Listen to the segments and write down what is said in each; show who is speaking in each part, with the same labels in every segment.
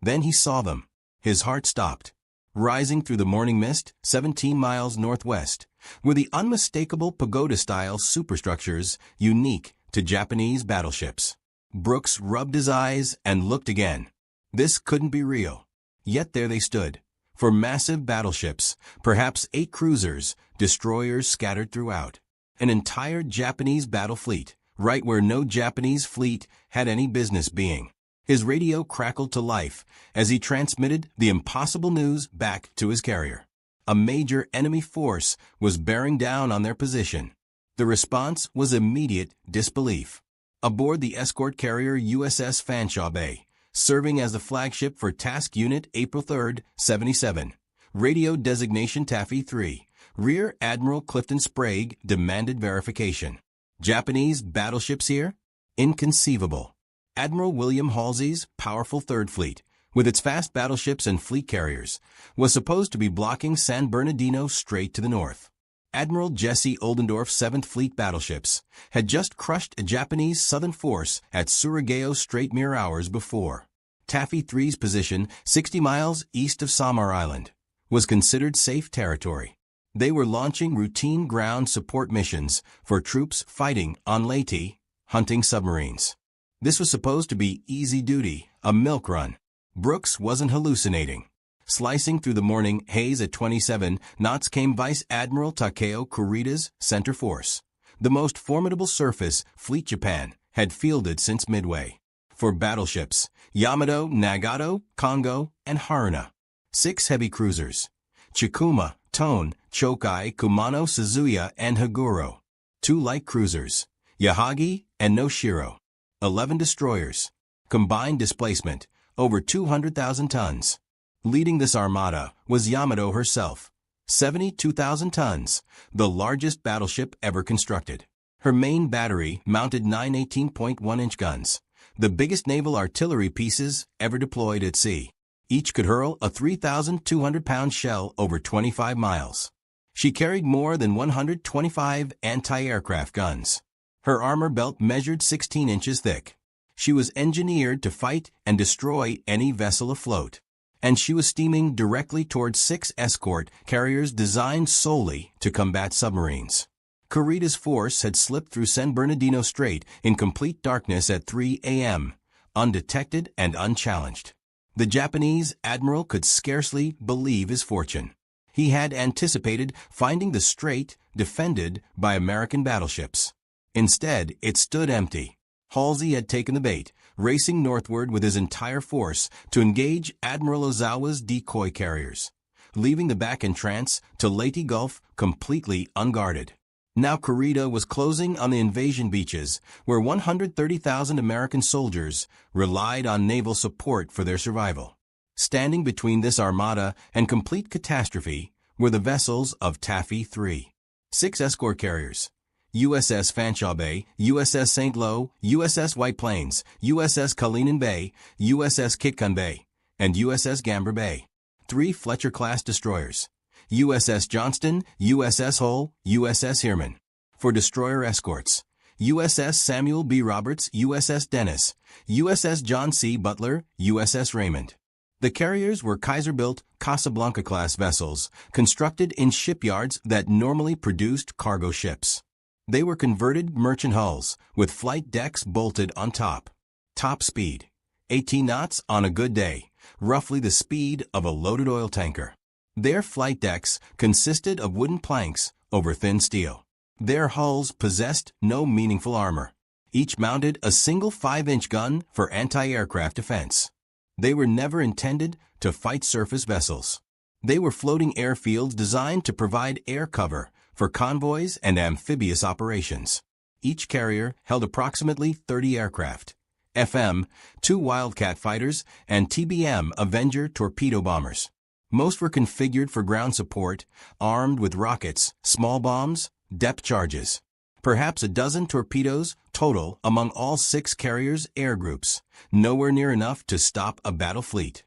Speaker 1: Then he saw them. His heart stopped. Rising through the morning mist, 17 miles northwest, were the unmistakable pagoda-style superstructures unique to Japanese battleships. Brooks rubbed his eyes and looked again. This couldn't be real. Yet there they stood. For massive battleships, perhaps 8 cruisers, destroyers scattered throughout. An entire Japanese battle fleet, right where no Japanese fleet had any business being. His radio crackled to life as he transmitted the impossible news back to his carrier. A major enemy force was bearing down on their position. The response was immediate disbelief. Aboard the escort carrier USS Fanshawe Bay, serving as the flagship for Task Unit April 3, 77, radio designation Taffy 3, Rear Admiral Clifton Sprague demanded verification. Japanese battleships here? Inconceivable. Admiral William Halsey's powerful Third Fleet, with its fast battleships and fleet carriers, was supposed to be blocking San Bernardino Strait to the north. Admiral Jesse Oldendorf's 7th Fleet battleships had just crushed a Japanese southern force at Surigao Strait mere hours before. Taffy 3's position, 60 miles east of Samar Island, was considered safe territory. They were launching routine ground support missions for troops fighting on Leyte, hunting submarines. This was supposed to be easy duty, a milk run. Brooks wasn't hallucinating. Slicing through the morning haze at 27 knots came Vice Admiral Takeo Kurida's center force, the most formidable surface fleet Japan had fielded since Midway. For battleships, Yamato, Nagato, Kongo, and Haruna. 6 heavy cruisers, Chikuma, Tone, Chokai, Kumano, Suzuya, and Haguro. 2 light cruisers, Yahagi and Noshiro. 11 destroyers. Combined displacement, over 200,000 tons. Leading this armada was Yamato herself, 72,000 tons, the largest battleship ever constructed. Her main battery mounted 9 18.1-inch guns, the biggest naval artillery pieces ever deployed at sea. Each could hurl a 3,200-pound shell over 25 miles. She carried more than 125 anti-aircraft guns. Her armor belt measured 16 inches thick. She was engineered to fight and destroy any vessel afloat. And she was steaming directly towards 6 escort carriers designed solely to combat submarines. Kurida's force had slipped through San Bernardino Strait in complete darkness at 3 a.m., undetected and unchallenged. The Japanese admiral could scarcely believe his fortune. He had anticipated finding the strait defended by American battleships. Instead, it stood empty. Halsey had taken the bait, racing northward with his entire force to engage Admiral Ozawa's decoy carriers, leaving the back entrance to Leyte Gulf completely unguarded. Now Kurita was closing on the invasion beaches, where 130,000 American soldiers relied on naval support for their survival. Standing between this armada and complete catastrophe were the vessels of Taffy 3. 6 escort carriers, USS Fanshawe Bay, USS St. Lo, USS White Plains, USS Kalinin Bay, USS Kitkun Bay, and USS Gamber Bay. 3 Fletcher-class destroyers, USS Johnston, USS Hull, USS Heermann. For destroyer escorts, USS Samuel B. Roberts, USS Dennis, USS John C. Butler, USS Raymond. The carriers were Kaiser-built Casablanca-class vessels constructed in shipyards that normally produced cargo ships. They were converted merchant hulls with flight decks bolted on top. Top speed, 18 knots on a good day, roughly the speed of a loaded oil tanker. Their flight decks consisted of wooden planks over thin steel. Their hulls possessed no meaningful armor. Each mounted a single 5-inch gun for anti-aircraft defense. They were never intended to fight surface vessels. They were floating airfields designed to provide air cover for convoys and amphibious operations. Each carrier held approximately 30 aircraft, FM, 2 Wildcat fighters, and TBM Avenger torpedo bombers. Most were configured for ground support, armed with rockets, small bombs, depth charges. Perhaps a dozen torpedoes total among all 6 carriers' air groups, nowhere near enough to stop a battle fleet.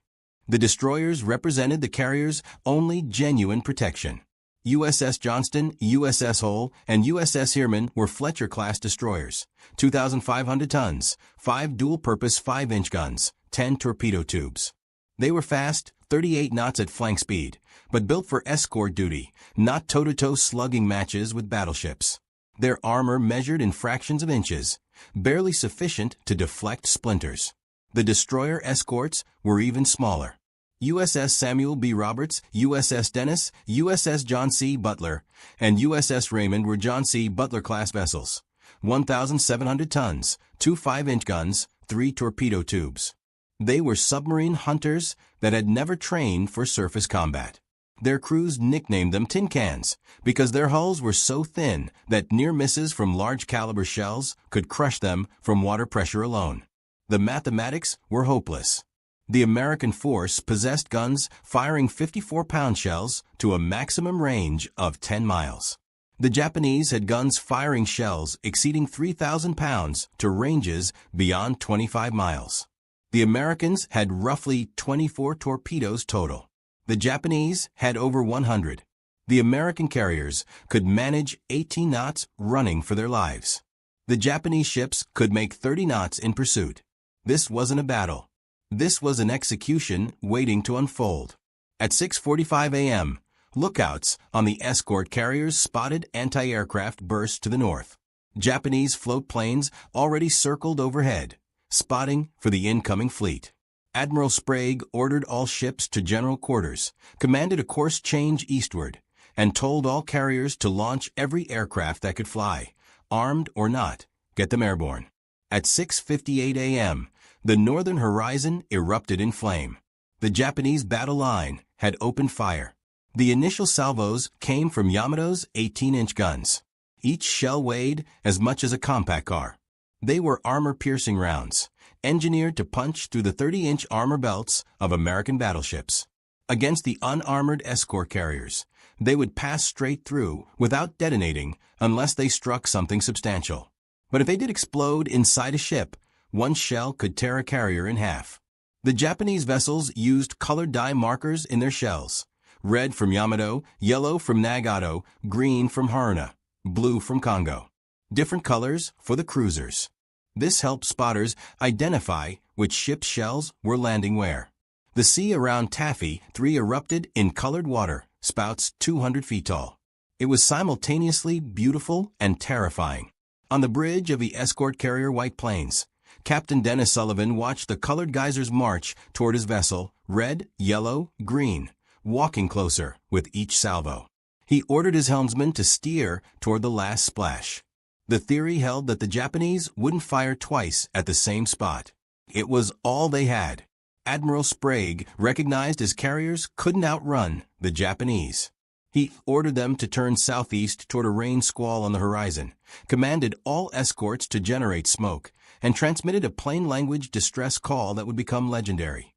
Speaker 1: The destroyers represented the carriers' only genuine protection. USS Johnston, USS Hull, and USS Heermann were Fletcher-class destroyers, 2,500 tons, 5 dual-purpose 5-inch guns, 10 torpedo tubes. They were fast, 38 knots at flank speed, but built for escort duty, not toe-to-toe slugging matches with battleships. Their armor measured in fractions of inches, barely sufficient to deflect splinters. The destroyer escorts were even smaller. USS Samuel B. Roberts, USS Dennis, USS John C. Butler, and USS Raymond were John C. Butler-class vessels. 1,700 tons, 2 5-inch guns, 3 torpedo tubes. They were submarine hunters that had never trained for surface combat. Their crews nicknamed them tin cans because their hulls were so thin that near misses from large caliber shells could crush them from water pressure alone. The mathematics were hopeless. The American force possessed guns firing 54-pound shells to a maximum range of 10 miles. The Japanese had guns firing shells exceeding 3,000 pounds to ranges beyond 25 miles. The Americans had roughly 24 torpedoes total. The Japanese had over 100. The American carriers could manage 18 knots running for their lives. The Japanese ships could make 30 knots in pursuit. This wasn't a battle. This was an execution waiting to unfold. At 6:45 a.m., lookouts on the escort carriers spotted anti-aircraft bursts to the north. Japanese float planes already circled overhead, spotting for the incoming fleet. Admiral Sprague ordered all ships to general quarters, commanded a course change eastward, and told all carriers to launch every aircraft that could fly, armed or not, get them airborne. At 6:58 a.m., the northern horizon erupted in flame. The Japanese battle line had opened fire. The initial salvos came from Yamato's 18-inch guns. Each shell weighed as much as a compact car. They were armor-piercing rounds, engineered to punch through the 30-inch armor belts of American battleships. Against the unarmored escort carriers, they would pass straight through without detonating unless they struck something substantial. But if they did explode inside a ship, one shell could tear a carrier in half. The Japanese vessels used colored dye markers in their shells. Red from Yamato, yellow from Nagato, green from Haruna, blue from Congo. Different colors for the cruisers. This helped spotters identify which ship's shells were landing where. The sea around Taffy 3 erupted in colored water, spouts 200 feet tall. It was simultaneously beautiful and terrifying. On the bridge of the escort carrier White Plains, Captain Dennis Sullivan watched the colored geysers march toward his vessel, red, yellow, green, walking closer with each salvo. He ordered his helmsman to steer toward the last splash. The theory held that the Japanese wouldn't fire twice at the same spot. It was all they had. Admiral Sprague recognized his carriers couldn't outrun the Japanese. He ordered them to turn southeast toward a rain squall on the horizon, commanded all escorts to generate smoke, and transmitted a plain language distress call that would become legendary.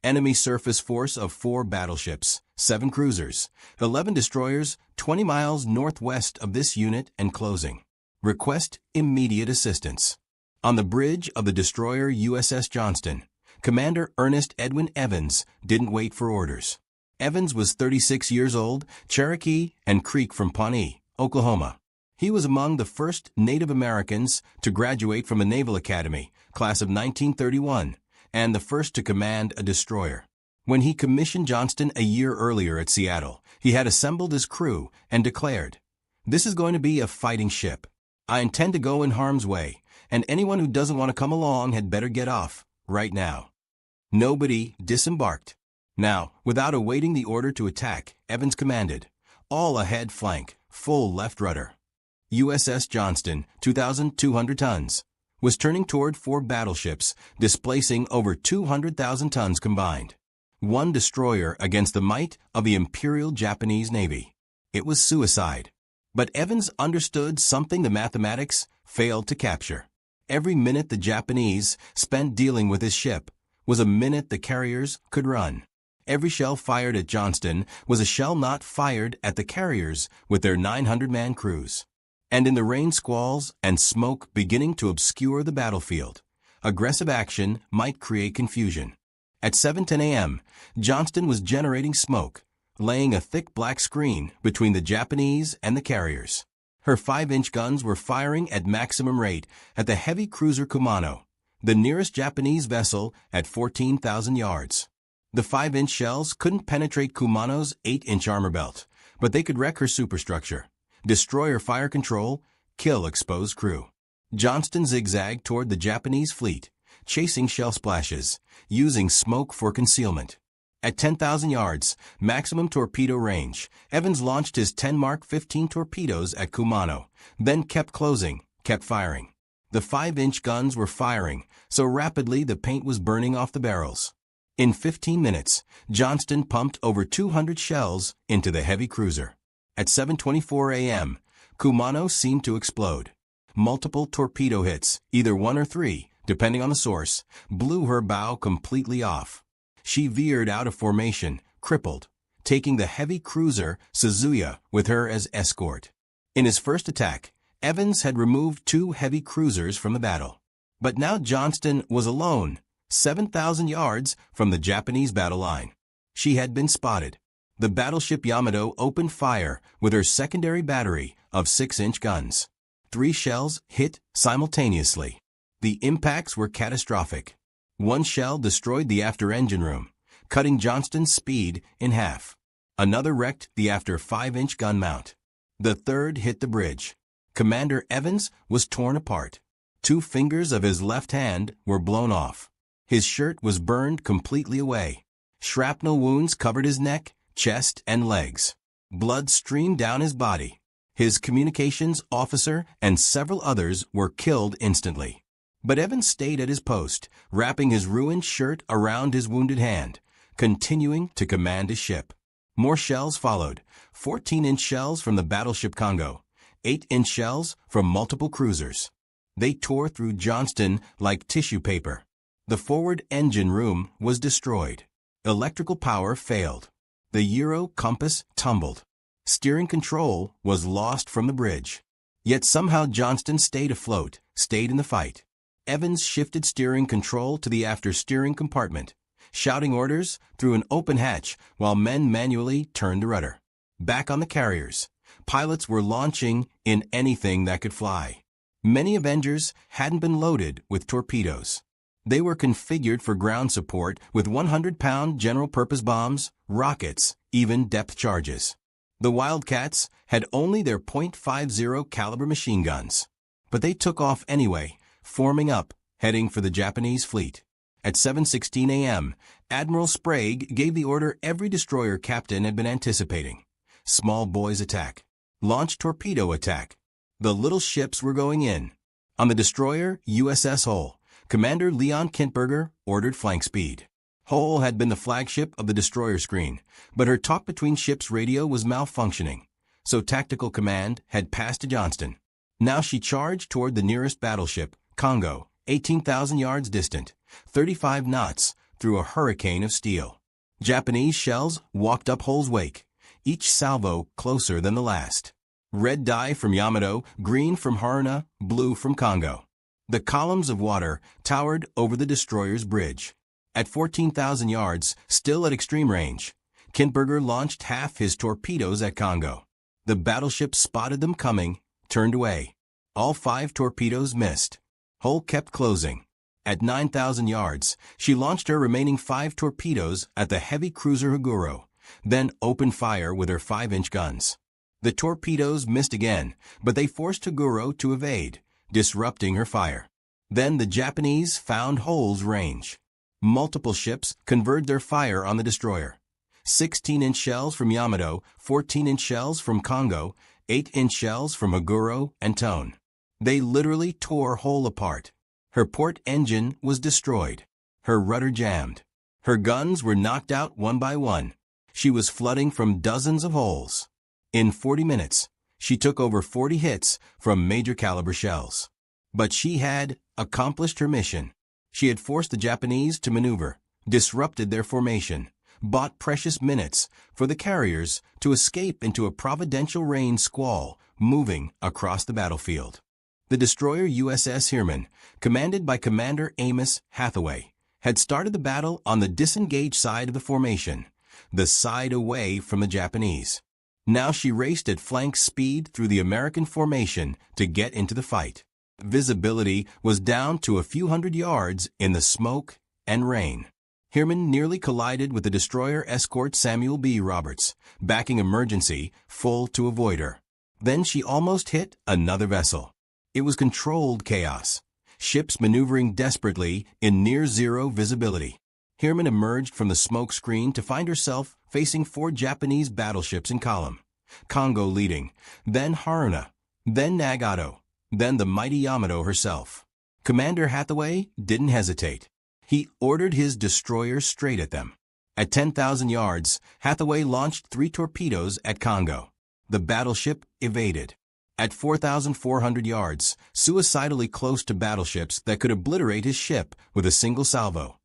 Speaker 1: Enemy surface force of 4 battleships, 7 cruisers, 11 destroyers, 20 miles northwest of this unit and closing. Request immediate assistance. On the bridge of the destroyer USS Johnston, Commander Ernest Edwin Evans didn't wait for orders. Evans was 36 years old, Cherokee and Creek from Pawnee, Oklahoma. He was among the first Native Americans to graduate from a Naval Academy, class of 1931, and the first to command a destroyer. When he commissioned Johnston a year earlier at Seattle, he had assembled his crew and declared, "This is going to be a fighting ship. I intend to go in harm's way, and anyone who doesn't want to come along had better get off, right now." Nobody disembarked. Now, without awaiting the order to attack, Evans commanded, "All ahead flank, full left rudder." USS Johnston, 2,200 tons, was turning toward 4 battleships, displacing over 200,000 tons combined. 1 destroyer against the might of the Imperial Japanese Navy. It was suicide. But Evans understood something the mathematics failed to capture. Every minute the Japanese spent dealing with his ship was a minute the carriers could run. Every shell fired at Johnston was a shell not fired at the carriers with their 900-man crews. And in the rain squalls and smoke beginning to obscure the battlefield, aggressive action might create confusion. At 7:10 a.m., Johnston was generating smoke, laying a thick black screen between the Japanese and the carriers. Her 5-inch guns were firing at maximum rate at the heavy cruiser Kumano, the nearest Japanese vessel at 14,000 yards. The 5-inch shells couldn't penetrate Kumano's 8-inch armor belt, but they could wreck her superstructure, destroy her fire control, kill exposed crew. Johnston zigzagged toward the Japanese fleet, chasing shell splashes, using smoke for concealment. At 10,000 yards, maximum torpedo range, Evans launched his 10 Mark 15 torpedoes at Kumano, then kept closing, kept firing. The 5-inch guns were firing so rapidly the paint was burning off the barrels. In 15 minutes, Johnston pumped over 200 shells into the heavy cruiser. At 7:24 a.m., Kumano seemed to explode. Multiple torpedo hits, either 1 or 3, depending on the source, blew her bow completely off. She veered out of formation, crippled, taking the heavy cruiser Suzuya with her as escort. In his first attack, Evans had removed 2 heavy cruisers from the battle. But now Johnston was alone, 7,000 yards from the Japanese battle line. She had been spotted. The battleship Yamato opened fire with her secondary battery of 6-inch guns. 3 shells hit simultaneously. The impacts were catastrophic. 1 shell destroyed the after engine room, cutting Johnston's speed in half. Another wrecked the after 5-inch gun mount. The third hit the bridge. Commander Evans was torn apart. 2 fingers of his left hand were blown off. His shirt was burned completely away. Shrapnel wounds covered his neck, chest, and legs. Blood streamed down his body. His communications officer and several others were killed instantly. But Evans stayed at his post, wrapping his ruined shirt around his wounded hand, continuing to command his ship. More shells followed, 14-inch shells from the battleship Congo, 8-inch shells from multiple cruisers. They tore through Johnston like tissue paper. The forward engine room was destroyed. Electrical power failed. The Euro compass tumbled. Steering control was lost from the bridge. Yet somehow Johnston stayed afloat, stayed in the fight. Evans shifted steering control to the after-steering compartment, shouting orders through an open hatch while men manually turned the rudder. Back on the carriers, pilots were launching in anything that could fly. Many Avengers hadn't been loaded with torpedoes. They were configured for ground support with 100-pound general-purpose bombs, rockets, even depth charges. The Wildcats had only their .50 caliber machine guns. But they took off anyway, forming up, heading for the Japanese fleet. At 7:16 a.m., Admiral Sprague gave the order every destroyer captain had been anticipating. Small boys attack. Launch torpedo attack. The little ships were going in. On the destroyer USS Hull, Commander Leon Kintberger ordered flank speed. Hull had been the flagship of the destroyer screen, but her talk-between-ships radio was malfunctioning, so tactical command had passed to Johnston. Now she charged toward the nearest battleship, Congo, 18,000 yards distant, 35 knots, through a hurricane of steel. Japanese shells walked up Hull's wake, each salvo closer than the last. Red dye from Yamato, green from Haruna, blue from Congo. The columns of water towered over the destroyer's bridge. At 14,000 yards, still at extreme range, Kintberger launched half his torpedoes at Congo. The battleship spotted them coming, turned away. All 5 torpedoes missed. Hull kept closing. At 9,000 yards, she launched her remaining 5 torpedoes at the heavy cruiser Haguro, then opened fire with her 5-inch guns. The torpedoes missed again, but they forced Haguro to evade, disrupting her fire. Then the Japanese found Hull's range. Multiple ships converged their fire on the destroyer. 16-inch shells from Yamato, 14-inch shells from Congo, 8-inch shells from Haguro and Tone. They literally tore Hull apart. Her port engine was destroyed. Her rudder jammed. Her guns were knocked out one by one. She was flooding from dozens of holes. In 40 minutes, she took over 40 hits from major caliber shells. But she had accomplished her mission. She had forced the Japanese to maneuver, disrupted their formation, bought precious minutes for the carriers to escape into a providential rain squall moving across the battlefield. The destroyer USS Heermann, commanded by Commander Amos Hathaway, had started the battle on the disengaged side of the formation, the side away from the Japanese. Now she raced at flank speed through the American formation to get into the fight. Visibility was down to a few hundred yards in the smoke and rain. Hirman nearly collided with the destroyer escort Samuel B. Roberts, backing emergency full to avoid her. Then she almost hit another vessel. It was controlled chaos. Ships maneuvering desperately in near-zero visibility. Hirman emerged from the smoke screen to find herself facing 4 Japanese battleships in column. Kongo leading, then Haruna, then Nagato, then the mighty Yamato herself. Commander Hathaway didn't hesitate. He ordered his destroyers straight at them. At 10,000 yards, Hathaway launched 3 torpedoes at Kongo. The battleship evaded. At 4,400 yards, suicidally close to battleships that could obliterate his ship with a single salvo,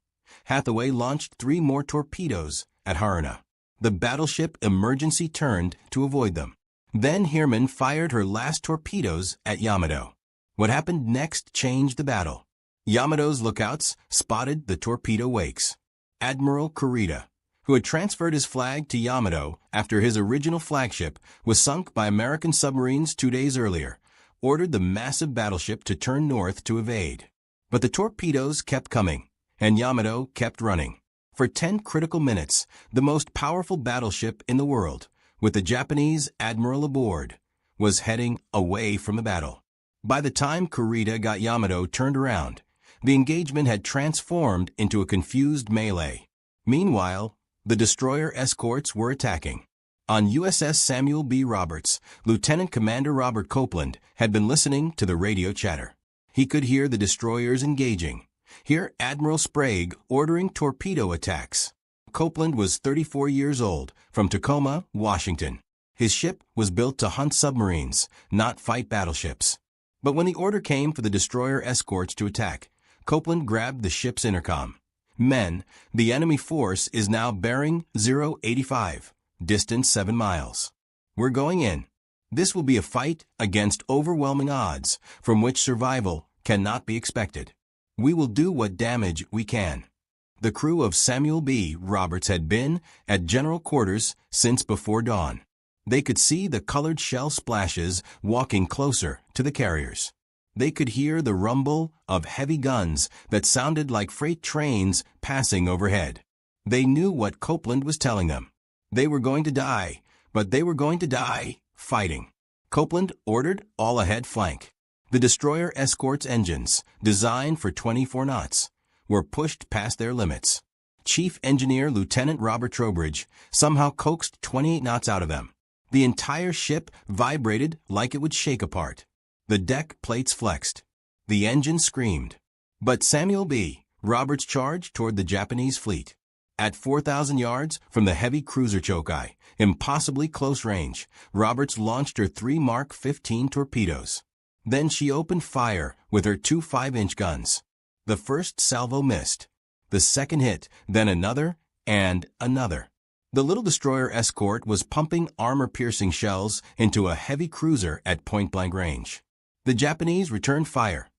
Speaker 1: Hathaway launched 3 more torpedoes at Haruna. The battleship emergency turned to avoid them. Then Hirman fired her last torpedoes at Yamato. What happened next changed the battle. Yamato's lookouts spotted the torpedo wakes. Admiral Kurita, who had transferred his flag to Yamato after his original flagship was sunk by American submarines 2 days earlier, ordered the massive battleship to turn north to evade. But the torpedoes kept coming, and Yamato kept running. For 10 critical minutes, the most powerful battleship in the world, with the Japanese admiral aboard, was heading away from the battle. By the time Kurita got Yamato turned around, the engagement had transformed into a confused melee. Meanwhile, the destroyer escorts were attacking. On USS Samuel B. Roberts, Lieutenant Commander Robert Copeland had been listening to the radio chatter. He could hear the destroyers engaging, hear Admiral Sprague ordering torpedo attacks. Copeland was 34 years old, from Tacoma, Washington. His ship was built to hunt submarines, not fight battleships. But when the order came for the destroyer escorts to attack, Copeland grabbed the ship's intercom. Men, the enemy force is now bearing 085, distance 7 miles. We're going in. This will be a fight against overwhelming odds, from which survival cannot be expected. We will do what damage we can. The crew of Samuel B. Roberts had been at general quarters since before dawn. They could see the colored shell splashes walking closer to the carriers. They could hear the rumble of heavy guns that sounded like freight trains passing overhead. They knew what Copeland was telling them. They were going to die, but they were going to die fighting. Copeland ordered all-ahead flank. The destroyer escort's engines, designed for 24 knots, were pushed past their limits. Chief Engineer Lieutenant Robert Trowbridge somehow coaxed 28 knots out of them. The entire ship vibrated like it would shake apart. The deck plates flexed. The engine screamed. But Samuel B. Roberts charged toward the Japanese fleet. At 4,000 yards from the heavy cruiser Chokai, impossibly close range, Roberts launched her 3 Mark 15 torpedoes. Then she opened fire with her 2 5-inch guns. The first salvo missed. The second hit, then another, and another. The little destroyer escort was pumping armor-piercing shells into a heavy cruiser at point-blank range. The Japanese returned fire.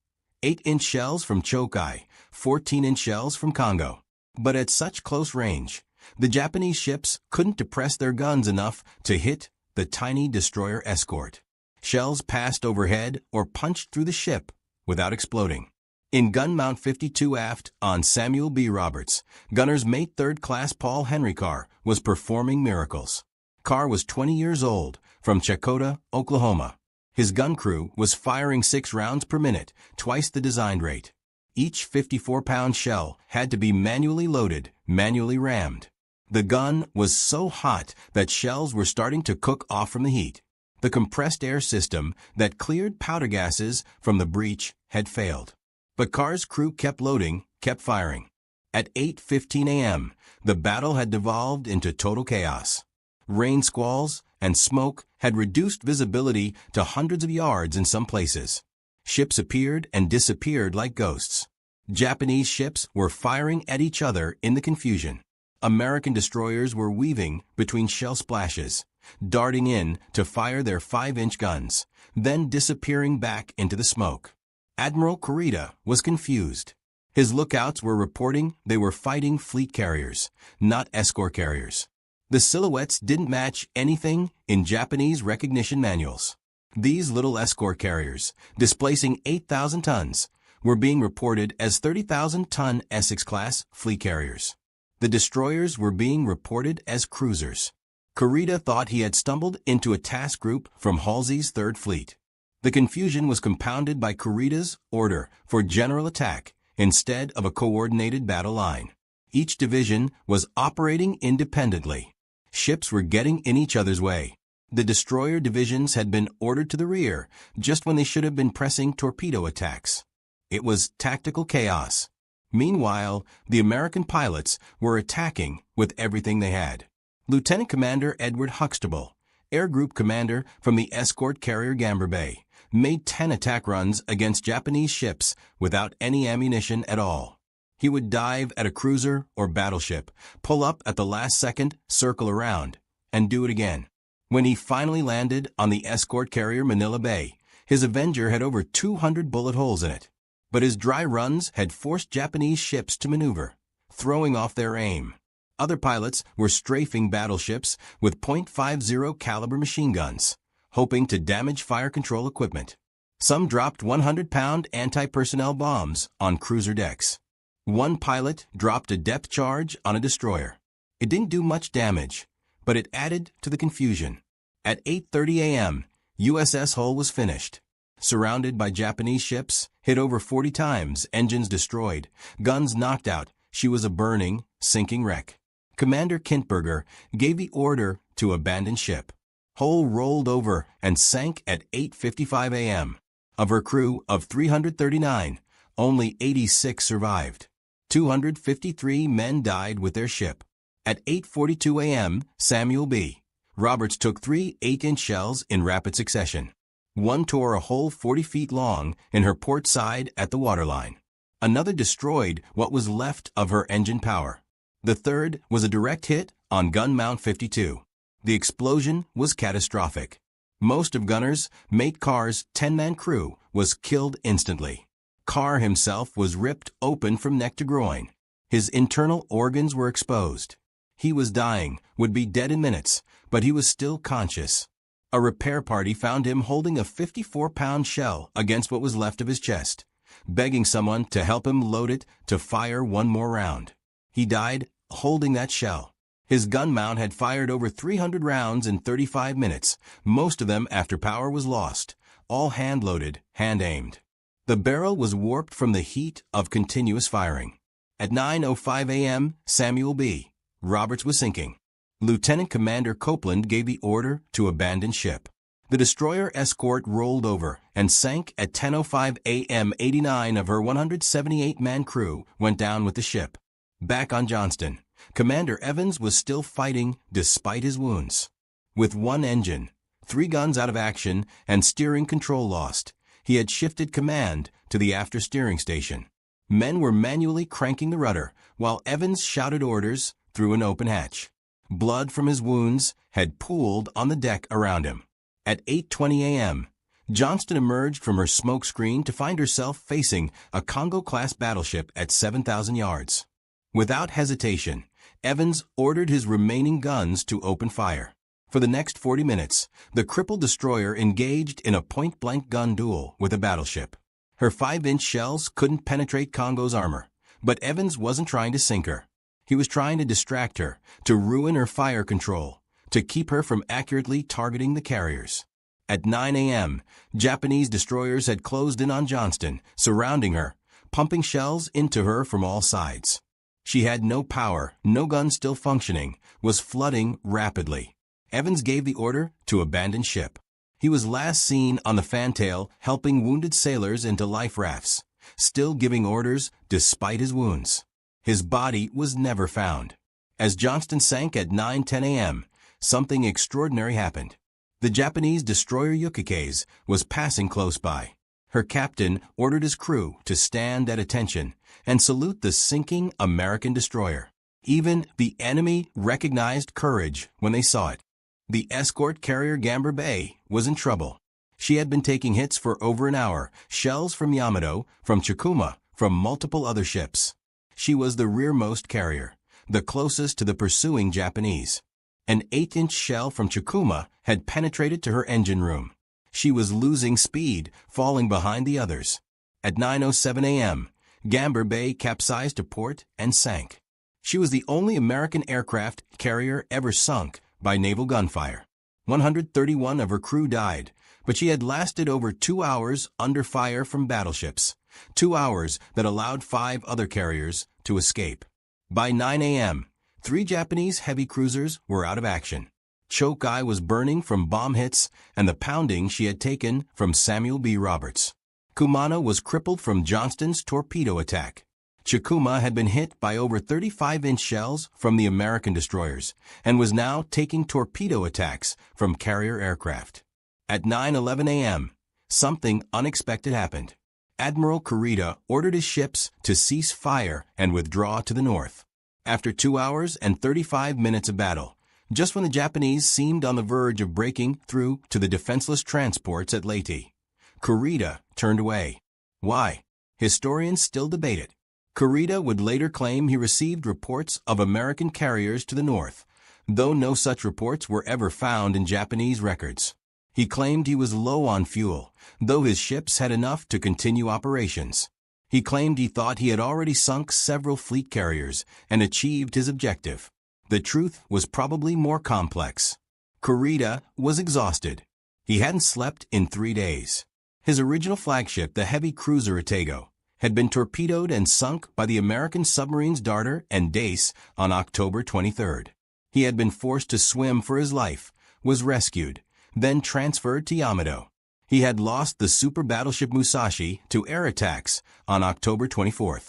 Speaker 1: 8-inch shells from Chokai, 14-inch shells from Kongo. But at such close range, the Japanese ships couldn't depress their guns enough to hit the tiny destroyer escort. Shells passed overhead or punched through the ship without exploding. In gun mount 52 aft on Samuel B. Roberts, gunner's mate 3rd Class Paul Henry Carr was performing miracles. Carr was 20 years old, from Chakotah, Oklahoma. His gun crew was firing 6 rounds per minute, twice the designed rate. Each 54-pound shell had to be manually loaded, manually rammed. The gun was so hot that shells were starting to cook off from the heat. The compressed air system that cleared powder gases from the breech had failed. But Carr's crew kept loading, kept firing. At 8:15 a.m., the battle had devolved into total chaos. Rain squalls and smoke had reduced visibility to hundreds of yards in some places. Ships appeared and disappeared like ghosts. Japanese ships were firing at each other in the confusion. American destroyers were weaving between shell splashes, darting in to fire their 5-inch guns, then disappearing back into the smoke. Admiral Kurita was confused. His lookouts were reporting they were fighting fleet carriers, not escort carriers. The silhouettes didn't match anything in Japanese recognition manuals. These little escort carriers, displacing 8,000 tons, were being reported as 30,000-ton Essex-class fleet carriers. The destroyers were being reported as cruisers. Kurita thought he had stumbled into a task group from Halsey's Third Fleet. The confusion was compounded by Kurita's order for general attack instead of a coordinated battle line. Each division was operating independently. Ships were getting in each other's way. The destroyer divisions had been ordered to the rear just when they should have been pressing torpedo attacks. It was tactical chaos. Meanwhile, the American pilots were attacking with everything they had. Lieutenant Commander Edward Huxtable, Air Group Commander from the escort carrier Gamber Bay, made 10 attack runs against Japanese ships without any ammunition at all. He would dive at a cruiser or battleship, pull up at the last second, circle around, and do it again. When he finally landed on the escort carrier Manila Bay, his Avenger had over 200 bullet holes in it. But his dry runs had forced Japanese ships to maneuver, throwing off their aim. Other pilots were strafing battleships with .50 caliber machine guns, hoping to damage fire control equipment. Some dropped 100-pound anti-personnel bombs on cruiser decks. One pilot dropped a depth charge on a destroyer. It didn't do much damage, but it added to the confusion. At 8:30 a.m., USS Hull was finished. Surrounded by Japanese ships, hit over 40 times, engines destroyed, guns knocked out, she was a burning, sinking wreck. Commander Kintberger gave the order to abandon ship. Hull rolled over and sank at 8:55 a.m. Of her crew of 339, only 86 survived. 253 men died with their ship. At 8:42 a.m., Samuel B. Roberts took 3 8-inch shells in rapid succession. One tore a hole 40 feet long in her port side at the waterline. Another destroyed what was left of her engine power. The third was a direct hit on gun mount 52. The explosion was catastrophic. Most of Gunner's mate Carr's 10-man crew was killed instantly. Carr himself was ripped open from neck to groin. His internal organs were exposed. He was dying, would be dead in minutes, but he was still conscious. A repair party found him holding a 54-pound shell against what was left of his chest, begging someone to help him load it to fire one more round. He died holding that shell. His gun mount had fired over 300 rounds in 35 minutes, most of them after power was lost, all hand-loaded, hand-aimed. The barrel was warped from the heat of continuous firing. At 9:05 a.m., Samuel B. Roberts was sinking. Lieutenant Commander Copeland gave the order to abandon ship. The destroyer escort rolled over and sank at 10:05 a.m. 89 of her 178-man crew went down with the ship. Back on Johnston, Commander Evans was still fighting despite his wounds. With one engine, 3 guns out of action, and steering control lost, he had shifted command to the after steering station. Men were manually cranking the rudder while Evans shouted orders through an open hatch. Blood from his wounds had pooled on the deck around him. At 8:20 a.m., Johnston emerged from her smoke screen to find herself facing a Congo-class battleship at 7,000 yards. Without hesitation, Evans ordered his remaining guns to open fire. For the next 40 minutes, the crippled destroyer engaged in a point-blank gun duel with a battleship. Her 5-inch shells couldn't penetrate Congo's armor, but Evans wasn't trying to sink her. He was trying to distract her, to ruin her fire control, to keep her from accurately targeting the carriers. At 9 a.m., Japanese destroyers had closed in on Johnston, surrounding her, pumping shells into her from all sides. She had no power, no guns still functioning, was flooding rapidly. Evans gave the order to abandon ship. He was last seen on the fantail helping wounded sailors into life rafts, still giving orders despite his wounds. His body was never found. As Johnston sank at 9:10 a.m., something extraordinary happened. The Japanese destroyer Yukikaze was passing close by. Her captain ordered his crew to stand at attention and salute the sinking American destroyer. Even the enemy recognized courage when they saw it. The escort carrier Gamber Bay was in trouble. She had been taking hits for over an hour, shells from Yamato, from Chikuma, from multiple other ships. She was the rearmost carrier, the closest to the pursuing Japanese. An 8-inch shell from Chikuma had penetrated to her engine room. She was losing speed, falling behind the others. At 9:07 a.m., Gamber Bay capsized to port and sank. She was the only American aircraft carrier ever sunk by naval gunfire. 131 of her crew died, but she had lasted over 2 hours under fire from battleships, 2 hours that allowed 5 other carriers to escape. By 9 a.m., 3 Japanese heavy cruisers were out of action. Choke Eye was burning from bomb hits and the pounding she had taken from Samuel B. Roberts. Kumano was crippled from Johnston's torpedo attack. Chikuma had been hit by over 35-inch shells from the American destroyers and was now taking torpedo attacks from carrier aircraft. At 9:11 a.m., something unexpected happened. Admiral Kurita ordered his ships to cease fire and withdraw to the north. After 2 hours and 35 minutes of battle, just when the Japanese seemed on the verge of breaking through to the defenseless transports at Leyte, Kurita turned away. Why? Historians still debate it. Kurita would later claim he received reports of American carriers to the north, though no such reports were ever found in Japanese records. He claimed he was low on fuel, though his ships had enough to continue operations. He claimed he thought he had already sunk several fleet carriers and achieved his objective. The truth was probably more complex. Kurita was exhausted. He hadn't slept in 3 days. His original flagship, the heavy cruiser Otago, had been torpedoed and sunk by the American submarines Darter and Dace on October 23. He had been forced to swim for his life, was rescued, then transferred to Yamato. He had lost the super battleship Musashi to air attacks on October 24.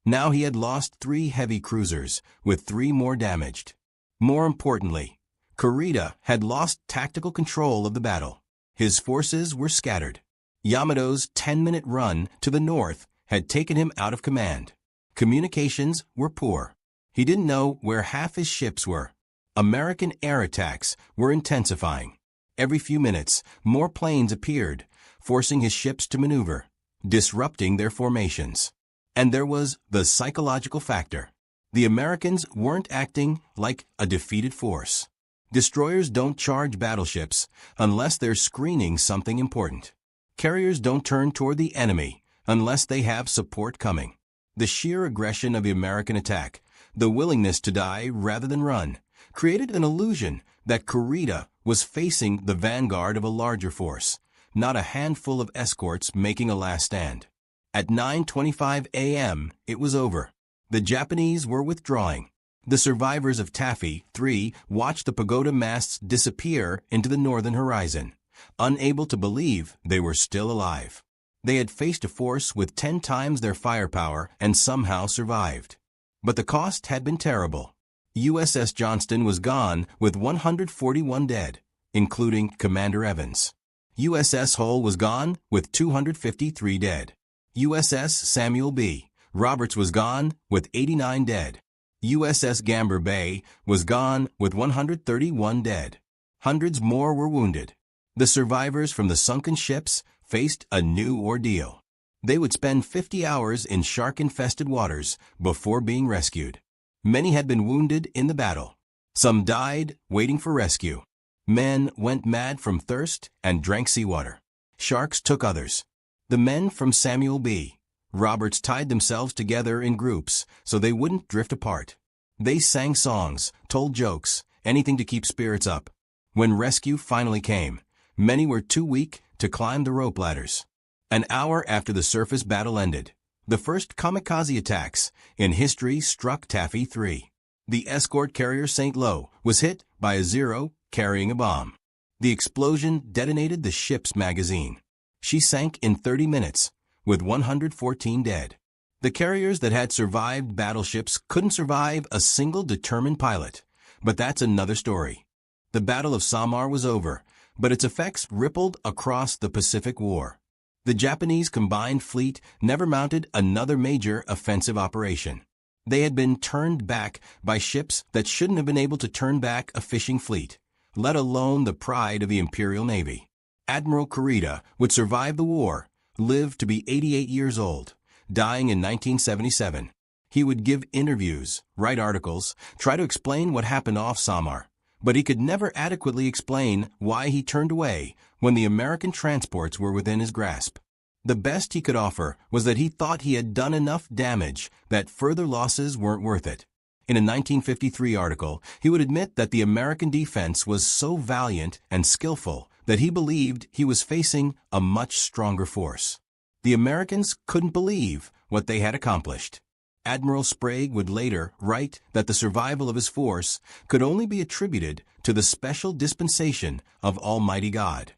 Speaker 1: Now he had lost 3 heavy cruisers, with 3 more damaged. More importantly, Kurita had lost tactical control of the battle. His forces were scattered. Yamato's 10-minute run to the north had taken him out of command. Communications were poor. He didn't know where half his ships were. American air attacks were intensifying. Every few minutes, more planes appeared, forcing his ships to maneuver, disrupting their formations. And there was the psychological factor. The Americans weren't acting like a defeated force. Destroyers don't charge battleships unless they're screening something important. Carriers don't turn toward the enemy unless they have support coming. The sheer aggression of the American attack, the willingness to die rather than run, created an illusion that Kurita was facing the vanguard of a larger force, not a handful of escorts making a last stand. At 9:25 a.m., it was over. The Japanese were withdrawing. The survivors of Taffy 3 watched the pagoda masts disappear into the northern horizon, unable to believe they were still alive. They had faced a force with 10 times their firepower and somehow survived. But the cost had been terrible. USS Johnston was gone with 141 dead, including Commander Evans. USS Hull was gone with 253 dead. USS Samuel B. Roberts was gone with 89 dead. USS Gambier Bay was gone with 131 dead. Hundreds more were wounded. The survivors from the sunken ships faced a new ordeal. They would spend 50 hours in shark-infested waters before being rescued. Many had been wounded in the battle. Some died waiting for rescue. Men went mad from thirst and drank seawater. Sharks took others. The men from Samuel B. Roberts tied themselves together in groups so they wouldn't drift apart. They sang songs, told jokes, anything to keep spirits up. When rescue finally came, many were too weak to climb the rope ladders. An hour after the surface battle ended, the first kamikaze attacks in history struck Taffy 3. The escort carrier St. Lo was hit by a Zero carrying a bomb. The explosion detonated the ship's magazine. She sank in 30 minutes, with 114 dead. The carriers that had survived battleships couldn't survive a single determined pilot, but that's another story. The Battle of Samar was over, but its effects rippled across the Pacific War. The Japanese combined fleet never mounted another major offensive operation. They had been turned back by ships that shouldn't have been able to turn back a fishing fleet, let alone the pride of the Imperial Navy. Admiral Kurita would survive the war, live to be 88 years old, dying in 1977. He would give interviews, write articles, try to explain what happened off Samar, but he could never adequately explain why he turned away when the American transports were within his grasp. The best he could offer was that he thought he had done enough damage that further losses weren't worth it. In a 1953 article, he would admit that the American defense was so valiant and skillful that he believed he was facing a much stronger force. The Americans couldn't believe what they had accomplished. Admiral Sprague would later write that the survival of his force could only be attributed to the special dispensation of Almighty God.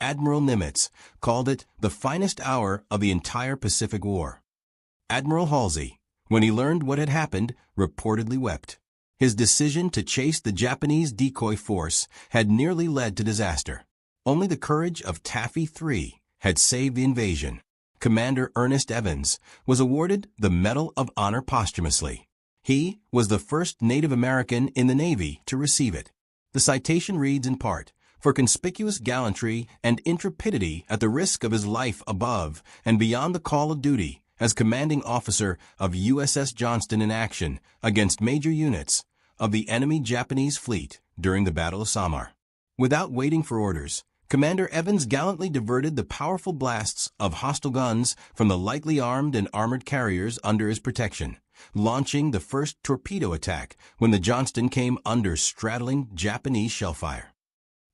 Speaker 1: Admiral Nimitz called it the finest hour of the entire Pacific War. Admiral Halsey, when he learned what had happened, reportedly wept. His decision to chase the Japanese decoy force had nearly led to disaster. Only the courage of Taffy III had saved the invasion. Commander Ernest Evans was awarded the Medal of Honor posthumously. He was the first Native American in the Navy to receive it. The citation reads in part, "For conspicuous gallantry and intrepidity at the risk of his life above and beyond the call of duty as commanding officer of USS Johnston in action against major units of the enemy Japanese fleet during the Battle of Samar." Without waiting for orders, Commander Evans gallantly diverted the powerful blasts of hostile guns from the lightly armed and armored carriers under his protection, launching the first torpedo attack when the Johnston came under straddling Japanese shellfire.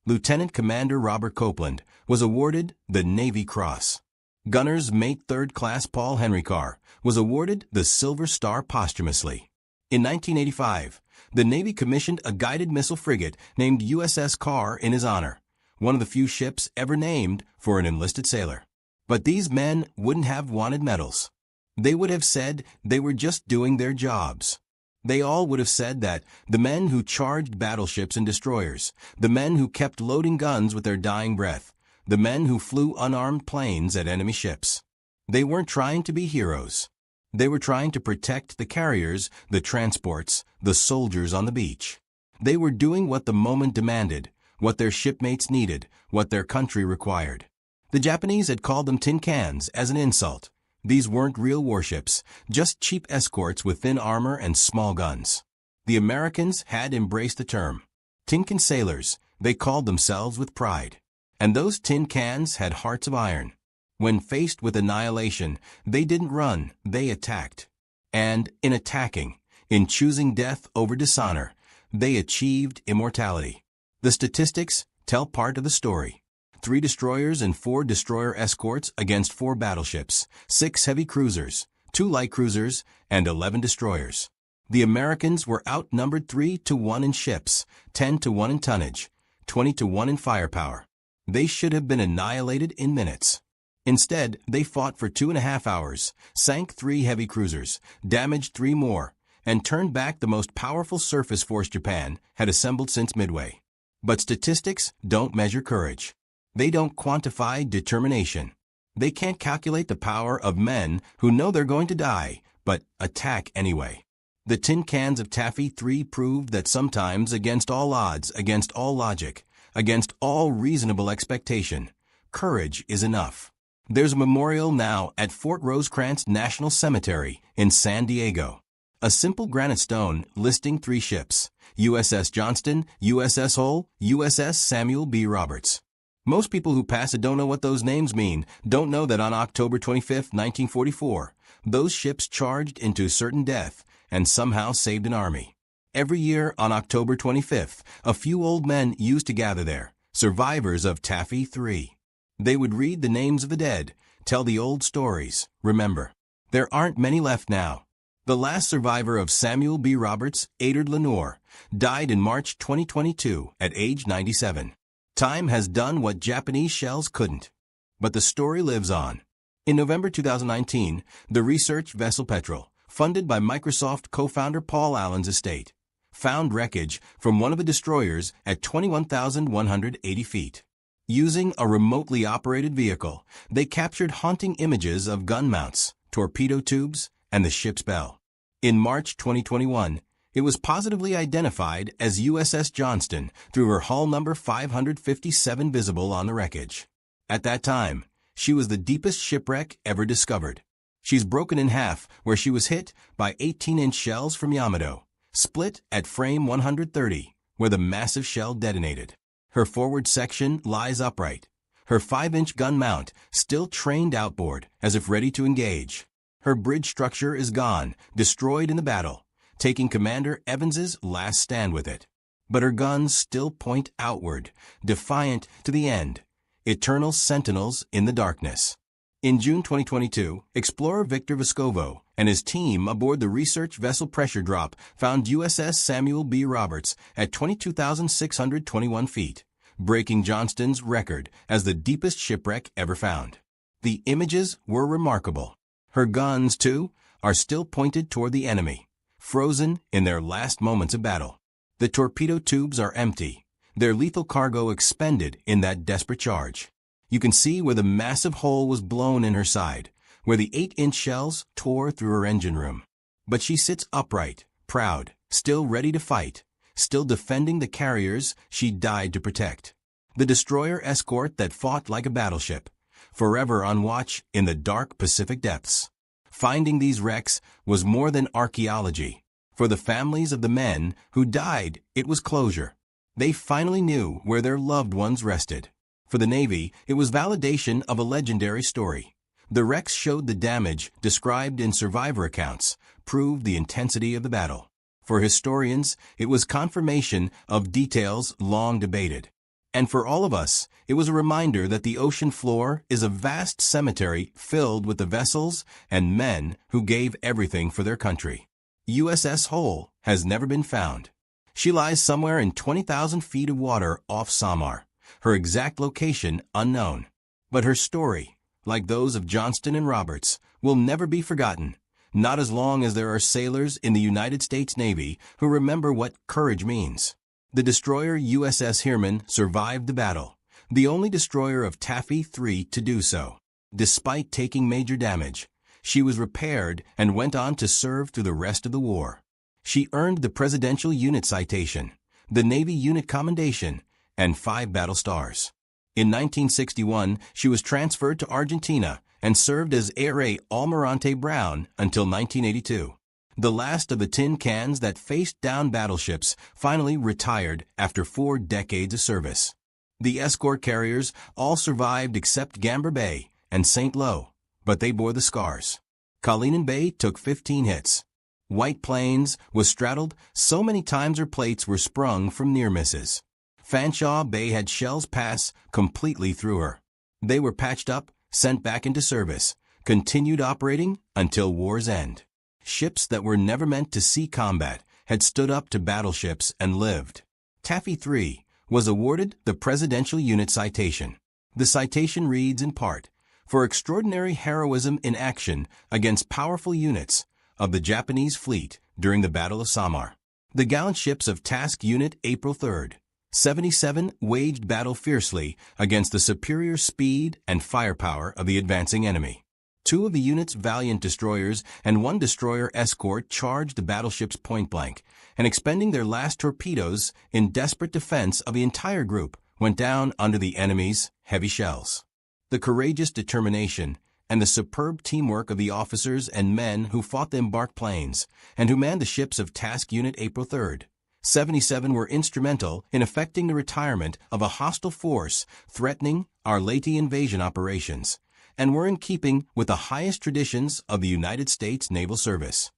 Speaker 1: Lieutenant Commander Robert Copeland was awarded the Navy Cross. Gunner's Mate 3rd Class Paul Henry Carr was awarded the Silver Star posthumously. In 1985, the Navy commissioned a guided missile frigate named USS Carr in his honor, one of the few ships ever named for an enlisted sailor. But these men wouldn't have wanted medals. They would have said they were just doing their jobs. They all would have said that the men who charged battleships and destroyers, the men who kept loading guns with their dying breath, the men who flew unarmed planes at enemy ships. They weren't trying to be heroes. They were trying to protect the carriers, the transports, the soldiers on the beach. They were doing what the moment demanded, what their shipmates needed, what their country required. The Japanese had called them tin cans as an insult. These weren't real warships, just cheap escorts with thin armor and small guns. The Americans had embraced the term. Tin can sailors, they called themselves with pride. And those tin cans had hearts of iron. When faced with annihilation, they didn't run, they attacked. And in attacking, in choosing death over dishonor, they achieved immortality. The statistics tell part of the story. 3 destroyers and 4 destroyer escorts against 4 battleships, 6 heavy cruisers, 2 light cruisers, and 11 destroyers. The Americans were outnumbered 3-1 in ships, 10-1 in tonnage, 20-1 in firepower. They should have been annihilated in minutes. Instead, they fought for 2.5 hours, sank 3 heavy cruisers, damaged 3 more, and turned back the most powerful surface force Japan had assembled since Midway. But statistics don't measure courage. They don't quantify determination. They can't calculate the power of men who know they're going to die, but attack anyway. The tin cans of Taffy III proved that sometimes, against all odds, against all logic, against all reasonable expectation, courage is enough. There's a memorial now at Fort Rosecrans National Cemetery in San Diego. A simple granite stone listing 3 ships, USS Johnston, USS Hull, USS Samuel B. Roberts. Most people who pass it don't know what those names mean, don't know that on October 25, 1944, those ships charged into certain death and somehow saved an army. Every year on October 25th, a few old men used to gather there, survivors of Taffy III. They would read the names of the dead, tell the old stories, remember. There aren't many left now. The last survivor of Samuel B. Roberts, Aidard Lenore, died in March 2022 at age 97. Time has done what Japanese shells couldn't. But the story lives on. In November 2019, the research vessel Petrel, funded by Microsoft co-founder Paul Allen's estate, found wreckage from one of the destroyers at 21,180 feet. Using a remotely operated vehicle, they captured haunting images of gun mounts, torpedo tubes, and the ship's bell. In March 2021, it was positively identified as USS Johnston through her hull number 557 visible on the wreckage. At that time, she was the deepest shipwreck ever discovered. She's broken in half where she was hit by 18-inch shells from Yamato, split at frame 130, where the massive shell detonated. Her forward section lies upright. Her 5-inch gun mount still trained outboard as if ready to engage. Her bridge structure is gone, destroyed in the battle. taking Commander Evans's last stand with it. But her guns still point outward, defiant to the end, eternal sentinels in the darkness. In June 2022, explorer Victor Vescovo and his team aboard the research vessel Pressure Drop found USS Samuel B. Roberts at 22,621 feet, breaking Johnston's record as the deepest shipwreck ever found. The images were remarkable. Her guns, too, are still pointed toward the enemy, frozen in their last moments of battle. The torpedo tubes are empty, their lethal cargo expended in that desperate charge. You can see where the massive hole was blown in her side, where the 8-inch shells tore through her engine room. But she sits upright, proud, still ready to fight, still defending the carriers she died to protect. The destroyer escort that fought like a battleship, forever on watch in the dark Pacific depths. Finding these wrecks was more than archaeology. For the families of the men who died, it was closure. They finally knew where their loved ones rested. For the Navy, it was validation of a legendary story. The wrecks showed the damage described in survivor accounts, proved the intensity of the battle. For historians, it was confirmation of details long debated. And for all of us, it was a reminder that the ocean floor is a vast cemetery filled with the vessels and men who gave everything for their country. USS Hull has never been found. She lies somewhere in 20,000 feet of water off Samar, her exact location unknown. But her story, like those of Johnston and Roberts, will never be forgotten, not as long as there are sailors in the United States Navy who remember what courage means. The destroyer USS Heermann survived the battle, the only destroyer of Taffy III to do so. Despite taking major damage, she was repaired and went on to serve through the rest of the war. She earned the Presidential Unit Citation, the Navy Unit Commendation, and 5 battle stars. In 1961, she was transferred to Argentina and served as Aire Almirante Brown until 1982. The last of the tin cans that faced down battleships finally retired after 4 decades of service. The escort carriers all survived except Gamber Bay and St. Lo, but they bore the scars. Kalinin Bay took 15 hits. White Plains was straddled so many times her plates were sprung from near misses. Fanshawe Bay had shells pass completely through her. They were patched up, sent back into service, continued operating until war's end. Ships that were never meant to see combat had stood up to battleships and lived. Taffy III was awarded the Presidential Unit Citation. The citation reads in part, "For extraordinary heroism in action against powerful units of the Japanese fleet during the Battle of Samar." The gallant ships of Task Unit April 3rd, 77 waged battle fiercely against the superior speed and firepower of the advancing enemy. 2 of the unit's valiant destroyers and 1 destroyer escort charged the battleships point-blank, and expending their last torpedoes in desperate defense of the entire group, went down under the enemy's heavy shells. The courageous determination and the superb teamwork of the officers and men who fought the embarked planes and who manned the ships of Task Unit April 3rd, 77 were instrumental in effecting the retirement of a hostile force threatening our Leyte invasion operations, and were in keeping with the highest traditions of the United States Naval Service.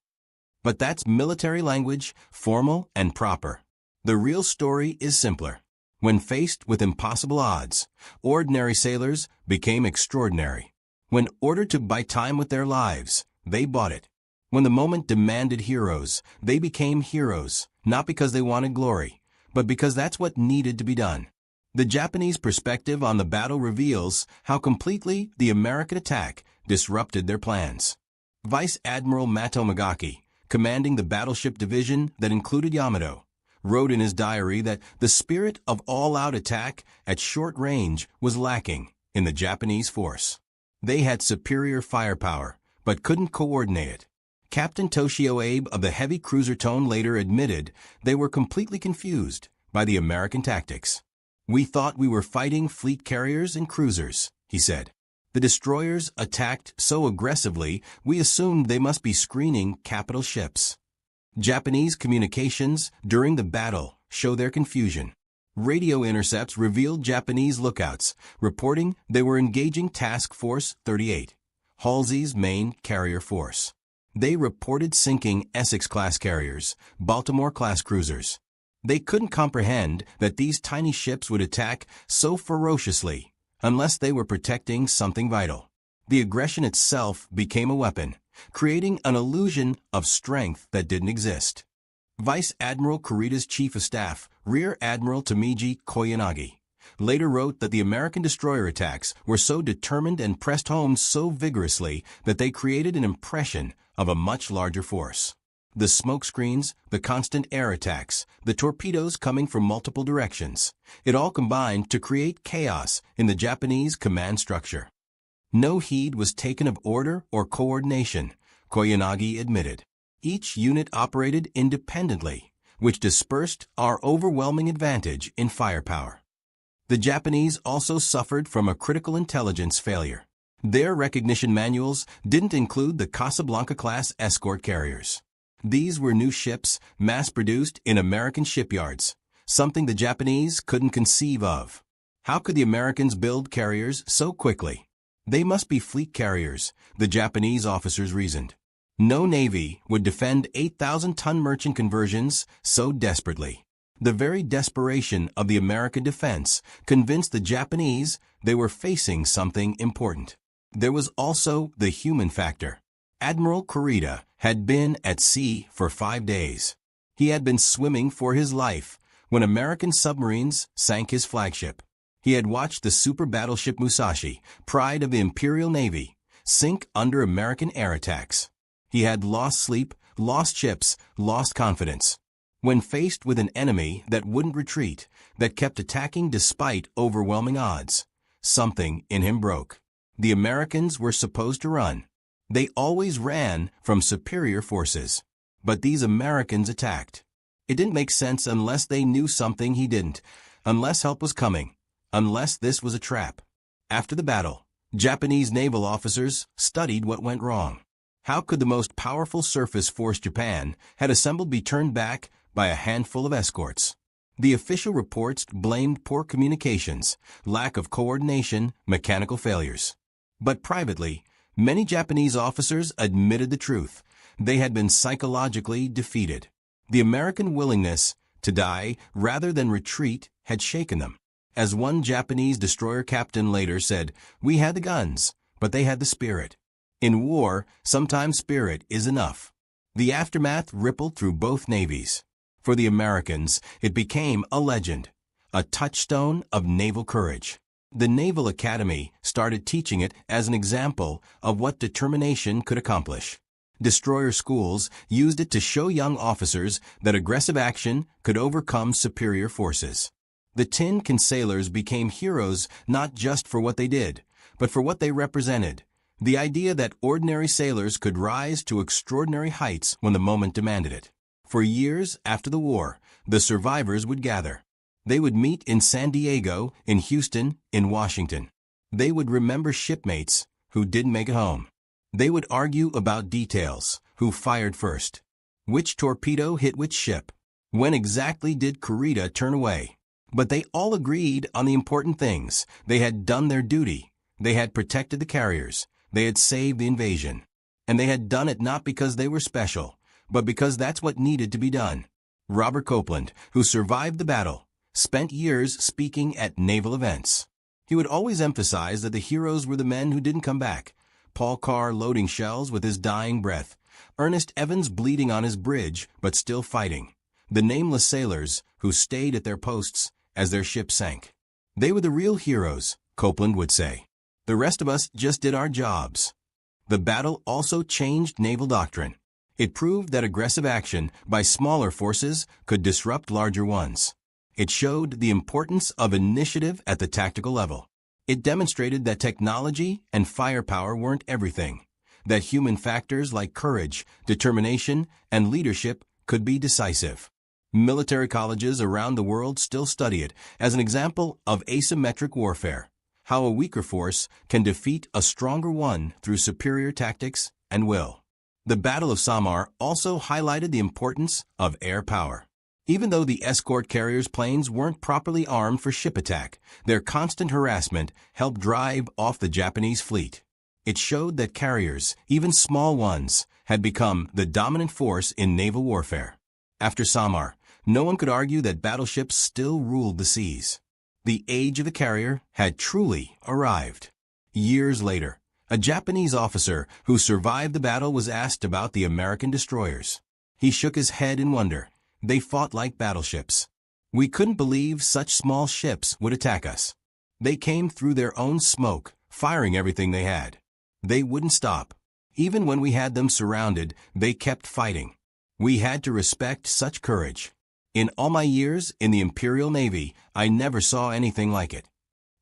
Speaker 1: But that's military language, formal and proper. The real story is simpler. When faced with impossible odds, ordinary sailors became extraordinary. When ordered to buy time with their lives, they bought it. When the moment demanded heroes, they became heroes, not because they wanted glory, but because that's what needed to be done. The Japanese perspective on the battle reveals how completely the American attack disrupted their plans. Vice Admiral Mato Magaki, commanding the battleship division that included Yamato, wrote in his diary that the spirit of all-out attack at short range was lacking in the Japanese force. They had superior firepower, but couldn't coordinate it. Captain Toshio Abe of the heavy cruiser Tone later admitted they were completely confused by the American tactics. "We thought we were fighting fleet carriers and cruisers," he said. "The destroyers attacked so aggressively we assumed they must be screening capital ships." Japanese communications during the battle show their confusion. Radio intercepts revealed Japanese lookouts, reporting they were engaging Task Force 38, Halsey's main carrier force. They reported sinking Essex-class carriers, Baltimore-class cruisers. They couldn't comprehend that these tiny ships would attack so ferociously unless they were protecting something vital. The aggression itself became a weapon, creating an illusion of strength that didn't exist. Vice Admiral Kurita's chief of staff, Rear Admiral Tamiji Koyanagi, later wrote that the American destroyer attacks were so determined and pressed home so vigorously that they created an impression of a much larger force. The smokescreens, the constant air attacks, the torpedoes coming from multiple directions, it all combined to create chaos in the Japanese command structure. No heed was taken of order or coordination, Koyanagi admitted. Each unit operated independently, which dispersed our overwhelming advantage in firepower. The Japanese also suffered from a critical intelligence failure. Their recognition manuals didn't include the Casablanca-class escort carriers. These were new ships mass-produced in American shipyards, something the Japanese couldn't conceive of. How could the Americans build carriers so quickly? They must be fleet carriers, the Japanese officers reasoned. No navy would defend 8,000-ton merchant conversions so desperately. The very desperation of the American defense convinced the Japanese they were facing something important. There was also the human factor. Admiral Kurita had been at sea for 5 days. He had been swimming for his life when American submarines sank his flagship. He had watched the super battleship Musashi, pride of the Imperial Navy, sink under American air attacks. He had lost sleep, lost ships, lost confidence. When faced with an enemy that wouldn't retreat, that kept attacking despite overwhelming odds, something in him broke. The Americans were supposed to run. They always ran from superior forces. But these Americans attacked. It didn't make sense unless they knew something he didn't, unless help was coming, unless this was a trap. After the battle, Japanese naval officers studied what went wrong. How could the most powerful surface force Japan had assembled be turned back by a handful of escorts? The official reports blamed poor communications, lack of coordination, mechanical failures. But privately, many Japanese officers admitted the truth. They had been psychologically defeated. The American willingness to die rather than retreat had shaken them. As one Japanese destroyer captain later said, "We had the guns, but they had the spirit." In war, sometimes spirit is enough. The aftermath rippled through both navies. For the Americans, it became a legend, a touchstone of naval courage. The Naval Academy started teaching it as an example of what determination could accomplish. Destroyer schools used it to show young officers that aggressive action could overcome superior forces. The Tin Can sailors became heroes not just for what they did, but for what they represented. The idea that ordinary sailors could rise to extraordinary heights when the moment demanded it. For years after the war, the survivors would gather. They would meet in San Diego, in Houston, in Washington. They would remember shipmates who didn't make it home. They would argue about details, who fired first, which torpedo hit which ship, when exactly did Kurita turn away. But they all agreed on the important things. They had done their duty. They had protected the carriers. They had saved the invasion. And they had done it not because they were special, but because that's what needed to be done. Robert Copeland, who survived the battle, spent years speaking at naval events. He would always emphasize that the heroes were the men who didn't come back. Paul Carr loading shells with his dying breath. Ernest Evans bleeding on his bridge, but still fighting. The nameless sailors who stayed at their posts as their ship sank. They were the real heroes, Copeland would say. The rest of us just did our jobs. The battle also changed naval doctrine. It proved that aggressive action by smaller forces could disrupt larger ones. It showed the importance of initiative at the tactical level. It demonstrated that technology and firepower weren't everything, that human factors like courage, determination, and leadership could be decisive. Military colleges around the world still study it as an example of asymmetric warfare, how a weaker force can defeat a stronger one through superior tactics and will. The Battle of Samar also highlighted the importance of air power. Even though the escort carriers' planes weren't properly armed for ship attack, their constant harassment helped drive off the Japanese fleet. It showed that carriers, even small ones, had become the dominant force in naval warfare. After Samar, no one could argue that battleships still ruled the seas. The age of the carrier had truly arrived. Years later, a Japanese officer who survived the battle was asked about the American destroyers. He shook his head in wonder. They fought like battleships. We couldn't believe such small ships would attack us. They came through their own smoke, firing everything they had. They wouldn't stop. Even when we had them surrounded, they kept fighting. We had to respect such courage. In all my years in the Imperial Navy, I never saw anything like it.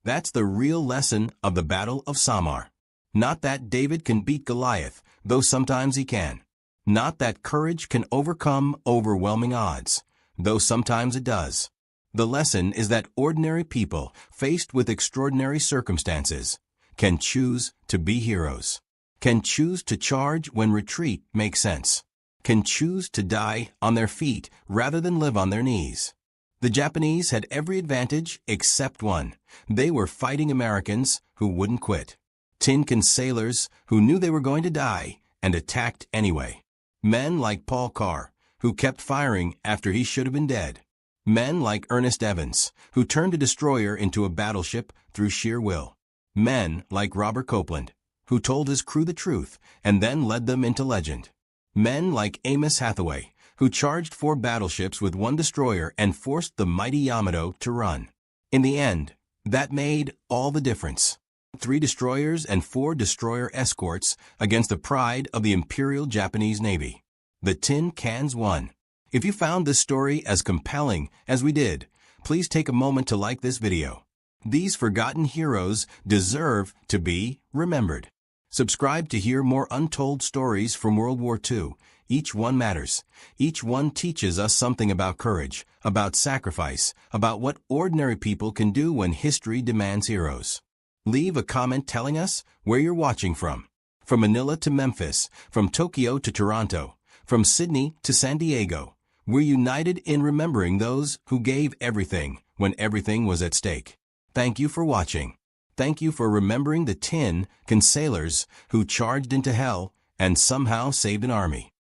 Speaker 1: That's the real lesson of the Battle of Samar. Not that David can beat Goliath, though sometimes he can. Not that courage can overcome overwhelming odds, though sometimes it does. The lesson is that ordinary people, faced with extraordinary circumstances, can choose to be heroes, can choose to charge when retreat makes sense, can choose to die on their feet rather than live on their knees. The Japanese had every advantage except one. They were fighting Americans who wouldn't quit. Tin can sailors who knew they were going to die and attacked anyway. Men like Paul Carr, who kept firing after he should have been dead. Men like Ernest Evans, who turned a destroyer into a battleship through sheer will. Men like Robert Copeland, who told his crew the truth and then led them into legend. Men like Amos Hathaway, who charged 4 battleships with 1 destroyer and forced the mighty Yamato to run. In the end, that made all the difference. 3 destroyers and 4 destroyer escorts against the pride of the Imperial Japanese Navy. The Tin Cans won. If you found this story as compelling as we did, please take a moment to like this video. These forgotten heroes deserve to be remembered. Subscribe to hear more untold stories from World War II. Each one matters. Each one teaches us something about courage, about sacrifice, about what ordinary people can do when history demands heroes. Leave a comment telling us where you're watching from. From Manila to Memphis, from Tokyo to Toronto, from Sydney to San Diego. We're united in remembering those who gave everything when everything was at stake. Thank you for watching. Thank you for remembering the Tin Can sailors who charged into hell and somehow saved an army.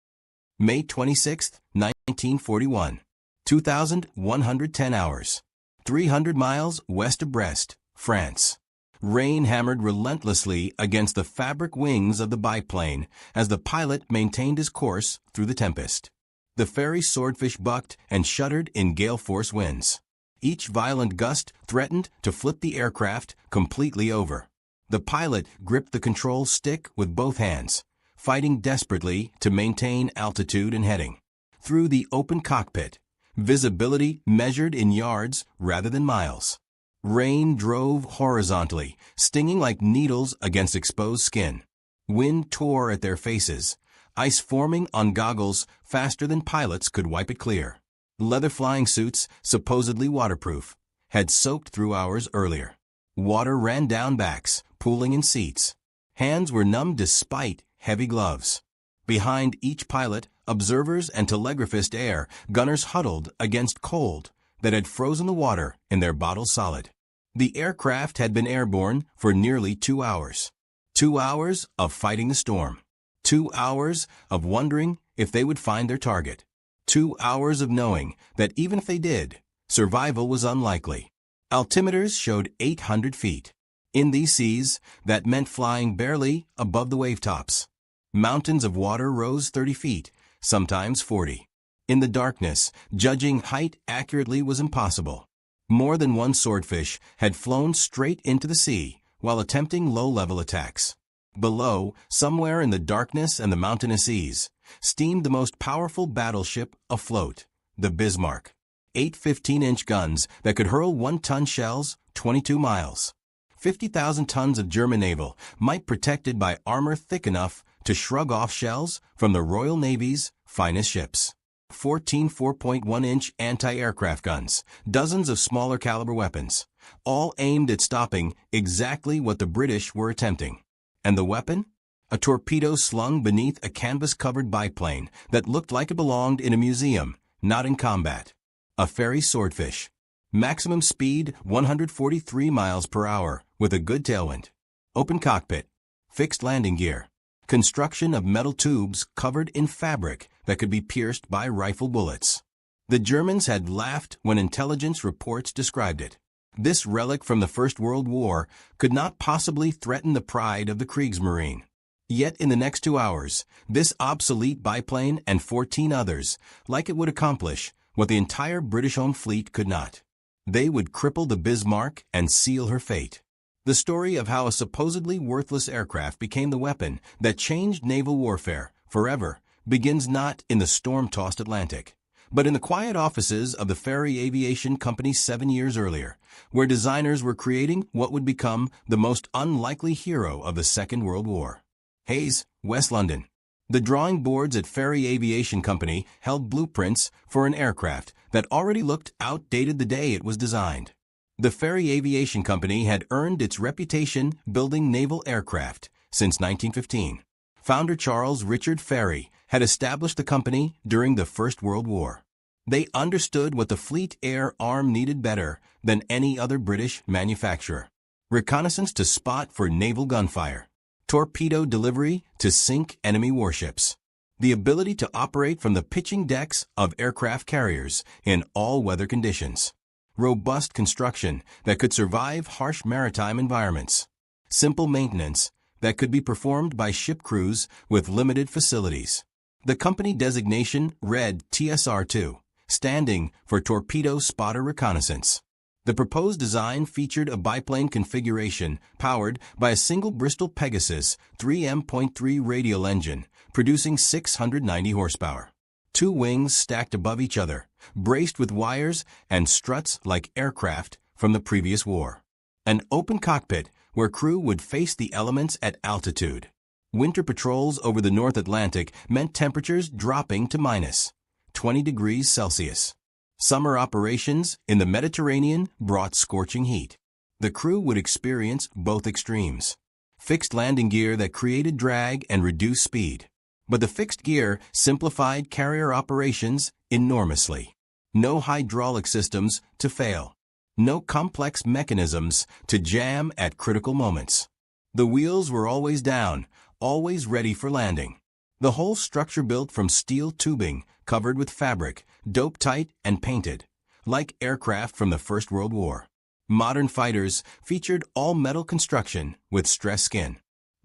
Speaker 1: May 26, 1941. 2,110 hours. 300 miles west of Brest, France. Rain hammered relentlessly against the fabric wings of the biplane as the pilot maintained his course through the tempest. The ferry Swordfish bucked and shuddered in gale-force winds. Each violent gust threatened to flip the aircraft completely over. The pilot gripped the control stick with both hands, fighting desperately to maintain altitude and heading. Through the open cockpit, visibility measured in yards rather than miles. Rain drove horizontally, stinging like needles against exposed skin. Wind tore at their faces, ice forming on goggles faster than pilots could wipe it clear. Leather flying suits, supposedly waterproof, had soaked through hours earlier. Water ran down backs, pooling in seats. Hands were numb despite heavy gloves. Behind each pilot, observers and telegraphist air gunners huddled against cold that had frozen the water in their bottles solid. The aircraft had been airborne for nearly 2 hours. 2 hours of fighting the storm. 2 hours of wondering if they would find their target. 2 hours of knowing that even if they did, survival was unlikely. Altimeters showed 800 feet. In these seas, that meant flying barely above the wavetops. Mountains of water rose 30 feet, sometimes 40. In the darkness, judging height accurately was impossible. More than one swordfish had flown straight into the sea while attempting low-level attacks. Below, somewhere in the darkness and the mountainous seas, steamed the most powerful battleship afloat, the Bismarck. 8 15-inch guns that could hurl 1-ton shells 22 miles. 50,000 tons of German naval might protected by armor thick enough to shrug off shells from the Royal Navy's finest ships. 14 4.1-inch anti-aircraft guns, dozens of smaller caliber weapons, all aimed at stopping exactly what the British were attempting. And the weapon? A torpedo slung beneath a canvas-covered biplane that looked like it belonged in a museum, not in combat. A ferry Swordfish. Maximum speed 143 miles per hour with a good tailwind. Open cockpit. Fixed landing gear. Construction of metal tubes covered in fabric that could be pierced by rifle bullets. The Germans had laughed when intelligence reports described it. This relic from the First World War could not possibly threaten the pride of the Kriegsmarine. Yet in the next 2 hours, this obsolete biplane and 14 others, like it would accomplish what the entire British home fleet could not. They would cripple the Bismarck and seal her fate. The story of how a supposedly worthless aircraft became the weapon that changed naval warfare forever begins not in the storm-tossed Atlantic, but in the quiet offices of the Fairey Aviation Company 7 years earlier, where designers were creating what would become the most unlikely hero of the Second World War. Hayes, West London. The drawing boards at Fairey Aviation Company held blueprints for an aircraft that already looked outdated the day it was designed. The Fairey Aviation Company had earned its reputation building naval aircraft since 1915. Founder Charles Richard Fairey had established the company during the First World War. They understood what the Fleet Air Arm needed better than any other British manufacturer. Reconnaissance to spot for naval gunfire. Torpedo delivery to sink enemy warships. The ability to operate from the pitching decks of aircraft carriers in all weather conditions. Robust construction that could survive harsh maritime environments. Simple maintenance that could be performed by ship crews with limited facilities. The company designation read TSR-2, standing for Torpedo Spotter Reconnaissance. The proposed design featured a biplane configuration powered by a single Bristol Pegasus 3M.3 radial engine, producing 690 horsepower. 2 wings stacked above each other, braced with wires and struts like aircraft from the previous war. An open cockpit where crew would face the elements at altitude. Winter patrols over the North Atlantic meant temperatures dropping to minus 20 degrees Celsius. Summer operations in the Mediterranean brought scorching heat. The crew would experience both extremes. Fixed landing gear that created drag and reduced speed. But the fixed gear simplified carrier operations enormously. No hydraulic systems to fail. No complex mechanisms to jam at critical moments. The wheels were always down, always ready for landing. The whole structure built from steel tubing covered with fabric, dope-tight and painted, like aircraft from the First World War. Modern fighters featured all-metal construction with stress skin.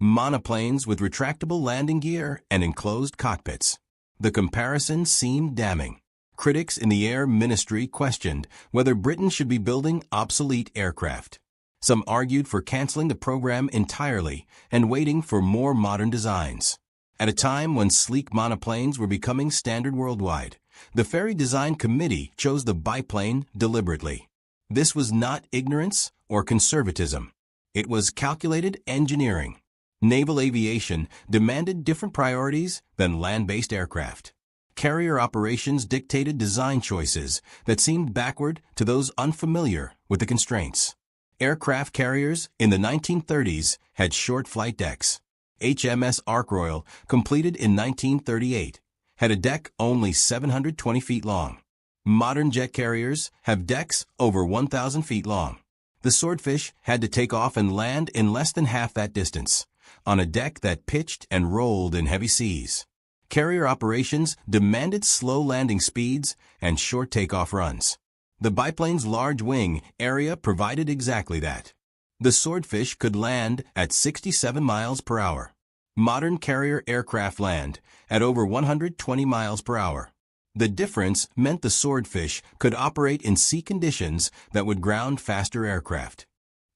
Speaker 1: Monoplanes with retractable landing gear and enclosed cockpits. The comparison seemed damning. Critics in the Air Ministry questioned whether Britain should be building obsolete aircraft. Some argued for canceling the program entirely and waiting for more modern designs. At a time when sleek monoplanes were becoming standard worldwide, the Fairey Design Committee chose the biplane deliberately. This was not ignorance or conservatism. It was calculated engineering. Naval aviation demanded different priorities than land-based aircraft. Carrier operations dictated design choices that seemed backward to those unfamiliar with the constraints. Aircraft carriers in the 1930s had short flight decks. HMS Ark Royal, completed in 1938, had a deck only 720 feet long. Modern jet carriers have decks over 1,000 feet long. The Swordfish had to take off and land in less than half that distance, on a deck that pitched and rolled in heavy seas. Carrier operations demanded slow landing speeds and short takeoff runs. The biplane's large wing area provided exactly that. The Swordfish could land at 67 miles per hour. Modern carrier aircraft land at over 120 miles per hour. The difference meant the Swordfish could operate in sea conditions that would ground faster aircraft.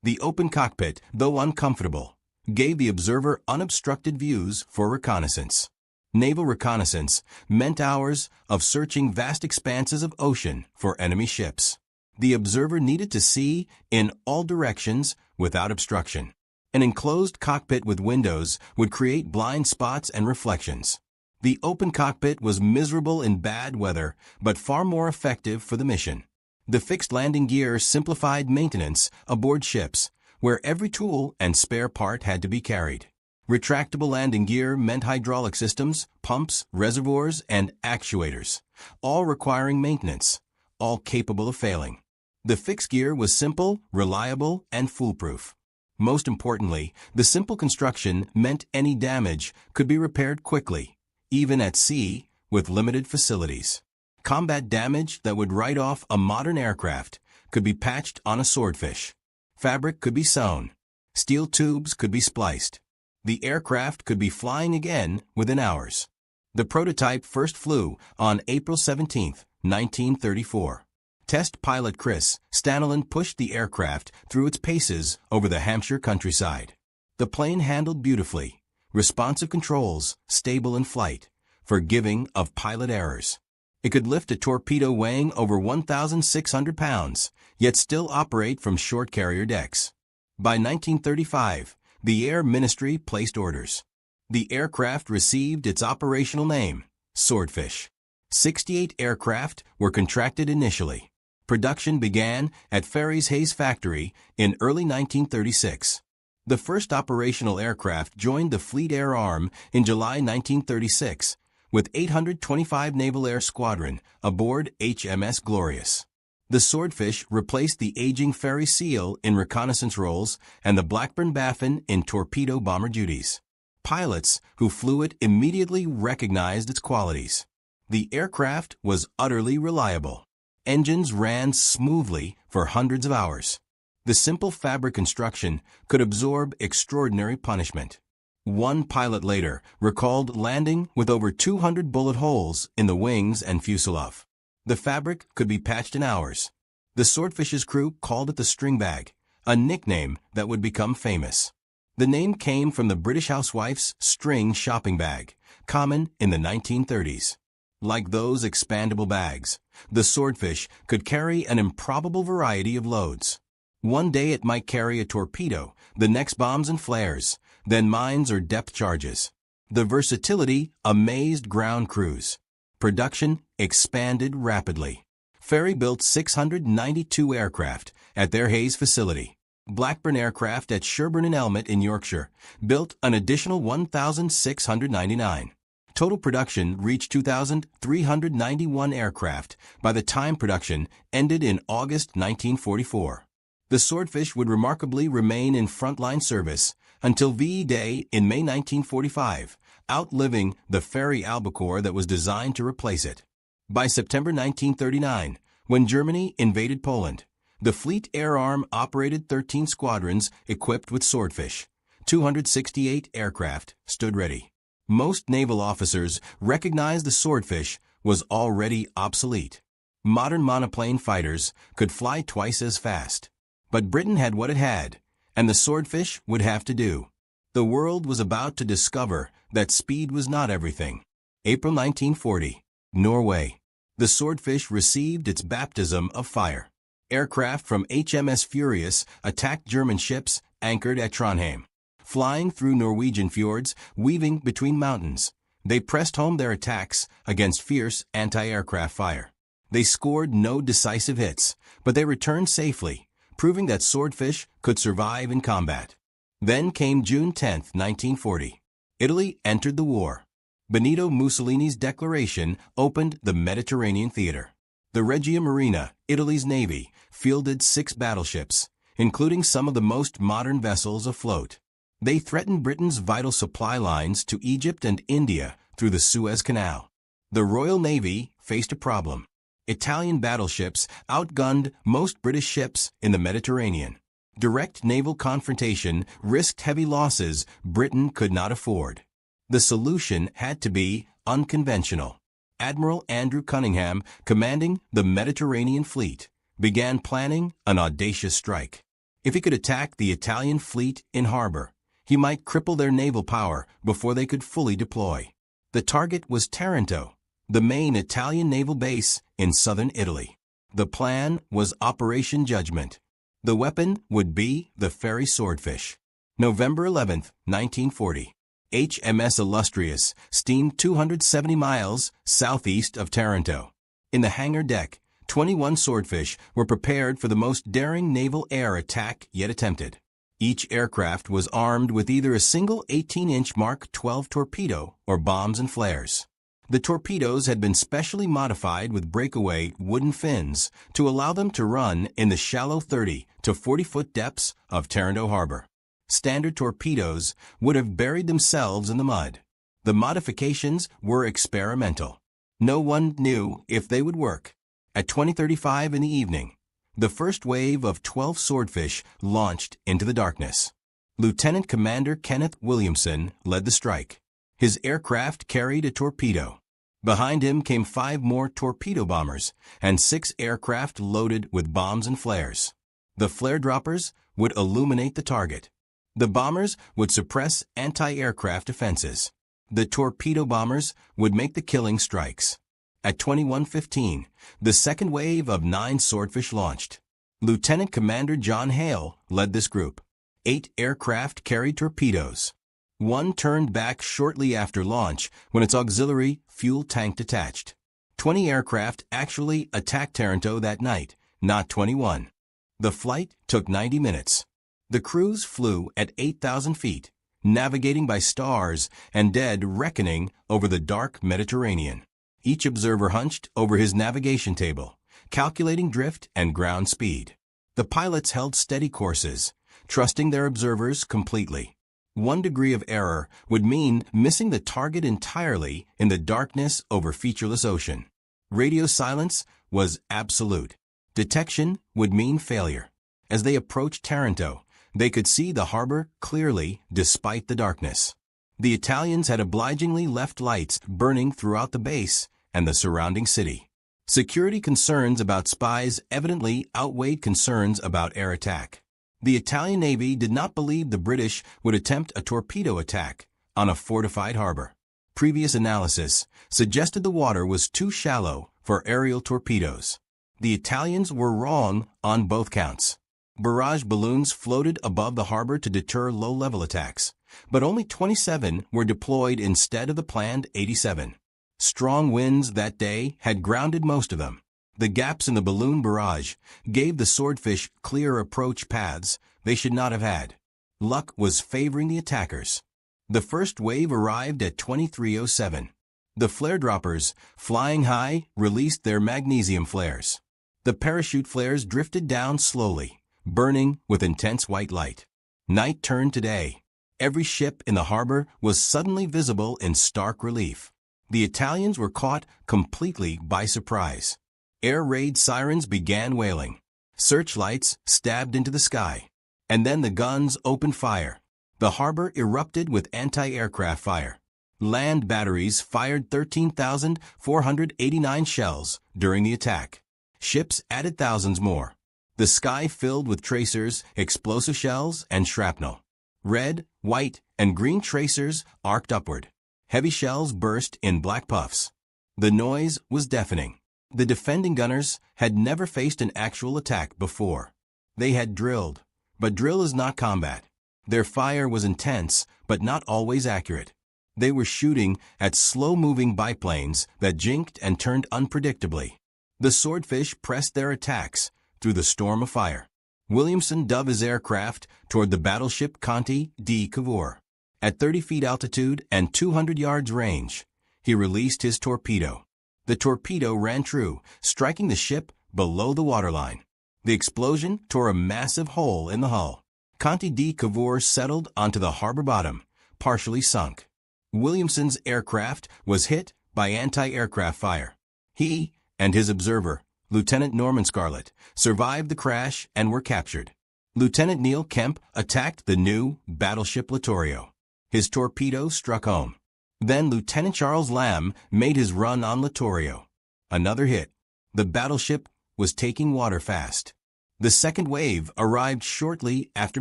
Speaker 1: The open cockpit, though uncomfortable, gave the observer unobstructed views for reconnaissance. Naval reconnaissance meant hours of searching vast expanses of ocean for enemy ships. The observer needed to see in all directions without obstruction. An enclosed cockpit with windows would create blind spots and reflections. The open cockpit was miserable in bad weather, but far more effective for the mission. The fixed landing gear simplified maintenance aboard ships, where every tool and spare part had to be carried. Retractable landing gear meant hydraulic systems, pumps, reservoirs, and actuators, all requiring maintenance, all capable of failing. The fixed gear was simple, reliable, and foolproof. Most importantly, the simple construction meant any damage could be repaired quickly, even at sea, with limited facilities. Combat damage that would write off a modern aircraft could be patched on a swordfish. Fabric could be sewn. Steel tubes could be spliced. The aircraft could be flying again within hours. The prototype first flew on April 17, 1934. Test pilot Chris Stanley pushed the aircraft through its paces over the Hampshire countryside. The plane handled beautifully, responsive controls, stable in flight, forgiving of pilot errors. It could lift a torpedo weighing over 1,600 pounds, yet still operate from short carrier decks. By 1935, the Air Ministry placed orders. The aircraft received its operational name, Swordfish. 68 aircraft were contracted initially. Production began at Ferry's Hayes factory in early 1936. The first operational aircraft joined the Fleet Air Arm in July 1936, with 825 Naval Air Squadron aboard HMS Glorious. The Swordfish replaced the aging Ferry Seal in reconnaissance roles and the Blackburn Baffin in torpedo bomber duties. Pilots who flew it immediately recognized its qualities. The aircraft was utterly reliable. Engines ran smoothly for hundreds of hours. The simple fabric construction could absorb extraordinary punishment. One pilot later recalled landing with over 200 bullet holes in the wings and fuselage. The fabric could be patched in hours. The Swordfish's crew called it the string bag, a nickname that would become famous. The name came from the British housewife's string shopping bag, common in the 1930s. Like those expandable bags, the Swordfish could carry an improbable variety of loads. One day it might carry a torpedo, the next bombs and flares, then mines or depth charges. The versatility amazed ground crews. Production expanded rapidly. Ferry built 692 aircraft at their Hayes facility. Blackburn Aircraft at Sherburn and Elmet in Yorkshire built an additional 1,699. Total production reached 2,391 aircraft by the time production ended in August 1944. The Swordfish would remarkably remain in frontline service until VE Day in May 1945, outliving the Ferry Albacore that was designed to replace it. By September 1939, when Germany invaded Poland, the Fleet Air Arm operated 13 squadrons equipped with Swordfish. 268 aircraft stood ready. Most naval officers recognized the Swordfish was already obsolete. Modern monoplane fighters could fly twice as fast. But Britain had what it had, and the Swordfish would have to do. The world was about to discover that speed was not everything. April 1940, Norway. The Swordfish received its baptism of fire. Aircraft from HMS Furious attacked German ships anchored at Trondheim. Flying through Norwegian fjords, weaving between mountains, they pressed home their attacks against fierce anti-aircraft fire. They scored no decisive hits, but they returned safely, proving that Swordfish could survive in combat. Then came June 10, 1940. Italy entered the war. Benito Mussolini's declaration opened the Mediterranean theater. The Regia Marina, Italy's navy, fielded 6 battleships, including some of the most modern vessels afloat. They threatened Britain's vital supply lines to Egypt and India through the Suez Canal. The Royal Navy faced a problem. Italian battleships outgunned most British ships in the Mediterranean. Direct naval confrontation risked heavy losses Britain could not afford. The solution had to be unconventional. Admiral Andrew Cunningham, commanding the Mediterranean Fleet, began planning an audacious strike. If he could attack the Italian fleet in harbor, he might cripple their naval power before they could fully deploy. The target was Taranto, the main Italian naval base in southern Italy. The plan was Operation Judgment. The weapon would be the Ferry Swordfish. November 11, 1940. HMS Illustrious steamed 270 miles southeast of Taranto. In the hangar deck, 21 Swordfish were prepared for the most daring naval air attack yet attempted. Each aircraft was armed with either a single 18-inch Mark 12 torpedo or bombs and flares. The torpedoes had been specially modified with breakaway wooden fins to allow them to run in the shallow 30 to 40-foot depths of Taranto Harbor. Standard torpedoes would have buried themselves in the mud. The modifications were experimental. No one knew if they would work. At 20:35 in the evening, the first wave of 12 swordfish launched into the darkness. Lieutenant Commander Kenneth Williamson led the strike. His aircraft carried a torpedo. Behind him came 5 more torpedo bombers and 6 aircraft loaded with bombs and flares. The flare droppers would illuminate the target. The bombers would suppress anti-aircraft defenses. The torpedo bombers would make the killing strikes. At 21:15, the second wave of 9 swordfish launched. Lieutenant Commander John Hale led this group. 8 aircraft carried torpedoes. 1 turned back shortly after launch when its auxiliary fuel tank detached. 20 aircraft actually attacked Taranto that night, not 21. The flight took 90 minutes. The crews flew at 8,000 feet, navigating by stars and dead reckoning over the dark Mediterranean. Each observer hunched over his navigation table, calculating drift and ground speed. The pilots held steady courses, trusting their observers completely. 1 degree of error would mean missing the target entirely in the darkness over featureless ocean. Radio silence was absolute. Detection would mean failure. As they approached Taranto, they could see the harbor clearly despite the darkness. The Italians had obligingly left lights burning throughout the base and the surrounding city. Security concerns about spies evidently outweighed concerns about air attack. The Italian Navy did not believe the British would attempt a torpedo attack on a fortified harbor. Previous analysis suggested the water was too shallow for aerial torpedoes. The Italians were wrong on both counts. Barrage balloons floated above the harbor to deter low-level attacks, but only 27 were deployed instead of the planned 87. Strong winds that day had grounded most of them. The gaps in the balloon barrage gave the swordfish clear approach paths they should not have had. Luck was favoring the attackers. The first wave arrived at 23:07. The flare droppers, flying high, released their magnesium flares. The parachute flares drifted down slowly, burning with intense white light. Night turned to day. Every ship in the harbor was suddenly visible in stark relief. The Italians were caught completely by surprise. Air raid sirens began wailing. Searchlights stabbed into the sky. And then the guns opened fire. The harbor erupted with anti-aircraft fire. Land batteries fired 13,489 shells during the attack. Ships added thousands more. The sky filled with tracers, explosive shells, and shrapnel. Red, white, and green tracers arced upward. Heavy shells burst in black puffs. The noise was deafening. The defending gunners had never faced an actual attack before. They had drilled, but drill is not combat. Their fire was intense, but not always accurate. They were shooting at slow-moving biplanes that jinked and turned unpredictably. The swordfish pressed their attacks through the storm of fire. Williamson dove his aircraft toward the battleship Conte di Cavour. At 30 feet altitude and 200 yards range, he released his torpedo. The torpedo ran true, striking the ship below the waterline. The explosion tore a massive hole in the hull. Conte di Cavour settled onto the harbor bottom, partially sunk. Williamson's aircraft was hit by anti-aircraft fire. He and his observer, Lieutenant Norman Scarlett, survived the crash and were captured. Lieutenant Neil Kemp attacked the new battleship Littorio. His torpedo struck home. Then Lieutenant Charles Lamb made his run on Littorio. Another hit. The battleship was taking water fast. The second wave arrived shortly after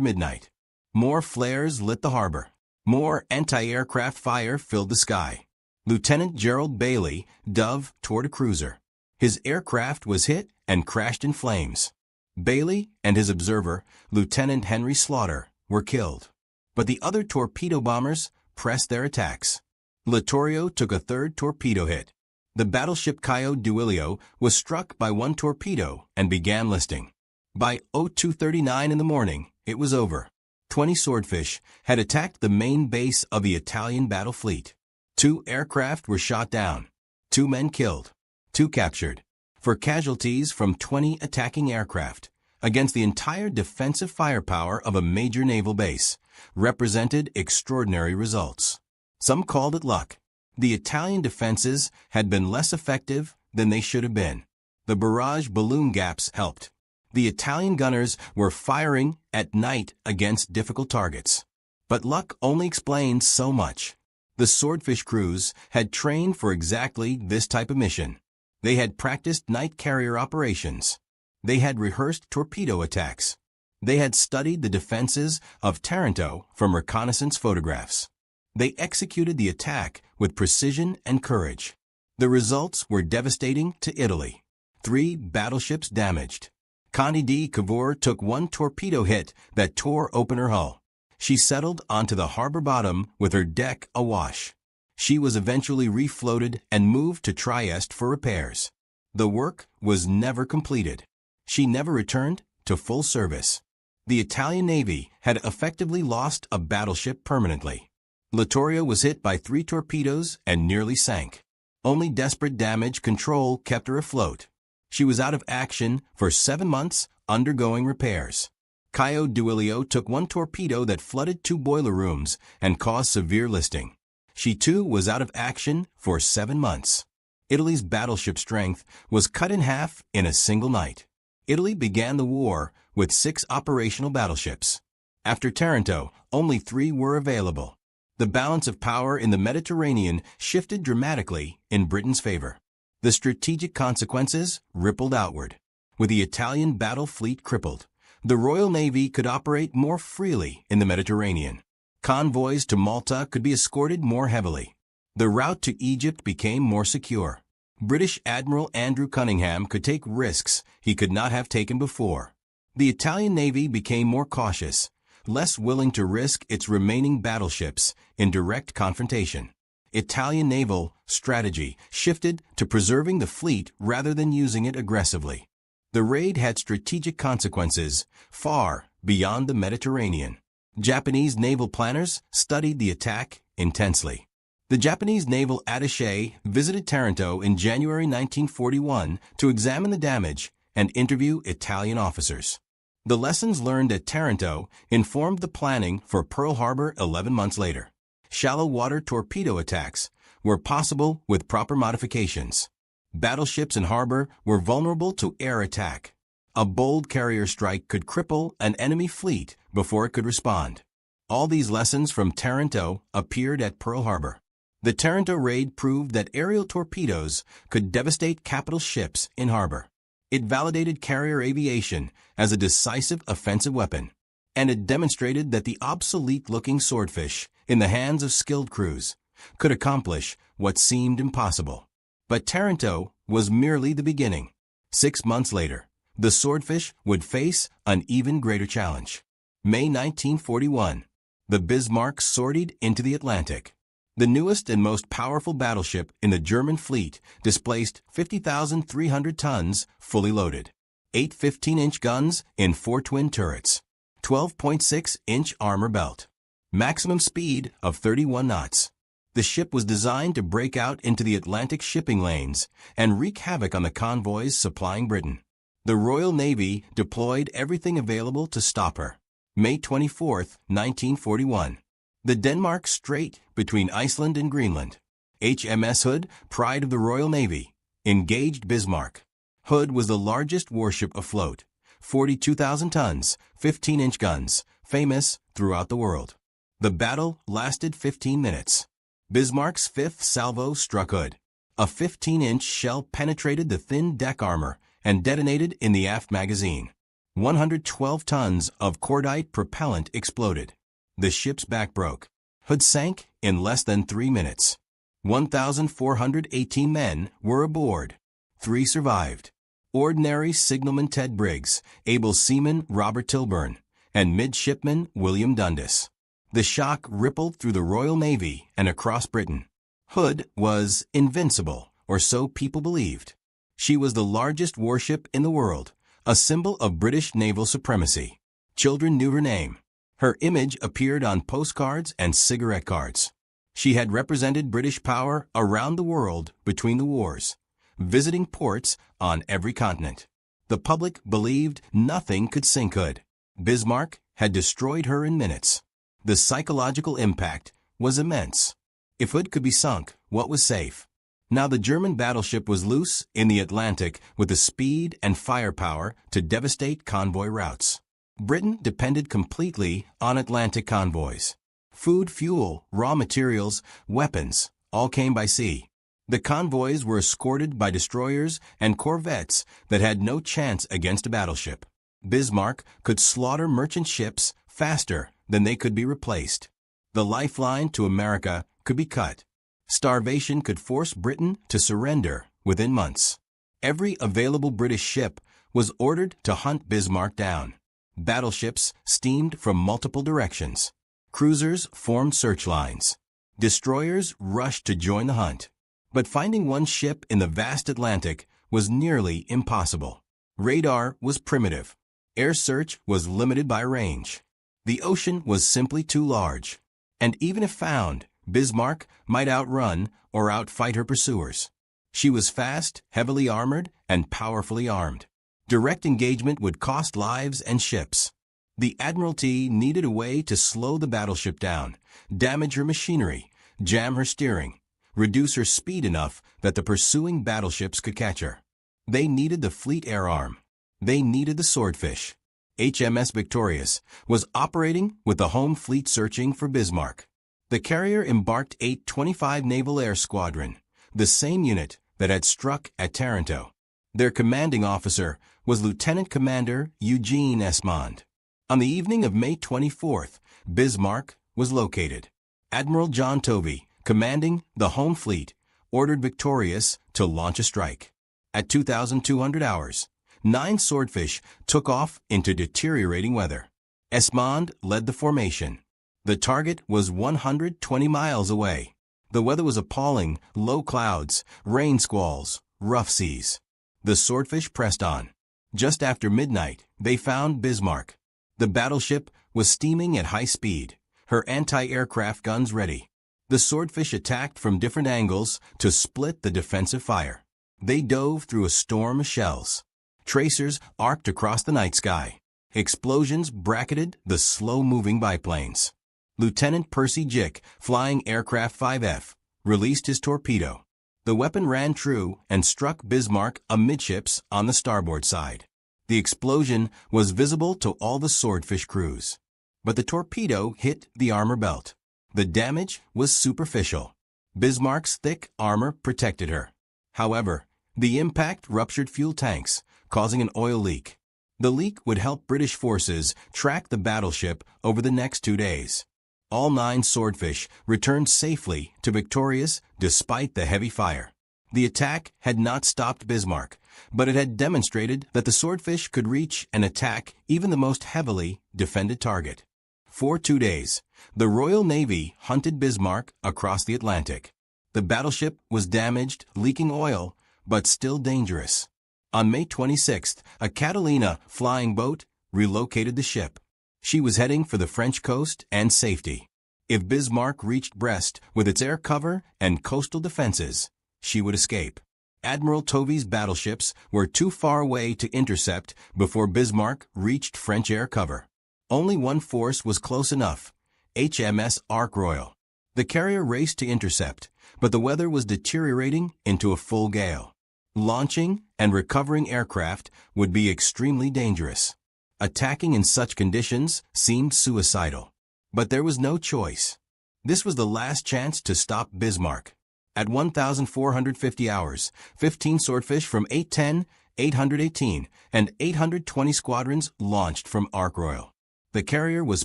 Speaker 1: midnight. More flares lit the harbor. More anti-aircraft fire filled the sky. Lieutenant Gerald Bailey dove toward a cruiser. His aircraft was hit and crashed in flames. Bailey and his observer, Lieutenant Henry Slaughter, were killed. But the other torpedo bombers pressed their attacks. Littorio took a third torpedo hit. The battleship Caio Duilio was struck by one torpedo and began listing. By 02:39 in the morning, it was over. 20 swordfish had attacked the main base of the Italian battle fleet. 2 aircraft were shot down. 2 men killed. 2 captured. For casualties from 20 attacking aircraft against the entire defensive firepower of a major naval base, represented extraordinary results. Some called it luck. The Italian defenses had been less effective than they should have been. The barrage balloon gaps helped. The Italian gunners were firing at night against difficult targets. But luck only explains so much. The Swordfish crews had trained for exactly this type of mission. They had practiced night carrier operations. They had rehearsed torpedo attacks. They had studied the defenses of Taranto from reconnaissance photographs. They executed the attack with precision and courage. The results were devastating to Italy. 3 battleships damaged. Conde di Cavour took 1 torpedo hit that tore open her hull. She settled onto the harbor bottom with her deck awash. She was eventually refloated and moved to Trieste for repairs. The work was never completed. She never returned to full service. The Italian Navy had effectively lost a battleship permanently. Littorio was hit by 3 torpedoes and nearly sank. Only desperate damage control kept her afloat. She was out of action for 7 months, undergoing repairs. Caio Duilio took 1 torpedo that flooded 2 boiler rooms and caused severe listing. She too was out of action for 7 months. Italy's battleship strength was cut in half in a single night. Italy began the war with 6 operational battleships. After Taranto, only 3 were available. The balance of power in the Mediterranean shifted dramatically in Britain's favor. The strategic consequences rippled outward. With the Italian battle fleet crippled, the Royal Navy could operate more freely in the Mediterranean. Convoys to Malta could be escorted more heavily. The route to Egypt became more secure. British Admiral Andrew Cunningham could take risks he could not have taken before. The Italian Navy became more cautious, less willing to risk its remaining battleships in direct confrontation. Italian naval strategy shifted to preserving the fleet rather than using it aggressively. The raid had strategic consequences far beyond the Mediterranean. Japanese naval planners studied the attack intensely. The Japanese naval attaché visited Taranto in January 1941 to examine the damage and interview Italian officers. The lessons learned at Taranto informed the planning for Pearl Harbor 11 months later. Shallow water torpedo attacks were possible with proper modifications. Battleships in harbor were vulnerable to air attack. A bold carrier strike could cripple an enemy fleet before it could respond. All these lessons from Taranto appeared at Pearl Harbor. The Taranto raid proved that aerial torpedoes could devastate capital ships in harbor. It validated carrier aviation as a decisive offensive weapon, and it demonstrated that the obsolete-looking Swordfish in the hands of skilled crews could accomplish what seemed impossible. But Taranto was merely the beginning. 6 months later, the Swordfish would face an even greater challenge. May 1941, the Bismarck sortied into the Atlantic. The newest and most powerful battleship in the German fleet displaced 50,300 tons fully loaded. 8 15-inch guns in 4 twin turrets. 12.6-inch armor belt. Maximum speed of 31 knots. The ship was designed to break out into the Atlantic shipping lanes and wreak havoc on the convoys supplying Britain. The Royal Navy deployed everything available to stop her. May 24, 1941. The Denmark Strait between Iceland and Greenland. HMS Hood, pride of the Royal Navy, engaged Bismarck. Hood was the largest warship afloat. 42,000 tons, 15-inch guns, famous throughout the world. The battle lasted 15 minutes. Bismarck's 5th salvo struck Hood. A 15-inch shell penetrated the thin deck armor and detonated in the aft magazine. 112 tons of cordite propellant exploded. The ship's back broke. Hood sank in less than 3 minutes. 1,418 men were aboard. 3 survived. Ordinary signalman Ted Briggs, able seaman Robert Tilburn, and midshipman William Dundas. The shock rippled through the Royal Navy and across Britain. Hood was invincible, or so people believed. She was the largest warship in the world, a symbol of British naval supremacy. Children knew her name. Her image appeared on postcards and cigarette cards. She had represented British power around the world between the wars, visiting ports on every continent. The public believed nothing could sink Hood. Bismarck had destroyed her in minutes. The psychological impact was immense. If Hood could be sunk, what was safe? Now the German battleship was loose in the Atlantic with the speed and firepower to devastate convoy routes. Britain depended completely on Atlantic convoys. Food, fuel, raw materials, weapons, all came by sea. The convoys were escorted by destroyers and corvettes that had no chance against a battleship. Bismarck could slaughter merchant ships faster than they could be replaced. The lifeline to America could be cut. Starvation could force Britain to surrender within months. Every available British ship was ordered to hunt Bismarck down. Battleships steamed from multiple directions. Cruisers formed search lines. Destroyers rushed to join the hunt. But finding one ship in the vast Atlantic was nearly impossible. Radar was primitive. Air search was limited by range. The ocean was simply too large. And even if found, Bismarck might outrun or outfight her pursuers. She was fast, heavily armored, and powerfully armed. Direct engagement would cost lives and ships. The Admiralty needed a way to slow the battleship down, damage her machinery, jam her steering, reduce her speed enough that the pursuing battleships could catch her. They needed the fleet air arm. They needed the Swordfish. HMS Victorious was operating with the home fleet searching for Bismarck. The carrier embarked 825 Naval Air Squadron, the same unit that had struck at Taranto. Their commanding officer was Lieutenant Commander Eugene Esmond. On the evening of May 24th, Bismarck was located. Admiral John Tovey, commanding the home fleet, ordered Victorious to launch a strike. At 2,200 hours, 9 Swordfish took off into deteriorating weather. Esmond led the formation. The target was 120 miles away. The weather was appalling: low clouds, rain squalls, rough seas. The Swordfish pressed on. Just after midnight, they found Bismarck. The battleship was steaming at high speed, her anti-aircraft guns ready. The Swordfish attacked from different angles to split the defensive fire. They dove through a storm of shells. Tracers arced across the night sky. Explosions bracketed the slow-moving biplanes. Lieutenant Percy Jick, flying Aircraft 5F, released his torpedo. The weapon ran true and struck Bismarck amidships on the starboard side. The explosion was visible to all the Swordfish crews. But the torpedo hit the armor belt. The damage was superficial. Bismarck's thick armor protected her. However, the impact ruptured fuel tanks, causing an oil leak. The leak would help British forces track the battleship over the next 2 days. All 9 Swordfish returned safely to Victorious despite the heavy fire. The attack had not stopped Bismarck, but it had demonstrated that the Swordfish could reach and attack even the most heavily defended target. For 2 days, the Royal Navy hunted Bismarck across the Atlantic. The battleship was damaged, leaking oil, but still dangerous. On May 26th, a Catalina flying boat relocated the ship. She was heading for the French coast and safety. If Bismarck reached Brest with its air cover and coastal defenses, she would escape. Admiral Tovey's battleships were too far away to intercept before Bismarck reached French air cover. Only one force was close enough: HMS Ark Royal. The carrier raced to intercept, but the weather was deteriorating into a full gale. Launching and recovering aircraft would be extremely dangerous. Attacking in such conditions seemed suicidal. But there was no choice. This was the last chance to stop Bismarck. At 1,450 hours, 15 Swordfish from 810, 818, and 820 squadrons launched from Ark Royal. The carrier was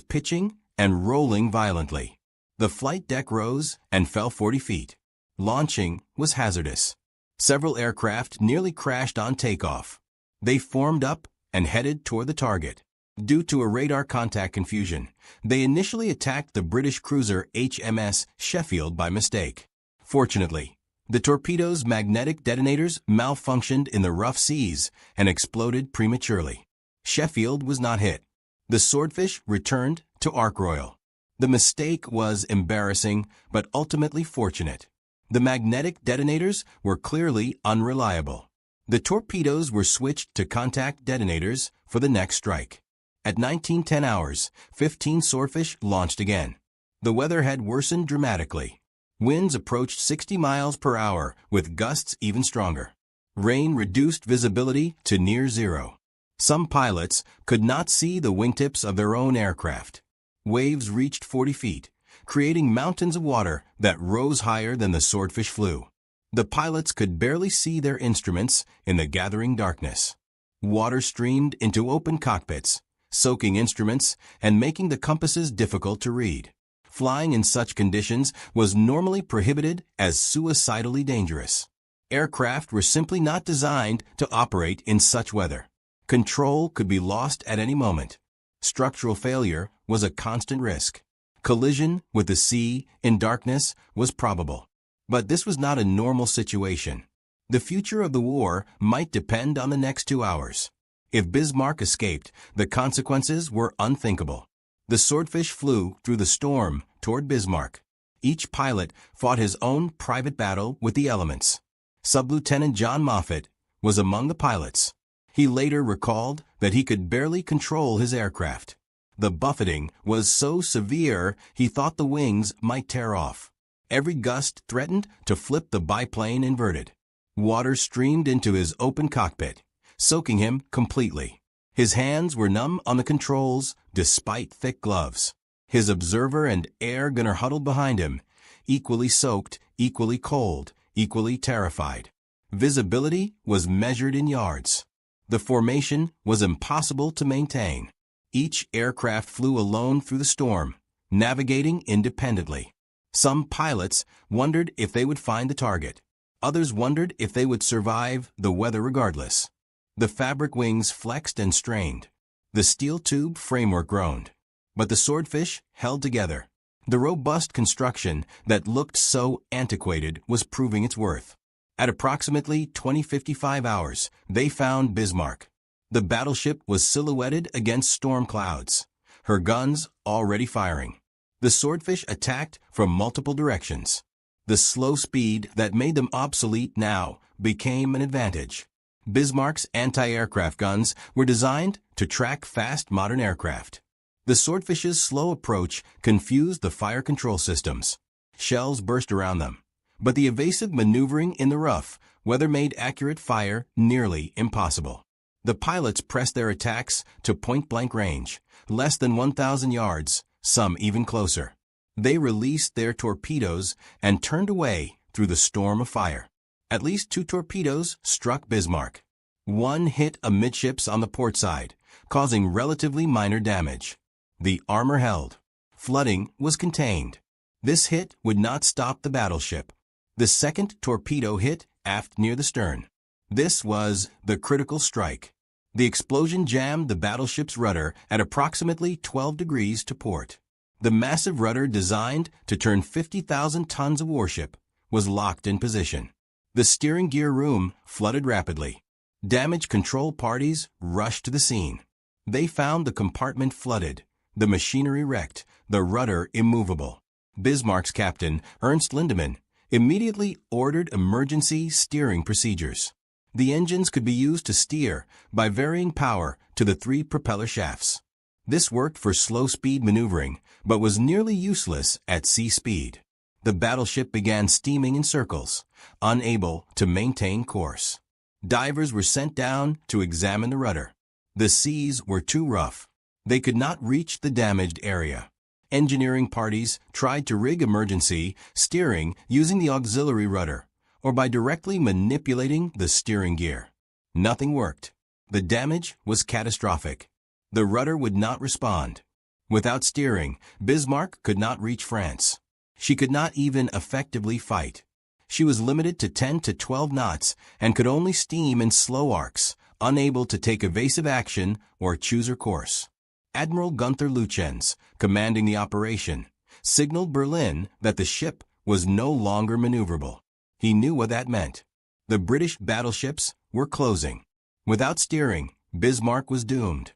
Speaker 1: pitching and rolling violently. The flight deck rose and fell 40 feet. Launching was hazardous. Several aircraft nearly crashed on takeoff. They formed up and headed toward the target. Due to a radar contact confusion, they initially attacked the British cruiser HMS Sheffield by mistake. Fortunately, the torpedo's magnetic detonators malfunctioned in the rough seas and exploded prematurely. Sheffield was not hit. The Swordfish returned to Ark Royal. The mistake was embarrassing, but ultimately fortunate. The magnetic detonators were clearly unreliable. The torpedoes were switched to contact detonators for the next strike. At 19:10 hours, 15 swordfish launched again. The weather had worsened dramatically. Winds approached 60 miles per hour, with gusts even stronger. Rain reduced visibility to near zero. Some pilots could not see the wingtips of their own aircraft. Waves reached 40 feet, creating mountains of water that rose higher than the swordfish flew. The pilots could barely see their instruments in the gathering darkness. Water streamed into open cockpits, soaking instruments and making the compasses difficult to read. Flying in such conditions was normally prohibited as suicidally dangerous. Aircraft were simply not designed to operate in such weather. Control could be lost at any moment. Structural failure was a constant risk. Collision with the sea in darkness was probable. But this was not a normal situation. The future of the war might depend on the next 2 hours. If Bismarck escaped, the consequences were unthinkable. The swordfish flew through the storm toward Bismarck. Each pilot fought his own private battle with the elements. Sub-Lieutenant John Moffett was among the pilots. He later recalled that he could barely control his aircraft. The buffeting was so severe he thought the wings might tear off. Every gust threatened to flip the biplane inverted. Water streamed into his open cockpit, soaking him completely. His hands were numb on the controls despite thick gloves. His observer and air gunner huddled behind him, equally soaked, equally cold, equally terrified. Visibility was measured in yards. The formation was impossible to maintain. Each aircraft flew alone through the storm, navigating independently. Some pilots wondered if they would find the target. Others wondered if they would survive the weather regardless. The fabric wings flexed and strained. The steel tube framework groaned. But the swordfish held together. The robust construction that looked so antiquated was proving its worth. At approximately 20:55 hours, they found Bismarck. The battleship was silhouetted against storm clouds, her guns already firing. The swordfish attacked from multiple directions. The slow speed that made them obsolete now became an advantage. Bismarck's anti-aircraft guns were designed to track fast modern aircraft. The swordfish's slow approach confused the fire control systems. Shells burst around them. But the evasive maneuvering in the rough weather made accurate fire nearly impossible. The pilots pressed their attacks to point-blank range, less than 1,000 yards, some even closer. They released their torpedoes and turned away through the storm of fire. At least 2 torpedoes struck Bismarck. One hit amidships on the port side, causing relatively minor damage. The armor held. Flooding was contained. This hit would not stop the battleship. The second torpedo hit aft near the stern. This was the critical strike. The explosion jammed the battleship's rudder at approximately 12 degrees to port. The massive rudder designed to turn 50,000 tons of warship was locked in position. The steering gear room flooded rapidly. Damage control parties rushed to the scene. They found the compartment flooded, the machinery wrecked, the rudder immovable. Bismarck's captain, Ernst Lindemann, immediately ordered emergency steering procedures. The engines could be used to steer by varying power to the 3 propeller shafts. This worked for slow-speed maneuvering, but was nearly useless at sea speed. The battleship began steaming in circles, unable to maintain course. Divers were sent down to examine the rudder. The seas were too rough. They could not reach the damaged area. Engineering parties tried to rig emergency steering using the auxiliary rudder or by directly manipulating the steering gear. Nothing worked. The damage was catastrophic. The rudder would not respond. Without steering, Bismarck could not reach France. She could not even effectively fight. She was limited to 10 to 12 knots and could only steam in slow arcs, unable to take evasive action or choose her course. Admiral Gunther Lütjens, commanding the operation, signaled Berlin that the ship was no longer maneuverable. He knew what that meant. The British battleships were closing. Without steering, Bismarck was doomed.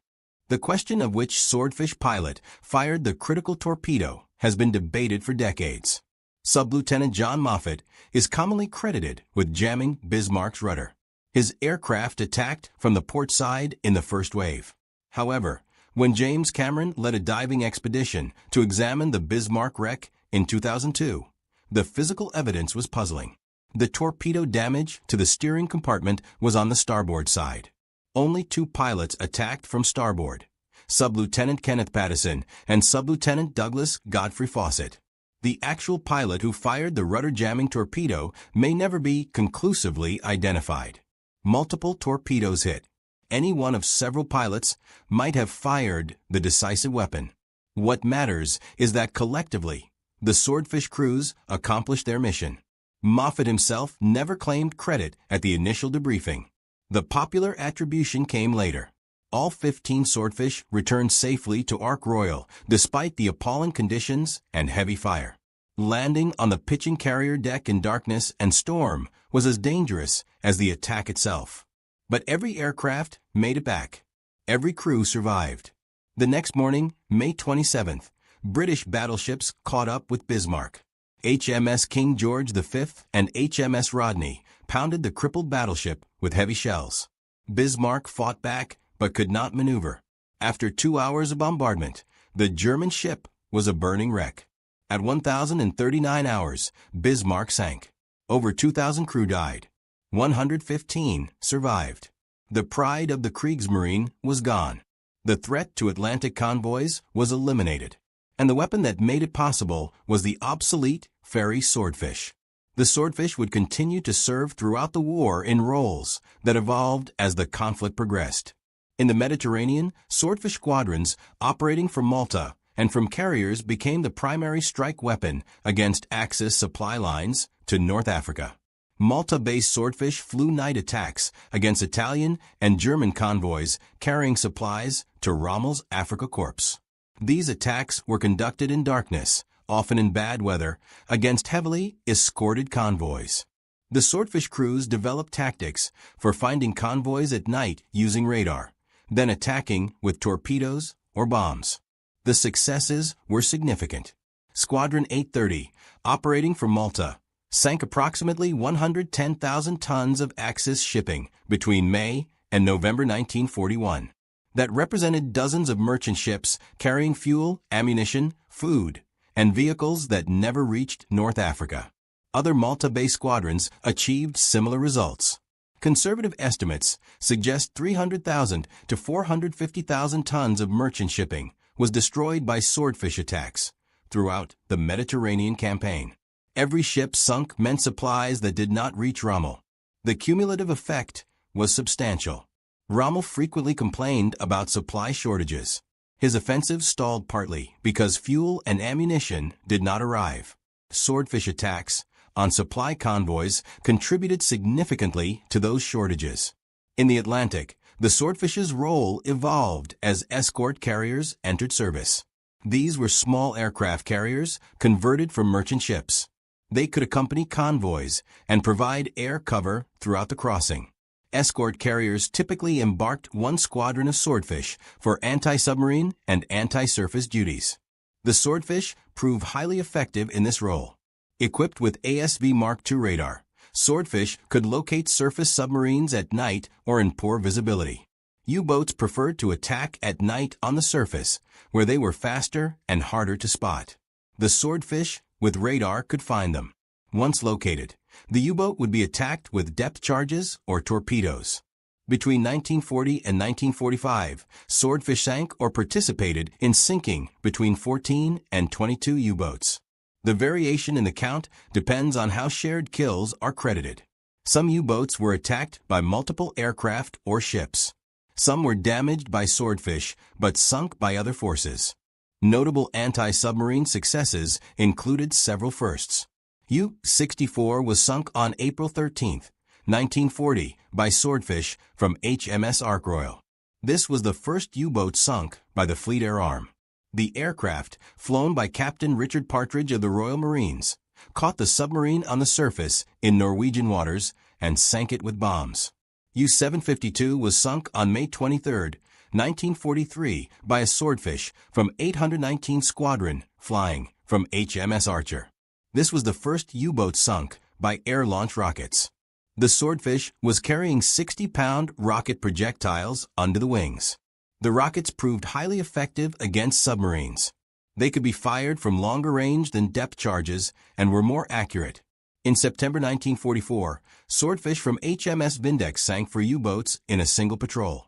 Speaker 1: The question of which swordfish pilot fired the critical torpedo has been debated for decades. Sub-Lieutenant John Moffett is commonly credited with jamming Bismarck's rudder. His aircraft attacked from the port side in the first wave. However, When James Cameron led a diving expedition to examine the Bismarck wreck in 2002, the physical evidence was puzzling. The torpedo damage to the steering compartment was on the starboard side. Only 2 pilots attacked from starboard, Sub-Lieutenant Kenneth Pattison and Sub-Lieutenant Douglas Godfrey Fawcett. The actual pilot who fired the rudder-jamming torpedo may never be conclusively identified. Multiple torpedoes hit. Any one of several pilots might have fired the decisive weapon. What matters is that collectively, the Swordfish crews accomplished their mission. Moffat himself never claimed credit at the initial debriefing. The popular attribution came later. All 15 Swordfish returned safely to Ark Royal despite the appalling conditions and heavy fire. Landing on the pitching carrier deck in darkness and storm was as dangerous as the attack itself. But every aircraft made it back. Every crew survived. The next morning, May 27th, British battleships caught up with Bismarck. HMS King George V and HMS Rodney pounded the crippled battleship with heavy shells. Bismarck fought back but could not maneuver. After 2 hours of bombardment, the German ship was a burning wreck. At 1,039 hours, Bismarck sank. Over 2,000 crew died. 115 survived. The pride of the Kriegsmarine was gone. The threat to Atlantic convoys was eliminated. And the weapon that made it possible was the obsolete ferry Swordfish. The Swordfish would continue to serve throughout the war in roles that evolved as the conflict progressed. In the Mediterranean, Swordfish squadrons operating from Malta and from carriers became the primary strike weapon against Axis supply lines to North Africa. Malta-based Swordfish flew night attacks against Italian and German convoys carrying supplies to Rommel's Afrika Korps. These attacks were conducted in darkness, often in bad weather, against heavily escorted convoys. The Swordfish crews developed tactics for finding convoys at night using radar, then attacking with torpedoes or bombs. The successes were significant. Squadron 830, operating from Malta, sank approximately 110,000 tons of Axis shipping between May and November 1941. That represented dozens of merchant ships carrying fuel, ammunition, food, and vehicles that never reached North Africa. Other Malta-based squadrons achieved similar results. Conservative estimates suggest 300,000 to 450,000 tons of merchant shipping was destroyed by Swordfish attacks throughout the Mediterranean campaign. Every ship sunk meant supplies that did not reach Rommel. The cumulative effect was substantial. Rommel frequently complained about supply shortages. His offensive stalled partly because fuel and ammunition did not arrive. Swordfish attacks on supply convoys contributed significantly to those shortages. In the Atlantic, the Swordfish's role evolved as escort carriers entered service. These were small aircraft carriers converted from merchant ships. They could accompany convoys and provide air cover throughout the crossing. Escort carriers typically embarked one squadron of Swordfish for anti-submarine and anti-surface duties. The Swordfish proved highly effective in this role. Equipped with ASV Mark II radar, Swordfish could locate surface submarines at night or in poor visibility. U-boats preferred to attack at night on the surface, where they were faster and harder to spot. The Swordfish with radar could find them. Once located, the U-boat would be attacked with depth charges or torpedoes. Between 1940 and 1945, Swordfish sank or participated in sinking between 14 and 22 U-boats. The variation in the count depends on how shared kills are credited. Some U-boats were attacked by multiple aircraft or ships. Some were damaged by Swordfish but sunk by other forces. Notable anti-submarine successes included several firsts. U-64 was sunk on April 13, 1940, by Swordfish from HMS Ark Royal. This was the first U-boat sunk by the Fleet Air Arm. The aircraft, flown by Captain Richard Partridge of the Royal Marines, caught the submarine on the surface in Norwegian waters and sank it with bombs. U-752 was sunk on May 23, 1943, by a Swordfish from 819 Squadron, flying from HMS Archer. This was the first U-boat sunk by air-launched rockets. The Swordfish was carrying 60-pound rocket projectiles under the wings. The rockets proved highly effective against submarines. They could be fired from longer range than depth charges and were more accurate. In September 1944, swordfish from HMS Vindex sank for U-boats in a single patrol.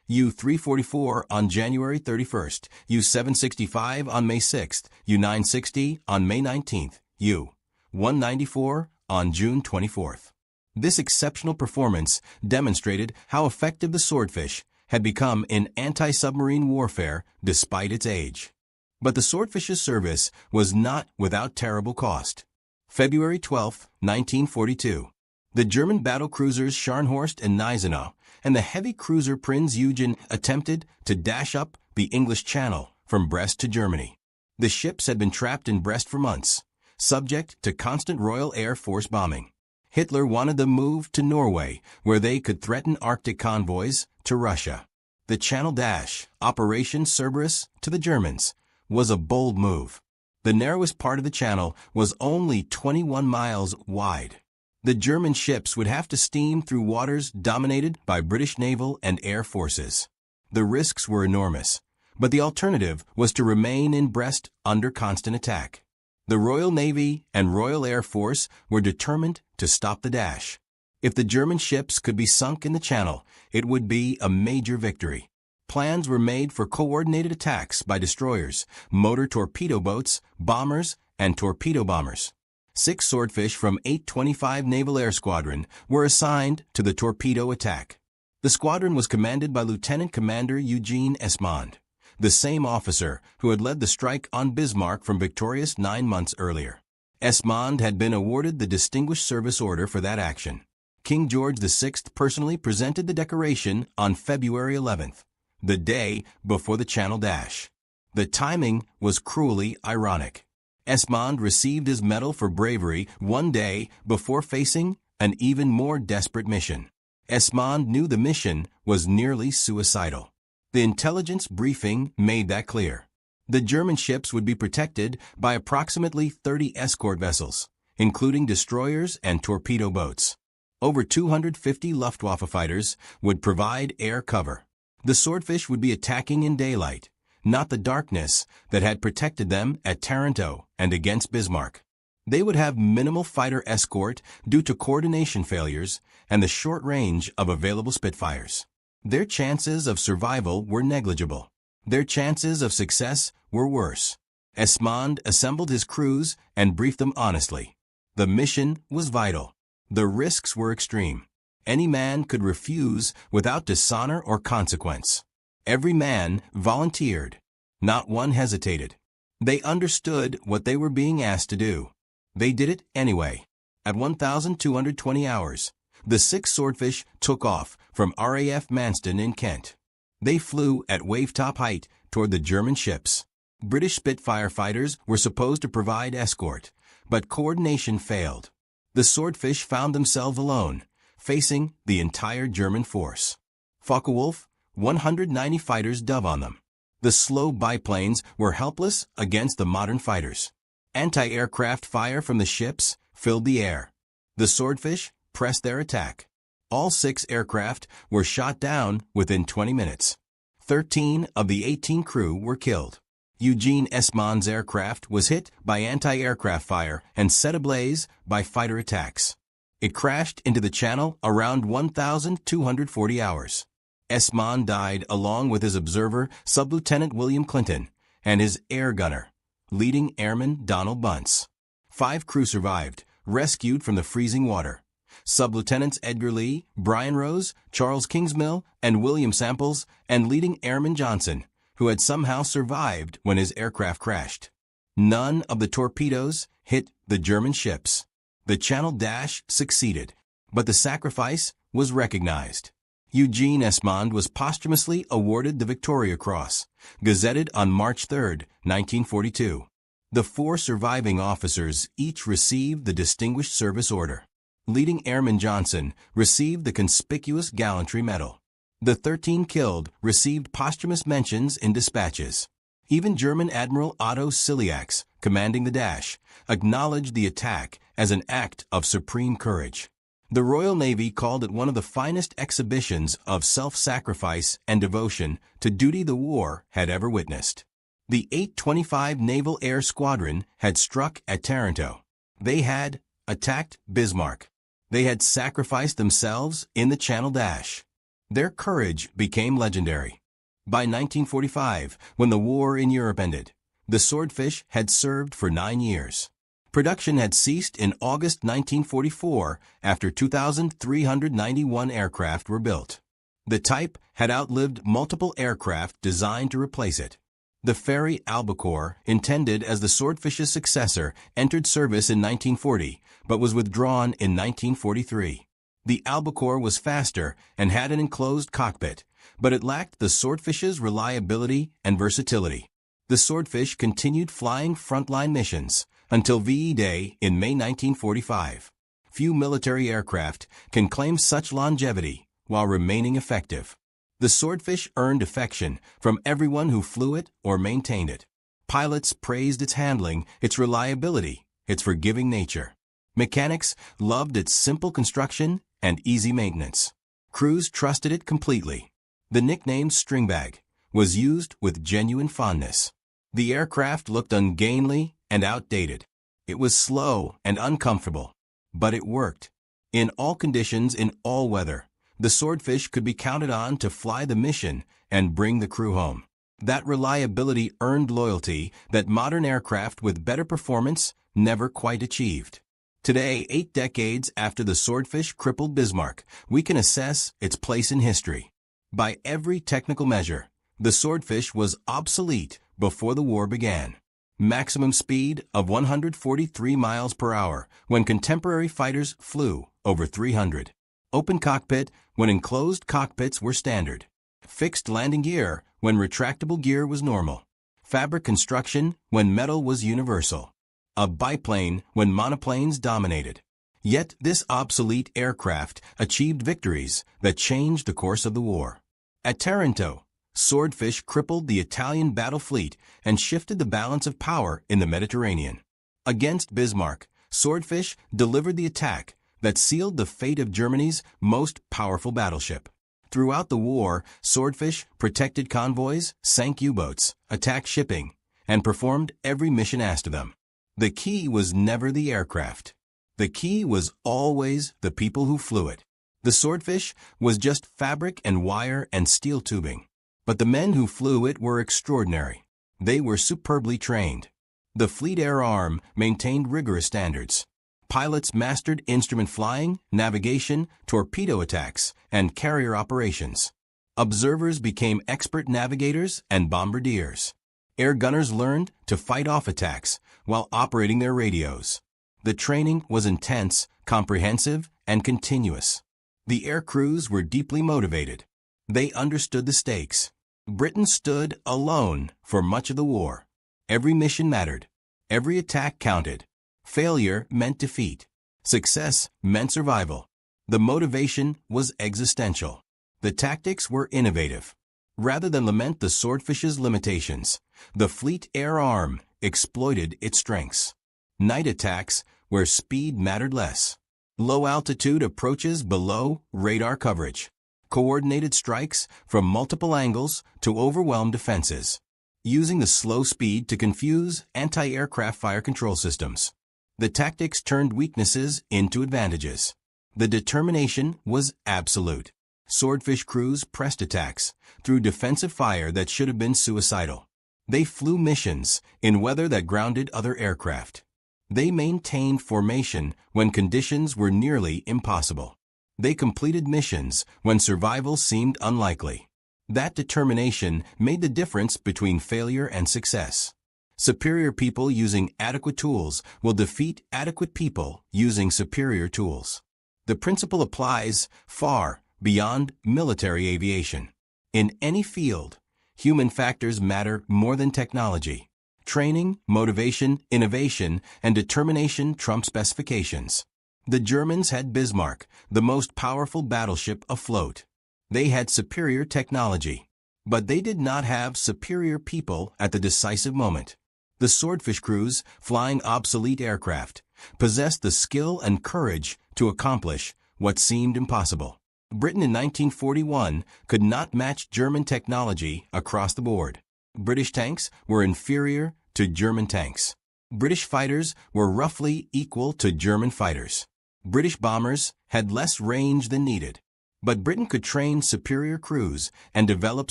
Speaker 1: U-344 on January 31st, U-765 on May 6th, U-960 on May 19th, U-194 on June 24th. This exceptional performance demonstrated how effective the swordfish had become in anti-submarine warfare despite its age. But the swordfish's service was not without terrible cost. February 12, 1942. The German battle cruisers Scharnhorst and Gneisenau and the heavy cruiser Prinz Eugen attempted to dash up the English Channel from Brest to Germany. The ships had been trapped in Brest for months, subject to constant Royal Air Force bombing. Hitler wanted them moved to Norway, where they could threaten Arctic convoys to Russia. The Channel Dash, Operation Cerberus, to the Germans, was a bold move. The narrowest part of the channel was only 21 miles wide. The German ships would have to steam through waters dominated by British naval and air forces. The risks were enormous, but the alternative was to remain in Brest under constant attack. The Royal Navy and Royal Air Force were determined to stop the dash. If the German ships could be sunk in the channel, it would be a major victory. Plans were made for coordinated attacks by destroyers, motor torpedo boats, bombers, and torpedo bombers. 6 swordfish from 825 Naval Air Squadron were assigned to the torpedo attack. The squadron was commanded by Lieutenant Commander Eugene Esmond, the same officer who had led the strike on Bismarck from Victorious 9 months earlier. Esmond had been awarded the Distinguished Service Order for that action. King George VI personally presented the decoration on February 11th, the day before the Channel Dash. The timing was cruelly ironic. Esmond received his medal for bravery one day before facing an even more desperate mission. Esmond knew the mission was nearly suicidal. The intelligence briefing made that clear. The German ships would be protected by approximately 30 escort vessels, including destroyers and torpedo boats. Over 250 Luftwaffe fighters would provide air cover. The swordfish would be attacking in daylight, not the darkness that had protected them at Taranto and against Bismarck. They would have minimal fighter escort due to coordination failures and the short range of available Spitfires. Their chances of survival were negligible. Their chances of success were worse. Esmond assembled his crews and briefed them honestly. The mission was vital. The risks were extreme. Any man could refuse without dishonor or consequence. Every man volunteered. Not one hesitated. They understood what they were being asked to do. They did it anyway. At 1,220 hours, the 6 swordfish took off from RAF Manston in Kent. They flew at wave-top height toward the German ships. British Spitfire fighters were supposed to provide escort, but coordination failed. The swordfish found themselves alone, facing the entire German force. Focke-Wulf, 190 fighters dove on them. The slow biplanes were helpless against the modern fighters. Anti-aircraft fire from the ships filled the air. The swordfish pressed their attack. All 6 aircraft were shot down within 20 minutes. 13 of the 18 crew were killed. Eugene Esmond's aircraft was hit by anti-aircraft fire and set ablaze by fighter attacks. It crashed into the channel around 1,240 hours. Esmond died along with his observer, Sub-Lieutenant William Clinton, and his air gunner, leading airman Donald Bunce. 5 crew survived, rescued from the freezing water. Sub-Lieutenants Edgar Lee, Brian Rose, Charles Kingsmill, and William Samples, and leading airman Johnson, who had somehow survived when his aircraft crashed. None of the torpedoes hit the German ships. The Channel Dash succeeded, but the sacrifice was recognized. Eugene Esmond was posthumously awarded the Victoria Cross, gazetted on March 3, 1942. The 4 surviving officers each received the Distinguished Service Order. Leading Airman Johnson received the Conspicuous Gallantry Medal. The 13 killed received posthumous mentions in dispatches. Even German Admiral Otto Ciliax, commanding the Dash, acknowledged the attack as an act of supreme courage. The Royal Navy called it one of the finest exhibitions of self-sacrifice and devotion to duty the war had ever witnessed. The 825 Naval Air Squadron had struck at Taranto. They had attacked Bismarck. They had sacrificed themselves in the Channel Dash. Their courage became legendary. By 1945, when the war in Europe ended, the Swordfish had served for 9 years. Production had ceased in August 1944 after 2,391 aircraft were built. The type had outlived multiple aircraft designed to replace it. The Fairey Albacore, intended as the Swordfish's successor, entered service in 1940, but was withdrawn in 1943. The Albacore was faster and had an enclosed cockpit, but it lacked the Swordfish's reliability and versatility. The Swordfish continued flying frontline missions until VE Day in May 1945. Few military aircraft can claim such longevity while remaining effective. The Swordfish earned affection from everyone who flew it or maintained it. Pilots praised its handling, its reliability, its forgiving nature. Mechanics loved its simple construction and easy maintenance. Crews trusted it completely. The nickname Stringbag was used with genuine fondness. The aircraft looked ungainly and outdated. It was slow and uncomfortable, but it worked. In all conditions, in all weather, the Swordfish could be counted on to fly the mission and bring the crew home. That reliability earned loyalty that modern aircraft with better performance never quite achieved. Today, 8 decades after the Swordfish crippled Bismarck, we can assess its place in history. By every technical measure, the Swordfish was obsolete before the war began. Maximum speed of 143 miles per hour when contemporary fighters flew over 300. Open cockpit when enclosed cockpits were standard. Fixed landing gear when retractable gear was normal. Fabric construction when metal was universal. A biplane when monoplanes dominated. Yet this obsolete aircraft achieved victories that changed the course of the war. At Taranto, Swordfish crippled the Italian battle fleet and shifted the balance of power in the Mediterranean. Against Bismarck, Swordfish delivered the attack that sealed the fate of Germany's most powerful battleship. Throughout the war, Swordfish protected convoys, sank U-boats, attacked shipping, and performed every mission asked of them. The key was never the aircraft. The key was always the people who flew it. The Swordfish was just fabric and wire and steel tubing. But the men who flew it were extraordinary. They were superbly trained. The Fleet Air Arm maintained rigorous standards. Pilots mastered instrument flying, navigation, torpedo attacks, and carrier operations. Observers became expert navigators and bombardiers. Air gunners learned to fight off attacks while operating their radios. The training was intense, comprehensive, and continuous. The air crews were deeply motivated. They understood the stakes. Britain stood alone for much of the war. Every mission mattered. Every attack counted. Failure meant defeat. Success meant survival. The motivation was existential. The tactics were innovative. Rather than lament the Swordfish's limitations, the Fleet Air Arm exploited its strengths. Night attacks where speed mattered less. Low-altitude approaches below radar coverage. Coordinated strikes from multiple angles to overwhelm defenses. Using the slow speed to confuse anti-aircraft fire control systems. The tactics turned weaknesses into advantages. The determination was absolute. Swordfish crews pressed attacks through defensive fire that should have been suicidal. They flew missions in weather that grounded other aircraft. They maintained formation when conditions were nearly impossible. They completed missions when survival seemed unlikely. That determination made the difference between failure and success. Superior people using adequate tools will defeat adequate people using superior tools. The principle applies far beyond military aviation. In any field, human factors matter more than technology. Training, motivation, innovation, and determination trump specifications. The Germans had Bismarck, the most powerful battleship afloat. They had superior technology, but they did not have superior people at the decisive moment. The Swordfish crews, flying obsolete aircraft, possessed the skill and courage to accomplish what seemed impossible. Britain in 1941 could not match German technology across the board. British tanks were inferior to German tanks. British fighters were roughly equal to German fighters. British bombers had less range than needed. But Britain could train superior crews and develop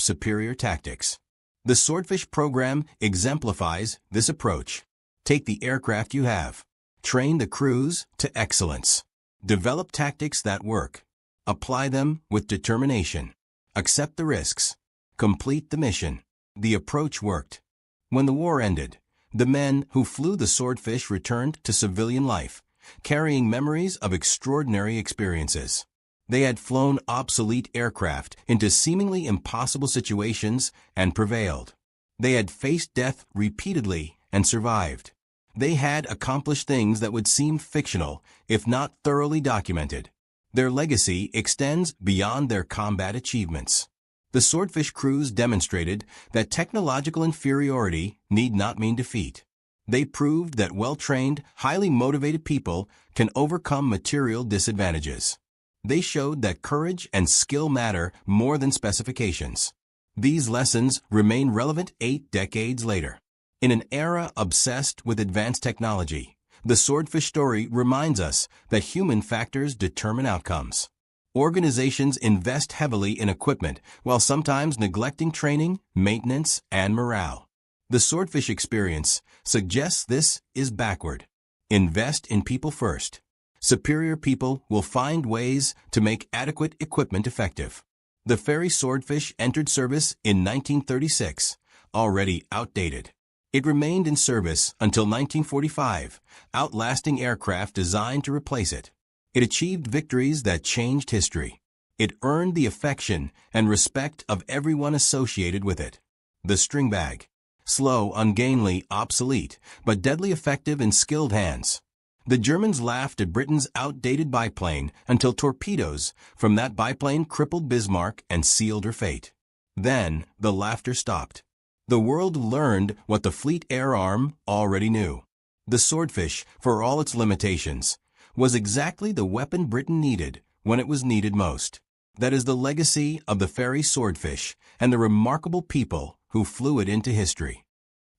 Speaker 1: superior tactics. The Swordfish program exemplifies this approach. Take the aircraft you have. Train the crews to excellence. Develop tactics that work. Apply them with determination. Accept the risks. Complete the mission. The approach worked. When the war ended, the men who flew the Swordfish returned to civilian life, carrying memories of extraordinary experiences. They had flown obsolete aircraft into seemingly impossible situations and prevailed. They had faced death repeatedly and survived. They had accomplished things that would seem fictional if not thoroughly documented. Their legacy extends beyond their combat achievements. The Swordfish crews demonstrated that technological inferiority need not mean defeat. They proved that well-trained, highly motivated people can overcome material disadvantages. They showed that courage and skill matter more than specifications. These lessons remain relevant 8 decades later. In an era obsessed with advanced technology, the Swordfish story reminds us that human factors determine outcomes. Organizations invest heavily in equipment while sometimes neglecting training, maintenance, and morale. The Swordfish experience suggests this is backward. Invest in people first. Superior people will find ways to make adequate equipment effective. The ferry Swordfish entered service in 1936, already outdated. It remained in service until 1945, outlasting aircraft designed to replace it. It achieved victories that changed history. It earned the affection and respect of everyone associated with it. The string bag. Slow, ungainly, obsolete, but deadly effective in skilled hands. The Germans laughed at Britain's outdated biplane until torpedoes from that biplane crippled Bismarck and sealed her fate. Then the laughter stopped. The world learned what the Fleet Air Arm already knew. The Swordfish, for all its limitations, was exactly the weapon Britain needed when it was needed most. That is the legacy of the ferry Swordfish and the remarkable people who flew it into history.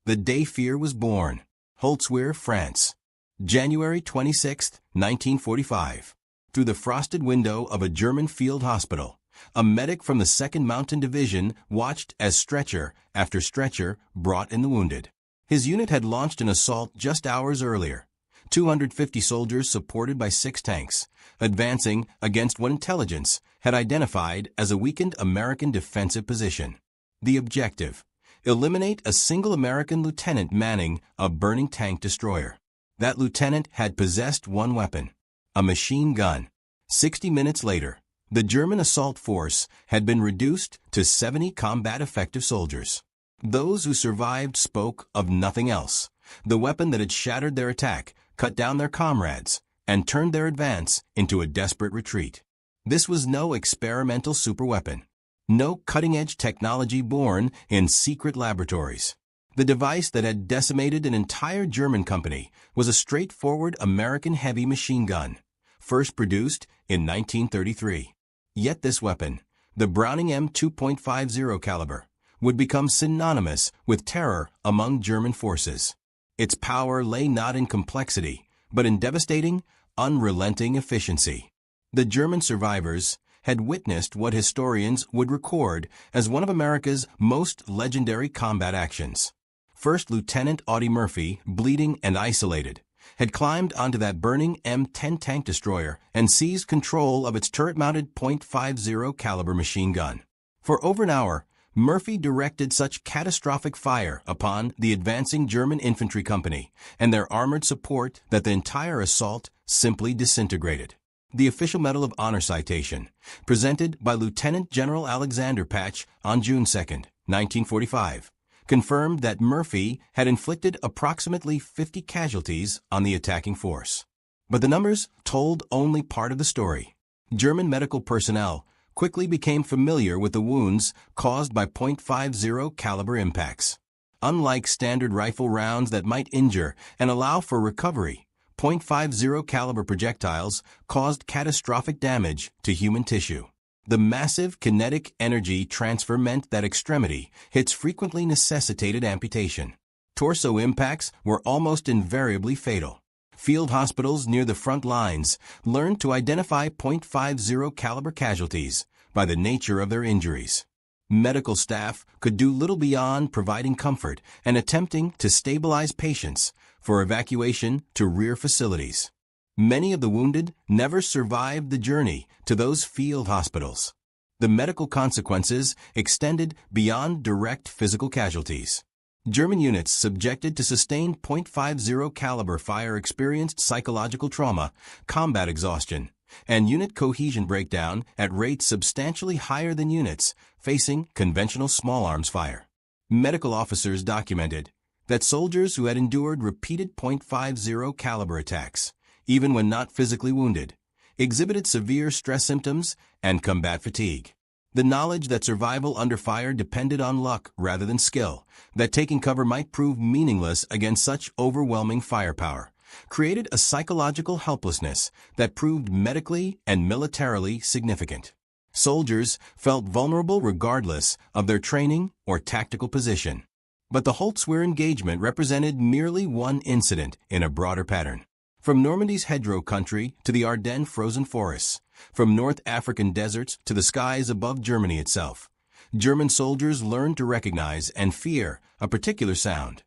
Speaker 1: The day fear was born. Holtzwihr, France. January 26, 1945. Through the frosted window of a German field hospital, a medic from the 2nd Mountain Division watched as stretcher after stretcher brought in the wounded. His unit had launched an assault just hours earlier. 250 soldiers supported by 6 tanks, advancing against what intelligence had identified as a weakened American defensive position. The objective: eliminate a single American lieutenant manning a burning tank destroyer. That lieutenant had possessed one weapon: a machine gun. 60 minutes later, the German assault force had been reduced to 70 combat-effective soldiers. Those who survived spoke of nothing else. The weapon that had shattered their attack cut down their comrades and turned their advance into a desperate retreat. This was no experimental superweapon, no cutting-edge technology born in secret laboratories. The device that had decimated an entire German company was a straightforward American heavy machine gun, first produced in 1933. Yet this weapon, the Browning M2.50 caliber, would become synonymous with terror among German forces. Its power lay not in complexity, but in devastating, unrelenting efficiency. The German survivors had witnessed what historians would record as one of America's most legendary combat actions. First Lieutenant Audie Murphy, bleeding and isolated, had climbed onto that burning M10 tank destroyer and seized control of its turret-mounted .50 caliber machine gun. For over an hour, Murphy directed such catastrophic fire upon the advancing German infantry company and their armored support that the entire assault simply disintegrated. The official Medal of Honor citation, presented by Lieutenant General Alexander Patch on June 2, 1945, confirmed that Murphy had inflicted approximately 50 casualties on the attacking force. But the numbers told only part of the story. German medical personnel quickly became familiar with the wounds caused by .50 caliber impacts. Unlike standard rifle rounds that might injure and allow for recovery, .50 caliber projectiles caused catastrophic damage to human tissue. The massive kinetic energy transfer meant that extremity hits frequently necessitated amputation. Torso impacts were almost invariably fatal. Field hospitals near the front lines learned to identify .50 caliber casualties by the nature of their injuries. Medical staff could do little beyond providing comfort and attempting to stabilize patients for evacuation to rear facilities. Many of the wounded never survived the journey to those field hospitals. The medical consequences extended beyond direct physical casualties. German units subjected to sustained .50 caliber fire experienced psychological trauma, combat exhaustion, and unit cohesion breakdown at rates substantially higher than units facing conventional small arms fire. Medical officers documented that soldiers who had endured repeated .50 caliber attacks, even when not physically wounded, exhibited severe stress symptoms and combat fatigue. The knowledge that survival under fire depended on luck rather than skill, that taking cover might prove meaningless against such overwhelming firepower, created a psychological helplessness that proved medically and militarily significant. Soldiers felt vulnerable regardless of their training or tactical position. But the Holzwehr engagement represented merely one incident in a broader pattern. From Normandy's hedgerow country to the Ardennes frozen forests, from North African deserts to the skies above Germany itself, German soldiers learned to recognize and fear a particular sound: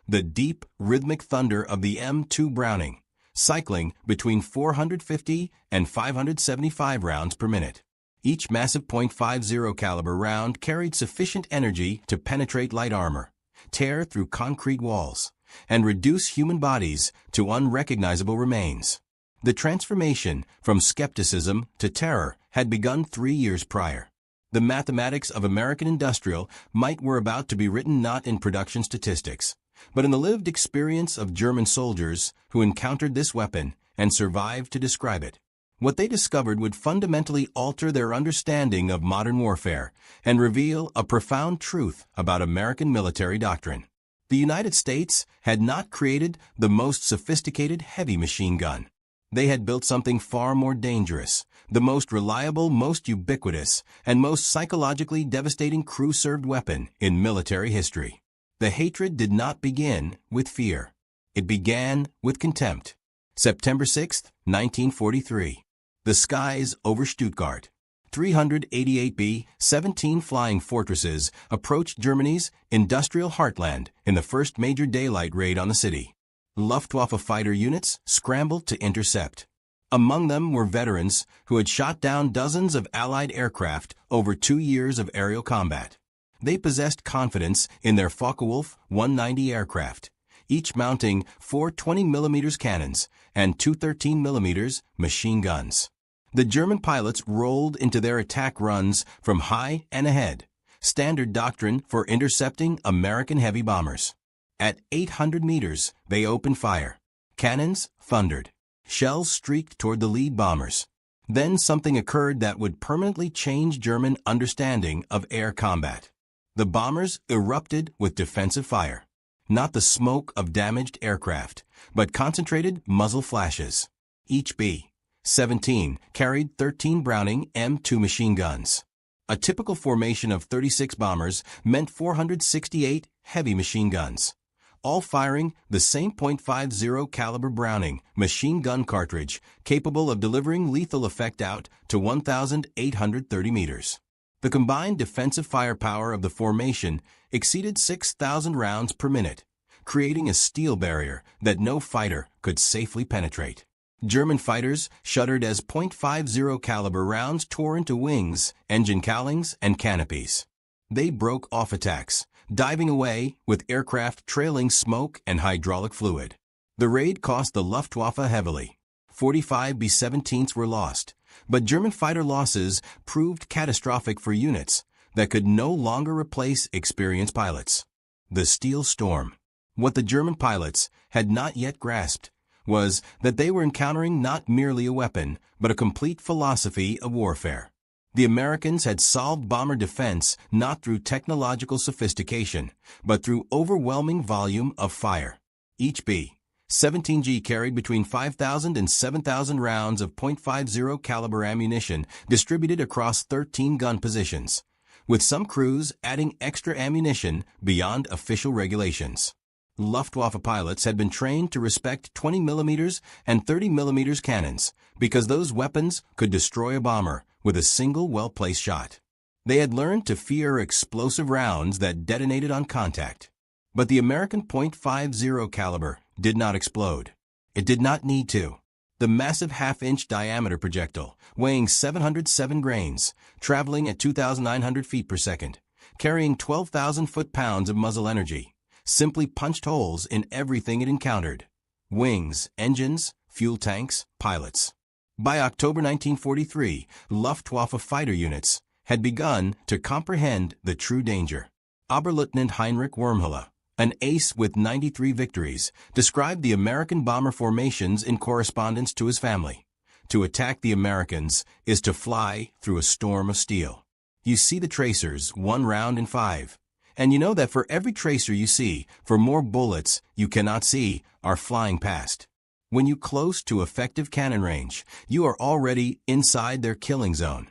Speaker 1: the deep, rhythmic thunder of the M2 Browning, cycling between 450 and 575 rounds per minute. Each massive .50 caliber round carried sufficient energy to penetrate light armor, tear through concrete walls, and reduce human bodies to unrecognizable remains. The transformation from skepticism to terror had begun 3 years prior. The mathematics of American industrial might were about to be written not in production statistics, but in the lived experience of German soldiers who encountered this weapon and survived to describe it. What they discovered would fundamentally alter their understanding of modern warfare and reveal a profound truth about American military doctrine. The United States had not created the most sophisticated heavy machine gun. They had built something far more dangerous, the most reliable, most ubiquitous, and most psychologically devastating crew-served weapon in military history. The hatred did not begin with fear. It began with contempt. September 6, 1943. The skies over Stuttgart. 388 B-17 flying fortresses approached Germany's industrial heartland in the first major daylight raid on the city. Luftwaffe fighter units scrambled to intercept. Among them were veterans who had shot down dozens of Allied aircraft over 2 years of aerial combat. They possessed confidence in their Focke-Wulf 190 aircraft, each mounting 4 20mm cannons and 2 13mm machine guns. The German pilots rolled into their attack runs from high and ahead, standard doctrine for intercepting American heavy bombers. At 800 meters, they opened fire. Cannons thundered. Shells streaked toward the lead bombers. Then something occurred that would permanently change German understanding of air combat. The bombers erupted with defensive fire. Not the smoke of damaged aircraft, but concentrated muzzle flashes. Each B-17 carried 13 Browning M2 machine guns. A typical formation of 36 bombers meant 468 heavy machine guns, all firing the same .50 caliber Browning machine gun cartridge capable of delivering lethal effect out to 1,830 meters. The combined defensive firepower of the formation exceeded 6,000 rounds per minute, creating a steel barrier that no fighter could safely penetrate. German fighters shuddered as .50 caliber rounds tore into wings, engine cowlings, and canopies. They broke off attacks, diving away with aircraft trailing smoke and hydraulic fluid. The raid cost the Luftwaffe heavily. 45 B-17s were lost, but German fighter losses proved catastrophic for units that could no longer replace experienced pilots. The Steel Storm. What the German pilots had not yet grasped was that they were encountering not merely a weapon, but a complete philosophy of warfare. The Americans had solved bomber defense not through technological sophistication, but through overwhelming volume of fire. Each B 17G carried between 5,000 and 7,000 rounds of .50 caliber ammunition distributed across 13 gun positions, with some crews adding extra ammunition beyond official regulations. Luftwaffe pilots had been trained to respect 20mm and 30mm cannons because those weapons could destroy a bomber with a single well-placed shot. They had learned to fear explosive rounds that detonated on contact. But the American .50 caliber did not explode. It did not need to. The massive half-inch diameter projectile, weighing 707 grains, traveling at 2,900 feet per second, carrying 12,000 foot-pounds of muzzle energy, simply punched holes in everything it encountered: wings, engines, fuel tanks, pilots. By October 1943, Luftwaffe fighter units had begun to comprehend the true danger. Oberleutnant Heinrich Wormhöhle, an ace with 93 victories, described the American bomber formations in correspondence to his family. To attack the Americans is to fly through a storm of steel. You see the tracers 1 round in 5. And you know that for every tracer you see, for more bullets you cannot see are flying past. When you close to effective cannon range, you are already inside their killing zone.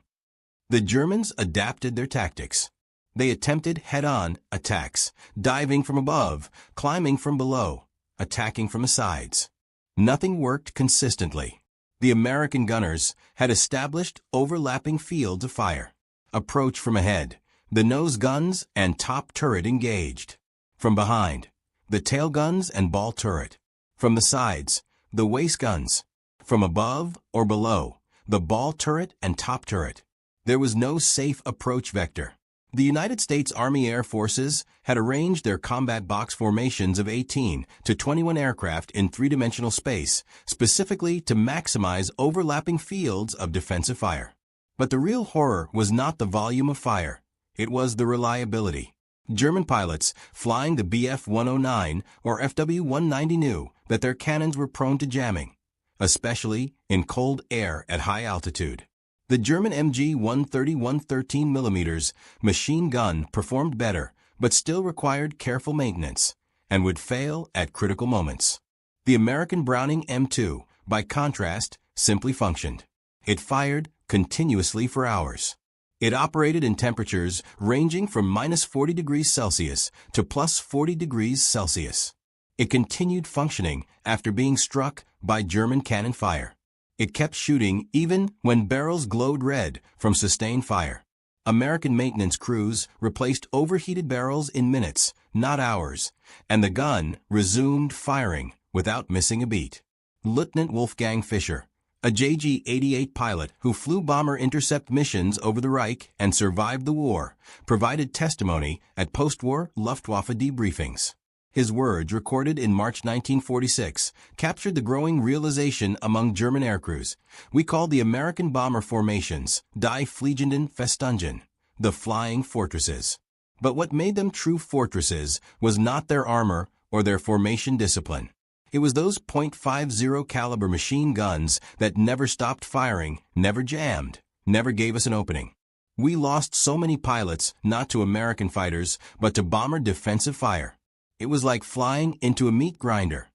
Speaker 1: The Germans adapted their tactics. They attempted head-on attacks, diving from above, climbing from below, attacking from the sides. Nothing worked consistently. The American gunners had established overlapping fields of fire. Approach from ahead, the nose guns and top turret engaged. From behind, the tail guns and ball turret. From the sides, the waist guns. From above or below, the ball turret and top turret. There was no safe approach vector. The United States Army Air Forces had arranged their combat box formations of 18 to 21 aircraft in three-dimensional space, specifically to maximize overlapping fields of defensive fire. But the real horror was not the volume of fire. It was the reliability. German pilots flying the Bf-109 or FW-190 knew that their cannons were prone to jamming, especially in cold air at high altitude. The German MG 131 13mm machine gun performed better, but still required careful maintenance, and would fail at critical moments. The American Browning M2, by contrast, simply functioned. It fired continuously for hours. It operated in temperatures ranging from -40 degrees Celsius to +40 degrees Celsius. It continued functioning after being struck by German cannon fire. It kept shooting even when barrels glowed red from sustained fire. American maintenance crews replaced overheated barrels in minutes, not hours, and the gun resumed firing without missing a beat. Lieutenant Wolfgang Fischer, a JG-88 pilot who flew bomber intercept missions over the Reich and survived the war, provided testimony at post-war Luftwaffe debriefings. His words, recorded in March 1946, captured the growing realization among German aircrews. We called the American bomber formations Die Fliegenden Festungen, the flying fortresses. But what made them true fortresses was not their armor or their formation discipline. It was those .50 caliber machine guns that never stopped firing, never jammed, never gave us an opening. We lost so many pilots, not to American fighters, but to bomber defensive fire. It was like flying into a meat grinder.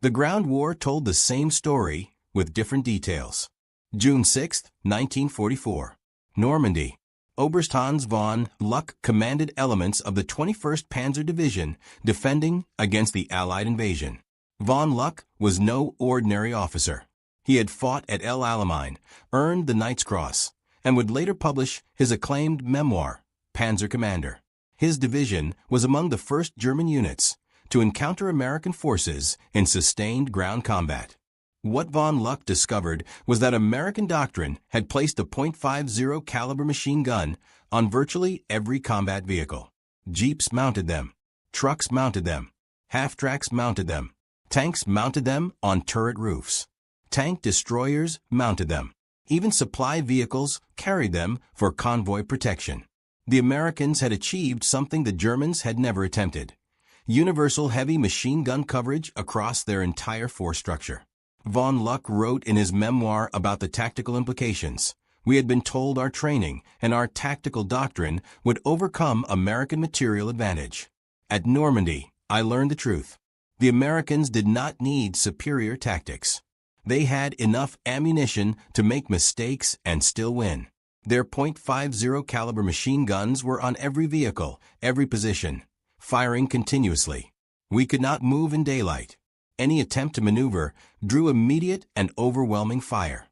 Speaker 1: The ground war told the same story with different details. June 6, 1944. Normandy. Oberst Hans von Luck commanded elements of the 21st Panzer Division defending against the Allied invasion. Von Luck was no ordinary officer. He had fought at El Alamein, earned the Knight's Cross, and would later publish his acclaimed memoir, Panzer Commander. His division was among the first German units to encounter American forces in sustained ground combat. What von Luck discovered was that American doctrine had placed a .50 caliber machine gun on virtually every combat vehicle. Jeeps mounted them, trucks mounted them, half-tracks mounted them, tanks mounted them on turret roofs. Tank destroyers mounted them. Even supply vehicles carried them for convoy protection. The Americans had achieved something the Germans had never attempted: universal heavy machine gun coverage across their entire force structure. Von Luck wrote in his memoir about the tactical implications. We had been told our training and our tactical doctrine would overcome American material advantage. At Normandy, I learned the truth. The Americans did not need superior tactics. They had enough ammunition to make mistakes and still win. Their .50 caliber machine guns were on every vehicle, every position, firing continuously. We could not move in daylight. Any attempt to maneuver drew immediate and overwhelming fire.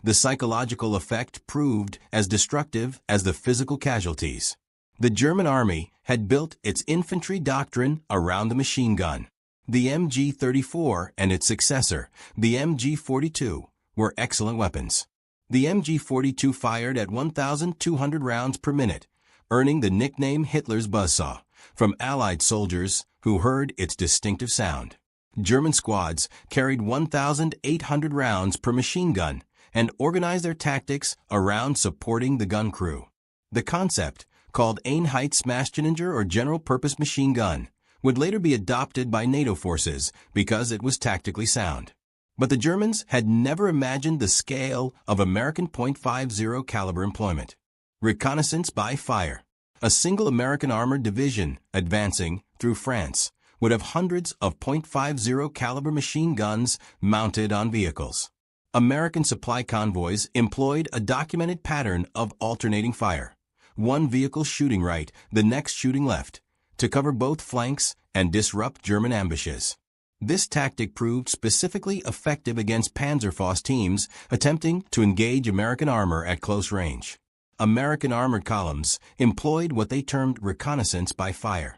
Speaker 1: The psychological effect proved as destructive as the physical casualties. The German army had built its infantry doctrine around the machine gun. The MG-34 and its successor, the MG-42, were excellent weapons. The MG-42 fired at 1,200 rounds per minute, earning the nickname Hitler's buzzsaw from Allied soldiers who heard its distinctive sound. German squads carried 1,800 rounds per machine gun and organized their tactics around supporting the gun crew. The concept, called Einheitsmaschinengewehr or general-purpose machine gun, would later be adopted by NATO forces because it was tactically sound. But the Germans had never imagined the scale of American .50 caliber employment. Reconnaissance by fire. A single American armored division advancing through France would have hundreds of .50 caliber machine guns mounted on vehicles. American supply convoys employed a documented pattern of alternating fire, one vehicle shooting right, the next shooting left, to cover both flanks and disrupt German ambushes. This tactic proved specifically effective against Panzerfaust teams attempting to engage American armor at close range. American armored columns employed what they termed reconnaissance by fire.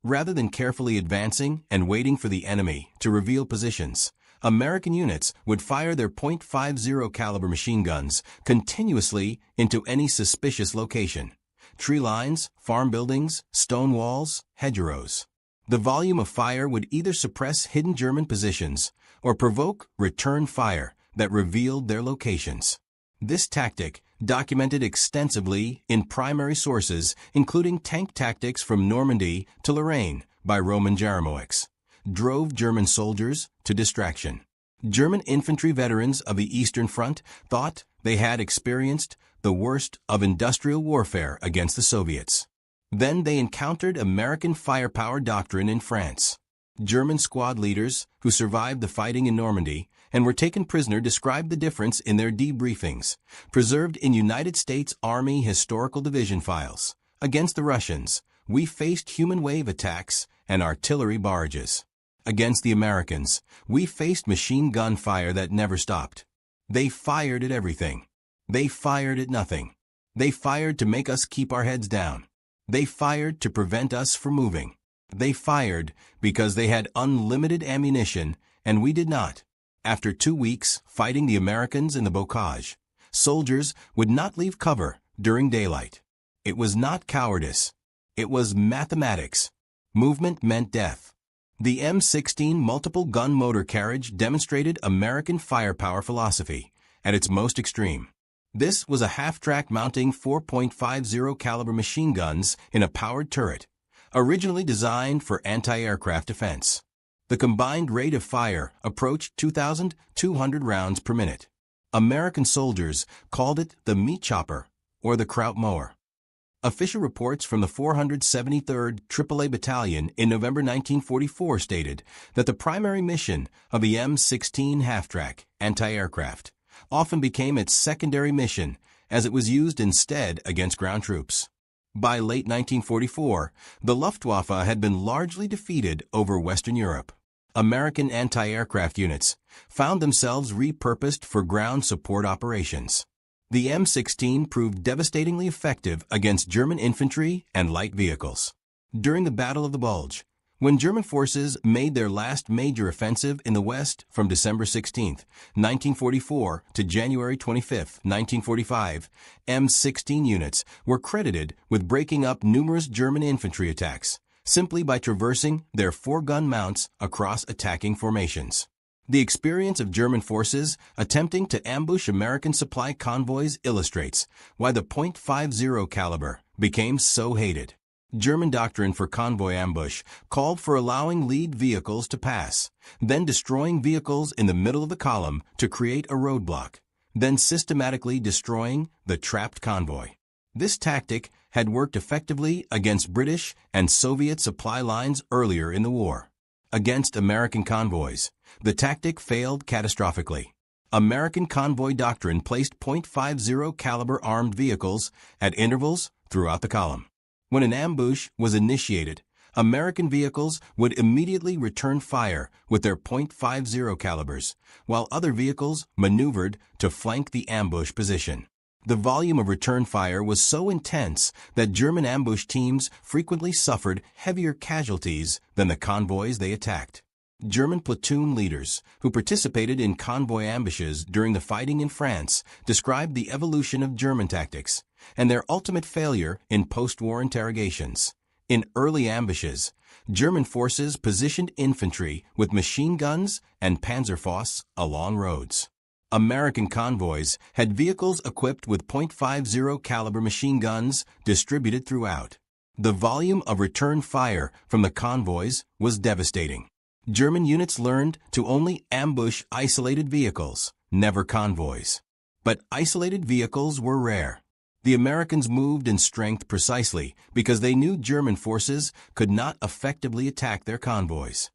Speaker 1: Rather than carefully advancing and waiting for the enemy to reveal positions, American units would fire their .50 caliber machine guns continuously into any suspicious location: tree lines, farm buildings, stone walls, hedgerows. The volume of fire would either suppress hidden German positions or provoke return fire that revealed their locations. This tactic, documented extensively in primary sources including tank tactics from Normandy to Lorraine by Roman Jaramowics, drove German soldiers to distraction. German infantry veterans of the Eastern Front thought they had experienced the worst of industrial warfare against the Soviets. Then they encountered American firepower doctrine in France. German squad leaders who survived the fighting in Normandy and were taken prisoner described the difference in their debriefings, preserved in United States Army Historical Division files. Against the Russians, we faced human wave attacks and artillery barrages. Against the Americans, we faced machine gun fire that never stopped. They fired at everything. They fired at nothing. They fired to make us keep our heads down. They fired to prevent us from moving. They fired because they had unlimited ammunition and we did not. After 2 weeks fighting the Americans in the bocage, soldiers would not leave cover during daylight. It was not cowardice. It was mathematics. Movement meant death. The M16 multiple gun motor carriage demonstrated American firepower philosophy at its most extreme. This was a half-track mounting 4.50 caliber machine guns in a powered turret, originally designed for anti-aircraft defense. The combined rate of fire approached 2,200 rounds per minute. American soldiers called it the meat chopper or the Kraut mower. Official reports from the 473rd AAA Battalion in November 1944 stated that the primary mission of the M16 half-track anti-aircraft often became its secondary mission as it was used instead against ground troops. By late 1944, the Luftwaffe had been largely defeated over Western Europe. American anti-aircraft units found themselves repurposed for ground support operations. The M16 proved devastatingly effective against German infantry and light vehicles. During the Battle of the Bulge, when German forces made their last major offensive in the West from December 16, 1944 to January 25, 1945, M16 units were credited with breaking up numerous German infantry attacks simply by traversing their 4-gun mounts across attacking formations. The experience of German forces attempting to ambush American supply convoys illustrates why the .50 caliber became so hated. German doctrine for convoy ambush called for allowing lead vehicles to pass, then destroying vehicles in the middle of the column to create a roadblock, then systematically destroying the trapped convoy. This tactic had worked effectively against British and Soviet supply lines earlier in the war. against American convoys. The tactic failed catastrophically. American convoy doctrine placed .50 caliber armed vehicles at intervals throughout the column. When an ambush was initiated, American vehicles would immediately return fire with their .50 calibers, while other vehicles maneuvered to flank the ambush position. The volume of return fire was so intense that German ambush teams frequently suffered heavier casualties than the convoys they attacked. German platoon leaders who participated in convoy ambushes during the fighting in France described the evolution of German tactics and their ultimate failure in post-war interrogations. In early ambushes, German forces positioned infantry with machine guns and Panzerfäuste along roads. American convoys had vehicles equipped with .50 caliber machine guns distributed throughout. The volume of return fire from the convoys was devastating. German units learned to only ambush isolated vehicles, never convoys. But isolated vehicles were rare. The Americans moved in strength precisely because they knew German forces could not effectively attack their convoys.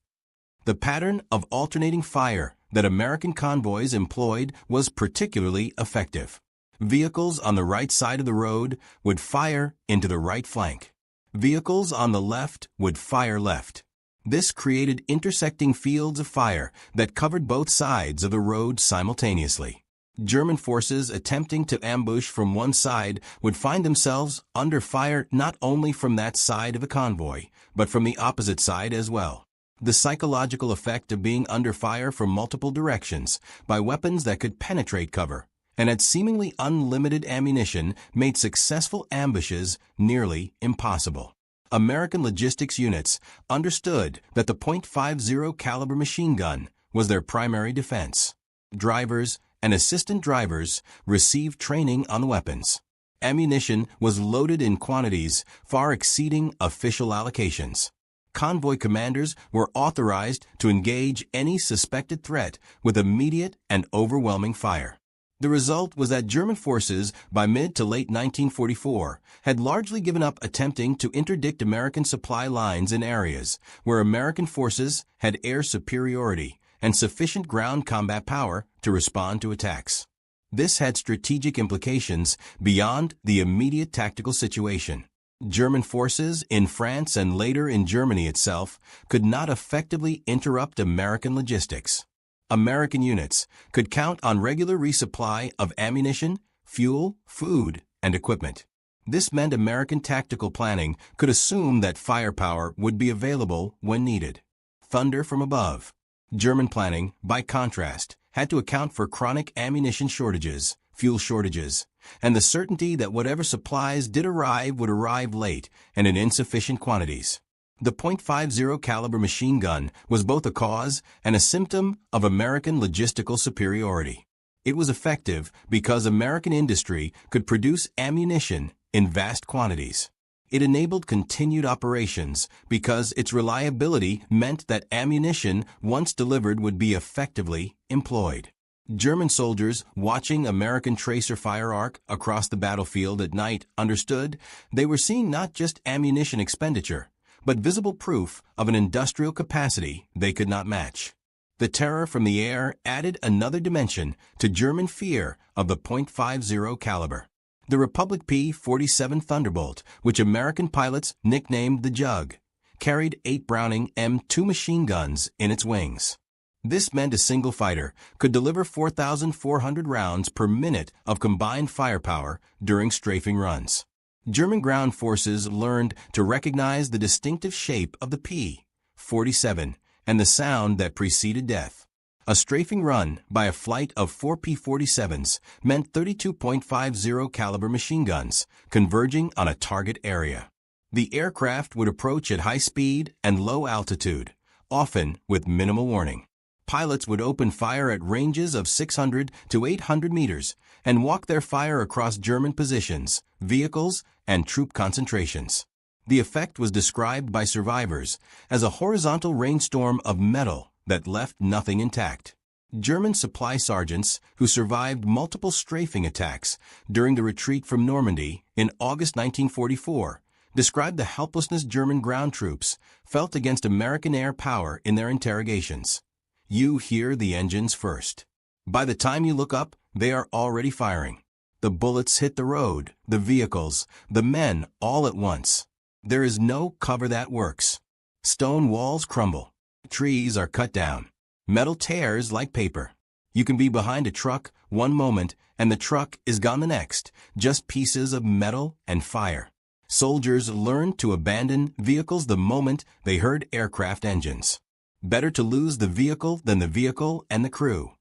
Speaker 1: The pattern of alternating fire that American convoys employed was particularly effective. Vehicles on the right side of the road would fire into the right flank. Vehicles on the left would fire left. This created intersecting fields of fire that covered both sides of the road simultaneously. German forces attempting to ambush from one side would find themselves under fire not only from that side of the convoy, but from the opposite side as well. The psychological effect of being under fire from multiple directions by weapons that could penetrate cover and had seemingly unlimited ammunition made successful ambushes nearly impossible. American logistics units understood that the .50 caliber machine gun was their primary defense. Drivers and assistant drivers received training on the weapons. Ammunition was loaded in quantities far exceeding official allocations. Convoy commanders were authorized to engage any suspected threat with immediate and overwhelming fire. The result was that German forces, by mid to late 1944, had largely given up attempting to interdict American supply lines in areas where American forces had air superiority and sufficient ground combat power to respond to attacks. This had strategic implications beyond the immediate tactical situation. German forces in France and later in Germany itself could not effectively interrupt American logistics. American units could count on regular resupply of ammunition, fuel, food, and equipment. This meant American tactical planning could assume that firepower would be available when needed. Thunder from above. German planning, by contrast, had to account for chronic ammunition shortages, fuel shortages, and the certainty that whatever supplies did arrive would arrive late and in insufficient quantities. The .50 caliber machine gun was both a cause and a symptom of American logistical superiority. It was effective because American industry could produce ammunition in vast quantities. It enabled continued operations because its reliability meant that ammunition once delivered would be effectively employed. German soldiers watching American tracer fire arc across the battlefield at night understood they were seeing not just ammunition expenditure, but visible proof of an industrial capacity they could not match. The terror from the air added another dimension to German fear of the .50 caliber. The Republic P-47 Thunderbolt, which American pilots nicknamed the Jug, carried 8 Browning M2 machine guns in its wings. This meant a single fighter could deliver 4,400 rounds per minute of combined firepower during strafing runs. German ground forces learned to recognize the distinctive shape of the P-47 and the sound that preceded death. A strafing run by a flight of 4 P-47s meant 32.50 caliber machine guns converging on a target area. The aircraft would approach at high speed and low altitude, often with minimal warning. Pilots would open fire at ranges of 600 to 800 meters and walk their fire across German positions, vehicles, and troop concentrations. The effect was described by survivors as a horizontal rainstorm of metal that left nothing intact. German supply sergeants who survived multiple strafing attacks during the retreat from Normandy in August 1944 described the helplessness German ground troops felt against American air power in their interrogations. You hear the engines first. By the time you look up, they are already firing. The bullets hit the road, the vehicles, the men all at once. There is no cover that works. Stone walls crumble. Trees are cut down. Metal tears like paper. You can be behind a truck one moment and the truck is gone the next, just pieces of metal and fire. Soldiers learned to abandon vehicles the moment they heard aircraft engines. Better to lose the vehicle than the vehicle and the crew.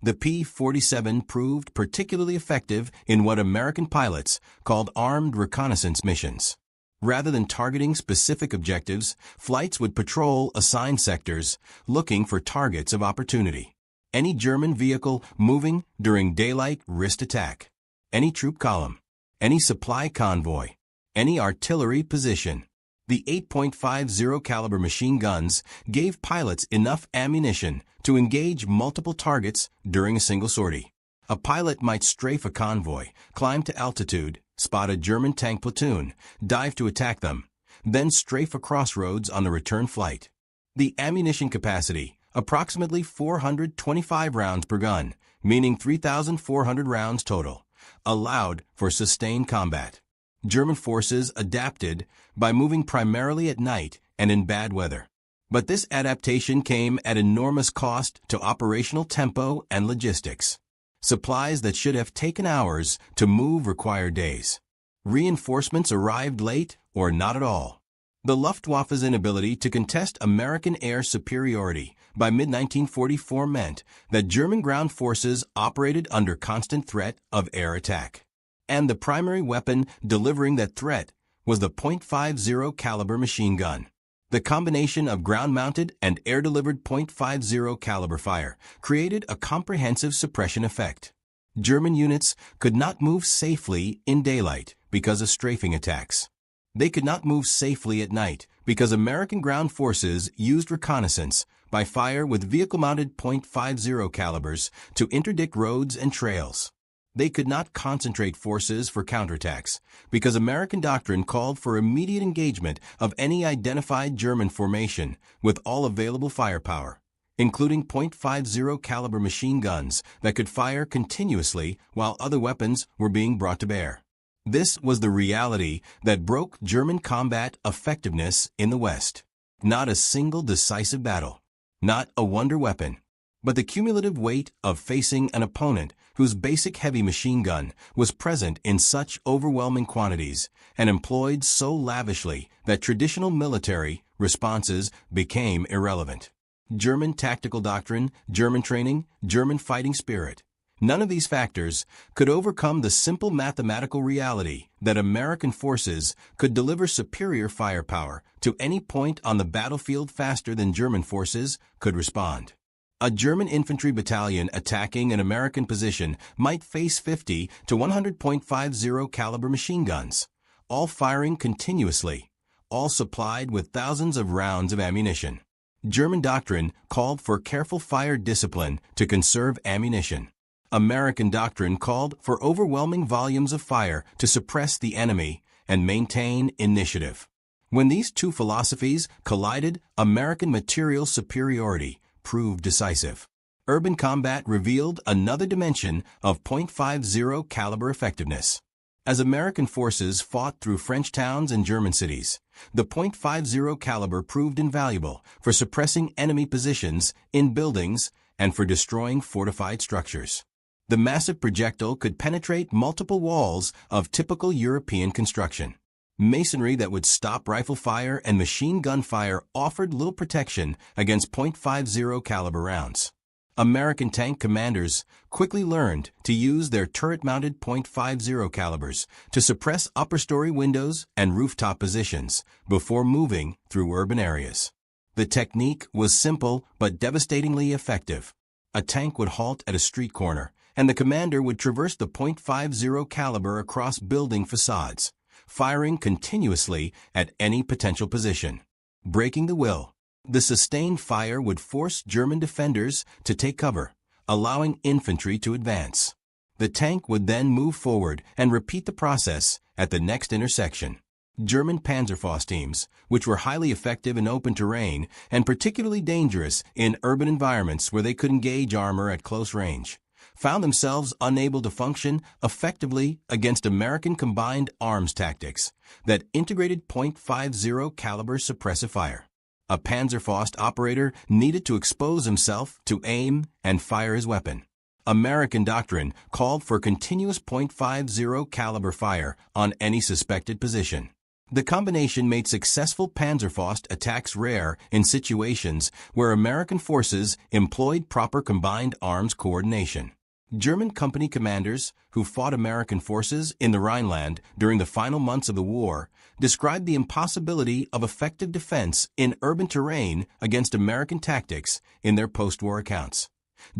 Speaker 1: The P-47 proved particularly effective in what American pilots called armed reconnaissance missions. Rather than targeting specific objectives, flights would patrol assigned sectors, looking for targets of opportunity. Any German vehicle moving during daylight risked attack. Any troop column. Any supply convoy. Any artillery position. The 8.50 caliber machine guns gave pilots enough ammunition to engage multiple targets during a single sortie. A pilot might strafe a convoy, climb to altitude, spot a German tank platoon, dive to attack them, then strafe a crossroads on the return flight. The ammunition capacity, approximately 425 rounds per gun, meaning 3,400 rounds total, allowed for sustained combat. German forces adapted by moving primarily at night and in bad weather. But this adaptation came at enormous cost to operational tempo and logistics. Supplies that should have taken hours to move required days. Reinforcements arrived late or not at all. The Luftwaffe's inability to contest American air superiority by mid-1944 meant that German ground forces operated under constant threat of air attack. And the primary weapon delivering that threat was the .50 caliber machine gun. The combination of ground-mounted and air-delivered .50 caliber fire created a comprehensive suppression effect. German units could not move safely in daylight because of strafing attacks. They could not move safely at night because American ground forces used reconnaissance by fire with vehicle-mounted .50 calibers to interdict roads and trails. They could not concentrate forces for counterattacks because American doctrine called for immediate engagement of any identified German formation with all available firepower, including .50 caliber machine guns that could fire continuously while other weapons were being brought to bear. This was the reality that broke German combat effectiveness in the West. Not a single decisive battle, not a wonder weapon, but the cumulative weight of facing an opponent whose basic heavy machine gun was present in such overwhelming quantities and employed so lavishly that traditional military responses became irrelevant. German tactical doctrine, German training, German fighting spirit. None of these factors could overcome the simple mathematical reality that American forces could deliver superior firepower to any point on the battlefield faster than German forces could respond. A German infantry battalion attacking an American position might face 50 to 100.50 caliber machine guns, all firing continuously, all supplied with thousands of rounds of ammunition. German doctrine called for careful fire discipline to conserve ammunition. American doctrine called for overwhelming volumes of fire to suppress the enemy and maintain initiative. When these two philosophies collided, American material superiority proved decisive. Urban combat revealed another dimension of .50 caliber effectiveness. As American forces fought through French towns and German cities, the .50 caliber proved invaluable for suppressing enemy positions in buildings and for destroying fortified structures. The massive projectile could penetrate multiple walls of typical European construction. Masonry that would stop rifle fire and machine gun fire offered little protection against .50 caliber rounds. American tank commanders quickly learned to use their turret-mounted .50 calibers to suppress upper-story windows and rooftop positions before moving through urban areas. The technique was simple but devastatingly effective. A tank would halt at a street corner, and the commander would traverse the .50 caliber across building facades, firing continuously at any potential position. Breaking the will. The sustained fire would force German defenders to take cover, allowing infantry to advance. The tank would then move forward and repeat the process at the next intersection. German Panzerfaust teams, which were highly effective in open terrain and particularly dangerous in urban environments where they could engage armor at close range, found themselves unable to function effectively against American combined arms tactics that integrated .50 caliber suppressive fire. A Panzerfaust operator needed to expose himself to aim and fire his weapon. American doctrine called for continuous .50 caliber fire on any suspected position. The combination made successful Panzerfaust attacks rare in situations where American forces employed proper combined arms coordination. German company commanders who fought American forces in the Rhineland during the final months of the war described the impossibility of effective defense in urban terrain against American tactics in their post-war accounts.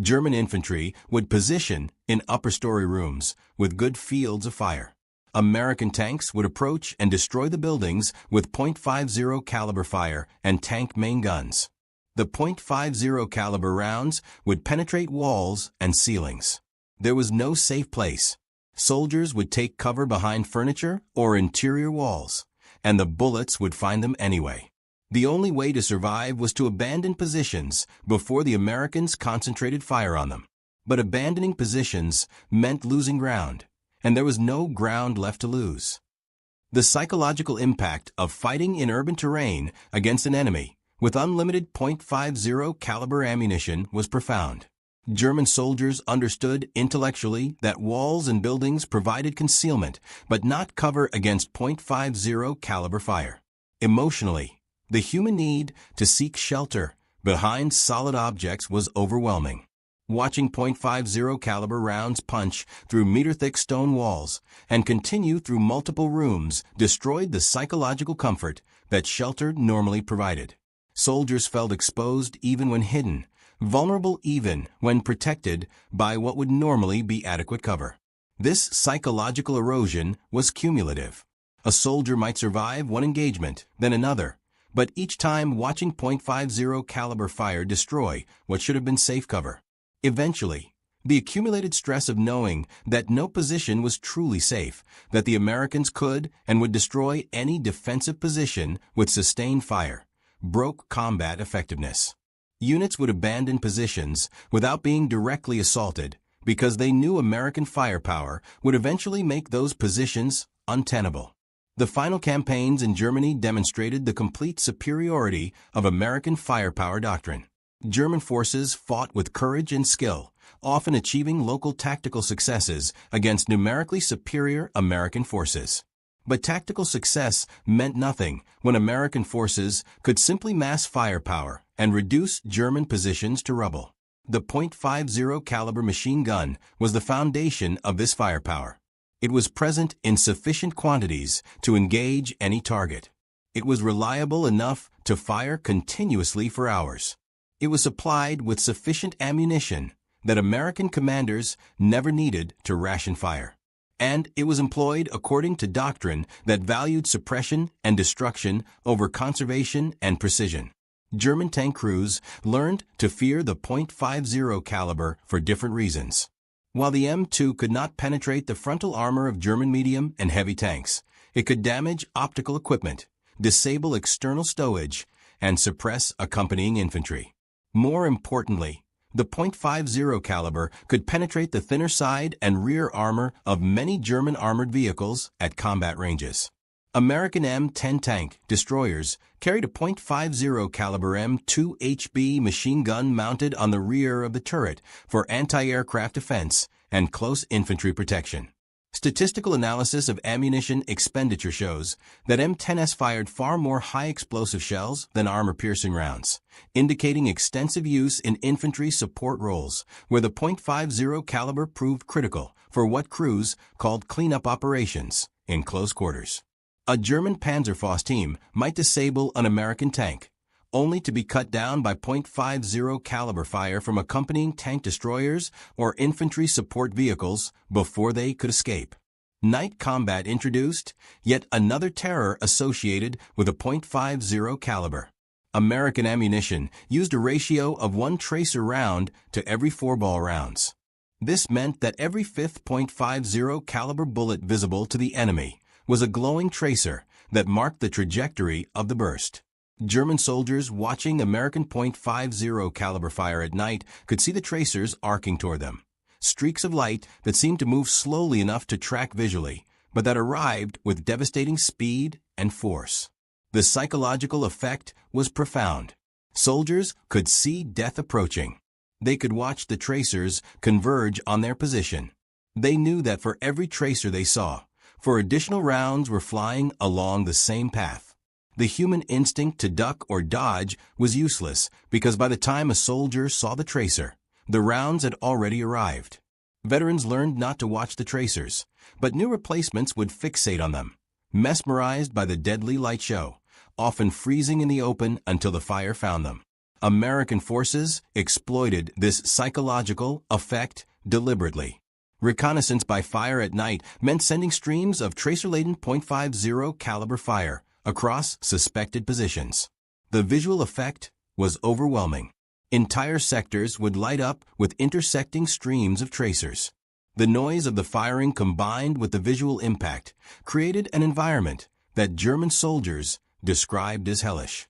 Speaker 1: German infantry would position in upper-story rooms with good fields of fire. American tanks would approach and destroy the buildings with .50 caliber fire and tank main guns. The .50 caliber rounds would penetrate walls and ceilings. There was no safe place. Soldiers would take cover behind furniture or interior walls, and the bullets would find them anyway. The only way to survive was to abandon positions before the Americans concentrated fire on them. But abandoning positions meant losing ground, and there was no ground left to lose. The psychological impact of fighting in urban terrain against an enemy with unlimited .50 caliber ammunition was profound. German soldiers understood intellectually that walls and buildings provided concealment, but not cover against .50 caliber fire. Emotionally, the human need to seek shelter behind solid objects was overwhelming. Watching .50 caliber rounds punch through meter-thick stone walls and continue through multiple rooms destroyed the psychological comfort that shelter normally provided. Soldiers felt exposed even when hidden, vulnerable even when protected by what would normally be adequate cover. This psychological erosion was cumulative. A soldier might survive one engagement, then another, but each time watching .50 caliber fire destroy what should have been safe cover. Eventually, the accumulated stress of knowing that no position was truly safe, that the Americans could and would destroy any defensive position with sustained fire, broke combat effectiveness. Units would abandon positions without being directly assaulted because they knew American firepower would eventually make those positions untenable. The final campaigns in Germany demonstrated the complete superiority of American firepower doctrine. German forces fought with courage and skill, often achieving local tactical successes against numerically superior American forces. But tactical success meant nothing when American forces could simply mass firepower and reduce German positions to rubble. The .50 caliber machine gun was the foundation of this firepower. It was present in sufficient quantities to engage any target. It was reliable enough to fire continuously for hours. It was supplied with sufficient ammunition that American commanders never needed to ration fire. And it was employed according to doctrine that valued suppression and destruction over conservation and precision. German tank crews learned to fear the .50 caliber for different reasons. While the M2 could not penetrate the frontal armor of German medium and heavy tanks, it could damage optical equipment, disable external stowage, and suppress accompanying infantry. More importantly, the .50 caliber could penetrate the thinner side and rear armor of many German armored vehicles at combat ranges. American M10 tank destroyers carried a .50 caliber M2HB machine gun mounted on the rear of the turret for anti-aircraft defense and close infantry protection. Statistical analysis of ammunition expenditure shows that M10s fired far more high-explosive shells than armor-piercing rounds, indicating extensive use in infantry support roles, where the .50 caliber proved critical for what crews called cleanup operations in close quarters. A German Panzerfaust team might disable an American tank, only to be cut down by .50 caliber fire from accompanying tank destroyers or infantry support vehicles before they could escape. Night combat introduced yet another terror associated with a .50 caliber. American ammunition used a ratio of 1 tracer round to every 4 ball rounds. This meant that every fifth .50 caliber bullet visible to the enemy was a glowing tracer that marked the trajectory of the burst. German soldiers watching American .50 caliber fire at night could see the tracers arcing toward them. Streaks of light that seemed to move slowly enough to track visually, but that arrived with devastating speed and force. The psychological effect was profound. Soldiers could see death approaching. They could watch the tracers converge on their position. They knew that for every tracer they saw, four additional rounds were flying along the same path. The human instinct to duck or dodge was useless because by the time a soldier saw the tracer, the rounds had already arrived. Veterans learned not to watch the tracers, but new replacements would fixate on them, mesmerized by the deadly light show, often freezing in the open until the fire found them. American forces exploited this psychological effect deliberately. Reconnaissance by fire at night meant sending streams of tracer-laden .50 caliber fire across suspected positions. The visual effect was overwhelming. Entire sectors would light up with intersecting streams of tracers. The noise of the firing combined with the visual impact created an environment that German soldiers described as hellish.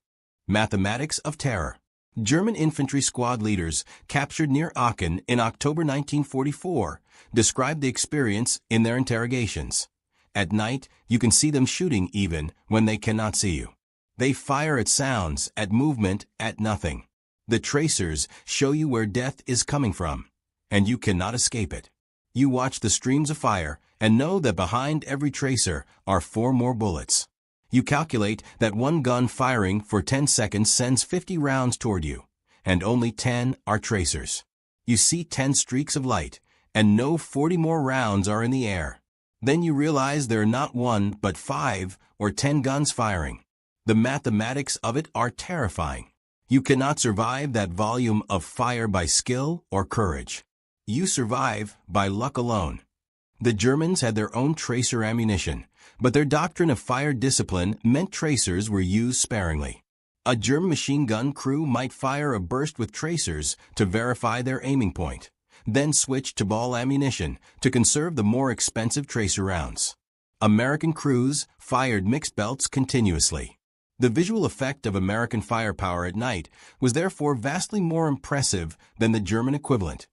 Speaker 1: Mathematics of terror. German infantry squad leaders captured near Aachen in October 1944 described the experience in their interrogations. At night, you can see them shooting even when they cannot see you. They fire at sounds, at movement, at nothing. The tracers show you where death is coming from, and you cannot escape it. You watch the streams of fire and know that behind every tracer are 4 more bullets. You calculate that one gun firing for 10 seconds sends 50 rounds toward you, and only 10 are tracers. You see 10 streaks of light, and know 40 more rounds are in the air. Then you realize there are not 1 but 5 or 10 guns firing. The mathematics of it are terrifying. You cannot survive that volume of fire by skill or courage. You survive by luck alone. The Germans had their own tracer ammunition, but their doctrine of fire discipline meant tracers were used sparingly. A German machine gun crew might fire a burst with tracers to verify their aiming point, then switch to ball ammunition to conserve the more expensive tracer rounds. American crews fired mixed belts continuously. The visual effect of American firepower at night was therefore vastly more impressive than the German equivalent,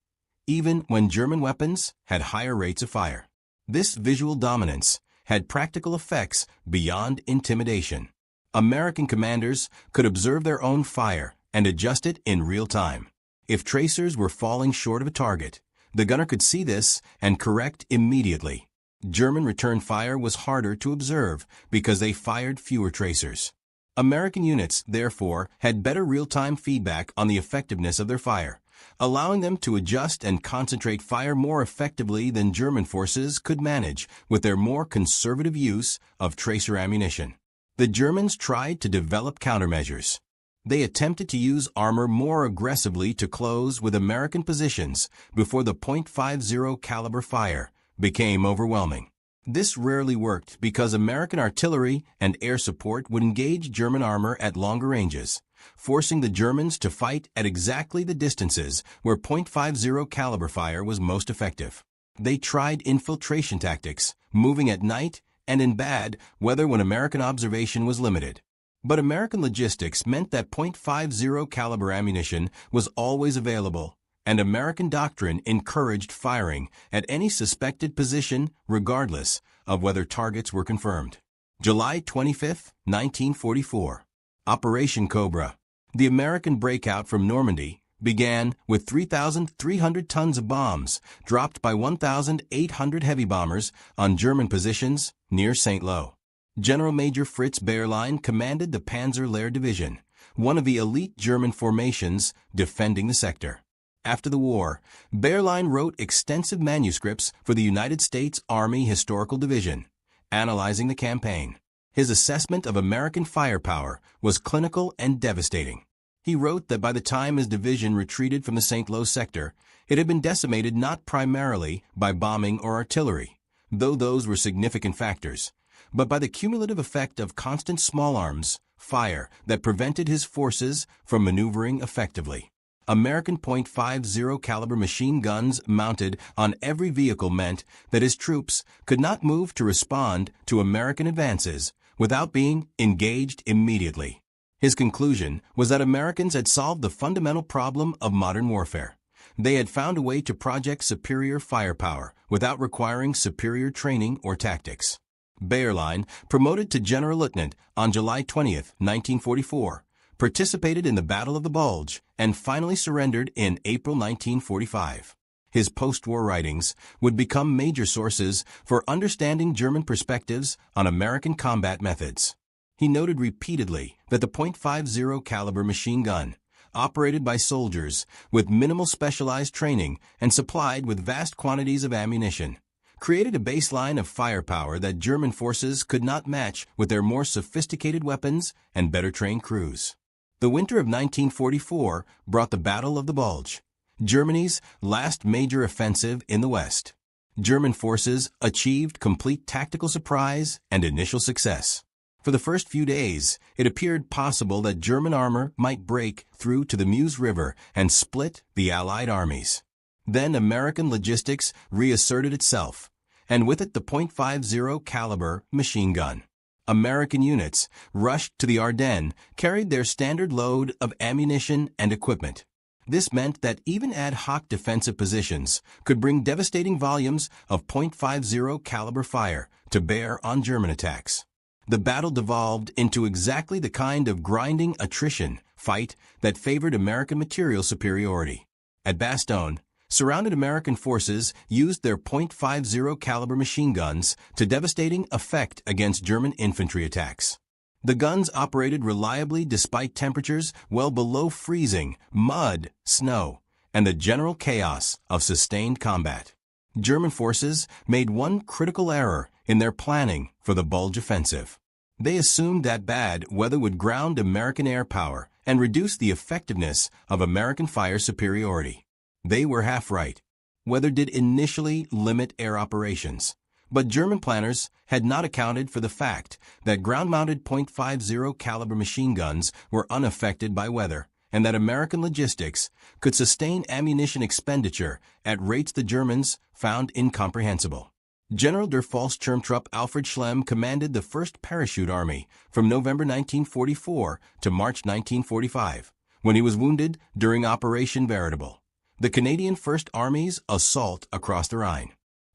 Speaker 1: even when German weapons had higher rates of fire. This visual dominance had practical effects beyond intimidation. American commanders could observe their own fire and adjust it in real time. If tracers were falling short of a target, the gunner could see this and correct immediately. German return fire was harder to observe because they fired fewer tracers. American units, therefore, had better real-time feedback on the effectiveness of their fire, allowing them to adjust and concentrate fire more effectively than German forces could manage with their more conservative use of tracer ammunition. The Germans tried to develop countermeasures. They attempted to use armor more aggressively to close with American positions before the .50 caliber fire became overwhelming. This rarely worked because American artillery and air support would engage German armor at longer ranges, forcing the Germans to fight at exactly the distances where .50 caliber fire was most effective. They tried infiltration tactics, moving at night and in bad weather when American observation was limited. But American logistics meant that .50 caliber ammunition was always available, and American doctrine encouraged firing at any suspected position regardless of whether targets were confirmed. July 25, 1944. Operation Cobra. The American breakout from Normandy began with 3,300 tons of bombs dropped by 1,800 heavy bombers on German positions near St. Lo. General Major Fritz Bayerlein commanded the Panzer Lehr Division, one of the elite German formations defending the sector. After the war, Bayerlein wrote extensive manuscripts for the United States Army Historical Division, analyzing the campaign. His assessment of American firepower was clinical and devastating. He wrote that by the time his division retreated from the St. Lo sector, it had been decimated not primarily by bombing or artillery, though those were significant factors, but by the cumulative effect of constant small arms fire that prevented his forces from maneuvering effectively. American .50 caliber machine guns mounted on every vehicle meant that his troops could not move to respond to American advances without being engaged immediately. His conclusion was that Americans had solved the fundamental problem of modern warfare. They had found a way to project superior firepower without requiring superior training or tactics. Bayerlein, promoted to General Lieutenant on July 20, 1944, participated in the Battle of the Bulge and finally surrendered in April 1945. His post-war writings would become major sources for understanding German perspectives on American combat methods. He noted repeatedly that the .50 caliber machine gun, operated by soldiers with minimal specialized training and supplied with vast quantities of ammunition, created a baseline of firepower that German forces could not match with their more sophisticated weapons and better trained crews. The winter of 1944 brought the Battle of the Bulge, Germany's last major offensive in the West. German forces achieved complete tactical surprise and initial success. For the first few days, it appeared possible that German armor might break through to the Meuse River and split the Allied armies. Then American logistics reasserted itself, and with it the .50 caliber machine gun. American units rushed to the Ardennes, carried their standard load of ammunition and equipment. This meant that even ad hoc defensive positions could bring devastating volumes of .50 caliber fire to bear on German attacks. The battle devolved into exactly the kind of grinding attrition fight that favored American material superiority. At Bastogne, surrounded American forces used their .50 caliber machine guns to devastating effect against German infantry attacks. The guns operated reliably despite temperatures well below freezing, mud, snow, and the general chaos of sustained combat. German forces made one critical error in their planning for the Bulge offensive. They assumed that bad weather would ground American air power and reduce the effectiveness of American fire superiority. They were half right. Weather did initially limit air operations, but German planners had not accounted for the fact that ground-mounted .50 caliber machine guns were unaffected by weather, and that American logistics could sustain ammunition expenditure at rates the Germans found incomprehensible. General der Volkssturmtruppe Alfred Schlemm commanded the 1st Parachute Army from November 1944 to March 1945, when he was wounded during Operation Veritable, the Canadian First Army's assault across the Rhine.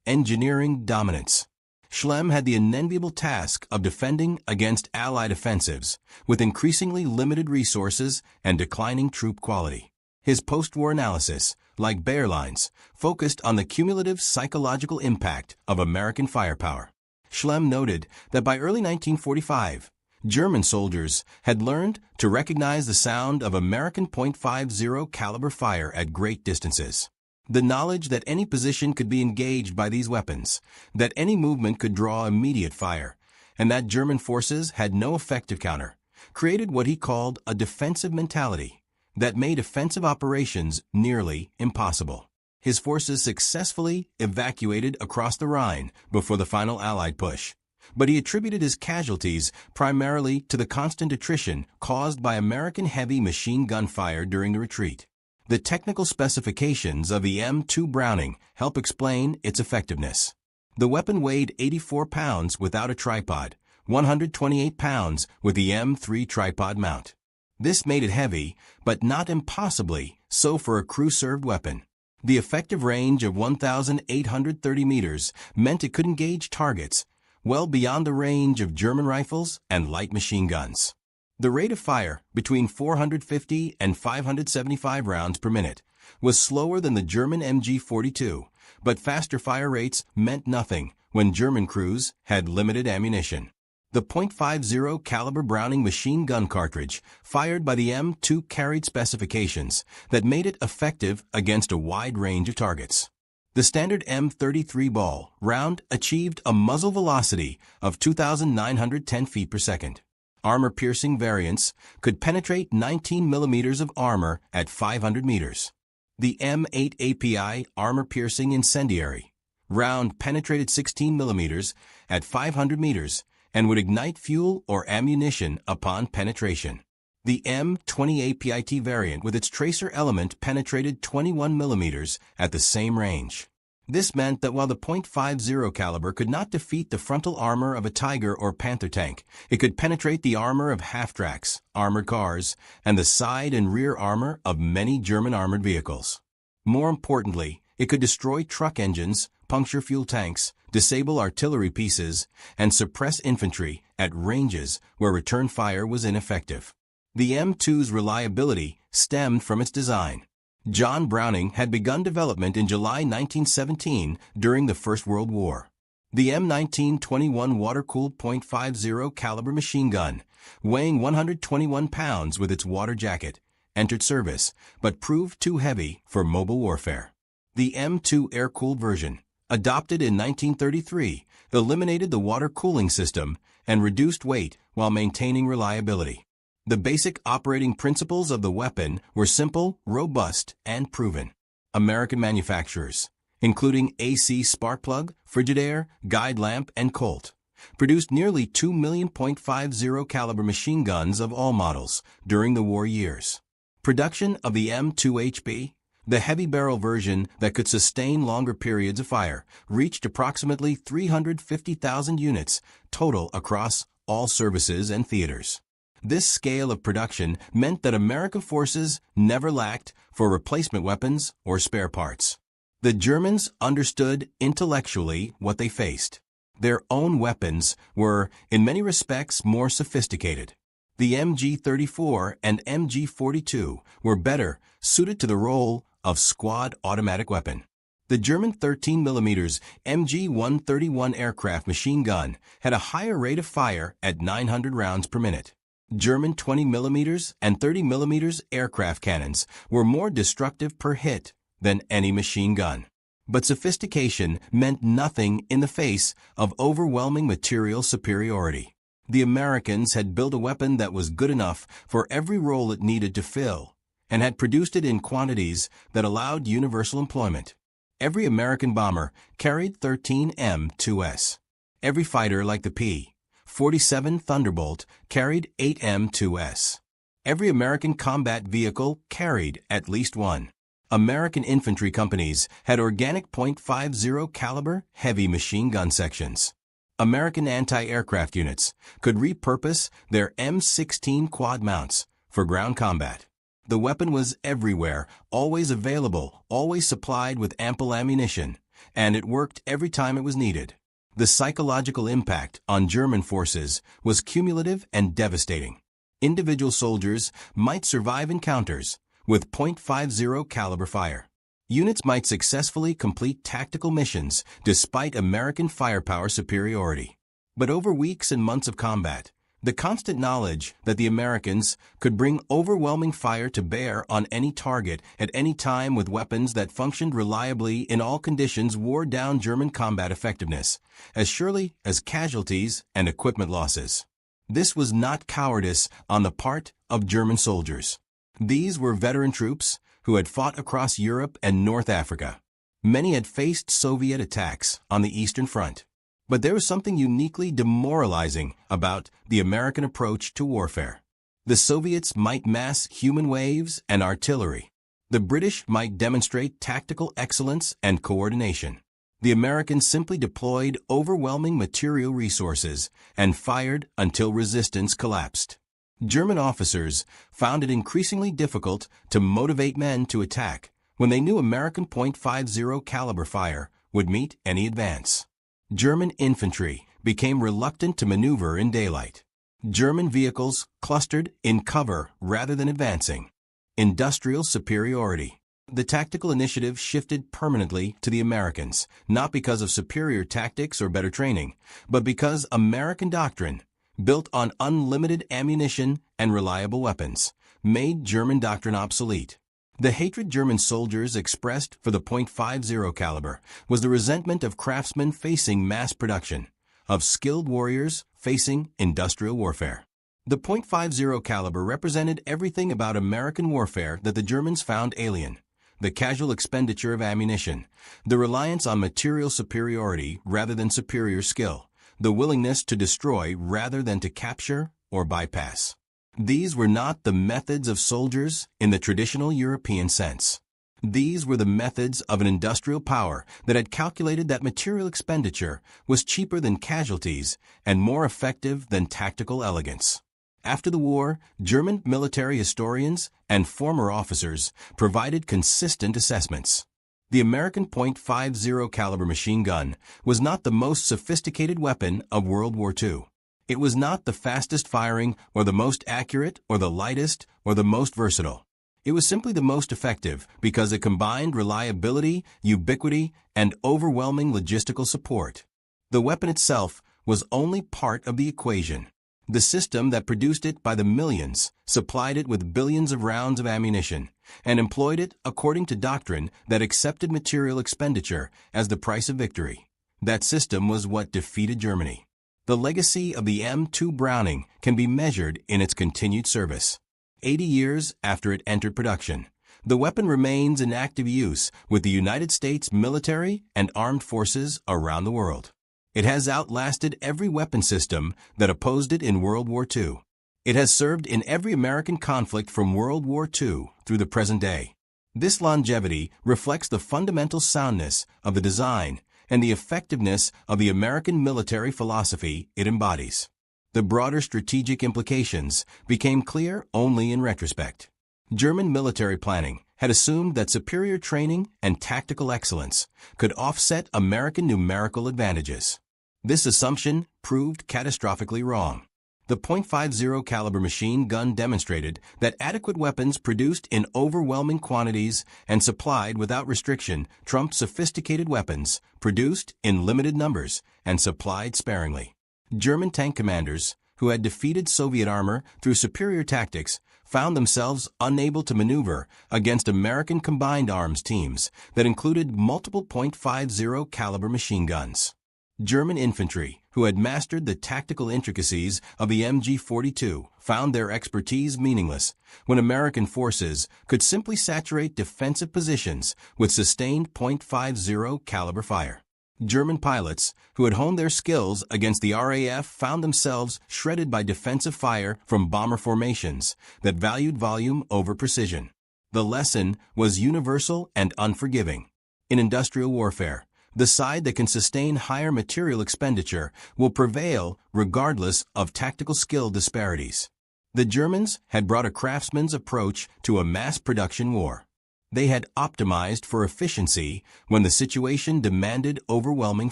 Speaker 1: Engineering dominance. Schlemm had the unenviable task of defending against Allied offensives with increasingly limited resources and declining troop quality. His post-war analysis, like Bayerlein's, focused on the cumulative psychological impact of American firepower. Schlemm noted that by early 1945, German soldiers had learned to recognize the sound of American .50 caliber fire at great distances. The knowledge that any position could be engaged by these weapons, that any movement could draw immediate fire, and that German forces had no effective counter, created what he called a defensive mentality that made offensive operations nearly impossible. His forces successfully evacuated across the Rhine before the final Allied push, but he attributed his casualties primarily to the constant attrition caused by American heavy machine gun fire during the retreat. The technical specifications of the M2 Browning help explain its effectiveness. The weapon weighed 84 pounds without a tripod, 128 pounds with the M3 tripod mount. This made it heavy, but not impossibly so for a crew-served weapon. The effective range of 1,830 meters meant it could engage targets well beyond the range of German rifles and light machine guns. The rate of fire, between 450 and 575 rounds per minute, was slower than the German MG-42, but faster fire rates meant nothing when German crews had limited ammunition. The .50 caliber Browning machine gun cartridge fired by the M2 carried specifications that made it effective against a wide range of targets. The standard M33 ball round achieved a muzzle velocity of 2,910 feet per second. Armor-piercing variants could penetrate 19 millimeters of armor at 500 meters. The M8 API armor-piercing incendiary round penetrated 16 millimeters at 500 meters and would ignite fuel or ammunition upon penetration. The M20 APIT variant with its tracer element penetrated 21 millimeters at the same range. This meant that while the .50 caliber could not defeat the frontal armor of a Tiger or Panther tank, it could penetrate the armor of half-tracks, armored cars, and the side and rear armor of many German armored vehicles. More importantly, it could destroy truck engines, puncture fuel tanks, disable artillery pieces, and suppress infantry at ranges where return fire was ineffective. The M2's reliability stemmed from its design. John Browning had begun development in July 1917 during the First World War. The M1921 water-cooled .50 caliber machine gun, weighing 121 pounds with its water jacket, entered service, but proved too heavy for mobile warfare. The M2 air-cooled version, adopted in 1933, eliminated the water cooling system and reduced weight while maintaining reliability. The basic operating principles of the weapon were simple, robust, and proven. American manufacturers, including AC Sparkplug, Frigidaire, Guide Lamp, and Colt, produced nearly 2 million .50 caliber machine guns of all models during the war years. Production of the M2HB, the heavy barrel version that could sustain longer periods of fire, reached approximately 350,000 units total across all services and theaters. This scale of production meant that American forces never lacked for replacement weapons or spare parts. The Germans understood intellectually what they faced. Their own weapons were, in many respects, more sophisticated. The MG-34 and MG-42 were better suited to the role of squad automatic weapon. The German 13mm MG-131 aircraft machine gun had a higher rate of fire at 900 rounds per minute. German 20mm and 30mm aircraft cannons were more destructive per hit than any machine gun. But sophistication meant nothing in the face of overwhelming material superiority. The Americans had built a weapon that was good enough for every role it needed to fill, and had produced it in quantities that allowed universal employment. Every American bomber carried 13 M2s. Every fighter like the P-47 Thunderbolt carried 8 M2s. Every American combat vehicle carried at least one. American infantry companies had organic .50 caliber heavy machine gun sections. American anti-aircraft units could repurpose their M16 quad mounts for ground combat. The weapon was everywhere, always available, always supplied with ample ammunition, and it worked every time it was needed. The psychological impact on German forces was cumulative and devastating. Individual soldiers might survive encounters with .50 caliber fire. Units might successfully complete tactical missions despite American firepower superiority. But over weeks and months of combat, the constant knowledge that the Americans could bring overwhelming fire to bear on any target at any time with weapons that functioned reliably in all conditions wore down German combat effectiveness, as surely as casualties and equipment losses. This was not cowardice on the part of German soldiers. These were veteran troops who had fought across Europe and North Africa. Many had faced Soviet attacks on the Eastern Front. But there was something uniquely demoralizing about the American approach to warfare. The Soviets might mass human waves and artillery. The British might demonstrate tactical excellence and coordination. The Americans simply deployed overwhelming material resources and fired until resistance collapsed. German officers found it increasingly difficult to motivate men to attack when they knew American .50 caliber fire would meet any advance. German infantry became reluctant to maneuver in daylight. German vehicles clustered in cover rather than advancing. Industrial superiority. The tactical initiative shifted permanently to the Americans, not because of superior tactics or better training, but because American doctrine, built on unlimited ammunition and reliable weapons, made German doctrine obsolete. The hatred German soldiers expressed for the .50 caliber was the resentment of craftsmen facing mass production, of skilled warriors facing industrial warfare. The .50 caliber represented everything about American warfare that the Germans found alien: the casual expenditure of ammunition, the reliance on material superiority rather than superior skill, the willingness to destroy rather than to capture or bypass. These were not the methods of soldiers in the traditional European sense. These were the methods of an industrial power that had calculated that material expenditure was cheaper than casualties and more effective than tactical elegance. After the war, German military historians and former officers provided consistent assessments. The American .50 caliber machine gun was not the most sophisticated weapon of World War II. It was not the fastest firing or the most accurate or the lightest or the most versatile. It was simply the most effective because it combined reliability, ubiquity, and overwhelming logistical support. The weapon itself was only part of the equation. The system that produced it by the millions supplied it with billions of rounds of ammunition and employed it according to doctrine that accepted material expenditure as the price of victory. That system was what defeated Germany. The legacy of the M2 Browning can be measured in its continued service. 80 years after it entered production, the weapon remains in active use with the United States military and armed forces around the world. It has outlasted every weapon system that opposed it in World War II. It has served in every American conflict from World War II through the present day. This longevity reflects the fundamental soundness of the design and the effectiveness of the American military philosophy it embodies. The broader strategic implications became clear only in retrospect. German military planning had assumed that superior training and tactical excellence could offset American numerical advantages. This assumption proved catastrophically wrong. The .50 caliber machine gun demonstrated that adequate weapons produced in overwhelming quantities and supplied without restriction trumped sophisticated weapons produced in limited numbers and supplied sparingly. German tank commanders, who had defeated Soviet armor through superior tactics, found themselves unable to maneuver against American combined arms teams that included multiple .50 caliber machine guns. German infantry, who had mastered the tactical intricacies of the MG-42, found their expertise meaningless when American forces could simply saturate defensive positions with sustained .50 caliber fire. German pilots, who had honed their skills against the RAF, found themselves shredded by defensive fire from bomber formations that valued volume over precision. The lesson was universal and unforgiving. In industrial warfare, the side that can sustain higher material expenditure will prevail regardless of tactical skill disparities. The Germans had brought a craftsman's approach to a mass production war. They had optimized for efficiency when the situation demanded overwhelming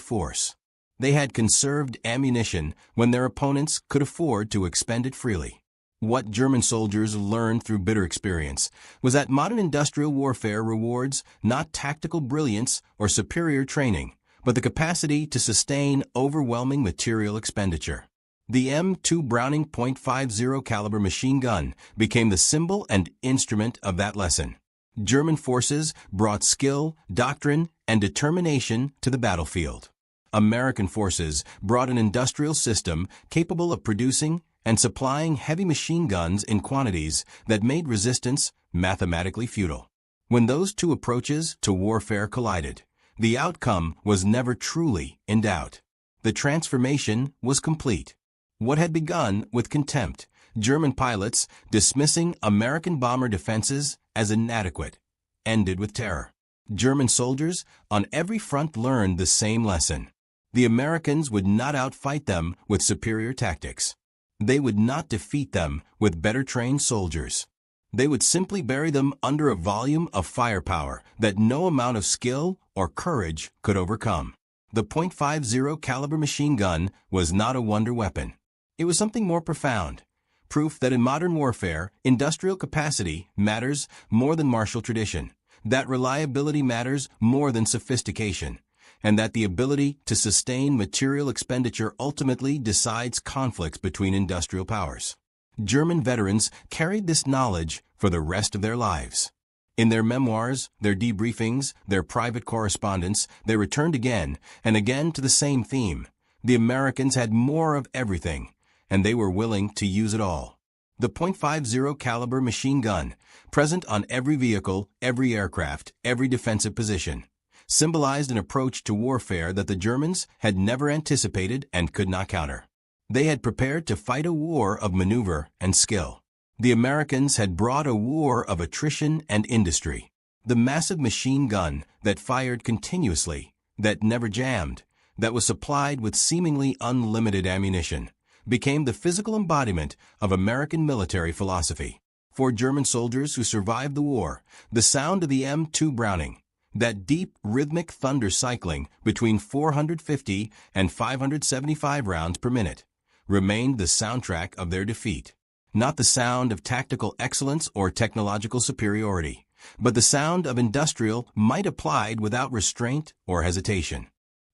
Speaker 1: force. They had conserved ammunition when their opponents could afford to expend it freely. What German soldiers learned through bitter experience was that modern industrial warfare rewards not tactical brilliance or superior training, but the capacity to sustain overwhelming material expenditure. The M2 Browning .50 caliber machine gun became the symbol and instrument of that lesson. German forces brought skill, doctrine, and determination to the battlefield. American forces brought an industrial system capable of producing and supplying heavy machine guns in quantities that made resistance mathematically futile. When those two approaches to warfare collided, the outcome was never truly in doubt. The transformation was complete. What had begun with contempt, German pilots dismissing American bomber defenses as inadequate, ended with terror. German soldiers on every front learned the same lesson. The Americans would not outfight them with superior tactics. They would not defeat them with better trained soldiers. They would simply bury them under a volume of firepower that no amount of skill or courage could overcome. The .50 caliber machine gun was not a wonder weapon. It was something more profound. Proof that in modern warfare, industrial capacity matters more than martial tradition, that reliability matters more than sophistication, and that the ability to sustain material expenditure ultimately decides conflicts between industrial powers. German veterans carried this knowledge for the rest of their lives. In their memoirs, their debriefings, their private correspondence, they returned again and again to the same theme. The Americans had more of everything, and they were willing to use it all. The .50 caliber machine gun, present on every vehicle, every aircraft, every defensive position, symbolized an approach to warfare that the Germans had never anticipated and could not counter. They had prepared to fight a war of maneuver and skill. The Americans had brought a war of attrition and industry. The massive machine gun that fired continuously, that never jammed, that was supplied with seemingly unlimited ammunition, became the physical embodiment of American military philosophy. For German soldiers who survived the war, the sound of the M2 Browning, that deep, rhythmic thunder cycling between 450 and 575 rounds per minute, remained the soundtrack of their defeat. Not the sound of tactical excellence or technological superiority, but the sound of industrial might applied without restraint or hesitation.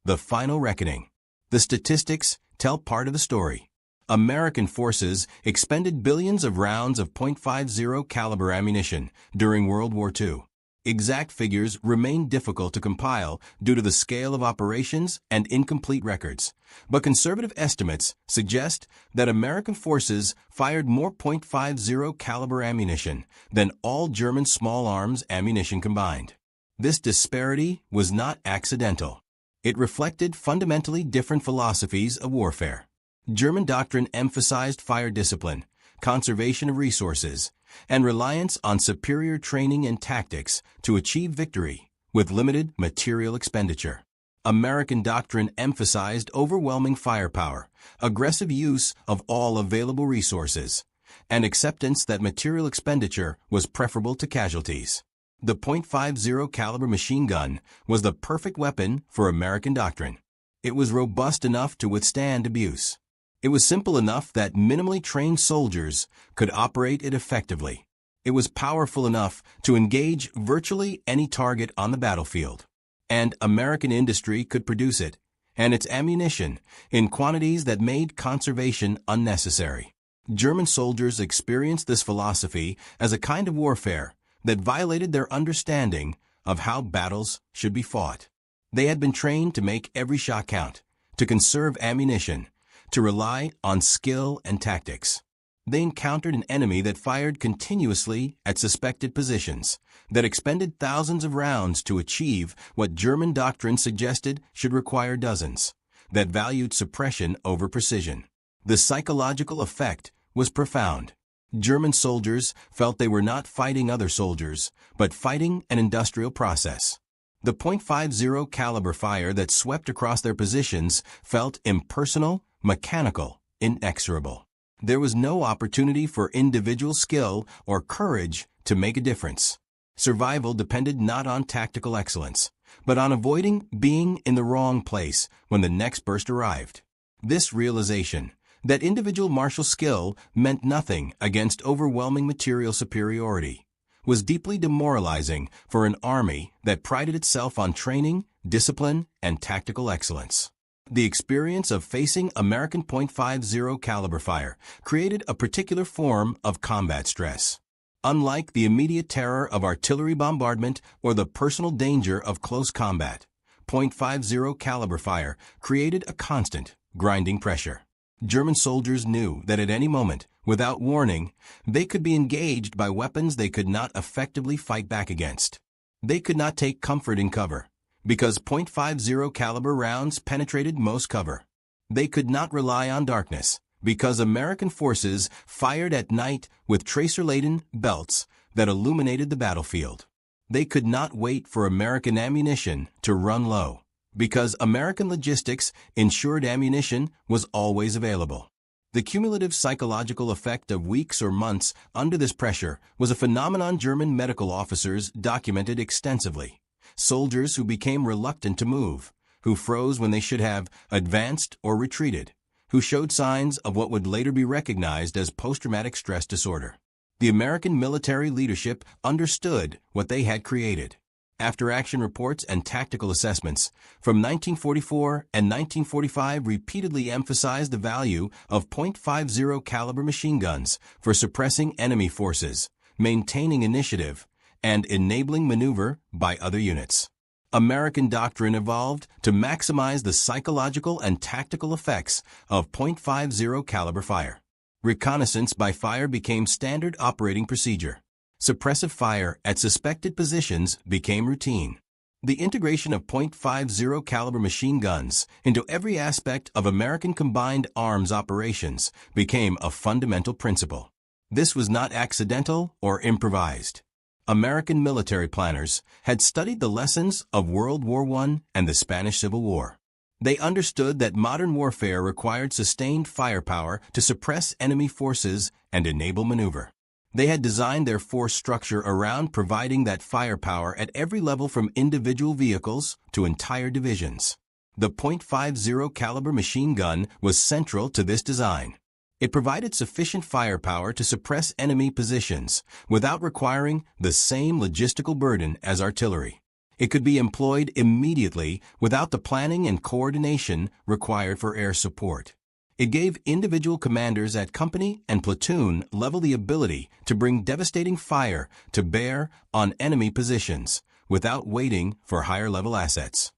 Speaker 1: The final reckoning. The statistics tell part of the story. American forces expended billions of rounds of .50 caliber ammunition during World War II. Exact figures remain difficult to compile due to the scale of operations and incomplete records, but conservative estimates suggest that American forces fired more .50 caliber ammunition than all German small arms ammunition combined. This disparity was not accidental. It reflected fundamentally different philosophies of warfare. German doctrine emphasized fire discipline, conservation of resources, and reliance on superior training and tactics to achieve victory with limited material expenditure. American doctrine emphasized overwhelming firepower, aggressive use of all available resources, and acceptance that material expenditure was preferable to casualties. The .50 caliber machine gun was the perfect weapon for American doctrine. It was robust enough to withstand abuse. It was simple enough that minimally trained soldiers could operate it effectively. It was powerful enough to engage virtually any target on the battlefield. And American industry could produce it, and its ammunition, in quantities that made conservation unnecessary. German soldiers experienced this philosophy as a kind of warfare that violated their understanding of how battles should be fought. They had been trained to make every shot count, to conserve ammunition, to rely on skill and tactics. They encountered an enemy that fired continuously at suspected positions, that expended thousands of rounds to achieve what German doctrine suggested should require dozens, that valued suppression over precision. The psychological effect was profound. German soldiers felt they were not fighting other soldiers, but fighting an industrial process. The .50 caliber fire that swept across their positions felt impersonal, mechanical, inexorable. There was no opportunity for individual skill or courage to make a difference. Survival depended not on tactical excellence, but on avoiding being in the wrong place when the next burst arrived. This realization, that individual martial skill meant nothing against overwhelming material superiority, was deeply demoralizing for an army that prided itself on training, discipline, and tactical excellence. The experience of facing American .50 caliber fire created a particular form of combat stress. Unlike the immediate terror of artillery bombardment or the personal danger of close combat, .50 caliber fire created a constant, grinding pressure. German soldiers knew that at any moment, without warning, they could be engaged by weapons they could not effectively fight back against. They could not take comfort in cover, because .50 caliber rounds penetrated most cover. They could not rely on darkness, because American forces fired at night with tracer-laden belts that illuminated the battlefield. They could not wait for American ammunition to run low, because American logistics ensured ammunition was always available. The cumulative psychological effect of weeks or months under this pressure was a phenomenon German medical officers documented extensively. Soldiers who became reluctant to move, who froze when they should have advanced or retreated, who showed signs of what would later be recognized as post-traumatic stress disorder. The American military leadership understood what they had created. After-action reports and tactical assessments from 1944 and 1945 repeatedly emphasized the value of .50 caliber machine guns for suppressing enemy forces, maintaining initiative, and enabling maneuver by other units. American doctrine evolved to maximize the psychological and tactical effects of .50 caliber fire. Reconnaissance by fire became standard operating procedure. Suppressive fire at suspected positions became routine. The integration of .50 caliber machine guns into every aspect of American combined arms operations became a fundamental principle. This was not accidental or improvised. American military planners had studied the lessons of World War I and the Spanish Civil War. They understood that modern warfare required sustained firepower to suppress enemy forces and enable maneuver. They had designed their force structure around providing that firepower at every level from individual vehicles to entire divisions. The .50 caliber machine gun was central to this design. It provided sufficient firepower to suppress enemy positions without requiring the same logistical burden as artillery. It could be employed immediately without the planning and coordination required for air support. It gave individual commanders at company and platoon level the ability to bring devastating fire to bear on enemy positions without waiting for higher-level assets.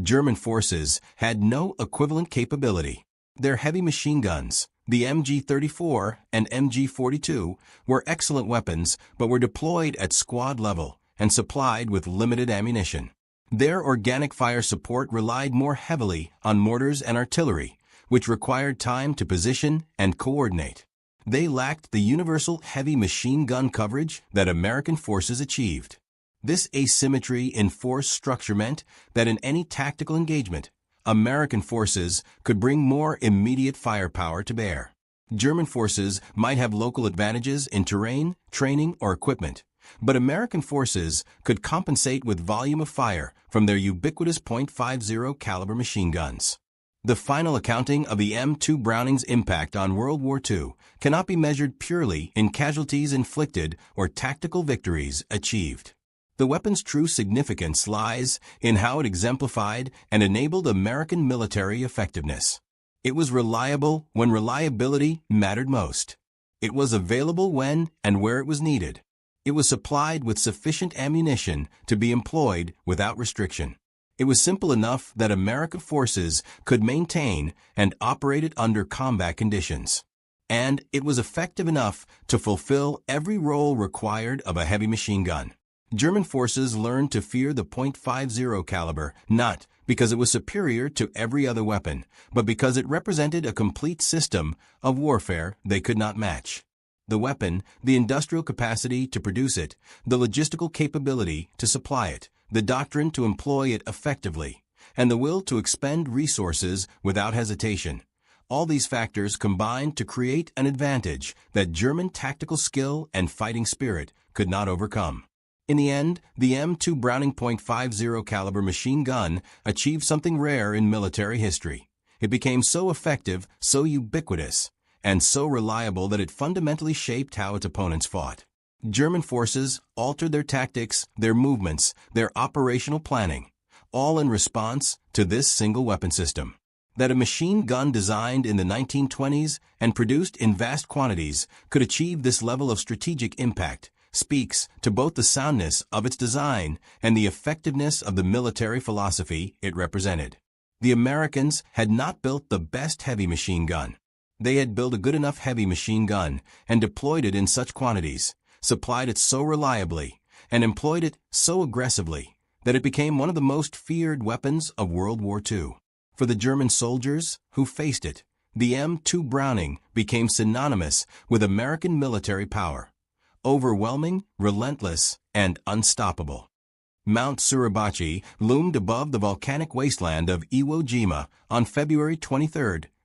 Speaker 1: German forces had no equivalent capability. Their heavy machine guns, the MG-34 and MG-42, were excellent weapons but were deployed at squad level and supplied with limited ammunition. Their organic fire support relied more heavily on mortars and artillery, which required time to position and coordinate. They lacked the universal heavy machine gun coverage that American forces achieved. This asymmetry in force structure meant that in any tactical engagement, American forces could bring more immediate firepower to bear. German forces might have local advantages in terrain, training, or equipment, but American forces could compensate with volume of fire from their ubiquitous .50 caliber machine guns. The final accounting of the M2 Browning's impact on World War II cannot be measured purely in casualties inflicted or tactical victories achieved. The weapon's true significance lies in how it exemplified and enabled American military effectiveness. It was reliable when reliability mattered most. It was available when and where it was needed. It was supplied with sufficient ammunition to be employed without restriction. It was simple enough that American forces could maintain and operate it under combat conditions. And it was effective enough to fulfill every role required of a heavy machine gun. German forces learned to fear the .50 caliber not because it was superior to every other weapon, but because it represented a complete system of warfare they could not match. The weapon, the industrial capacity to produce it, the logistical capability to supply it, the doctrine to employ it effectively, and the will to expend resources without hesitation. All these factors combined to create an advantage that German tactical skill and fighting spirit could not overcome. In the end, the M2 Browning .50 caliber machine gun achieved something rare in military history. It became so effective, so ubiquitous, and so reliable that it fundamentally shaped how its opponents fought. German forces altered their tactics, their movements, their operational planning, all in response to this single weapon system. That a machine gun designed in the 1920s and produced in vast quantities could achieve this level of strategic impact speaks to both the soundness of its design and the effectiveness of the military philosophy it represented. The Americans had not built the best heavy machine gun. They had built a good enough heavy machine gun and deployed it in such quantities, supplied it so reliably, and employed it so aggressively that it became one of the most feared weapons of World War II. For the German soldiers who faced it, the M2 Browning became synonymous with American military power. Overwhelming, relentless, and unstoppable. Mount Suribachi loomed above the volcanic wasteland of Iwo Jima on February 23,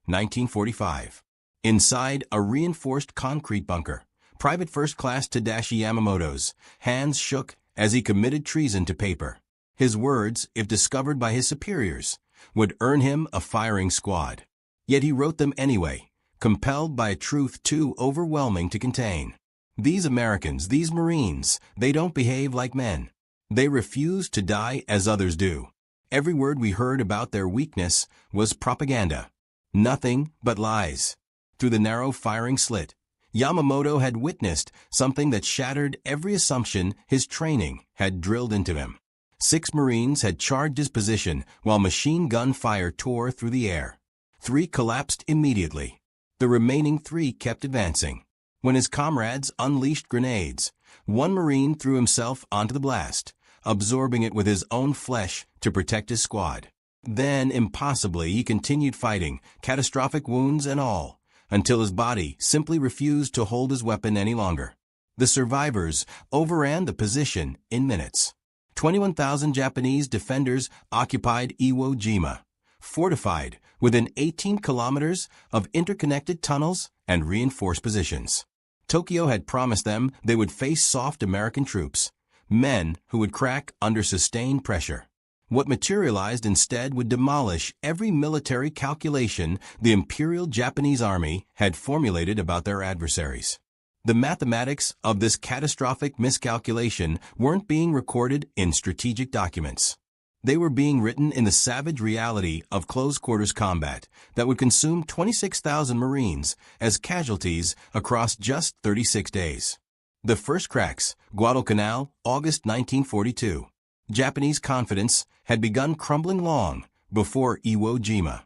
Speaker 1: 1945. Inside a reinforced concrete bunker, Private First Class Tadashi Yamamoto's hands shook as he committed treason to paper. His words, if discovered by his superiors, would earn him a firing squad. Yet he wrote them anyway, compelled by a truth too overwhelming to contain. These Americans, these Marines, they don't behave like men. They refuse to die as others do. Every word we heard about their weakness was propaganda. Nothing but lies. Through the narrow firing slit, Yamamoto had witnessed something that shattered every assumption his training had drilled into him. 6 Marines had charged his position while machine gun fire tore through the air. 3 collapsed immediately. The remaining 3 kept advancing. When his comrades unleashed grenades, one Marine threw himself onto the blast, absorbing it with his own flesh to protect his squad. Then, impossibly, he continued fighting, catastrophic wounds and all, until his body simply refused to hold his weapon any longer. The survivors overran the position in minutes. 21,000 Japanese defenders occupied Iwo Jima, fortified within 18 kilometers of interconnected tunnels and reinforced positions. Tokyo had promised them they would face soft American troops, men who would crack under sustained pressure. What materialized instead would demolish every military calculation the Imperial Japanese Army had formulated about their adversaries. The mathematics of this catastrophic miscalculation weren't being recorded in strategic documents. They were being written in the savage reality of close-quarters combat that would consume 26,000 Marines as casualties across just 36 days. The first cracks, Guadalcanal, August 1942. Japanese confidence had begun crumbling long before Iwo Jima.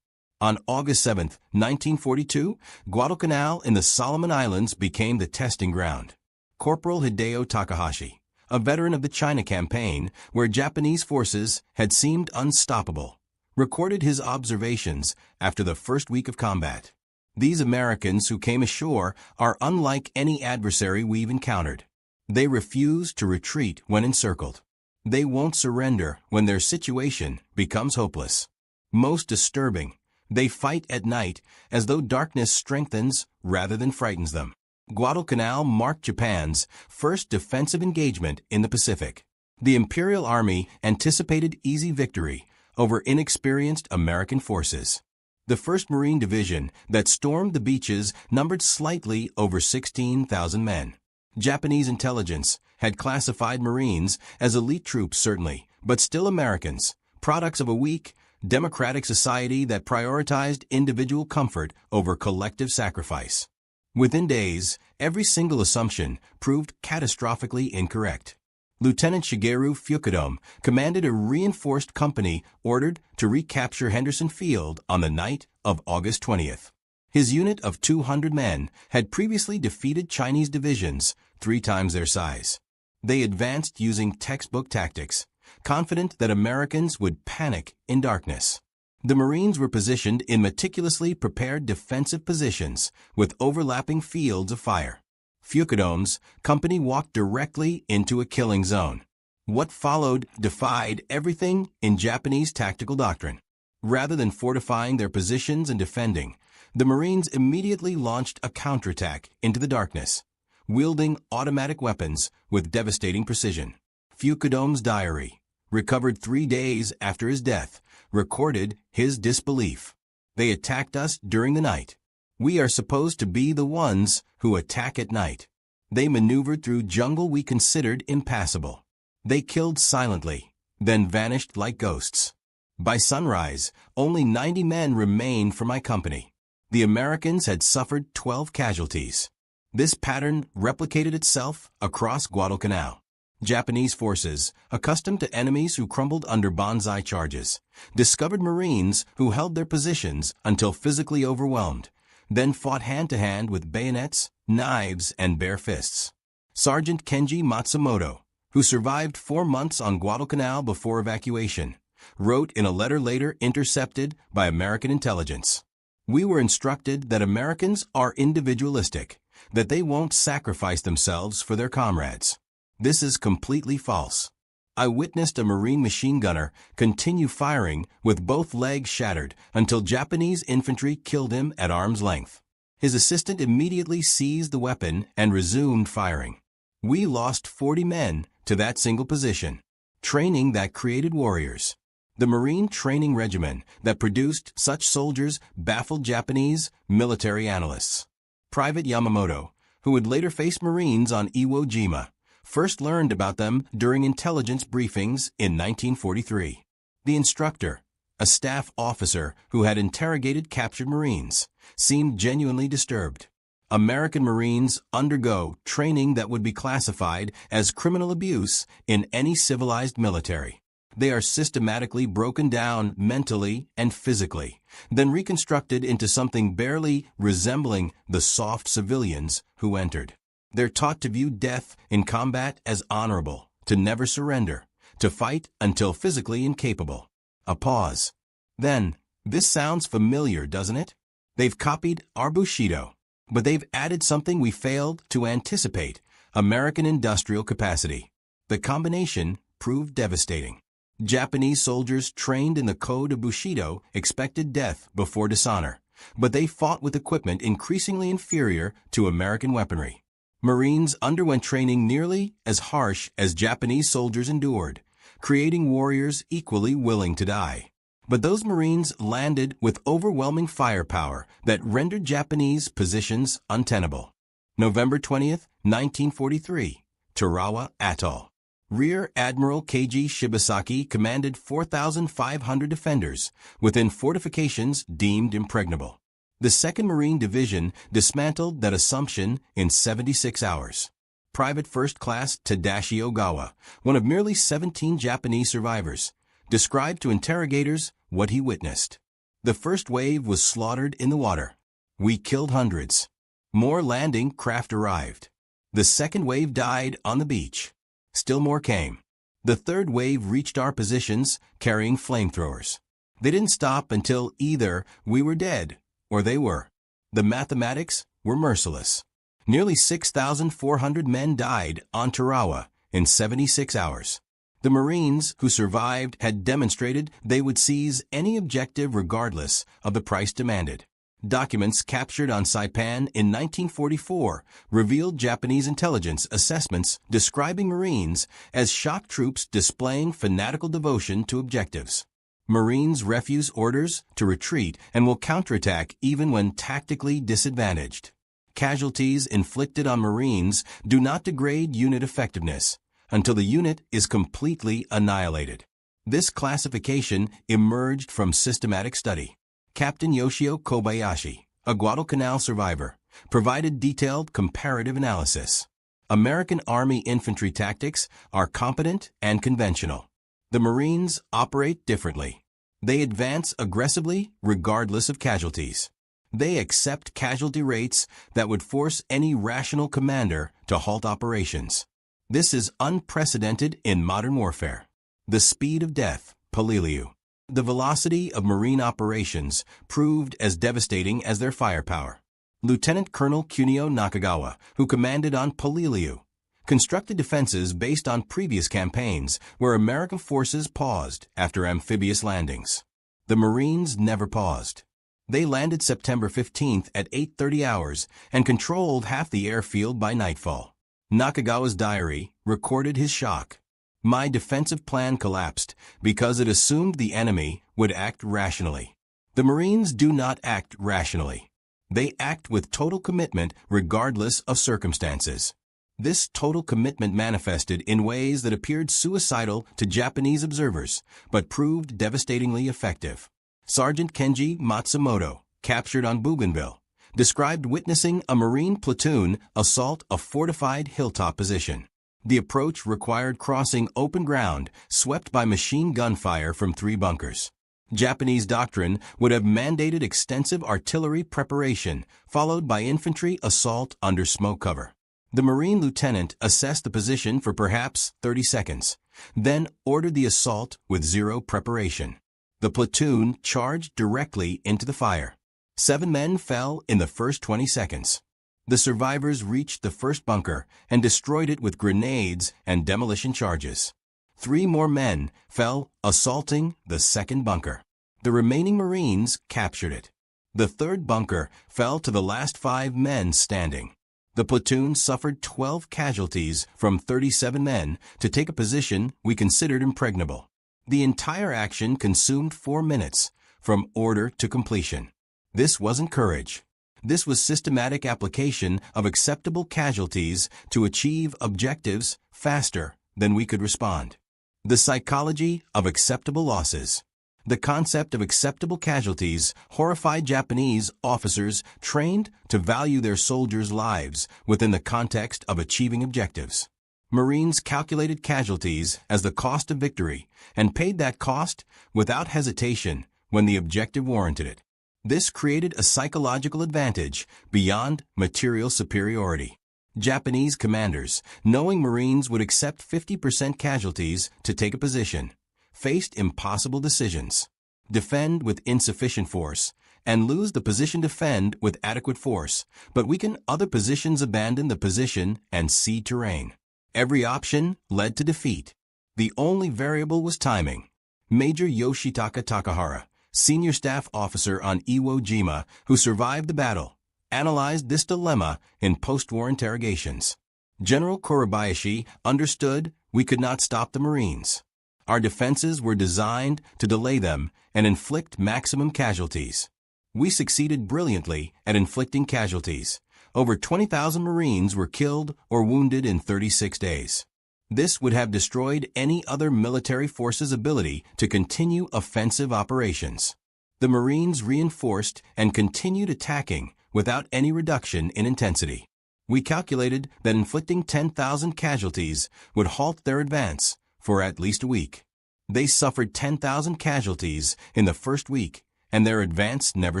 Speaker 1: On August 7, 1942, Guadalcanal in the Solomon Islands became the testing ground. Corporal Hideo Takahashi, a veteran of the China campaign, where Japanese forces had seemed unstoppable, recorded his observations after the first week of combat. These Americans who came ashore are unlike any adversary we've encountered. They refuse to retreat when encircled. They won't surrender when their situation becomes hopeless. Most disturbing, they fight at night as though darkness strengthens rather than frightens them. Guadalcanal marked Japan's first defensive engagement in the Pacific. The Imperial Army anticipated easy victory over inexperienced American forces. The 1st Marine Division that stormed the beaches numbered slightly over 16,000 men. Japanese intelligence had classified Marines as elite troops certainly, but still Americans, products of a weak, democratic society that prioritized individual comfort over collective sacrifice. Within days, every single assumption proved catastrophically incorrect. Lieutenant Shigeru Fukudome commanded a reinforced company ordered to recapture Henderson Field on the night of August 20th. His unit of 200 men had previously defeated Chinese divisions 3 times their size. They advanced using textbook tactics, confident that Americans would panic in darkness. The Marines were positioned in meticulously prepared defensive positions with overlapping fields of fire. Fukudome's company walked directly into a killing zone. What followed defied everything in Japanese tactical doctrine. Rather than fortifying their positions and defending, the Marines immediately launched a counterattack into the darkness, wielding automatic weapons with devastating precision. Fukudome's diary, recovered 3 days after his death, recorded his disbelief. They attacked us during the night. We are supposed to be the ones who attack at night. They maneuvered through jungle we considered impassable. They killed silently, then vanished like ghosts. By sunrise, only 90 men remained for my company. The Americans had suffered 12 casualties. This pattern replicated itself across Guadalcanal. Japanese forces, accustomed to enemies who crumbled under banzai charges, discovered Marines who held their positions until physically overwhelmed, then fought hand-to-hand with bayonets, knives, and bare fists. Sergeant Kenji Matsumoto, who survived 4 months on Guadalcanal before evacuation, wrote in a letter later intercepted by American intelligence. We were instructed that Americans are individualistic, that they won't sacrifice themselves for their comrades. This is completely false. I witnessed a Marine machine gunner continue firing with both legs shattered until Japanese infantry killed him at arm's length. His assistant immediately seized the weapon and resumed firing. We lost 40 men to that single position. Training that created warriors. The Marine Training Regimen that produced such soldiers baffled Japanese military analysts. Private Yamamoto, who would later face Marines on Iwo Jima, first learned about them during intelligence briefings in 1943. The instructor, a staff officer who had interrogated captured Marines, seemed genuinely disturbed. American Marines undergo training that would be classified as criminal abuse in any civilized military. They are systematically broken down mentally and physically, then reconstructed into something barely resembling the soft civilians who entered. They're taught to view death in combat as honorable, to never surrender, to fight until physically incapable. A pause. Then, this sounds familiar, doesn't it? They've copied our Bushido, but they've added something we failed to anticipate, American industrial capacity. The combination proved devastating. Japanese soldiers trained in the code of Bushido expected death before dishonor, but they fought with equipment increasingly inferior to American weaponry. Marines underwent training nearly as harsh as Japanese soldiers endured, creating warriors equally willing to die. But those Marines landed with overwhelming firepower that rendered Japanese positions untenable. November 20th, 1943, Tarawa Atoll. Rear Admiral Keiji Shibasaki commanded 4,500 defenders within fortifications deemed impregnable. The 2nd Marine Division dismantled that assumption in 76 hours. Private First Class Tadashi Ogawa, one of merely 17 Japanese survivors, described to interrogators what he witnessed. The first wave was slaughtered in the water. We killed hundreds. More landing craft arrived. The second wave died on the beach. Still more came. The third wave reached our positions carrying flamethrowers. They didn't stop until either we were dead or they were. The mathematics were merciless. Nearly 6,400 men died on Tarawa in 76 hours. The Marines who survived had demonstrated they would seize any objective regardless of the price demanded. Documents captured on Saipan in 1944 revealed Japanese intelligence assessments describing Marines as shock troops displaying fanatical devotion to objectives. Marines refuse orders to retreat and will counterattack even when tactically disadvantaged. Casualties inflicted on Marines do not degrade unit effectiveness until the unit is completely annihilated. This classification emerged from systematic study. Captain Yoshio Kobayashi, a Guadalcanal survivor, provided detailed comparative analysis. American Army infantry tactics are competent and conventional. The Marines operate differently. They advance aggressively regardless of casualties. They accept casualty rates that would force any rational commander to halt operations. This is unprecedented in modern warfare. The speed of death, Paliliu. The velocity of Marine operations proved as devastating as their firepower. Lieutenant Colonel Kunio Nakagawa, who commanded on Paliliu, constructed defenses based on previous campaigns where American forces paused after amphibious landings. The Marines never paused. They landed September 15th at 8:30 hours and controlled half the airfield by nightfall. Nakagawa's diary recorded his shock. My defensive plan collapsed because it assumed the enemy would act rationally. The Marines do not act rationally. They act with total commitment regardless of circumstances. This total commitment manifested in ways that appeared suicidal to Japanese observers, but proved devastatingly effective. Sergeant Kenji Matsumoto, captured on Bougainville, described witnessing a Marine platoon assault a fortified hilltop position. The approach required crossing open ground swept by machine gun fire from 3 bunkers. Japanese doctrine would have mandated extensive artillery preparation, followed by infantry assault under smoke cover. The Marine lieutenant assessed the position for perhaps 30 seconds, then ordered the assault with zero preparation. The platoon charged directly into the fire. 7 men fell in the first 20 seconds. The survivors reached the first bunker and destroyed it with grenades and demolition charges. 3 more men fell assaulting the second bunker. The remaining Marines captured it. The third bunker fell to the last 5 men standing. The platoon suffered 12 casualties from 37 men to take a position we considered impregnable. The entire action consumed 4 minutes from order to completion. This wasn't courage. This was systematic application of acceptable casualties to achieve objectives faster than we could respond. The psychology of acceptable losses. The concept of acceptable casualties horrified Japanese officers trained to value their soldiers' lives within the context of achieving objectives. Marines calculated casualties as the cost of victory and paid that cost without hesitation when the objective warranted it. This created a psychological advantage beyond material superiority. Japanese commanders, knowing Marines would accept 50% casualties to take a position, faced impossible decisions: defend with insufficient force and lose the position defend with adequate force, but weaken other positions abandon the position and cede terrain. Every option led to defeat. The only variable was timing. Major Yoshitaka Takahara, senior staff officer on Iwo Jima, who survived the battle, analyzed this dilemma in post-war interrogations. General Kurabayashi understood we could not stop the Marines. Our defenses were designed to delay them and inflict maximum casualties. We succeeded brilliantly at inflicting casualties. Over 20,000 Marines were killed or wounded in 36 days. This would have destroyed any other military force's ability to continue offensive operations. The Marines reinforced and continued attacking without any reduction in intensity. We calculated that inflicting 10,000 casualties would halt their advance for at least a week. They suffered 10,000 casualties in the first week, and their advance never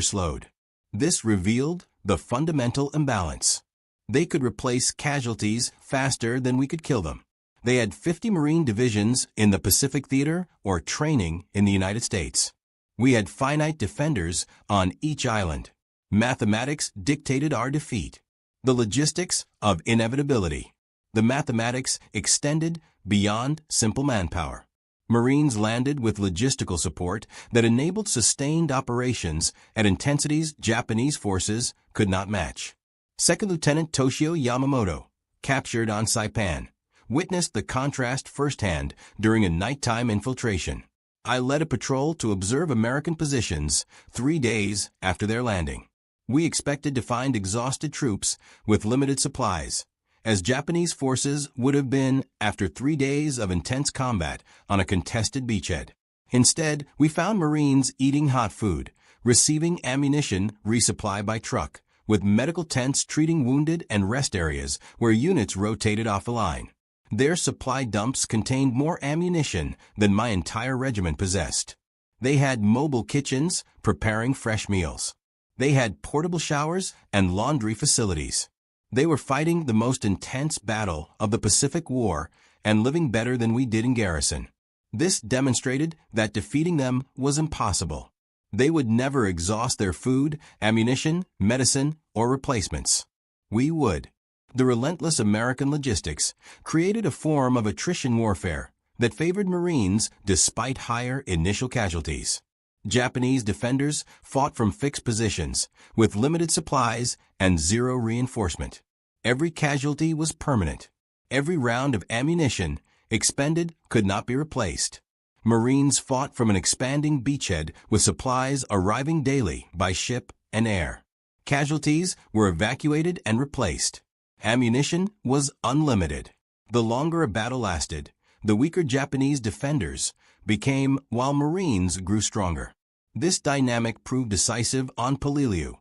Speaker 1: slowed. This revealed the fundamental imbalance. They could replace casualties faster than we could kill them. They had 50 Marine divisions in the Pacific Theater or training in the United States. We had finite defenders on each island. Mathematics dictated our defeat. The logistics of inevitability. The mathematics extended beyond simple manpower. Marines landed with logistical support that enabled sustained operations at intensities Japanese forces could not match. Second Lieutenant Toshio Yamamoto, captured on Saipan, witnessed the contrast firsthand during a nighttime infiltration. I led a patrol to observe American positions 3 days after their landing. We expected to find exhausted troops with limited supplies, as Japanese forces would have been after 3 days of intense combat on a contested beachhead. Instead, we found Marines eating hot food, receiving ammunition resupply by truck, with medical tents treating wounded and rest areas where units rotated off the line. Their supply dumps contained more ammunition than my entire regiment possessed. They had mobile kitchens preparing fresh meals. They had portable showers and laundry facilities. They were fighting the most intense battle of the Pacific War and living better than we did in garrison. This demonstrated that defeating them was impossible. They would never exhaust their food, ammunition, medicine, or replacements. We would. The relentless American logistics created a form of attrition warfare that favored Marines despite higher initial casualties. Japanese defenders fought from fixed positions with limited supplies and zero reinforcement. Every casualty was permanent. Every round of ammunition expended could not be replaced. Marines fought from an expanding beachhead with supplies arriving daily by ship and air. Casualties were evacuated and replaced. Ammunition was unlimited. The longer a battle lasted, the weaker Japanese defenders became while Marines grew stronger. This dynamic proved decisive on Peleliu,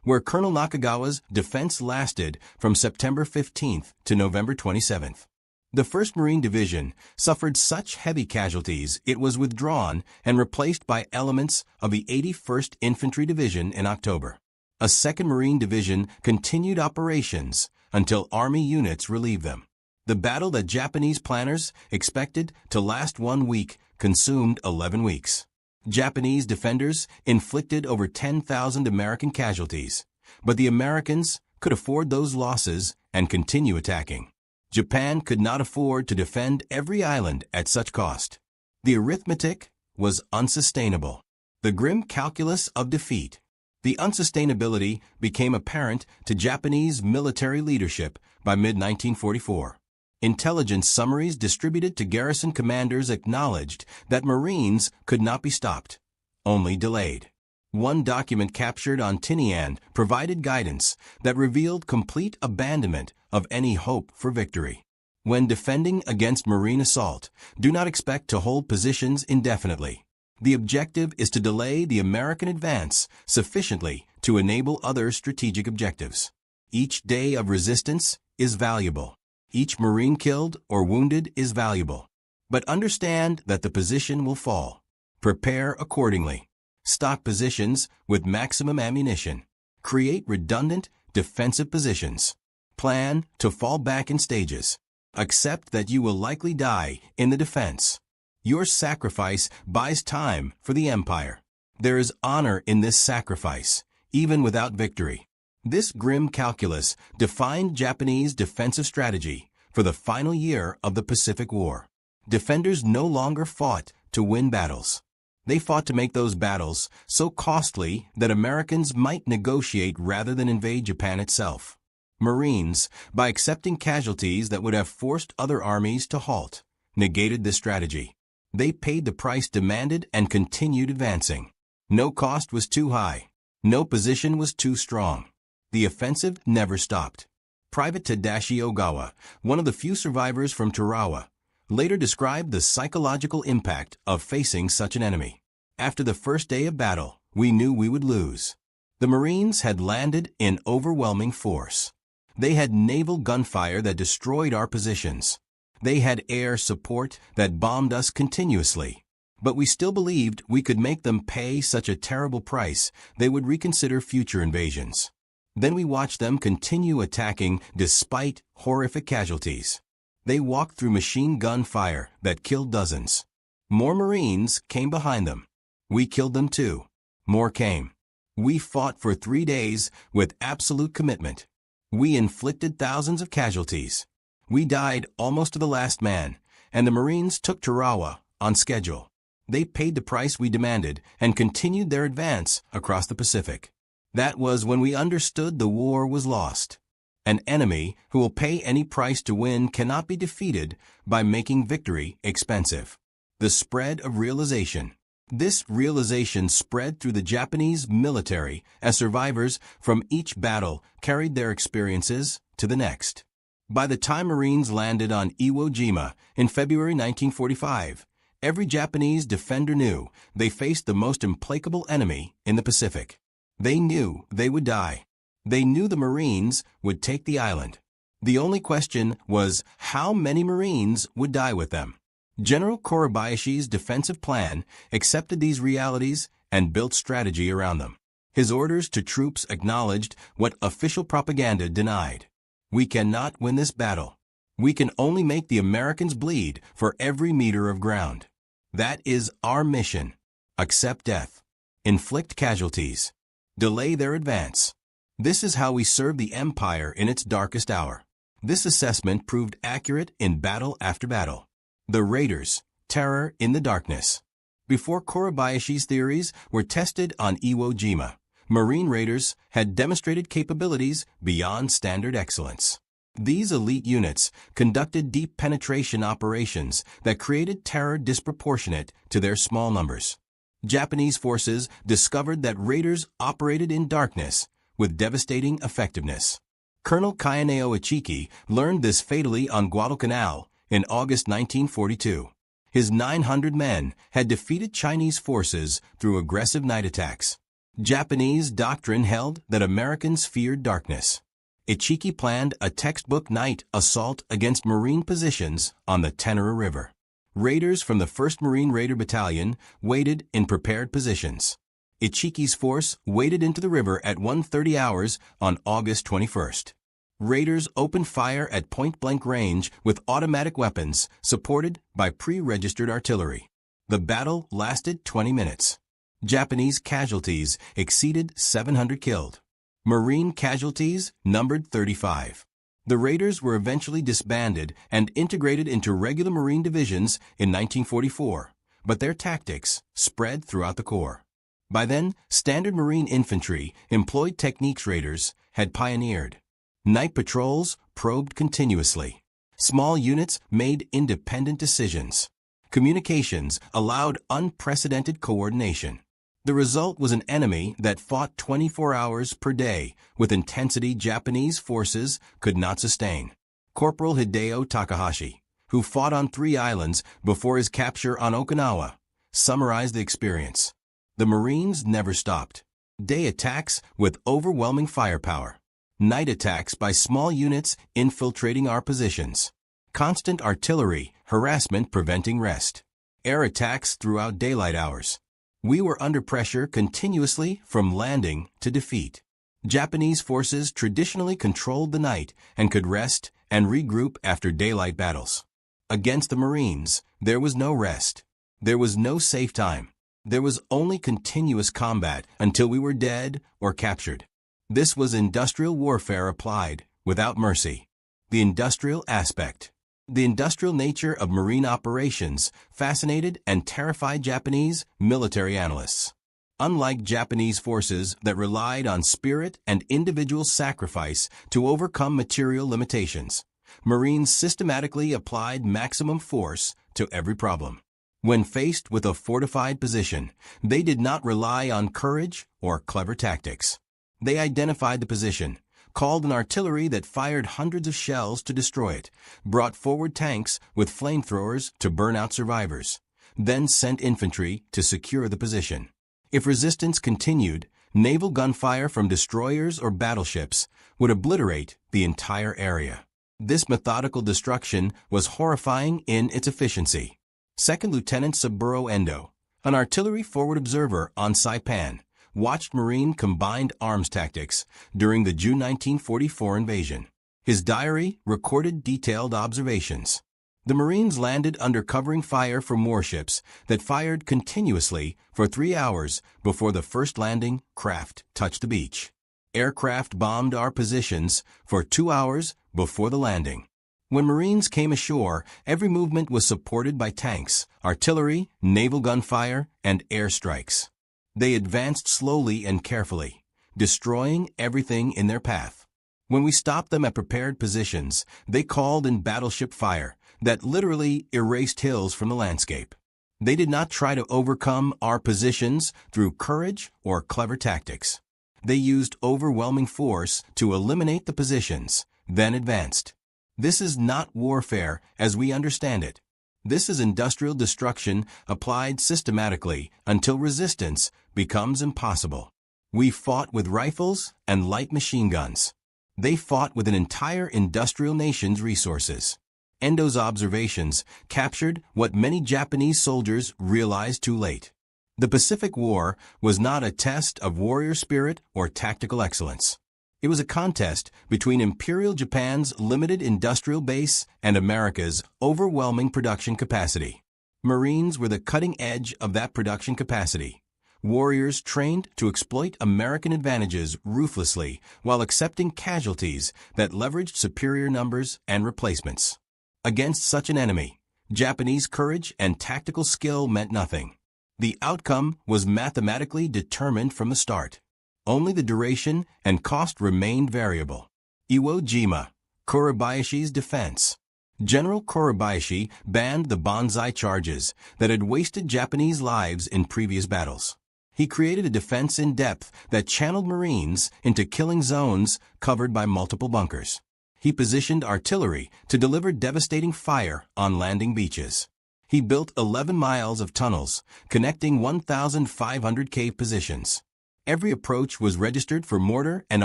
Speaker 1: where Colonel Nakagawa's defense lasted from September 15th to November 27th. The 1st Marine Division suffered such heavy casualties it was withdrawn and replaced by elements of the 81st Infantry Division in October. A 2nd Marine Division continued operations until Army units relieved them. The battle that Japanese planners expected to last 1 week consumed 11 weeks. Japanese defenders inflicted over 10,000 American casualties, but the Americans could afford those losses and continue attacking. Japan could not afford to defend every island at such cost. The arithmetic was unsustainable. The grim calculus of defeat. The unsustainability became apparent to Japanese military leadership by mid-1944. Intelligence summaries distributed to garrison commanders acknowledged that Marines could not be stopped, only delayed. One document captured on Tinian provided guidance that revealed complete abandonment of any hope for victory. When defending against Marine assault, do not expect to hold positions indefinitely. The objective is to delay the American advance sufficiently to enable other strategic objectives. Each day of resistance is valuable. Each Marine killed or wounded is valuable. But understand that the position will fall. Prepare accordingly. Stock positions with maximum ammunition. Create redundant defensive positions. Plan to fall back in stages. Accept that you will likely die in the defense. Your sacrifice buys time for the empire. There is honor in this sacrifice, even without victory. This grim calculus defined Japanese defensive strategy for the final year of the Pacific War. Defenders no longer fought to win battles. They fought to make those battles so costly that Americans might negotiate rather than invade Japan itself. Marines, by accepting casualties that would have forced other armies to halt, negated this strategy. They paid the price demanded and continued advancing. No cost was too high. No position was too strong. The offensive never stopped. Private Tadashi Ogawa, one of the few survivors from Tarawa, later described the psychological impact of facing such an enemy. After the first day of battle, we knew we would lose. The Marines had landed in overwhelming force. They had naval gunfire that destroyed our positions. They had air support that bombed us continuously. But we still believed we could make them pay such a terrible price they would reconsider future invasions. Then we watched them continue attacking despite horrific casualties. They walked through machine gun fire that killed dozens. More Marines came behind them. We killed them too. More came. We fought for 3 days with absolute commitment. We inflicted thousands of casualties. We died almost to the last man, and the Marines took Tarawa on schedule. They paid the price we demanded and continued their advance across the Pacific. That was when we understood the war was lost. An enemy who will pay any price to win cannot be defeated by making victory expensive. The spread of realization. This realization spread through the Japanese military as survivors from each battle carried their experiences to the next. By the time Marines landed on Iwo Jima in February 1945, every Japanese defender knew they faced the most implacable enemy in the Pacific. They knew they would die. They knew the Marines would take the island. The only question was how many Marines would die with them. General Kurabayashi's defensive plan accepted these realities and built strategy around them. His orders to troops acknowledged what official propaganda denied. We cannot win this battle. We can only make the Americans bleed for every meter of ground. That is our mission. Accept death. Inflict casualties. Delay their advance. This is how we serve the empire in its darkest hour. This assessment proved accurate in battle after battle. The Raiders, terror in the darkness. Before Kurabayashi's theories were tested on Iwo Jima, Marine Raiders had demonstrated capabilities beyond standard excellence. These elite units conducted deep penetration operations that created terror disproportionate to their small numbers. Japanese forces discovered that Raiders operated in darkness with devastating effectiveness. Colonel Kayaneo Ichiki learned this fatally on Guadalcanal in August 1942. His 900 men had defeated Chinese forces through aggressive night attacks. Japanese doctrine held that Americans feared darkness. Ichiki planned a textbook night assault against Marine positions on the Tenere River. Raiders from the 1st Marine Raider Battalion waited in prepared positions. Ichiki's force waded into the river at 1:30 hours on August 21st. Raiders opened fire at point-blank range with automatic weapons supported by pre-registered artillery. The battle lasted 20 minutes. Japanese casualties exceeded 700 killed. Marine casualties numbered 35. The Raiders were eventually disbanded and integrated into regular Marine divisions in 1944, but their tactics spread throughout the Corps. By then, standard Marine infantry employed techniques Raiders had pioneered. Night patrols probed continuously. Small units made independent decisions. Communications allowed unprecedented coordination. The result was an enemy that fought 24 hours per day with intensity Japanese forces could not sustain. Corporal Hideo Takahashi, who fought on 3 islands before his capture on Okinawa, summarized the experience. The Marines never stopped. Day attacks with overwhelming firepower. Night attacks by small units infiltrating our positions. Constant artillery harassment preventing rest. Air attacks throughout daylight hours. We were under pressure continuously from landing to defeat. Japanese forces traditionally controlled the night and could rest and regroup after daylight battles. Against the Marines, there was no rest. There was no safe time. There was only continuous combat until we were dead or captured. This was industrial warfare applied, without mercy. The industrial aspect. The industrial nature of marine operations fascinated and terrified Japanese military analysts. Unlike Japanese forces that relied on spirit and individual sacrifice to overcome material limitations, Marines systematically applied maximum force to every problem. When faced with a fortified position, they did not rely on courage or clever tactics. They identified the position, called an artillery that fired hundreds of shells to destroy it, brought forward tanks with flamethrowers to burn out survivors, then sent infantry to secure the position. If resistance continued, naval gunfire from destroyers or battleships would obliterate the entire area. This methodical destruction was horrifying in its efficiency. Second Lieutenant Saburo Endo, an artillery forward observer on Saipan, watched Marine combined arms tactics during the June 1944 invasion. His diary recorded detailed observations. The Marines landed under covering fire from warships that fired continuously for 3 hours before the first landing craft touched the beach. Aircraft bombed our positions for 2 hours before the landing. When Marines came ashore, every movement was supported by tanks, artillery, naval gunfire, and airstrikes. They advanced slowly and carefully, destroying everything in their path. When we stopped them at prepared positions, they called in battleship fire that literally erased hills from the landscape. They did not try to overcome our positions through courage or clever tactics. They used overwhelming force to eliminate the positions, then advanced. This is not warfare as we understand it. This is industrial destruction applied systematically until resistance becomes impossible. We fought with rifles and light machine guns. They fought with an entire industrial nation's resources. Endo's observations captured what many Japanese soldiers realized too late. The Pacific War was not a test of warrior spirit or tactical excellence. It was a contest between Imperial Japan's limited industrial base and America's overwhelming production capacity. Marines were the cutting edge of that production capacity. Warriors trained to exploit American advantages ruthlessly while accepting casualties that leveraged superior numbers and replacements. Against such an enemy, Japanese courage and tactical skill meant nothing. The outcome was mathematically determined from the start. Only the duration and cost remained variable. Iwo Jima, Kurabayashi's defense. General Kurabayashi banned the banzai charges that had wasted Japanese lives in previous battles. He created a defense in depth that channeled Marines into killing zones covered by multiple bunkers. He positioned artillery to deliver devastating fire on landing beaches. He built 11 miles of tunnels, connecting 1,500 cave positions. Every approach was registered for mortar and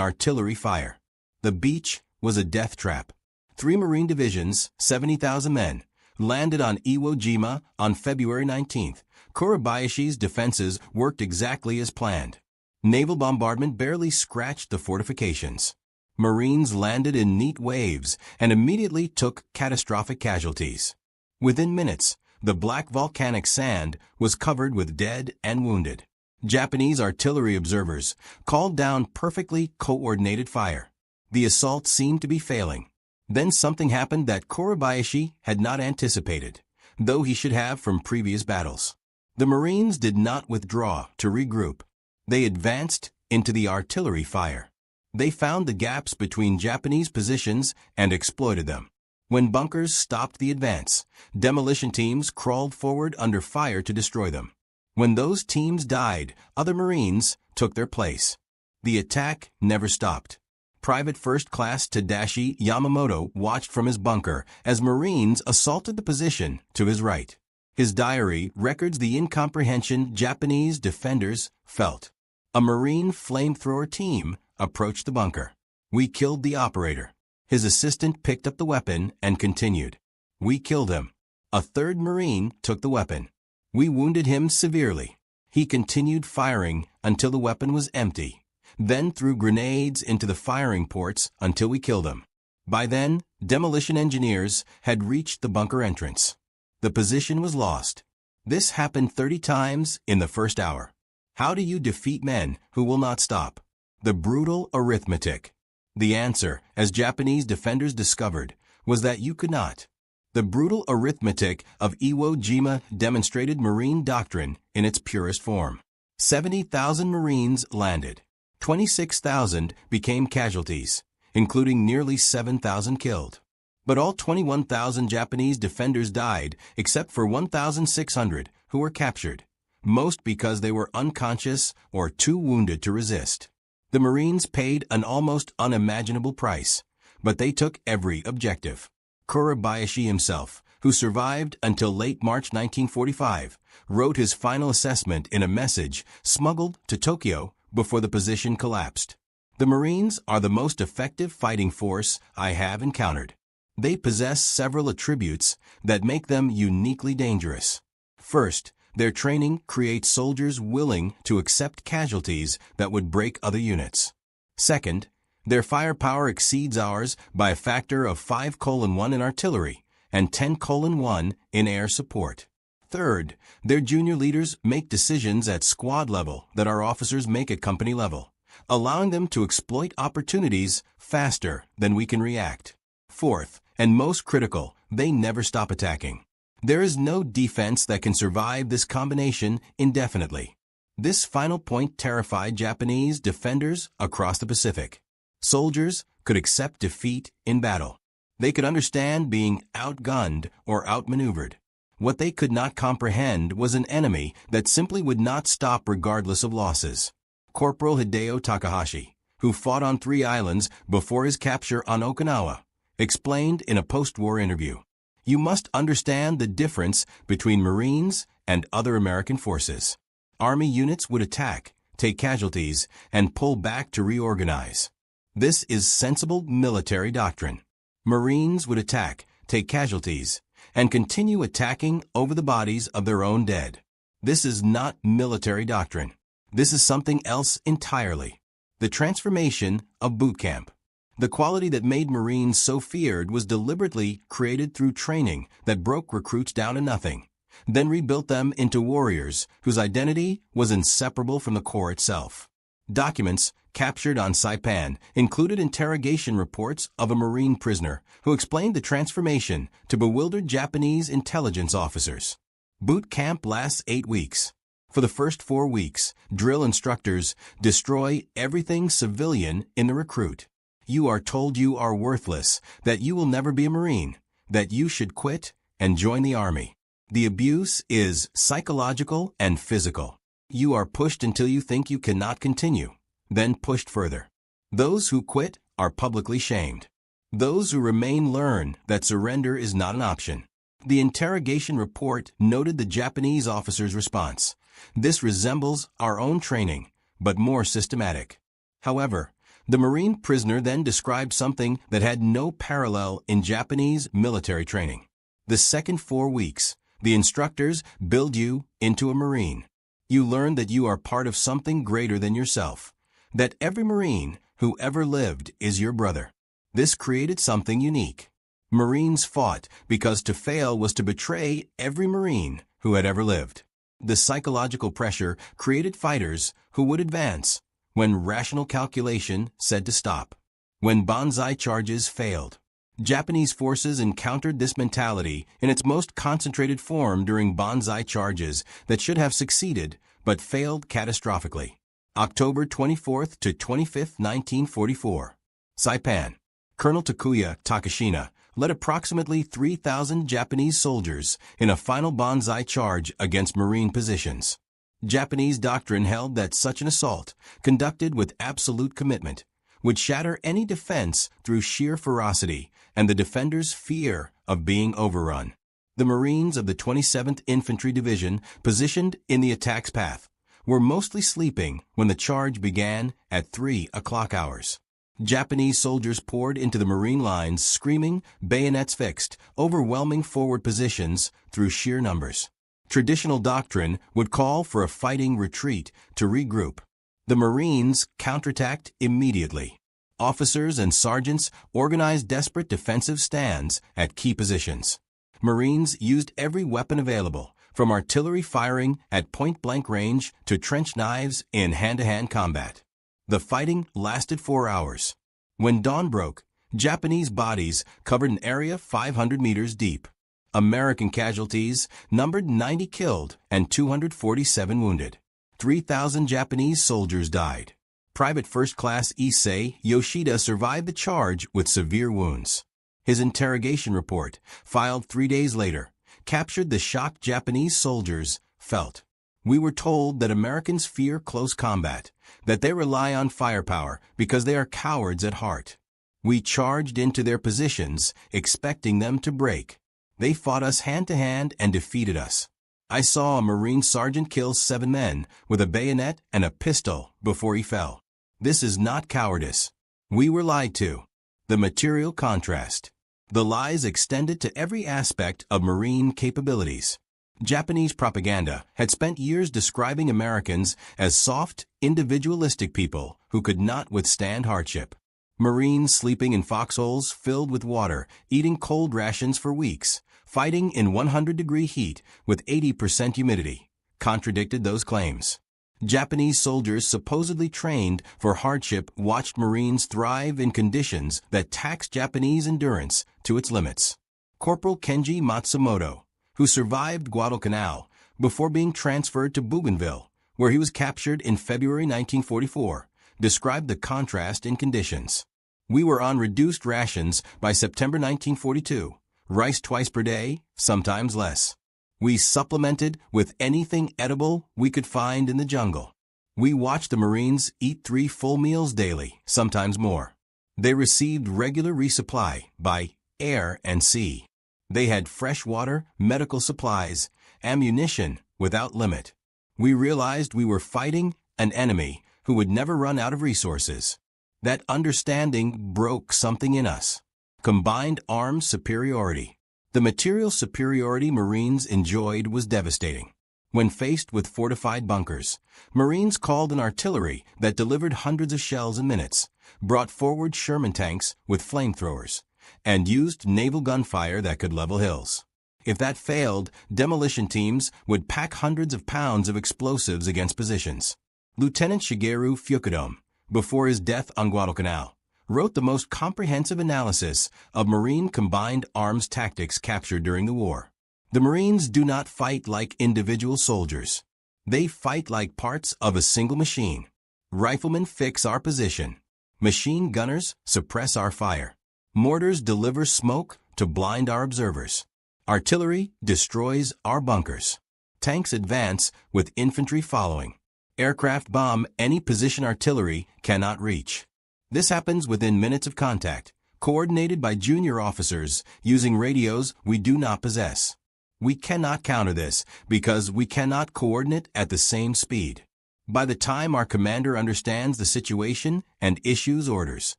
Speaker 1: artillery fire. The beach was a death trap. 3 Marine divisions, 70,000 men, landed on Iwo Jima on February 19th. Kurabayashi's defenses worked exactly as planned. Naval bombardment barely scratched the fortifications. Marines landed in neat waves and immediately took catastrophic casualties. Within minutes, the black volcanic sand was covered with dead and wounded. Japanese artillery observers called down perfectly coordinated fire. The assault seemed to be failing. Then something happened that Kurabayashi had not anticipated, though he should have from previous battles. The Marines did not withdraw to regroup. They advanced into the artillery fire. They found the gaps between Japanese positions and exploited them. When bunkers stopped the advance, demolition teams crawled forward under fire to destroy them. When those teams died, other Marines took their place. The attack never stopped. Private First Class Tadashi Yamamoto watched from his bunker as Marines assaulted the position to his right. His diary records the incomprehension Japanese defenders felt. A Marine flamethrower team approached the bunker. We killed the operator. His assistant picked up the weapon and continued. We killed him. A third Marine took the weapon. We wounded him severely. He continued firing until the weapon was empty, then threw grenades into the firing ports until we killed him. By then, demolition engineers had reached the bunker entrance. The position was lost. This happened 30 times in the first hour. How do you defeat men who will not stop? The brutal arithmetic. The answer, as Japanese defenders discovered, was that you could not. The brutal arithmetic of Iwo Jima demonstrated Marine doctrine in its purest form. 70,000 Marines landed. 26,000 became casualties, including nearly 7,000 killed. But all 21,000 Japanese defenders died, except for 1,600 who were captured, most because they were unconscious or too wounded to resist. The Marines paid an almost unimaginable price, but they took every objective. Kurabayashi himself, who survived until late March 1945, wrote his final assessment in a message smuggled to Tokyo before the position collapsed. The Marines are the most effective fighting force I have encountered. They possess several attributes that make them uniquely dangerous. First, their training creates soldiers willing to accept casualties that would break other units. Second, their firepower exceeds ours by a factor of 5:1 in artillery and 10:1 in air support. Third, their junior leaders make decisions at squad level that our officers make at company level, allowing them to exploit opportunities faster than we can react. Fourth, and most critical, they never stop attacking. There is no defense that can survive this combination indefinitely. This final point terrified Japanese defenders across the Pacific. Soldiers could accept defeat in battle. They could understand being outgunned or outmaneuvered. What they could not comprehend was an enemy that simply would not stop regardless of losses. Corporal Hideo Takahashi, who fought on 3 islands before his capture on Okinawa, explained in a post-war interview, "You must understand the difference between Marines and other American forces. Army units would attack, take casualties, and pull back to reorganize. This is sensible military doctrine. Marines would attack, take casualties, and continue attacking over the bodies of their own dead. This is not military doctrine. This is something else entirely. The transformation of boot camp. The quality that made Marines so feared was deliberately created through training that broke recruits down to nothing, then rebuilt them into warriors whose identity was inseparable from the Corps itself. Documents captured on Saipan included interrogation reports of a Marine prisoner who explained the transformation to bewildered Japanese intelligence officers. Boot camp lasts 8 weeks. For the first 4 weeks, drill instructors destroy everything civilian in the recruit. You are told you are worthless, that you will never be a Marine, that you should quit and join the Army. The abuse is psychological and physical. You are pushed until you think you cannot continue, then pushed further. Those who quit are publicly shamed. Those who remain learn that surrender is not an option." The interrogation report noted the Japanese officer's response. "This resembles our own training, but more systematic." However, the Marine prisoner then described something that had no parallel in Japanese military training. The second 4 weeks, the instructors build you into a Marine. You learn that you are part of something greater than yourself, that every Marine who ever lived is your brother. This created something unique. Marines fought because to fail was to betray every Marine who had ever lived. The psychological pressure created fighters who would advance when rational calculation said to stop, when banzai charges failed. Japanese forces encountered this mentality in its most concentrated form during banzai charges that should have succeeded but failed catastrophically. October 24th to 25th, 1944. Saipan. Colonel Takuya Takashina led approximately 3,000 Japanese soldiers in a final banzai charge against Marine positions. Japanese doctrine held that such an assault, conducted with absolute commitment, would shatter any defense through sheer ferocity and the defender's fear of being overrun. The Marines of the 27th Infantry Division, positioned in the attack's path, were mostly sleeping when the charge began at 3 o'clock hours. Japanese soldiers poured into the Marine lines screaming, bayonets fixed, overwhelming forward positions through sheer numbers. Traditional doctrine would call for a fighting retreat to regroup. The Marines counterattacked immediately. Officers and sergeants organized desperate defensive stands at key positions. Marines used every weapon available, from artillery firing at point-blank range to trench knives in hand-to-hand combat. The fighting lasted 4 hours. When dawn broke, Japanese bodies covered an area 500 meters deep. American casualties numbered 90 killed and 247 wounded. 3,000 Japanese soldiers died. Private First Class Issei Yoshida survived the charge with severe wounds. His interrogation report, filed 3 days later, captured the shock Japanese soldiers felt. We were told that Americans fear close combat, that they rely on firepower because they are cowards at heart. We charged into their positions, expecting them to break. They fought us hand-to-hand and defeated us. I saw a Marine sergeant kill 7 men with a bayonet and a pistol before he fell. This is not cowardice. We were lied to. The material contrast. The lies extended to every aspect of Marine capabilities. Japanese propaganda had spent years describing Americans as soft, individualistic people who could not withstand hardship. Marines sleeping in foxholes filled with water, eating cold rations for weeks, fighting in 100-degree heat with 80% humidity, contradicted those claims. Japanese soldiers supposedly trained for hardship watched Marines thrive in conditions that taxed Japanese endurance to its limits. Corporal Kenji Matsumoto, who survived Guadalcanal before being transferred to Bougainville, where he was captured in February 1944, described the contrast in conditions. We were on reduced rations by September 1942, rice twice per day, sometimes less. We supplemented with anything edible we could find in the jungle. We watched the Marines eat 3 full meals daily, sometimes more. They received regular resupply by air and sea. They had fresh water, medical supplies, ammunition without limit. We realized we were fighting an enemy who would never run out of resources. That understanding broke something in us. Combined arms superiority. The material superiority Marines enjoyed was devastating. When faced with fortified bunkers, Marines called in artillery that delivered hundreds of shells in minutes, brought forward Sherman tanks with flamethrowers, and used naval gunfire that could level hills. If that failed, demolition teams would pack hundreds of pounds of explosives against positions. Lieutenant Shigeru Fukudome, before his death on Guadalcanal, wrote the most comprehensive analysis of Marine combined arms tactics captured during the war. The Marines do not fight like individual soldiers. They fight like parts of a single machine. Riflemen fix our position. Machine gunners suppress our fire. Mortars deliver smoke to blind our observers. Artillery destroys our bunkers. Tanks advance with infantry following. Aircraft bomb any position artillery cannot reach. This happens within minutes of contact, coordinated by junior officers using radios we do not possess. We cannot counter this because we cannot coordinate at the same speed. By the time our commander understands the situation and issues orders,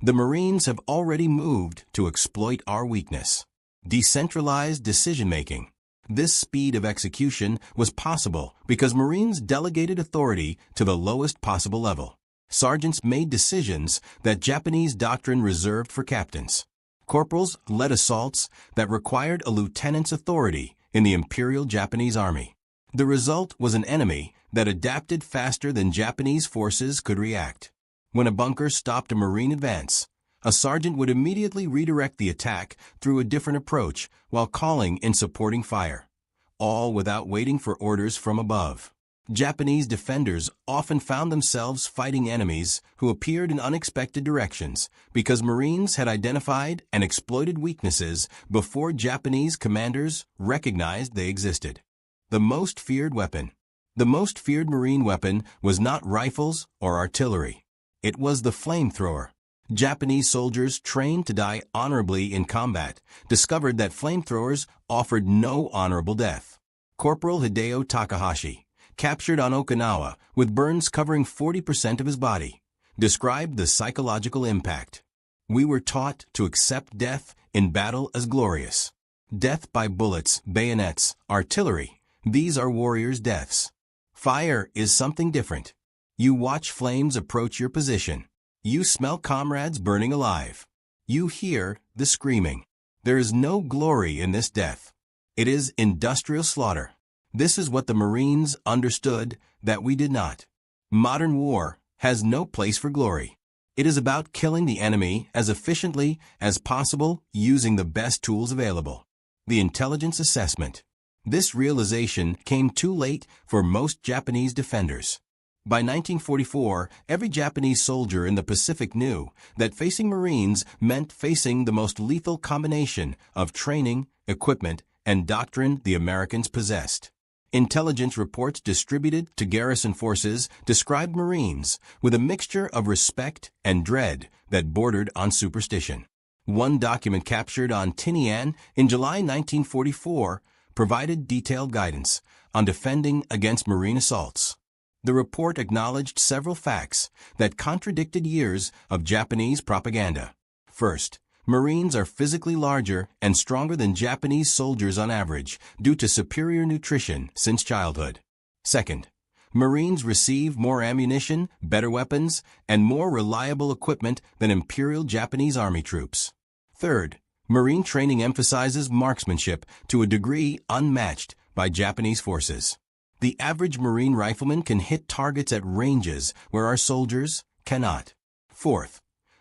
Speaker 1: the Marines have already moved to exploit our weakness. Decentralized decision-making. This speed of execution was possible because Marines delegated authority to the lowest possible level. Sergeants made decisions that Japanese doctrine reserved for captains. Corporals led assaults that required a lieutenant's authority in the Imperial Japanese Army. The result was an enemy that adapted faster than Japanese forces could react. When a bunker stopped a Marine advance, a sergeant would immediately redirect the attack through a different approach while calling in supporting fire, all without waiting for orders from above. Japanese defenders often found themselves fighting enemies who appeared in unexpected directions because Marines had identified and exploited weaknesses before Japanese commanders recognized they existed. The most feared weapon. The most feared Marine weapon was not rifles or artillery. It was the flamethrower. Japanese soldiers trained to die honorably in combat discovered that flamethrowers offered no honorable death. Corporal Hideo Takahashi, captured on Okinawa with burns covering 40% of his body, described the psychological impact. We were taught to accept death in battle as glorious. Death by bullets, bayonets, artillery, these are warriors' deaths. Fire is something different. You watch flames approach your position. You smell comrades burning alive. You hear the screaming. There is no glory in this death. It is industrial slaughter. This is what the Marines understood that we did not. Modern war has no place for glory. It is about killing the enemy as efficiently as possible using the best tools available. The intelligence assessment. This realization came too late for most Japanese defenders. By 1944, every Japanese soldier in the Pacific knew that facing Marines meant facing the most lethal combination of training, equipment, and doctrine the Americans possessed. Intelligence reports distributed to garrison forces described Marines with a mixture of respect and dread that bordered on superstition. One document captured on Tinian in July 1944 provided detailed guidance on defending against Marine assaults. The report acknowledged several facts that contradicted years of Japanese propaganda. First, Marines are physically larger and stronger than Japanese soldiers on average due to superior nutrition since childhood. Second, Marines receive more ammunition, better weapons, and more reliable equipment than Imperial Japanese Army troops. Third, Marine training emphasizes marksmanship to a degree unmatched by Japanese forces. The average Marine rifleman can hit targets at ranges where our soldiers cannot. Fourth,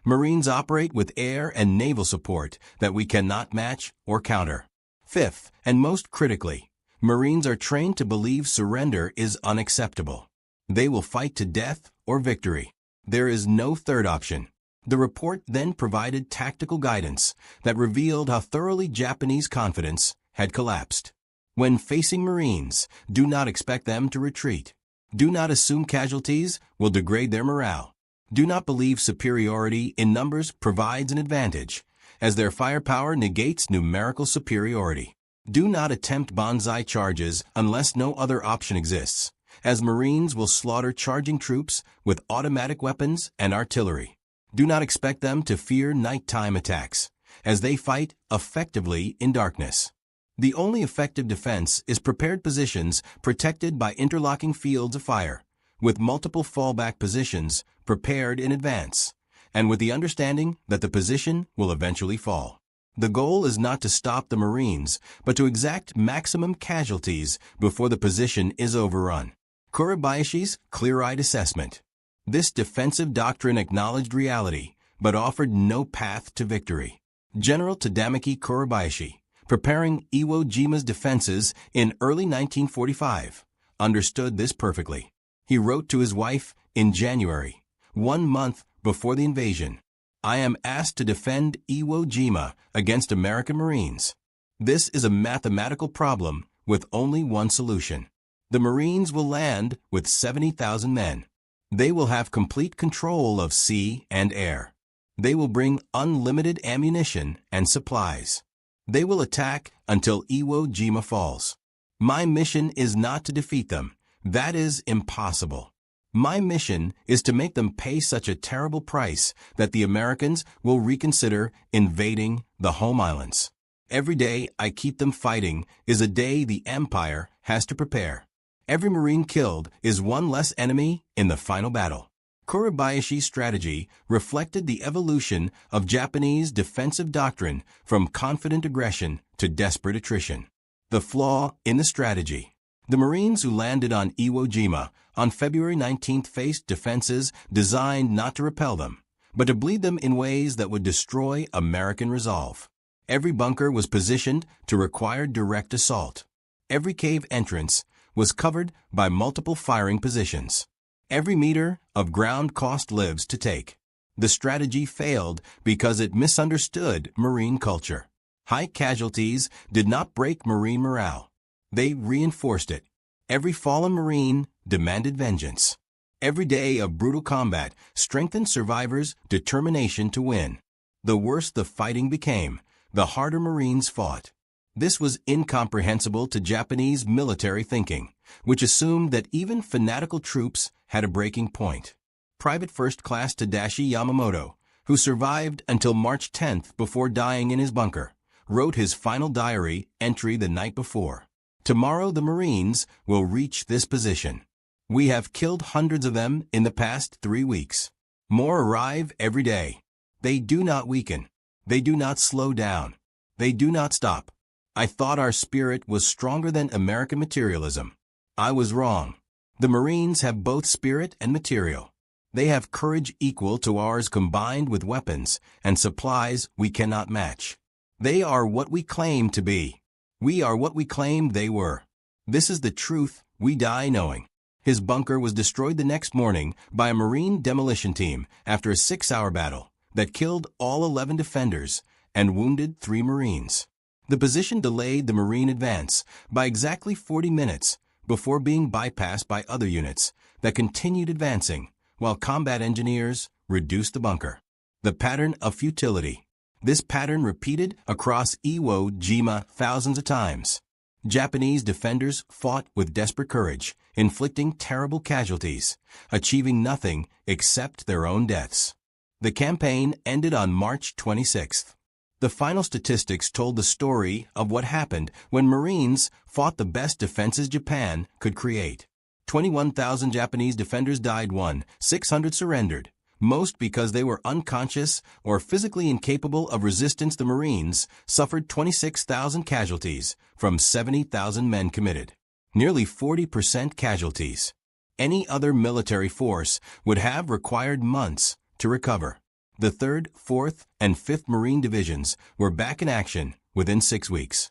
Speaker 1: Marines operate with air and naval support that we cannot match or counter. Fifth, and most critically, Marines are trained to believe surrender is unacceptable. They will fight to death or victory. There is no third option. The report then provided tactical guidance that revealed how thoroughly Japanese confidence had collapsed. When facing Marines, do not expect them to retreat. Do not assume casualties will degrade their morale. Do not believe superiority in numbers provides an advantage, as their firepower negates numerical superiority. Do not attempt banzai charges unless no other option exists, as Marines will slaughter charging troops with automatic weapons and artillery. Do not expect them to fear nighttime attacks, as they fight effectively in darkness. The only effective defense is prepared positions protected by interlocking fields of fire, with multiple fallback positions prepared in advance, and with the understanding that the position will eventually fall. The goal is not to stop the Marines, but to exact maximum casualties before the position is overrun. Kuribayashi's clear-eyed assessment. This defensive doctrine acknowledged reality, but offered no path to victory. General Tadamaki Kuribayashi, preparing Iwo Jima's defenses in early 1945, understood this perfectly. He wrote to his wife in January, 1 month before the invasion, "I am asked to defend Iwo Jima against American Marines. This is a mathematical problem with only one solution. The Marines will land with 70,000 men. They will have complete control of sea and air. They will bring unlimited ammunition and supplies. They will attack until Iwo Jima falls. My mission is not to defeat them. That is impossible. My mission is to make them pay such a terrible price that the Americans will reconsider invading the home islands. Every day I keep them fighting is a day the Empire has to prepare. Every Marine killed is one less enemy in the final battle." Kuribayashi's strategy reflected the evolution of Japanese defensive doctrine from confident aggression to desperate attrition. The flaw in the strategy. The Marines who landed on Iwo Jima on February 19th faced defenses designed not to repel them, but to bleed them in ways that would destroy American resolve. Every bunker was positioned to require direct assault. Every cave entrance was covered by multiple firing positions. Every meter of ground cost lives to take. The strategy failed because it misunderstood Marine culture. High casualties did not break Marine morale. They reinforced it. Every fallen Marine demanded vengeance. Every day of brutal combat strengthened survivors' determination to win. The worse the fighting became, the harder Marines fought. This was incomprehensible to Japanese military thinking, which assumed that even fanatical troops had a breaking point. Private First Class Tadashi Yamamoto, who survived until March 10th before dying in his bunker, wrote his final diary entry the night before. "Tomorrow the Marines will reach this position. We have killed hundreds of them in the past 3 weeks. More arrive every day. They do not weaken. They do not slow down. They do not stop. I thought our spirit was stronger than American materialism. I was wrong. The Marines have both spirit and material. They have courage equal to ours combined with weapons and supplies we cannot match. They are what we claim to be. We are what we claimed they were. This is the truth we die knowing. His bunker was destroyed the next morning by a Marine demolition team after a 6-hour battle that killed all 11 defenders and wounded 3 Marines. The position delayed the Marine advance by exactly 40 minutes before being bypassed by other units that continued advancing while combat engineers reduced the bunker. The pattern of futility. This pattern repeated across Iwo Jima thousands of times. Japanese defenders fought with desperate courage, inflicting terrible casualties, achieving nothing except their own deaths. The campaign ended on March 26th. The final statistics told the story of what happened when Marines fought the best defenses Japan could create. 21,000 Japanese defenders died, 600 surrendered, most because they were unconscious or physically incapable of resistance. The Marines suffered 26,000 casualties from 70,000 men committed, nearly 40% casualties. Any other military force would have required months to recover. The 3rd, 4th, and 5th Marine Divisions were back in action within 6 weeks.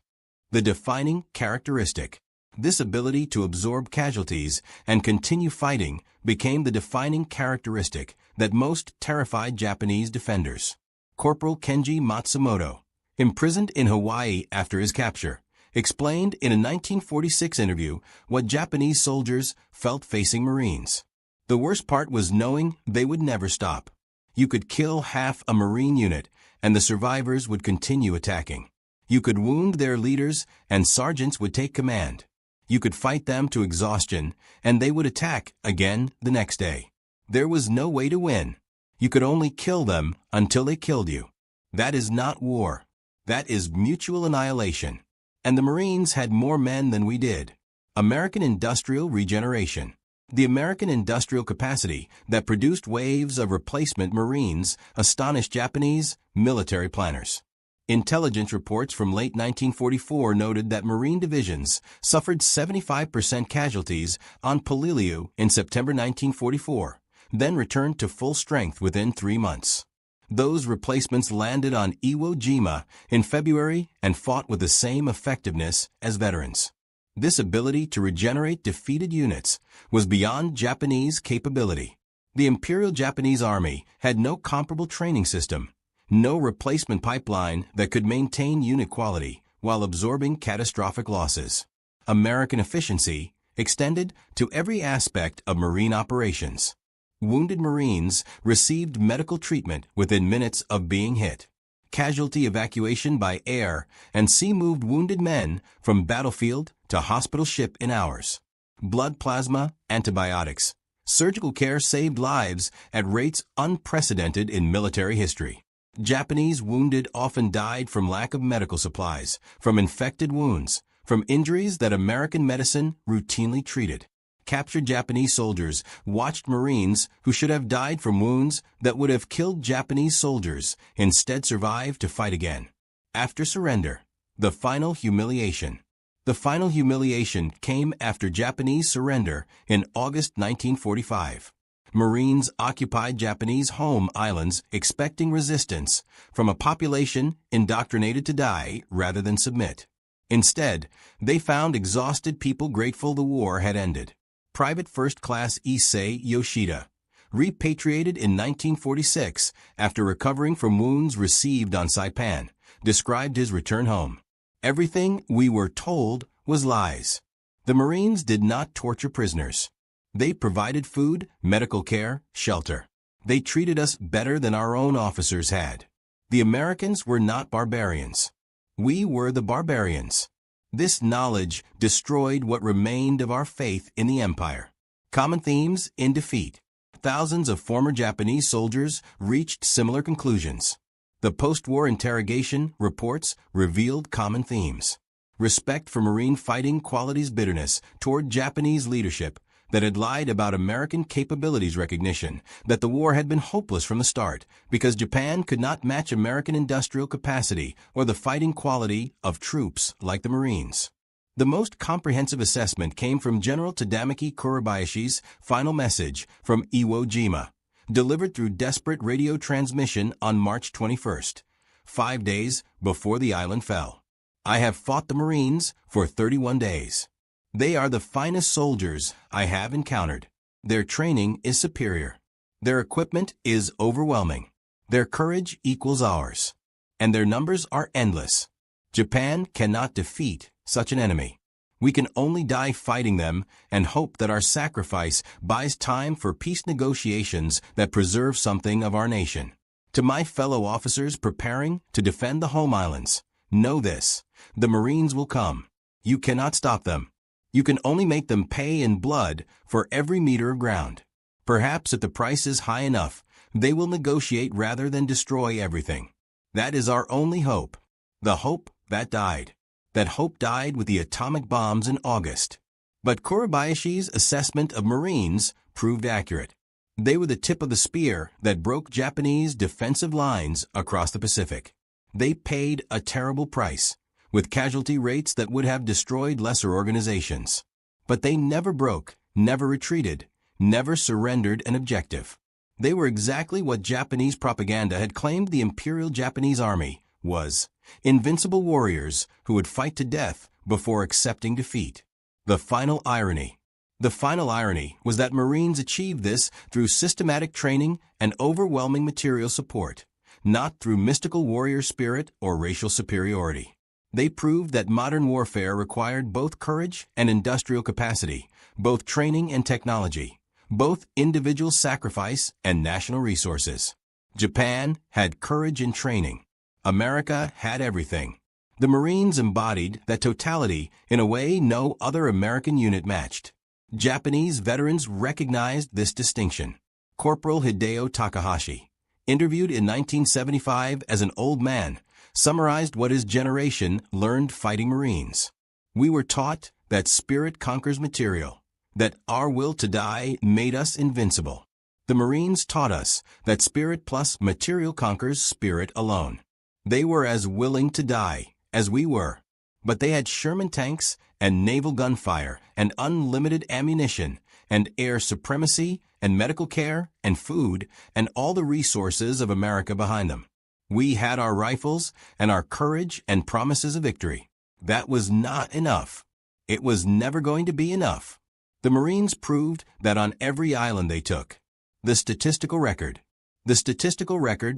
Speaker 1: The defining characteristic. This ability to absorb casualties and continue fighting became the defining characteristic that most terrified Japanese defenders. Corporal Kenji Matsumoto, imprisoned in Hawaii after his capture, explained in a 1946 interview what Japanese soldiers felt facing Marines. The worst part was knowing they would never stop. You could kill half a Marine unit, and the survivors would continue attacking. You could wound their leaders, and sergeants would take command. You could fight them to exhaustion, and they would attack again the next day. There was no way to win. You could only kill them until they killed you. That is not war. That is mutual annihilation. And the Marines had more men than we did. American industrial regeneration. The American industrial capacity that produced waves of replacement Marines astonished Japanese military planners. Intelligence reports from late 1944 noted that Marine divisions suffered 75% casualties on Peleliu in September 1944, then returned to full strength within 3 months. Those replacements landed on Iwo Jima in February and fought with the same effectiveness as veterans. This ability to regenerate defeated units was beyond Japanese capability. The Imperial Japanese Army had no comparable training system, no replacement pipeline that could maintain unit quality while absorbing catastrophic losses. American efficiency extended to every aspect of Marine operations. Wounded Marines received medical treatment within minutes of being hit. Casualty evacuation by air and sea moved wounded men from battlefield to hospital ship in hours. Blood plasma, antibiotics. Surgical care saved lives at rates unprecedented in military history. Japanese wounded often died from lack of medical supplies, from infected wounds, from injuries that American medicine routinely treated. Captured Japanese soldiers watched Marines who should have died from wounds that would have killed Japanese soldiers instead survive to fight again. After surrender, the final humiliation. The final humiliation came after Japanese surrender in August 1945. Marines occupied Japanese home islands expecting resistance from a population indoctrinated to die rather than submit. Instead, they found exhausted people grateful the war had ended. Private First Class Issei Yoshida, repatriated in 1946 after recovering from wounds received on Saipan, described his return home. Everything we were told was lies. The Marines did not torture prisoners. They provided food, medical care, shelter. They treated us better than our own officers had. The Americans were not barbarians. We were the barbarians. This knowledge destroyed what remained of our faith in the empire. Common themes in defeat. Thousands of former Japanese soldiers reached similar conclusions. The post-war interrogation reports revealed common themes. Respect for Marine fighting qualities, bitterness toward Japanese leadership, that had lied about American capabilities recognition, that the war had been hopeless from the start because Japan could not match American industrial capacity or the fighting quality of troops like the Marines. The most comprehensive assessment came from General Tadamaki Kuribayashi's final message from Iwo Jima, delivered through desperate radio transmission on March 21st, 5 days before the island fell. I have fought the Marines for 31 days. They are the finest soldiers I have encountered. Their training is superior. Their equipment is overwhelming. Their courage equals ours. And their numbers are endless. Japan cannot defeat such an enemy. We can only die fighting them and hope that our sacrifice buys time for peace negotiations that preserve something of our nation. To my fellow officers preparing to defend the home islands, know this: the Marines will come. You cannot stop them. You can only make them pay in blood for every meter of ground. Perhaps if the price is high enough, they will negotiate rather than destroy everything. That is our only hope. The hope that died. That hope died with the atomic bombs in August. But Kuribayashi's assessment of Marines proved accurate. They were the tip of the spear that broke Japanese defensive lines across the Pacific. They paid a terrible price, with casualty rates that would have destroyed lesser organizations. But they never broke, never retreated, never surrendered an objective. They were exactly what Japanese propaganda had claimed the Imperial Japanese Army was: invincible warriors who would fight to death before accepting defeat. The final irony. The final irony was that Marines achieved this through systematic training and overwhelming material support, not through mystical warrior spirit or racial superiority. They proved that modern warfare required both courage and industrial capacity, both training and technology, both individual sacrifice and national resources. Japan had courage and training. America had everything. The Marines embodied that totality in a way no other American unit matched. Japanese veterans recognized this distinction. Corporal Hideo Takahashi, interviewed in 1975 as an old man, summarized what his generation learned fighting Marines. We were taught that spirit conquers material, that our will to die made us invincible. The Marines taught us that spirit plus material conquers spirit alone. They were as willing to die as we were, but they had Sherman tanks and naval gunfire and unlimited ammunition and air supremacy and medical care and food and all the resources of America behind them. We had our rifles and our courage and promises of victory. That was not enough. It was never going to be enough. The Marines proved that on every island they took. The statistical record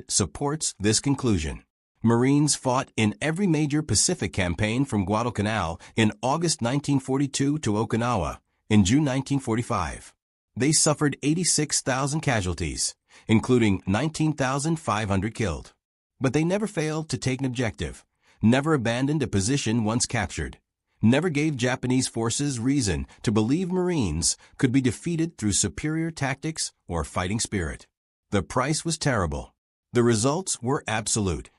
Speaker 1: supports this conclusion. Marines fought in every major Pacific campaign from Guadalcanal in August 1942 to Okinawa in June 1945. They suffered 86,000 casualties, including 19,500 killed. But they never failed to take an objective, never abandoned a position once captured, never gave Japanese forces reason to believe Marines could be defeated through superior tactics or fighting spirit. The price was terrible. The results were absolute.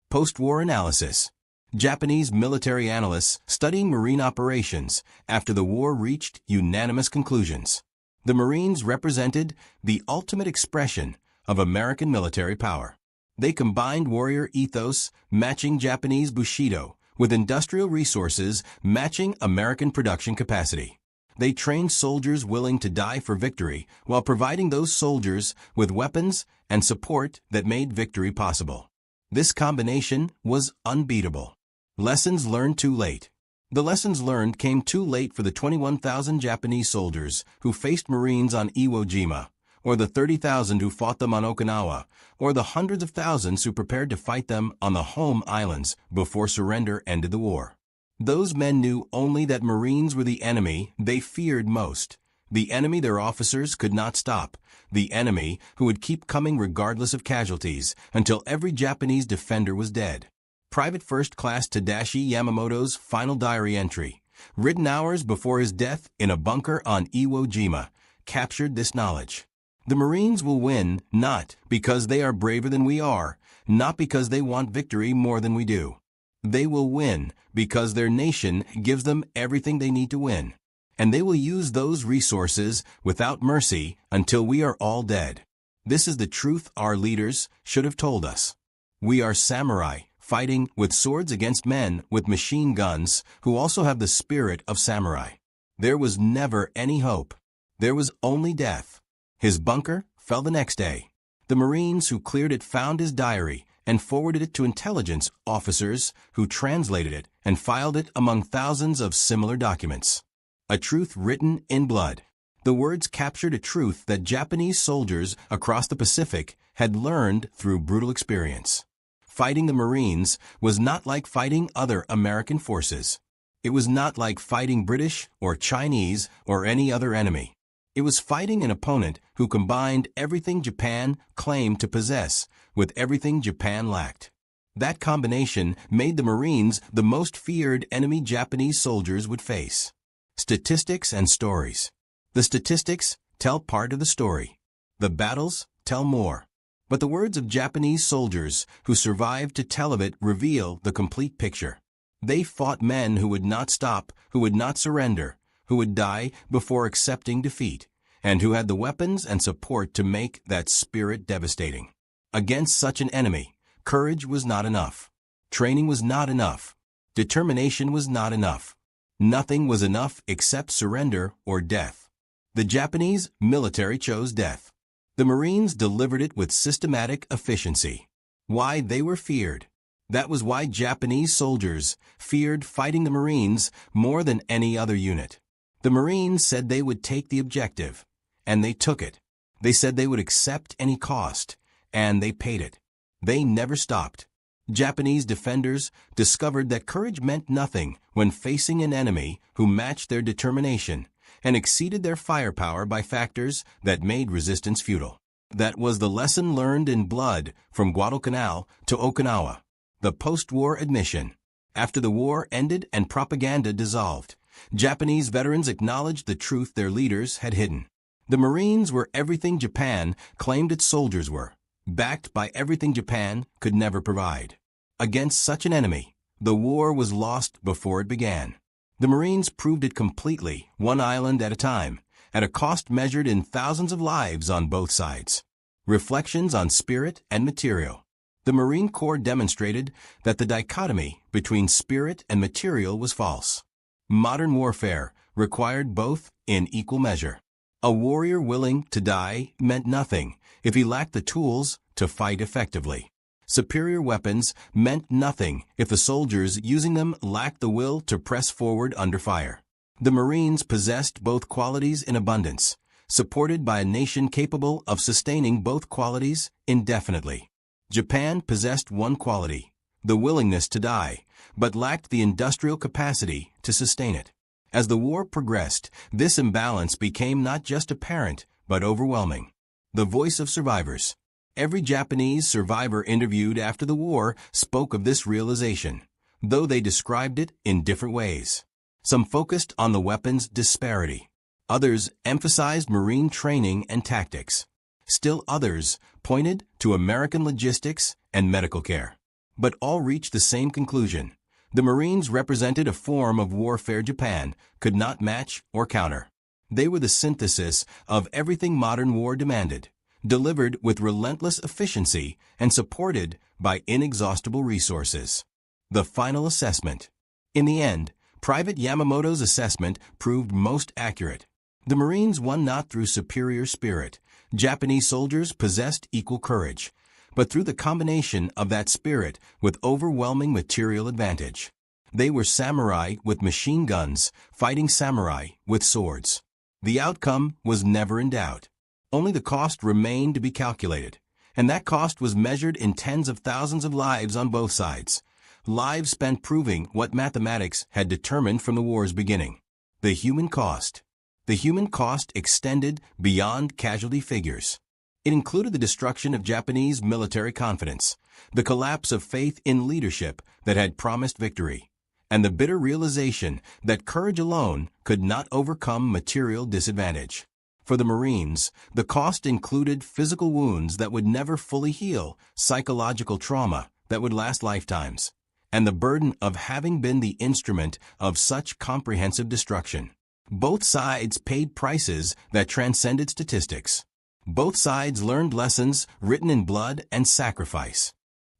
Speaker 1: Post-war analysis. Japanese military analysts studying Marine operations after the war reached unanimous conclusions. The Marines represented the ultimate expression of American military power. They combined warrior ethos matching Japanese Bushido with industrial resources matching American production capacity. They trained soldiers willing to die for victory while providing those soldiers with weapons and support that made victory possible. This combination was unbeatable. Lessons learned too late. The lessons learned came too late for the 21,000 Japanese soldiers who faced Marines on Iwo Jima, or the 30,000 who fought them on Okinawa, or the hundreds of thousands who prepared to fight them on the home islands before surrender ended the war. Those men knew only that Marines were the enemy they feared most, the enemy their officers could not stop, the enemy who would keep coming regardless of casualties until every Japanese defender was dead. Private First Class Tadashi Yamamoto's final diary entry, written hours before his death in a bunker on Iwo Jima, captured this knowledge. The Marines will win not because they are braver than we are, not because they want victory more than we do. They will win because their nation gives them everything they need to win. and they will use those resources without mercy until we are all dead. This is the truth our leaders should have told us. We are samurai, fighting with swords against men with machine guns who also have the spirit of samurai. There was never any hope. There was only death. His bunker fell the next day. The Marines who cleared it found his diary and forwarded it to intelligence officers who translated it and filed it among thousands of similar documents. A truth written in blood. The words captured a truth that Japanese soldiers across the Pacific had learned through brutal experience. Fighting the Marines was not like fighting other American forces. It was not like fighting British or Chinese or any other enemy. It was fighting an opponent who combined everything Japan claimed to possess with everything Japan lacked. That combination made the Marines the most feared enemy Japanese soldiers would face. Statistics and stories. The statistics tell part of the story. The battles tell more. But the words of Japanese soldiers who survived to tell of it reveal the complete picture. They fought men who would not stop, who would not surrender, who would die before accepting defeat, and who had the weapons and support to make that spirit devastating. Against such an enemy, courage was not enough. Training was not enough. Determination was not enough. Nothing was enough except surrender or death. The Japanese military chose death. The Marines delivered it with systematic efficiency. Why they were feared. That was why Japanese soldiers feared fighting the Marines more than any other unit. The Marines said they would take the objective, and they took it. They said they would accept any cost, and they paid it. They never stopped. Japanese defenders discovered that courage meant nothing when facing an enemy who matched their determination and exceeded their firepower by factors that made resistance futile. That was the lesson learned in blood from Guadalcanal to Okinawa. The post-war admission. After the war ended and propaganda dissolved, Japanese veterans acknowledged the truth their leaders had hidden. The Marines were everything Japan claimed its soldiers were, backed by everything Japan could never provide. Against such an enemy, the war was lost before it began. The Marines proved it completely, one island at a time, at a cost measured in thousands of lives on both sides. Reflections on spirit and material. The Marine Corps demonstrated that the dichotomy between spirit and material was false. Modern warfare required both in equal measure. A warrior willing to die meant nothing if he lacked the tools to fight effectively. Superior weapons meant nothing if the soldiers using them lacked the will to press forward under fire. The Marines possessed both qualities in abundance, supported by a nation capable of sustaining both qualities indefinitely. Japan possessed one quality, the willingness to die, but lacked the industrial capacity to sustain it. As the war progressed, this imbalance became not just apparent, but overwhelming. The voice of survivors. Every Japanese survivor interviewed after the war spoke of this realization, though they described it in different ways. Some focused on the weapons disparity. Others emphasized Marine training and tactics. Still others pointed to American logistics and medical care. But all reached the same conclusion. The Marines represented a form of warfare Japan could not match or counter. They were the synthesis of everything modern war demanded, delivered with relentless efficiency and supported by inexhaustible resources. The final assessment. In the end, Private Yamamoto's assessment proved most accurate. The Marines won not through superior spirit. Japanese soldiers possessed equal courage, but through the combination of that spirit with overwhelming material advantage. They were samurai with machine guns, fighting samurai with swords. The outcome was never in doubt. Only the cost remained to be calculated, and that cost was measured in tens of thousands of lives on both sides. Lives spent proving what mathematics had determined from the war's beginning. The human cost. The human cost extended beyond casualty figures. It included the destruction of Japanese military confidence, the collapse of faith in leadership that had promised victory, and the bitter realization that courage alone could not overcome material disadvantage. For the Marines, the cost included physical wounds that would never fully heal, psychological trauma that would last lifetimes, and the burden of having been the instrument of such comprehensive destruction. Both sides paid prices that transcended statistics. Both sides learned lessons written in blood and sacrifice.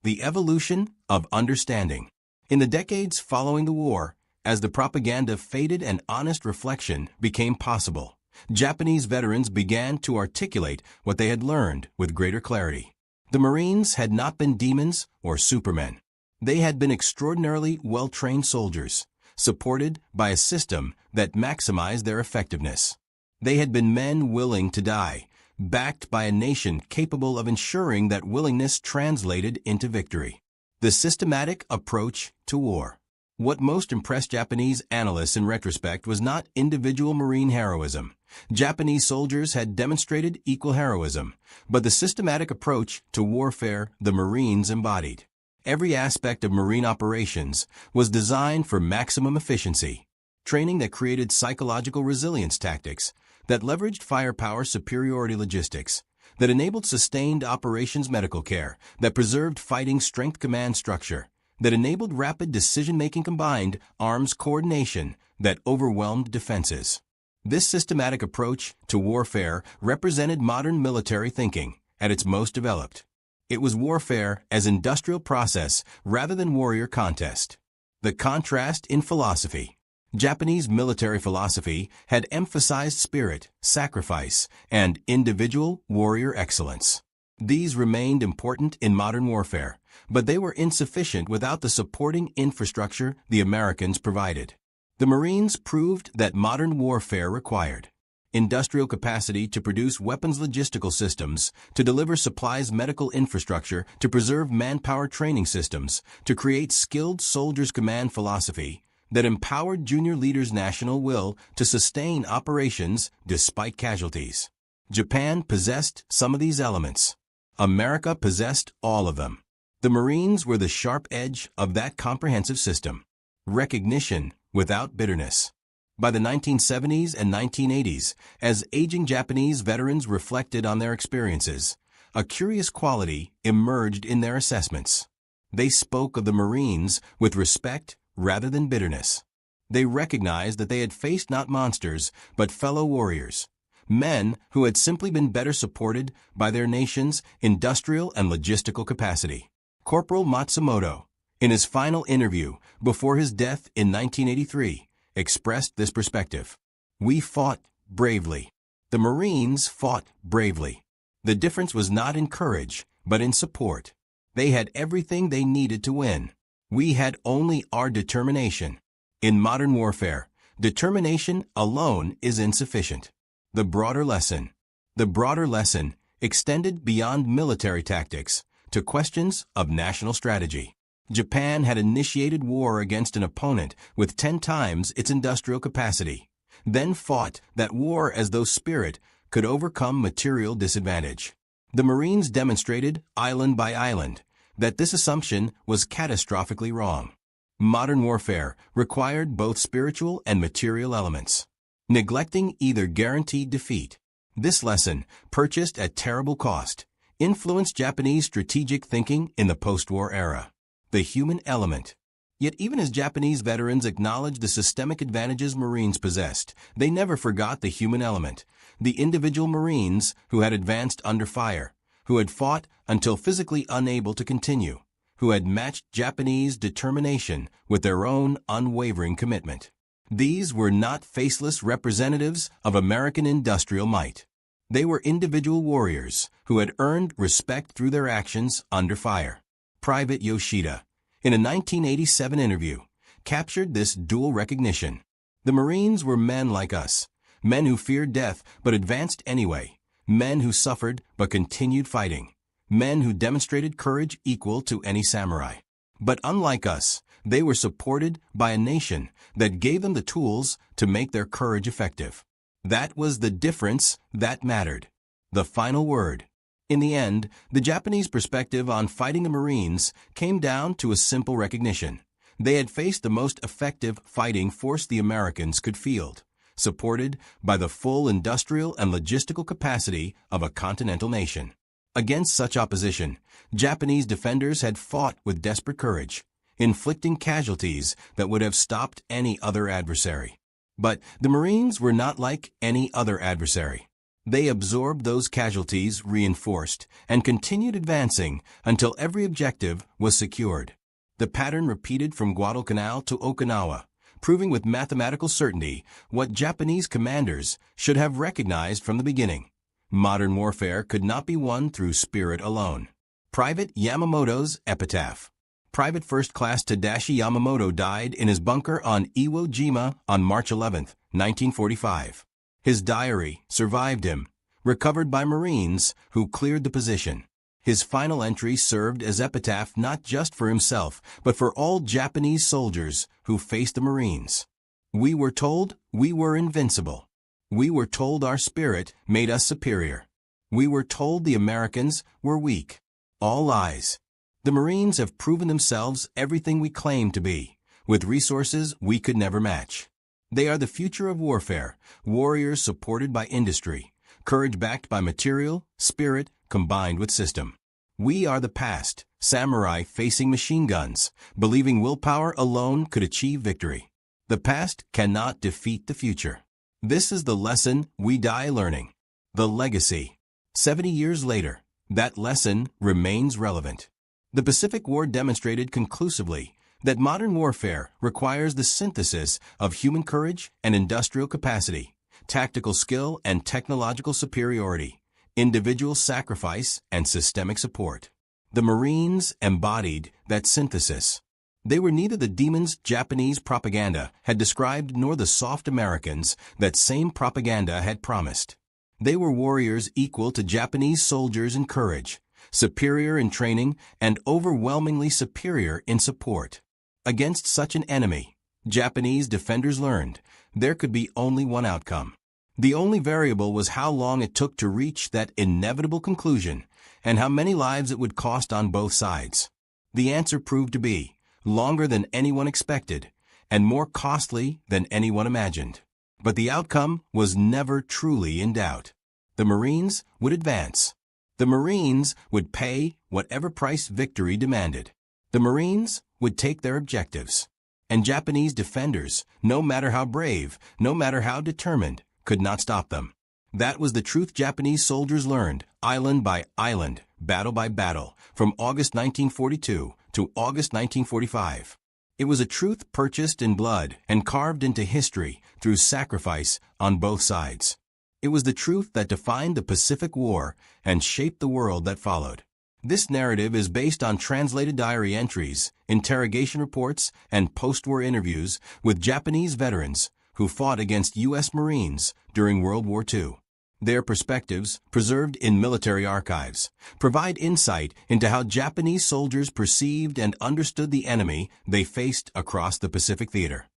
Speaker 1: The evolution of understanding. In the decades following the war, as the propaganda faded and honest reflection became possible, Japanese veterans began to articulate what they had learned with greater clarity. The Marines had not been demons or supermen. They had been extraordinarily well-trained soldiers, supported by a system that maximized their effectiveness. They had been men willing to die, backed by a nation capable of ensuring that willingness translated into victory. The systematic approach to war. What most impressed Japanese analysts in retrospect was not individual Marine heroism. Japanese soldiers had demonstrated equal heroism, but the systematic approach to warfare the Marines embodied. Every aspect of Marine operations was designed for maximum efficiency. Training that created psychological resilience tactics, that leveraged firepower superiority logistics, that enabled sustained operations medical care, that preserved fighting strength command structure, that enabled rapid decision-making combined arms coordination, that overwhelmed defenses. This systematic approach to warfare represented modern military thinking at its most developed. It was warfare as industrial process rather than warrior contest. The contrast in philosophy. Japanese military philosophy had emphasized spirit, sacrifice, and individual warrior excellence. These remained important in modern warfare, but they were insufficient without the supporting infrastructure the Americans provided. The Marines proved that modern warfare required industrial capacity to produce weapons logistical systems, to deliver supplies medical infrastructure, to preserve manpower training systems, to create skilled soldiers command philosophy that empowered junior leaders' national will to sustain operations despite casualties. Japan possessed some of these elements. America possessed all of them. The Marines were the sharp edge of that comprehensive system. Recognition without bitterness. By the 1970s and 1980s, as aging Japanese veterans reflected on their experiences, a curious quality emerged in their assessments. They spoke of the Marines with respect rather than bitterness. They recognized that they had faced not monsters, but fellow warriors, men who had simply been better supported by their nation's industrial and logistical capacity. Corporal Matsumoto, in his final interview before his death in 1983, expressed this perspective. We fought bravely. The Marines fought bravely. The difference was not in courage, but in support. They had everything they needed to win. We had only our determination. In modern warfare, determination alone is insufficient. The broader lesson. The broader lesson extended beyond military tactics to questions of national strategy. Japan had initiated war against an opponent with 10 times its industrial capacity, then fought that war as though spirit could overcome material disadvantage. The Marines demonstrated, island by island, that this assumption was catastrophically wrong. Modern warfare required both spiritual and material elements. Neglecting either guaranteed defeat. This lesson, purchased at terrible cost, influenced Japanese strategic thinking in the post-war era. The human element. Yet even as Japanese veterans acknowledged the systemic advantages Marines possessed, they never forgot the human element, the individual Marines who had advanced under fire, who had fought until physically unable to continue, who had matched Japanese determination with their own unwavering commitment. These were not faceless representatives of American industrial might. They were individual warriors who had earned respect through their actions under fire. Private Yoshida, in a 1987 interview, captured this dual recognition. The Marines were men like us, men who feared death but advanced anyway, men who suffered but continued fighting, men who demonstrated courage equal to any samurai. But unlike us, they were supported by a nation that gave them the tools to make their courage effective. That was the difference that mattered. The final word. In the end, the Japanese perspective on fighting the Marines came down to a simple recognition. They had faced the most effective fighting force the Americans could field, supported by the full industrial and logistical capacity of a continental nation. Against such opposition, Japanese defenders had fought with desperate courage, inflicting casualties that would have stopped any other adversary. But the Marines were not like any other adversary. They absorbed those casualties, reinforced, and continued advancing until every objective was secured. The pattern repeated from Guadalcanal to Okinawa, proving with mathematical certainty what Japanese commanders should have recognized from the beginning. Modern warfare could not be won through spirit alone. Private Yamamoto's epitaph. Private First Class Tadashi Yamamoto died in his bunker on Iwo Jima on March 11, 1945. His diary survived him, recovered by Marines who cleared the position. His final entry served as epitaph not just for himself, but for all Japanese soldiers who faced the Marines. We were told we were invincible. We were told our spirit made us superior. We were told the Americans were weak. All lies. The Marines have proven themselves everything we claim to be, with resources we could never match. They are the future of warfare, warriors supported by industry, courage backed by material, spirit combined with system. We are the past, samurai facing machine guns, believing willpower alone could achieve victory. The past cannot defeat the future. This is the lesson we die learning. The legacy. 70 years later, that lesson remains relevant. The Pacific War demonstrated conclusively that modern warfare requires the synthesis of human courage and industrial capacity, tactical skill and technological superiority, individual sacrifice and systemic support. The Marines embodied that synthesis. They were neither the demons Japanese propaganda had described nor the soft Americans that same propaganda had promised. They were warriors equal to Japanese soldiers in courage, superior in training, and overwhelmingly superior in support. Against such an enemy, Japanese defenders learned there could be only one outcome. The only variable was how long it took to reach that inevitable conclusion and how many lives it would cost on both sides. The answer proved to be longer than anyone expected and more costly than anyone imagined. But the outcome was never truly in doubt. The Marines would advance. The Marines would pay whatever price victory demanded. The Marines would take their objectives. And Japanese defenders, no matter how brave, no matter how determined, could not stop them. That was the truth Japanese soldiers learned, island by island, battle by battle, from August 1942 to August 1945. It was a truth purchased in blood and carved into history through sacrifice on both sides. It was the truth that defined the Pacific War and shaped the world that followed. This narrative is based on translated diary entries, interrogation reports, and post-war interviews with Japanese veterans who fought against U.S. Marines during World War II. Their perspectives, preserved in military archives, provide insight into how Japanese soldiers perceived and understood the enemy they faced across the Pacific theater.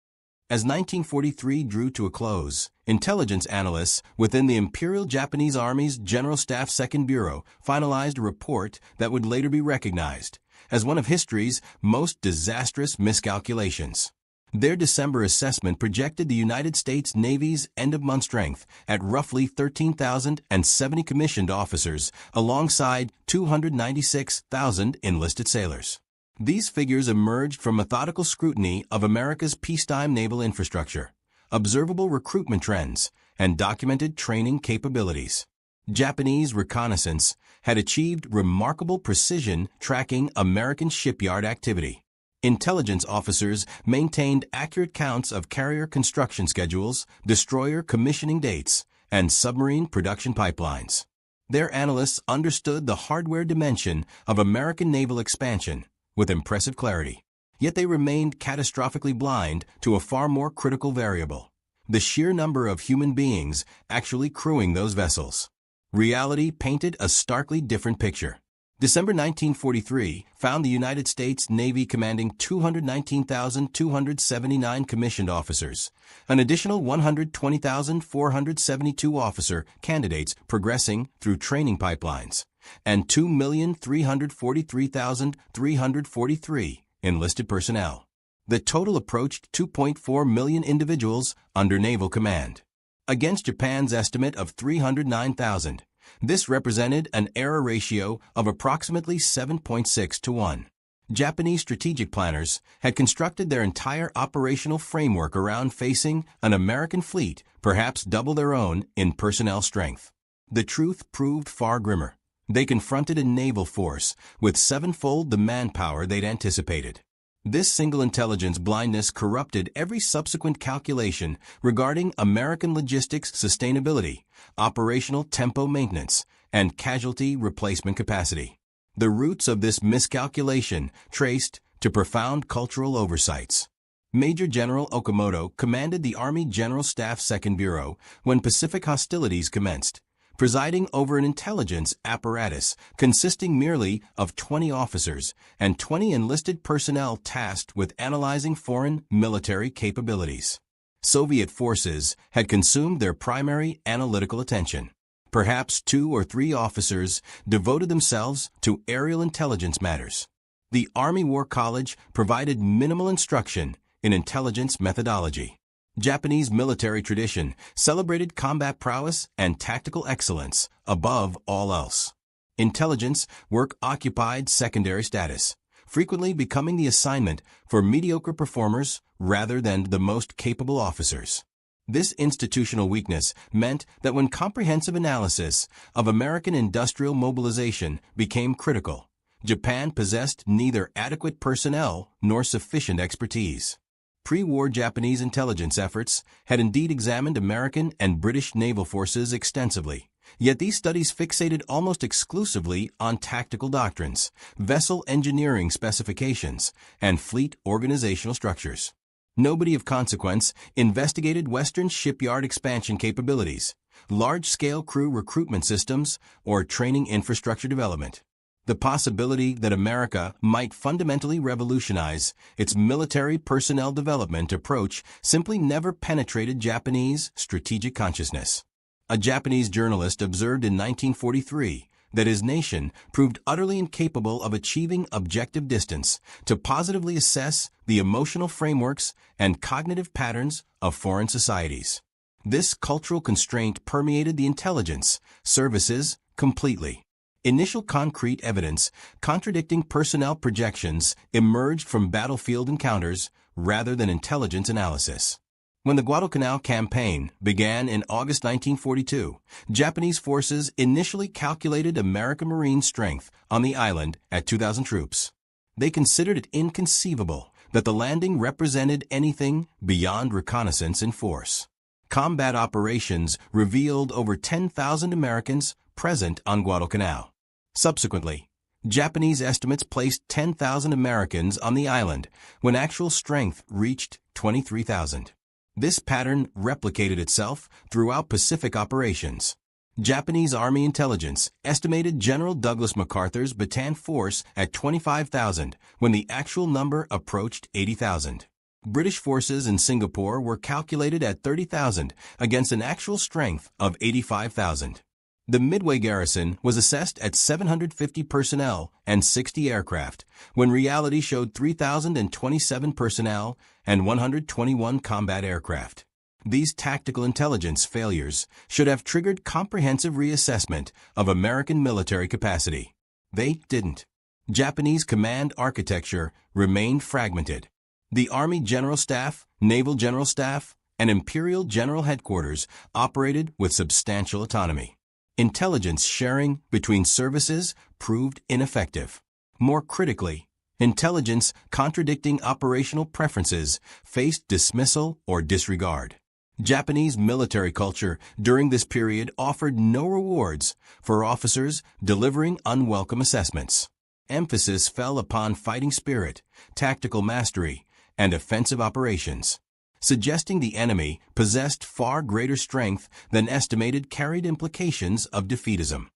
Speaker 1: As 1943 drew to a close, intelligence analysts within the Imperial Japanese Army's General Staff Second Bureau finalized a report that would later be recognized as one of history's most disastrous miscalculations. Their December assessment projected the United States Navy's end-of-month strength at roughly 13,070 commissioned officers alongside 296,000 enlisted sailors. These figures emerged from methodical scrutiny of America's peacetime naval infrastructure, observable recruitment trends, and documented training capabilities. Japanese reconnaissance had achieved remarkable precision tracking American shipyard activity. Intelligence officers maintained accurate counts of carrier construction schedules, destroyer commissioning dates, and submarine production pipelines. Their analysts understood the hardware dimension of American naval expansion with impressive clarity. Yet they remained catastrophically blind to a far more critical variable: the sheer number of human beings actually crewing those vessels. Reality painted a starkly different picture. December 1943 found the United States Navy commanding 219,279 commissioned officers, an additional 120,472 officer candidates progressing through training pipelines, and 2,343,343 enlisted personnel. The total approached 2.4 million individuals under naval command. Against Japan's estimate of 309,000, this represented an error ratio of approximately 7.6 to 1. Japanese strategic planners had constructed their entire operational framework around facing an American fleet, perhaps double their own, in personnel strength. The truth proved far grimmer. They confronted a naval force with sevenfold the manpower they'd anticipated. This single intelligence blindness corrupted every subsequent calculation regarding American logistics sustainability, operational tempo maintenance, and casualty replacement capacity. The roots of this miscalculation traced to profound cultural oversights. Major General Okamoto commanded the Army General Staff Second Bureau when Pacific hostilities commenced, presiding over an intelligence apparatus consisting merely of 20 officers and 20 enlisted personnel tasked with analyzing foreign military capabilities. Soviet forces had consumed their primary analytical attention. Perhaps 2 or 3 officers devoted themselves to aerial intelligence matters. The Army War College provided minimal instruction in intelligence methodology. Japanese military tradition celebrated combat prowess and tactical excellence above all else. Intelligence work occupied secondary status, frequently becoming the assignment for mediocre performers rather than the most capable officers. This institutional weakness meant that when comprehensive analysis of American industrial mobilization became critical, Japan possessed neither adequate personnel nor sufficient expertise. Pre-war Japanese intelligence efforts had indeed examined American and British naval forces extensively, yet these studies fixated almost exclusively on tactical doctrines, vessel engineering specifications, and fleet organizational structures. Nobody of consequence investigated Western shipyard expansion capabilities, large-scale crew recruitment systems, or training infrastructure development. The possibility that America might fundamentally revolutionize its military personnel development approach simply never penetrated Japanese strategic consciousness. A Japanese journalist observed in 1943 that his nation proved utterly incapable of achieving objective distance to positively assess the emotional frameworks and cognitive patterns of foreign societies. This cultural constraint permeated the intelligence services completely. Initial concrete evidence contradicting personnel projections emerged from battlefield encounters rather than intelligence analysis. When the Guadalcanal campaign began in August 1942, Japanese forces initially calculated American Marine strength on the island at 2,000 troops. They considered it inconceivable that the landing represented anything beyond reconnaissance in force. Combat operations revealed over 10,000 Americans present on Guadalcanal. Subsequently, Japanese estimates placed 10,000 Americans on the island when actual strength reached 23,000. This pattern replicated itself throughout Pacific operations. Japanese Army intelligence estimated General Douglas MacArthur's Bataan force at 25,000 when the actual number approached 80,000. British forces in Singapore were calculated at 30,000 against an actual strength of 85,000. The Midway garrison was assessed at 750 personnel and 60 aircraft, when reality showed 3,027 personnel and 121 combat aircraft. These tactical intelligence failures should have triggered comprehensive reassessment of American military capacity. They didn't. Japanese command architecture remained fragmented. The Army General Staff, Naval General Staff, and Imperial General Headquarters operated with substantial autonomy. Intelligence sharing between services proved ineffective. More critically, intelligence contradicting operational preferences faced dismissal or disregard. Japanese military culture during this period offered no rewards for officers delivering unwelcome assessments. Emphasis fell upon fighting spirit, tactical mastery, and offensive operations, suggesting the enemy possessed far greater strength than estimated carried implications of defeatism.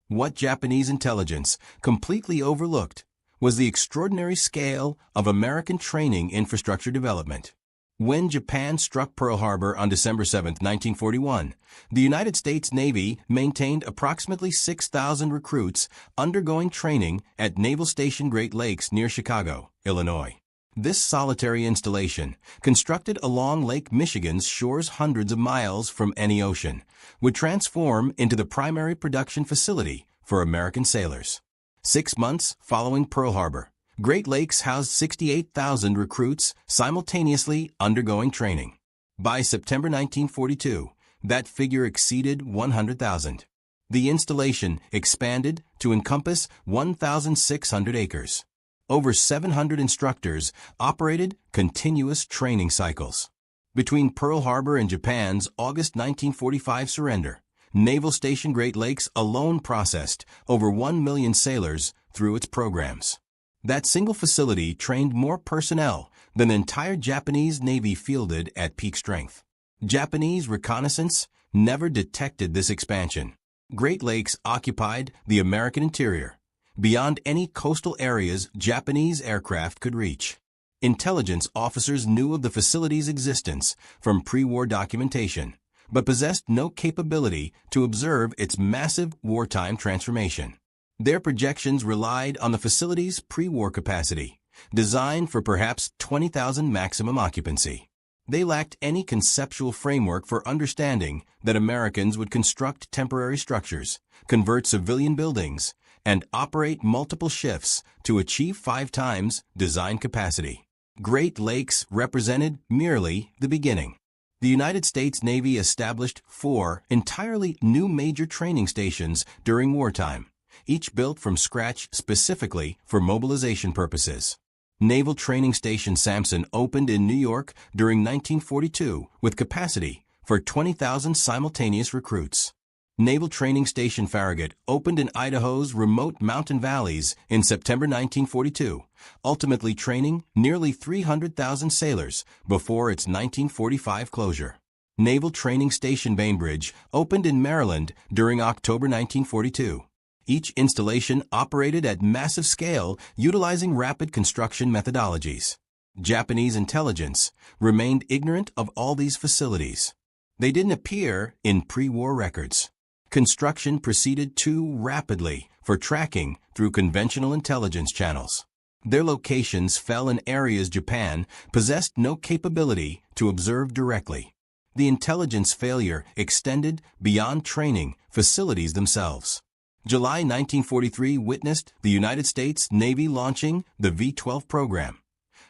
Speaker 1: What Japanese intelligence completely overlooked was the extraordinary scale of American training infrastructure development. When Japan struck Pearl Harbor on December 7, 1941, the United States Navy maintained approximately 6,000 recruits undergoing training at Naval Station Great Lakes near Chicago, Illinois. This solitary installation, constructed along Lake Michigan's shores hundreds of miles from any ocean, would transform into the primary production facility for American sailors. 6 months following Pearl Harbor, Great Lakes housed 68,000 recruits simultaneously undergoing training. By September 1942, that figure exceeded 100,000. The installation expanded to encompass 1,600 acres. Over 700 instructors operated continuous training cycles. Between Pearl Harbor and Japan's August 1945 surrender, Naval Station Great Lakes alone processed over 1 million sailors through its programs. That single facility trained more personnel than the entire Japanese Navy fielded at peak strength. Japanese reconnaissance never detected this expansion. Great Lakes occupied the American interior, beyond any coastal areas Japanese aircraft could reach. Intelligence officers knew of the facility's existence from pre-war documentation, but possessed no capability to observe its massive wartime transformation. Their projections relied on the facility's pre-war capacity, designed for perhaps 20,000 maximum occupancy. They lacked any conceptual framework for understanding that Americans would construct temporary structures, convert civilian buildings, and operate multiple shifts to achieve 5 times design capacity. Great Lakes represented merely the beginning. The United States Navy established 4 entirely new major training stations during wartime, each built from scratch specifically for mobilization purposes. Naval Training Station Sampson opened in New York during 1942 with capacity for 20,000 simultaneous recruits. Naval Training Station Farragut opened in Idaho's remote mountain valleys in September 1942, ultimately training nearly 300,000 sailors before its 1945 closure. Naval Training Station Bainbridge opened in Maryland during October 1942. Each installation operated at massive scale, utilizing rapid construction methodologies. Japanese intelligence remained ignorant of all these facilities. They didn't appear in pre-war records. Construction proceeded too rapidly for tracking through conventional intelligence channels. Their locations fell in areas Japan possessed no capability to observe directly. The intelligence failure extended beyond training facilities themselves. July 1943 witnessed the United States Navy launching the V-12 program,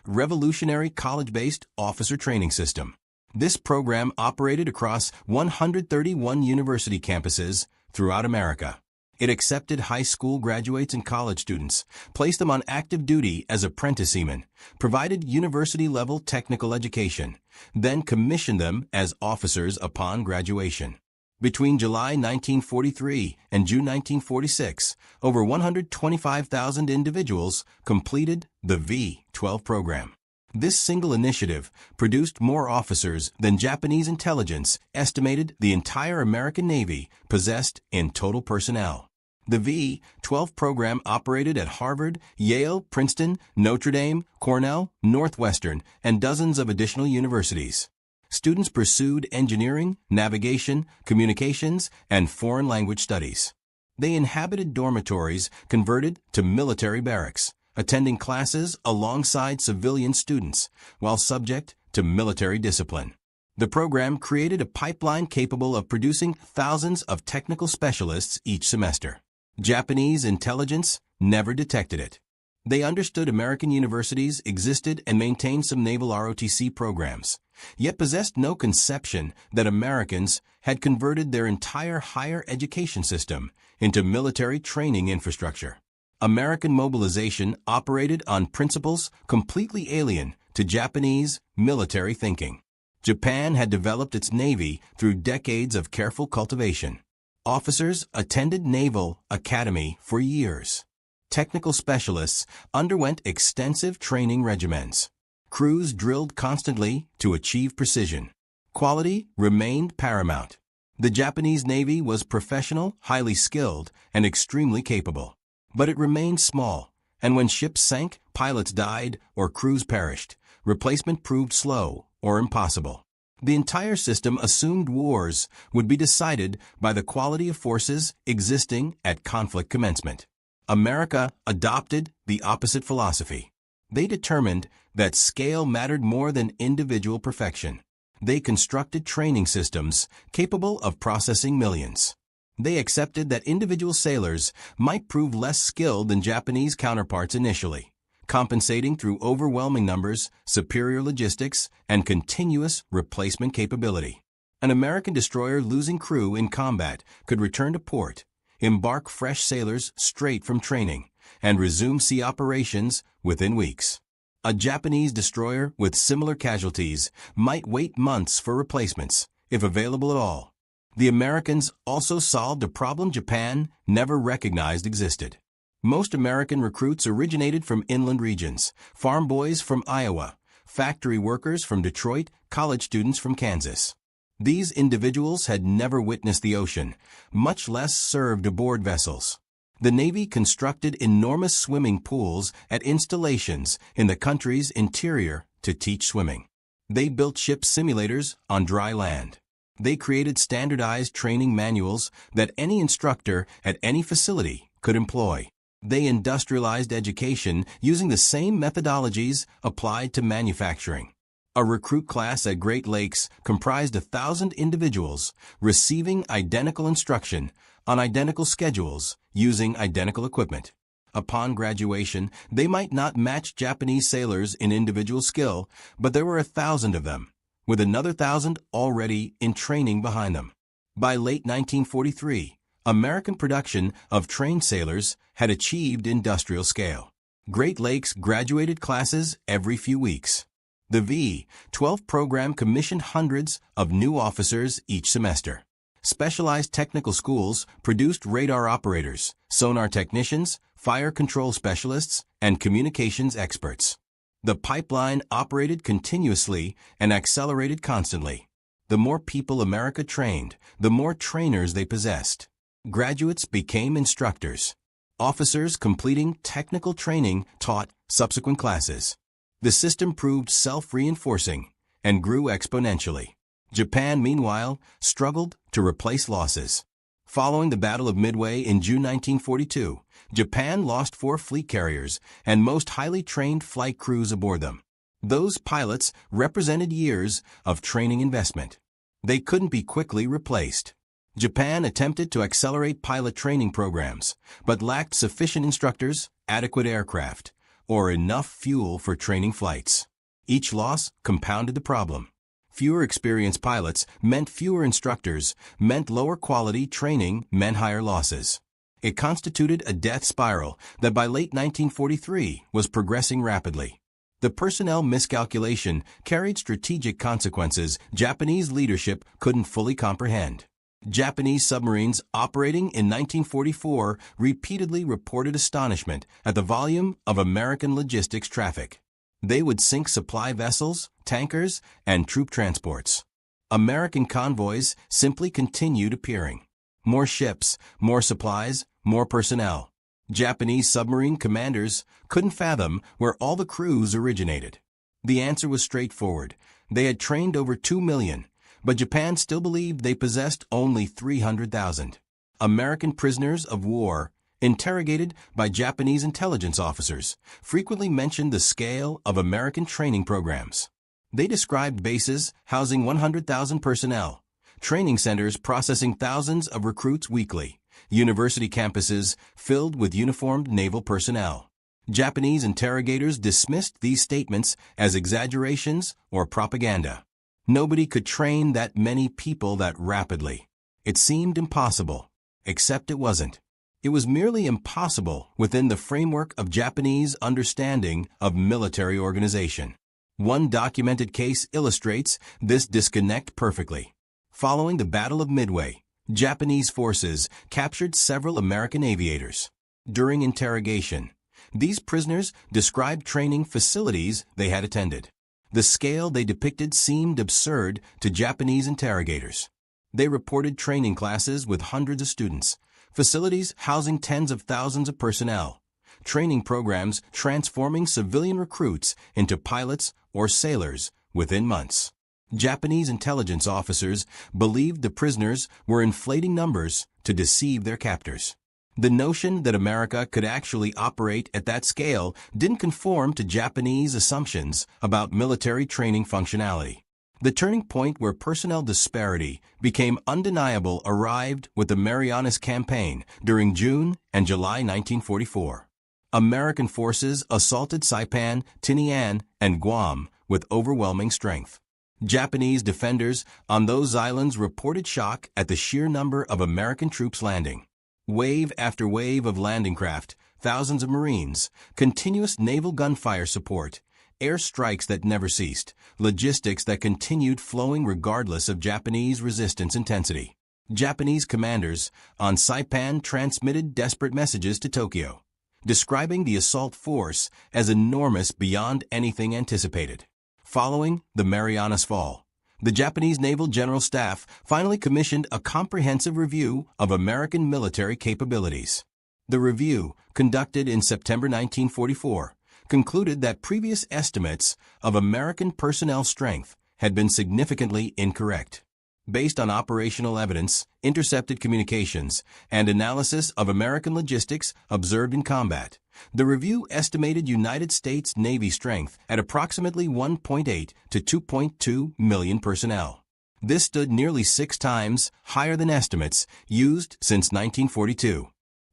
Speaker 1: revolutionary college-based officer training system. This program operated across 131 university campuses throughout America. It accepted high school graduates and college students, placed them on active duty as apprentice seamen, provided university-level technical education, then commissioned them as officers upon graduation. Between July 1943 and June 1946, over 125,000 individuals completed the V-12 program. This single initiative produced more officers than Japanese intelligence estimated the entire American Navy possessed in total personnel. The V-12 program operated at Harvard, Yale, Princeton, Notre Dame, Cornell, Northwestern, and dozens of additional universities. Students pursued engineering, navigation, communications, and foreign language studies. They inhabited dormitories converted to military barracks, attending classes alongside civilian students while subject to military discipline. The program created a pipeline capable of producing thousands of technical specialists each semester. Japanese intelligence never detected it. They understood American universities existed and maintained some naval ROTC programs, yet possessed no conception that Americans had converted their entire higher education system into military training infrastructure. American mobilization operated on principles completely alien to Japanese military thinking. Japan had developed its navy through decades of careful cultivation. Officers attended Naval Academy for years. Technical specialists underwent extensive training regimens. Crews drilled constantly to achieve precision. Quality remained paramount. The Japanese Navy was professional, highly skilled, and extremely capable. But it remained small, and when ships sank, pilots died, or crews perished, replacement proved slow or impossible. The entire system assumed wars would be decided by the quality of forces existing at conflict commencement. America adopted the opposite philosophy. They determined that scale mattered more than individual perfection. They constructed training systems capable of processing millions. They accepted that individual sailors might prove less skilled than Japanese counterparts initially, compensating through overwhelming numbers, superior logistics, and continuous replacement capability. An American destroyer losing crew in combat could return to port, embark fresh sailors straight from training, and resume sea operations within weeks. A Japanese destroyer with similar casualties might wait months for replacements, if available at all. The Americans also solved a problem Japan never recognized existed. Most American recruits originated from inland regions, farm boys from Iowa, factory workers from Detroit, college students from Kansas. These individuals had never witnessed the ocean, much less served aboard vessels. The Navy constructed enormous swimming pools at installations in the country's interior to teach swimming. They built ship simulators on dry land. They created standardized training manuals that any instructor at any facility could employ. They industrialized education using the same methodologies applied to manufacturing. A recruit class at Great Lakes comprised 1,000 individuals receiving identical instruction on identical schedules using identical equipment. Upon graduation, they might not match Japanese sailors in individual skill, but there were 1,000 of them, with another 1,000 already in training behind them. By late 1943, American production of trained sailors had achieved industrial scale. Great Lakes graduated classes every few weeks. The V-12 program commissioned hundreds of new officers each semester. Specialized technical schools produced radar operators, sonar technicians, fire control specialists, and communications experts. The pipeline operated continuously and accelerated constantly. The more people America trained, the more trainers they possessed. Graduates became instructors. Officers completing technical training taught subsequent classes. The system proved self-reinforcing and grew exponentially. Japan, meanwhile, struggled to replace losses. Following the Battle of Midway in June 1942, Japan lost 4 fleet carriers and most highly trained flight crews aboard them. Those pilots represented years of training investment. They couldn't be quickly replaced. Japan attempted to accelerate pilot training programs, but lacked sufficient instructors, adequate aircraft, or enough fuel for training flights. Each loss compounded the problem. Fewer experienced pilots meant fewer instructors, meant lower quality training, meant higher losses. It constituted a death spiral that by late 1943 was progressing rapidly. The personnel miscalculation carried strategic consequences Japanese leadership couldn't fully comprehend. Japanese submarines operating in 1944 repeatedly reported astonishment at the volume of American logistics traffic. They would sink supply vessels, tankers, and troop transports. American convoys simply continued appearing. More ships, more supplies, more personnel. Japanese submarine commanders couldn't fathom where all the crews originated. The answer was straightforward. They had trained over 2 million. But Japan still believed they possessed only 300,000. American prisoners of war, interrogated by Japanese intelligence officers, frequently mentioned the scale of American training programs. They described bases housing 100,000 personnel, training centers processing thousands of recruits weekly, university campuses filled with uniformed naval personnel. Japanese interrogators dismissed these statements as exaggerations or propaganda. Nobody could train that many people that rapidly. It seemed impossible, except it wasn't. It was merely impossible within the framework of Japanese understanding of military organization. One documented case illustrates this disconnect perfectly. Following the Battle of Midway, Japanese forces captured several American aviators. During interrogation, these prisoners described training facilities they had attended. The scale they depicted seemed absurd to Japanese interrogators. They reported training classes with hundreds of students, facilities housing tens of thousands of personnel, training programs transforming civilian recruits into pilots or sailors within months. Japanese intelligence officers believed the prisoners were inflating numbers to deceive their captors. The notion that America could actually operate at that scale didn't conform to Japanese assumptions about military training functionality. The turning point where personnel disparity became undeniable arrived with the Marianas Campaign during June and July 1944. American forces assaulted Saipan, Tinian, and Guam with overwhelming strength. Japanese defenders on those islands reported shock at the sheer number of American troops landing. Wave after wave of landing craft, thousands of Marines, continuous naval gunfire support, air strikes that never ceased, logistics that continued flowing regardless of Japanese resistance intensity. Japanese commanders on Saipan transmitted desperate messages to Tokyo, describing the assault force as enormous beyond anything anticipated. Following the Marianas Fall, the Japanese Naval General Staff finally commissioned a comprehensive review of American military capabilities. The review, conducted in September 1944, concluded that previous estimates of American personnel strength had been significantly incorrect. Based on operational evidence, intercepted communications, and analysis of American logistics observed in combat, the review estimated United States Navy strength at approximately 1.8 to 2.2 million personnel. This stood nearly 6 times higher than estimates used since 1942.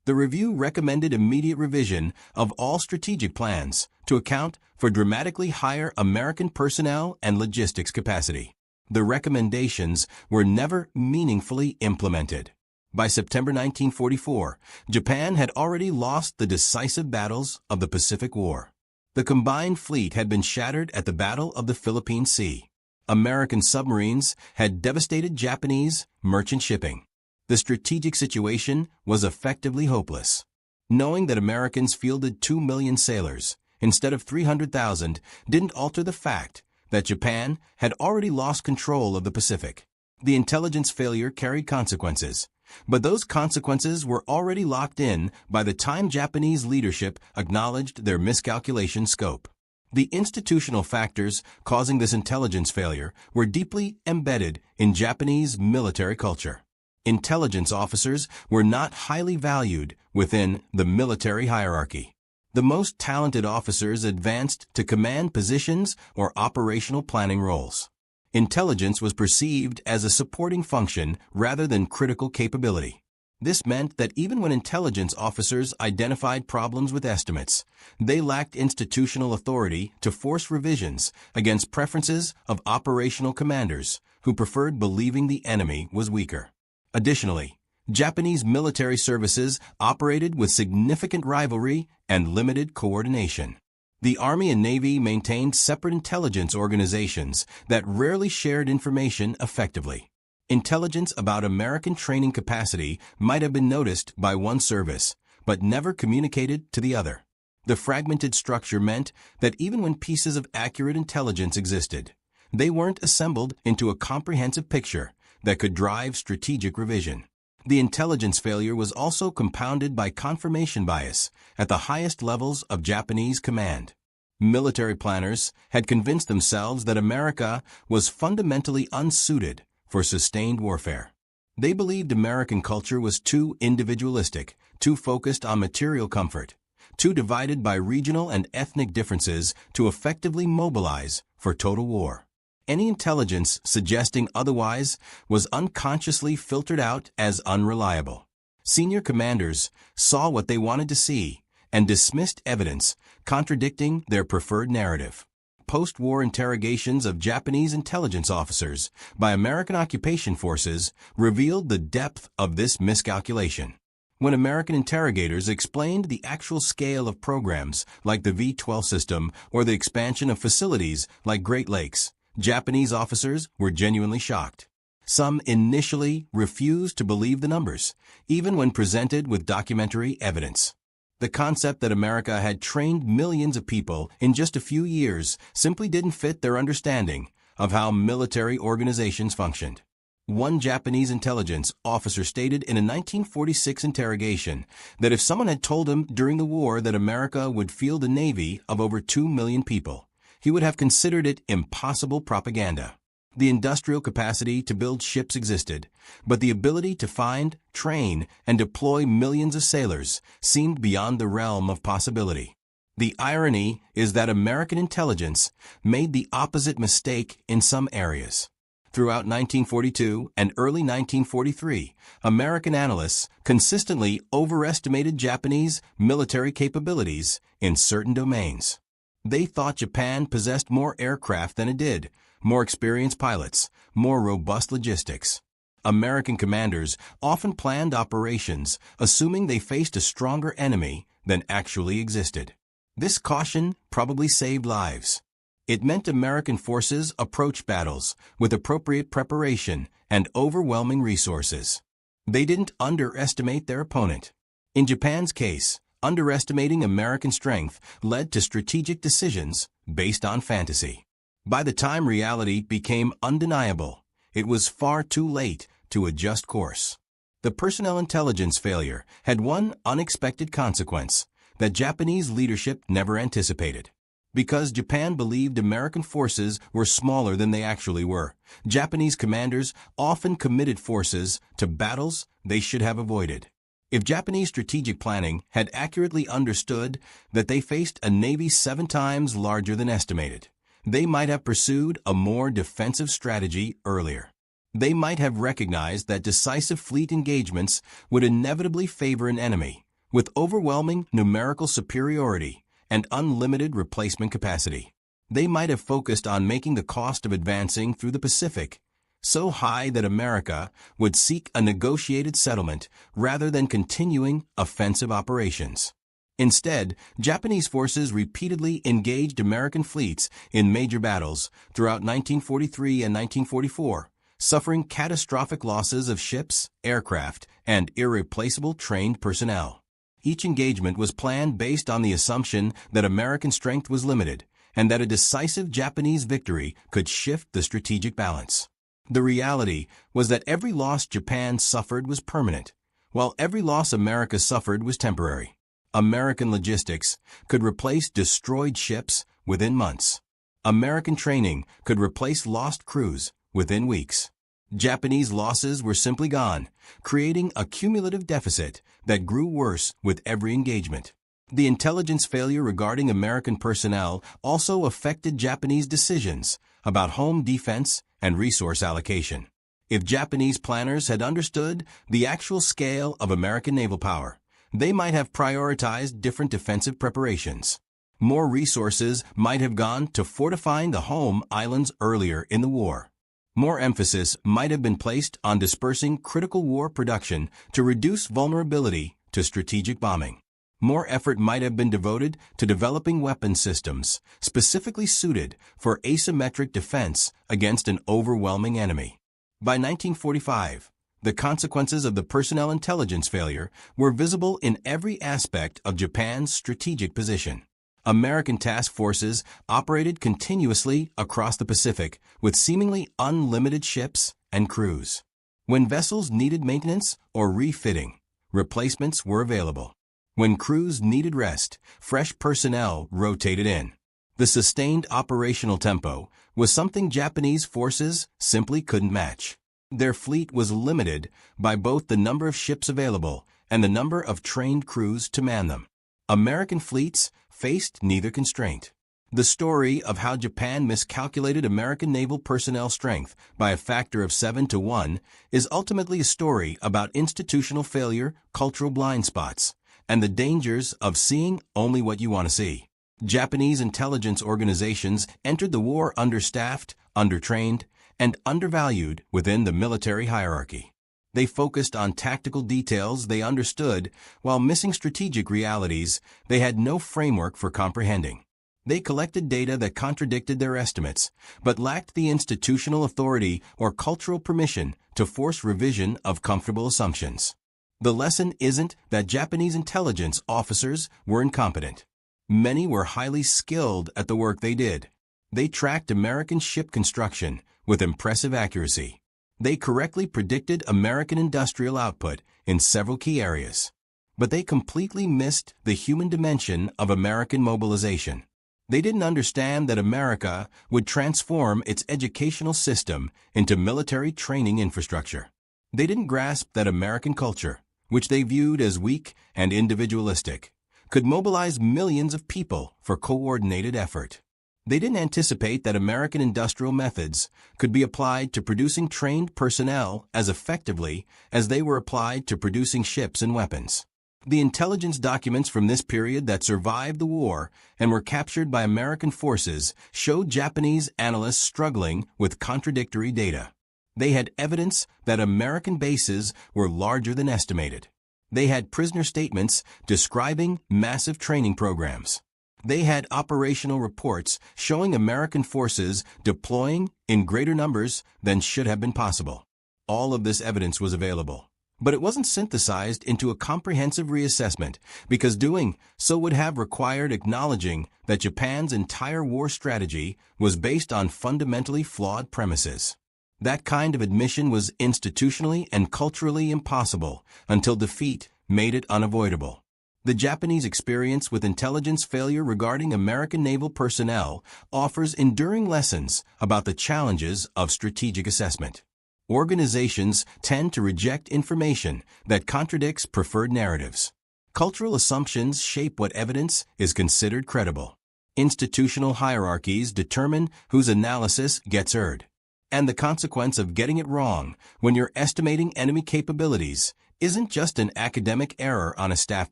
Speaker 1: The review recommended immediate revision of all strategic plans to account for dramatically higher American personnel and logistics capacity. The recommendations were never meaningfully implemented. By September 1944, Japan had already lost the decisive battles of the Pacific War. The combined fleet had been shattered at the Battle of the Philippine Sea. American submarines had devastated Japanese merchant shipping. The strategic situation was effectively hopeless. Knowing that Americans fielded 2 million sailors instead of 300,000 didn't alter the fact that Japan had already lost control of the Pacific. The intelligence failure carried consequences, but those consequences were already locked in by the time Japanese leadership acknowledged their miscalculation scope. The institutional factors causing this intelligence failure were deeply embedded in Japanese military culture. Intelligence officers were not highly valued within the military hierarchy. The most talented officers advanced to command positions or operational planning roles. Intelligence was perceived as a supporting function rather than critical capability. This meant that even when intelligence officers identified problems with estimates, they lacked institutional authority to force revisions against preferences of operational commanders who preferred believing the enemy was weaker. Additionally, Japanese military services operated with significant rivalry and limited coordination. The Army and Navy maintained separate intelligence organizations that rarely shared information effectively. Intelligence about American training capacity might have been noticed by one service, but never communicated to the other. The fragmented structure meant that even when pieces of accurate intelligence existed, they weren't assembled into a comprehensive picture that could drive strategic revision. The intelligence failure was also compounded by confirmation bias at the highest levels of Japanese command. Military planners had convinced themselves that America was fundamentally unsuited for sustained warfare. They believed American culture was too individualistic, too focused on material comfort, too divided by regional and ethnic differences to effectively mobilize for total war. Any intelligence suggesting otherwise was unconsciously filtered out as unreliable. Senior commanders saw what they wanted to see and dismissed evidence contradicting their preferred narrative. Post-war interrogations of Japanese intelligence officers by American occupation forces revealed the depth of this miscalculation. When American interrogators explained the actual scale of programs like the V-12 system or the expansion of facilities like Great Lakes, Japanese officers were genuinely shocked. Some initially refused to believe the numbers, even when presented with documentary evidence. The concept that America had trained millions of people in just a few years simply didn't fit their understanding of how military organizations functioned. One Japanese intelligence officer stated in a 1946 interrogation that if someone had told him during the war that America would field a navy of over 2 million people, he would have considered it impossible propaganda. The industrial capacity to build ships existed, but the ability to find, train, and deploy millions of sailors seemed beyond the realm of possibility. The irony is that American intelligence made the opposite mistake in some areas. Throughout 1942 and early 1943, American analysts consistently overestimated Japanese military capabilities in certain domains. They thought Japan possessed more aircraft than it did, more experienced pilots, more robust logistics. American commanders often planned operations assuming they faced a stronger enemy than actually existed. This caution probably saved lives. It meant American forces approached battles with appropriate preparation and overwhelming resources. They didn't underestimate their opponent. In Japan's case, underestimating American strength led to strategic decisions based on fantasy. By the time reality became undeniable, it was far too late to adjust course. The personnel intelligence failure had one unexpected consequence that Japanese leadership never anticipated. Because Japan believed American forces were smaller than they actually were, Japanese commanders often committed forces to battles they should have avoided. If Japanese strategic planning had accurately understood that they faced a navy 7 times larger than estimated, they might have pursued a more defensive strategy earlier. They might have recognized that decisive fleet engagements would inevitably favor an enemy with overwhelming numerical superiority and unlimited replacement capacity. They might have focused on making the cost of advancing through the Pacific so high that America would seek a negotiated settlement rather than continuing offensive operations. Instead, Japanese forces repeatedly engaged American fleets in major battles throughout 1943 and 1944, suffering catastrophic losses of ships, aircraft, and irreplaceable trained personnel. Each engagement was planned based on the assumption that American strength was limited and that a decisive Japanese victory could shift the strategic balance. The reality was that every loss Japan suffered was permanent, while every loss America suffered was temporary. American logistics could replace destroyed ships within months. American training could replace lost crews within weeks. Japanese losses were simply gone, creating a cumulative deficit that grew worse with every engagement. The intelligence failure regarding American personnel also affected Japanese decisions about home defense and resource allocation. If Japanese planners had understood the actual scale of American naval power, they might have prioritized different defensive preparations. More resources might have gone to fortifying the home islands earlier in the war. More emphasis might have been placed on dispersing critical war production to reduce vulnerability to strategic bombing. More effort might have been devoted to developing weapon systems specifically suited for asymmetric defense against an overwhelming enemy. By 1945, the consequences of the personnel intelligence failure were visible in every aspect of Japan's strategic position. American task forces operated continuously across the Pacific with seemingly unlimited ships and crews. When vessels needed maintenance or refitting, replacements were available. When crews needed rest, fresh personnel rotated in. The sustained operational tempo was something Japanese forces simply couldn't match. Their fleet was limited by both the number of ships available and the number of trained crews to man them. American fleets faced neither constraint. The story of how Japan miscalculated American naval personnel strength by a factor of 7 to 1 is ultimately a story about institutional failure, cultural blind spots, and the dangers of seeing only what you want to see. Japanese intelligence organizations entered the war understaffed, undertrained, and undervalued within the military hierarchy. They focused on tactical details they understood while missing strategic realities they had no framework for comprehending. They collected data that contradicted their estimates, but lacked the institutional authority or cultural permission to force revision of comfortable assumptions. The lesson isn't that Japanese intelligence officers were incompetent. Many were highly skilled at the work they did. They tracked American ship construction with impressive accuracy. They correctly predicted American industrial output in several key areas. But they completely missed the human dimension of American mobilization. They didn't understand that America would transform its educational system into military training infrastructure. They didn't grasp that American culture, which they viewed as weak and individualistic, could mobilize millions of people for coordinated effort. They didn't anticipate that American industrial methods could be applied to producing trained personnel as effectively as they were applied to producing ships and weapons. The intelligence documents from this period that survived the war and were captured by American forces showed Japanese analysts struggling with contradictory data. They had evidence that American bases were larger than estimated. They had prisoner statements describing massive training programs. They had operational reports showing American forces deploying in greater numbers than should have been possible. All of this evidence was available. But it wasn't synthesized into a comprehensive reassessment because doing so would have required acknowledging that Japan's entire war strategy was based on fundamentally flawed premises. That kind of admission was institutionally and culturally impossible until defeat made it unavoidable. The Japanese experience with intelligence failure regarding American naval personnel offers enduring lessons about the challenges of strategic assessment. Organizations tend to reject information that contradicts preferred narratives. Cultural assumptions shape what evidence is considered credible. Institutional hierarchies determine whose analysis gets heard. And the consequence of getting it wrong when you're estimating enemy capabilities isn't just an academic error on a staff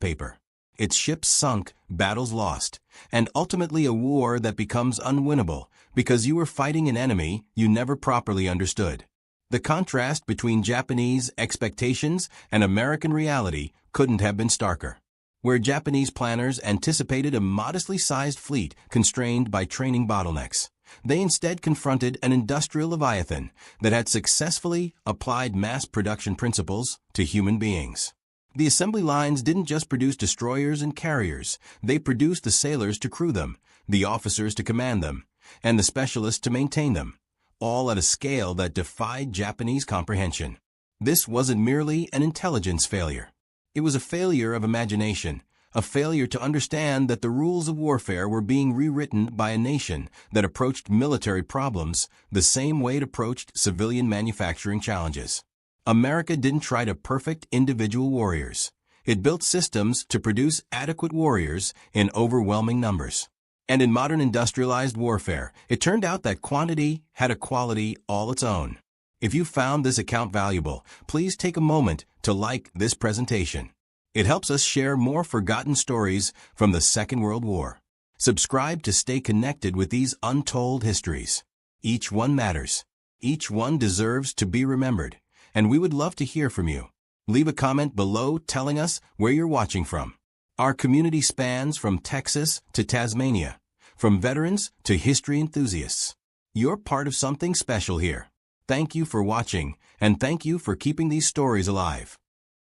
Speaker 1: paper. It's ships sunk, battles lost, and ultimately a war that becomes unwinnable because you were fighting an enemy you never properly understood. The contrast between Japanese expectations and American reality couldn't have been starker. Where Japanese planners anticipated a modestly sized fleet constrained by training bottlenecks, they instead confronted an industrial leviathan that had successfully applied mass production principles to human beings. The assembly lines didn't just produce destroyers and carriers, they produced the sailors to crew them, the officers to command them, and the specialists to maintain them, all at a scale that defied Japanese comprehension. This wasn't merely an intelligence failure. It was a failure of imagination, a failure to understand that the rules of warfare were being rewritten by a nation that approached military problems the same way it approached civilian manufacturing challenges. America didn't try to perfect individual warriors. It built systems to produce adequate warriors in overwhelming numbers. And in modern industrialized warfare, it turned out that quantity had a quality all its own. If you found this account valuable, please take a moment to like this presentation. It helps us share more forgotten stories from the Second World War. Subscribe to stay connected with these untold histories. Each one matters. Each one deserves to be remembered. And we would love to hear from you. Leave a comment below telling us where you're watching from. Our community spans from Texas to Tasmania, from veterans to history enthusiasts. You're part of something special here. Thank you for watching, and thank you for keeping these stories alive.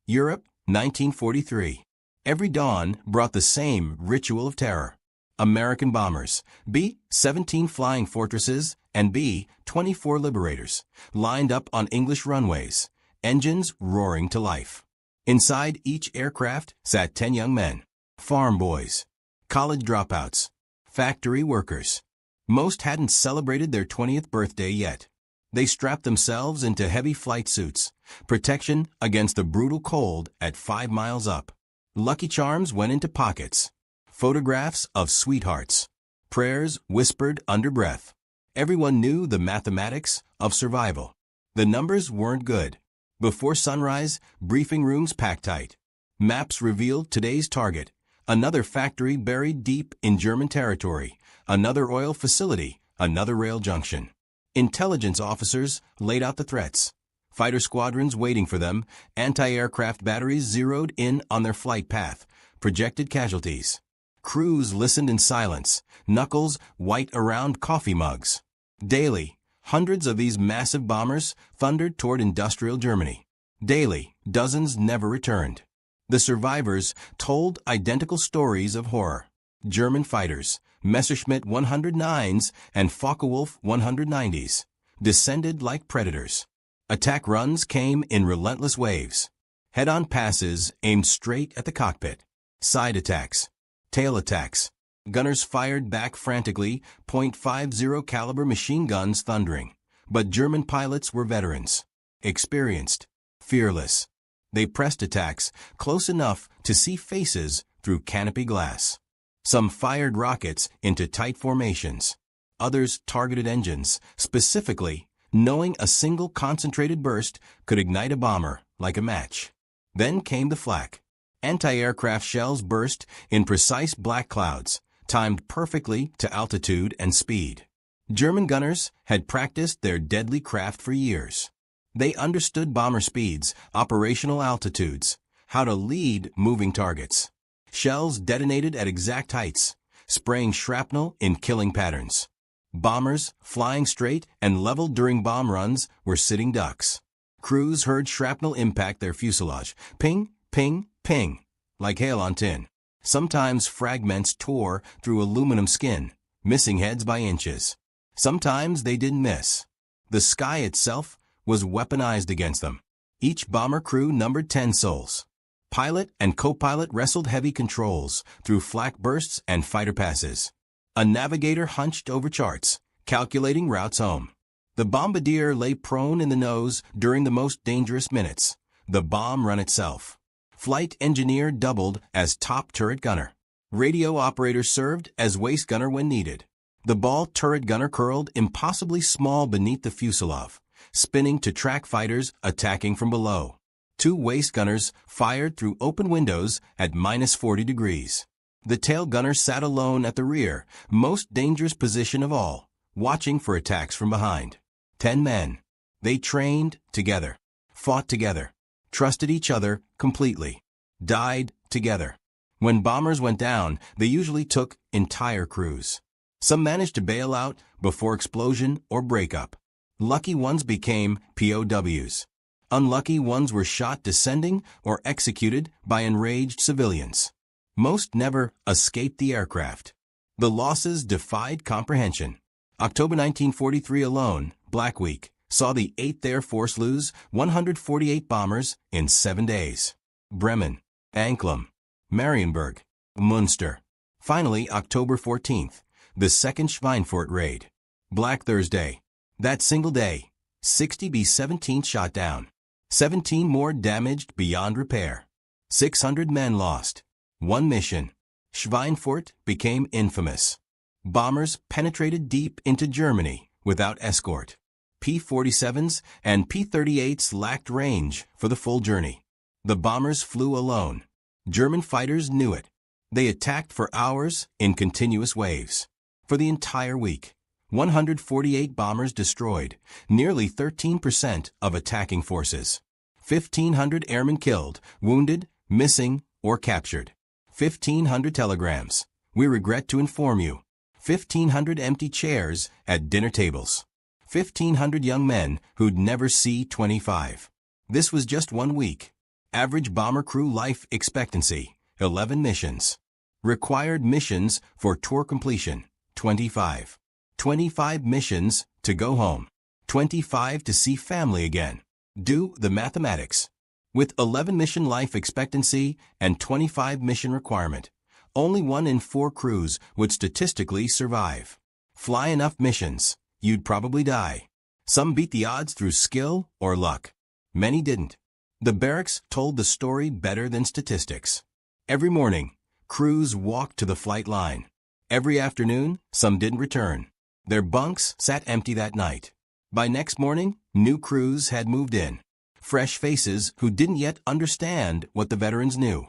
Speaker 1: Europe, 1943. Every dawn brought the same ritual of terror. American bombers, B-17 flying fortresses, and B-24 liberators, lined up on English runways, engines roaring to life. Inside each aircraft sat 10 young men, farm boys, college dropouts, factory workers. Most hadn't celebrated their 20th birthday yet. They strapped themselves into heavy flight suits, protection against the brutal cold at 5 miles up. Lucky Charms went into pockets, photographs of sweethearts, prayers whispered under breath. Everyone knew the mathematics of survival. The numbers weren't good. Before sunrise, briefing rooms packed tight. Maps revealed today's target, another factory buried deep in German territory, another oil facility, another rail junction. Intelligence officers laid out the threats. Fighter squadrons waiting for them, anti-aircraft batteries zeroed in on their flight path, projected casualties. Crews listened in silence, knuckles white around coffee mugs. Daily, hundreds of these massive bombers thundered toward industrial Germany. Daily, dozens never returned. The survivors told identical stories of horror. German fighters, Messerschmitt 109s and Focke-Wulf 190s, descended like predators. Attack runs came in relentless waves. Head-on passes aimed straight at the cockpit. Side attacks, tail attacks. Gunners fired back frantically, .50 caliber machine guns thundering. But German pilots were veterans, experienced, fearless. They pressed attacks close enough to see faces through canopy glass. Some fired rockets into tight formations. Others targeted engines, specifically knowing a single concentrated burst could ignite a bomber like a match. Then came the flak. Anti-aircraft shells burst in precise black clouds, timed perfectly to altitude and speed. German gunners had practiced their deadly craft for years. They understood bomber speeds, operational altitudes, how to lead moving targets. Shells detonated at exact heights, spraying shrapnel in killing patterns. Bombers, flying straight and level during bomb runs, were sitting ducks. Crews heard shrapnel impact their fuselage. Ping, ping, ping, like hail on tin. Sometimes fragments tore through aluminum skin, missing heads by inches. Sometimes they didn't miss. The sky itself was weaponized against them. Each bomber crew numbered 10 souls. Pilot and co-pilot wrestled heavy controls through flak bursts and fighter passes. A navigator hunched over charts, calculating routes home. The bombardier lay prone in the nose during the most dangerous minutes, the bomb run itself. Flight engineer doubled as top turret gunner. Radio operator served as waist gunner when needed. The ball turret gunner curled impossibly small beneath the fuselage, spinning to track fighters attacking from below. 2 waist gunners fired through open windows at -40 degrees. The tail gunner sat alone at the rear, most dangerous position of all, watching for attacks from behind. 10 men. They trained together, fought together, trusted each other completely, died together. When bombers went down, they usually took entire crews. Some managed to bail out before explosion or breakup. Lucky ones became POWs. Unlucky ones were shot descending or executed by enraged civilians. Most never escaped the aircraft. The losses defied comprehension. October 1943 alone, Black Week, saw the 8th Air Force lose 148 bombers in 7 days. Bremen, Anklam, Marienburg, Munster. Finally, October 14th, the second Schweinfurt raid. Black Thursday. That single day, 60 B-17 shot down. 17 more damaged beyond repair. 600 men lost. 1 mission. Schweinfurt became infamous. Bombers penetrated deep into Germany without escort. P-47s and P-38s lacked range for the full journey. The bombers flew alone. German fighters knew it. They attacked for hours in continuous waves. For the entire week, 148 bombers destroyed, nearly 13% of attacking forces. 1,500 airmen killed, wounded, missing, or captured. 1,500 telegrams. We regret to inform you. 1,500 empty chairs at dinner tables. 1,500 young men who'd never see 25. This was just 1 week. Average bomber crew life expectancy, 11 missions. Required missions for tour completion, 25. 25 missions to go home. 25 to see family again. Do the mathematics. With 11 mission life expectancy and 25 mission requirement, only 1 in 4 crews would statistically survive. Fly enough missions, you'd probably die. Some beat the odds through skill or luck. Many didn't. The barracks told the story better than statistics. Every morning, crews walked to the flight line. Every afternoon, some didn't return. Their bunks sat empty that night. By next morning, new crews had moved in. Fresh faces who didn't yet understand what the veterans knew.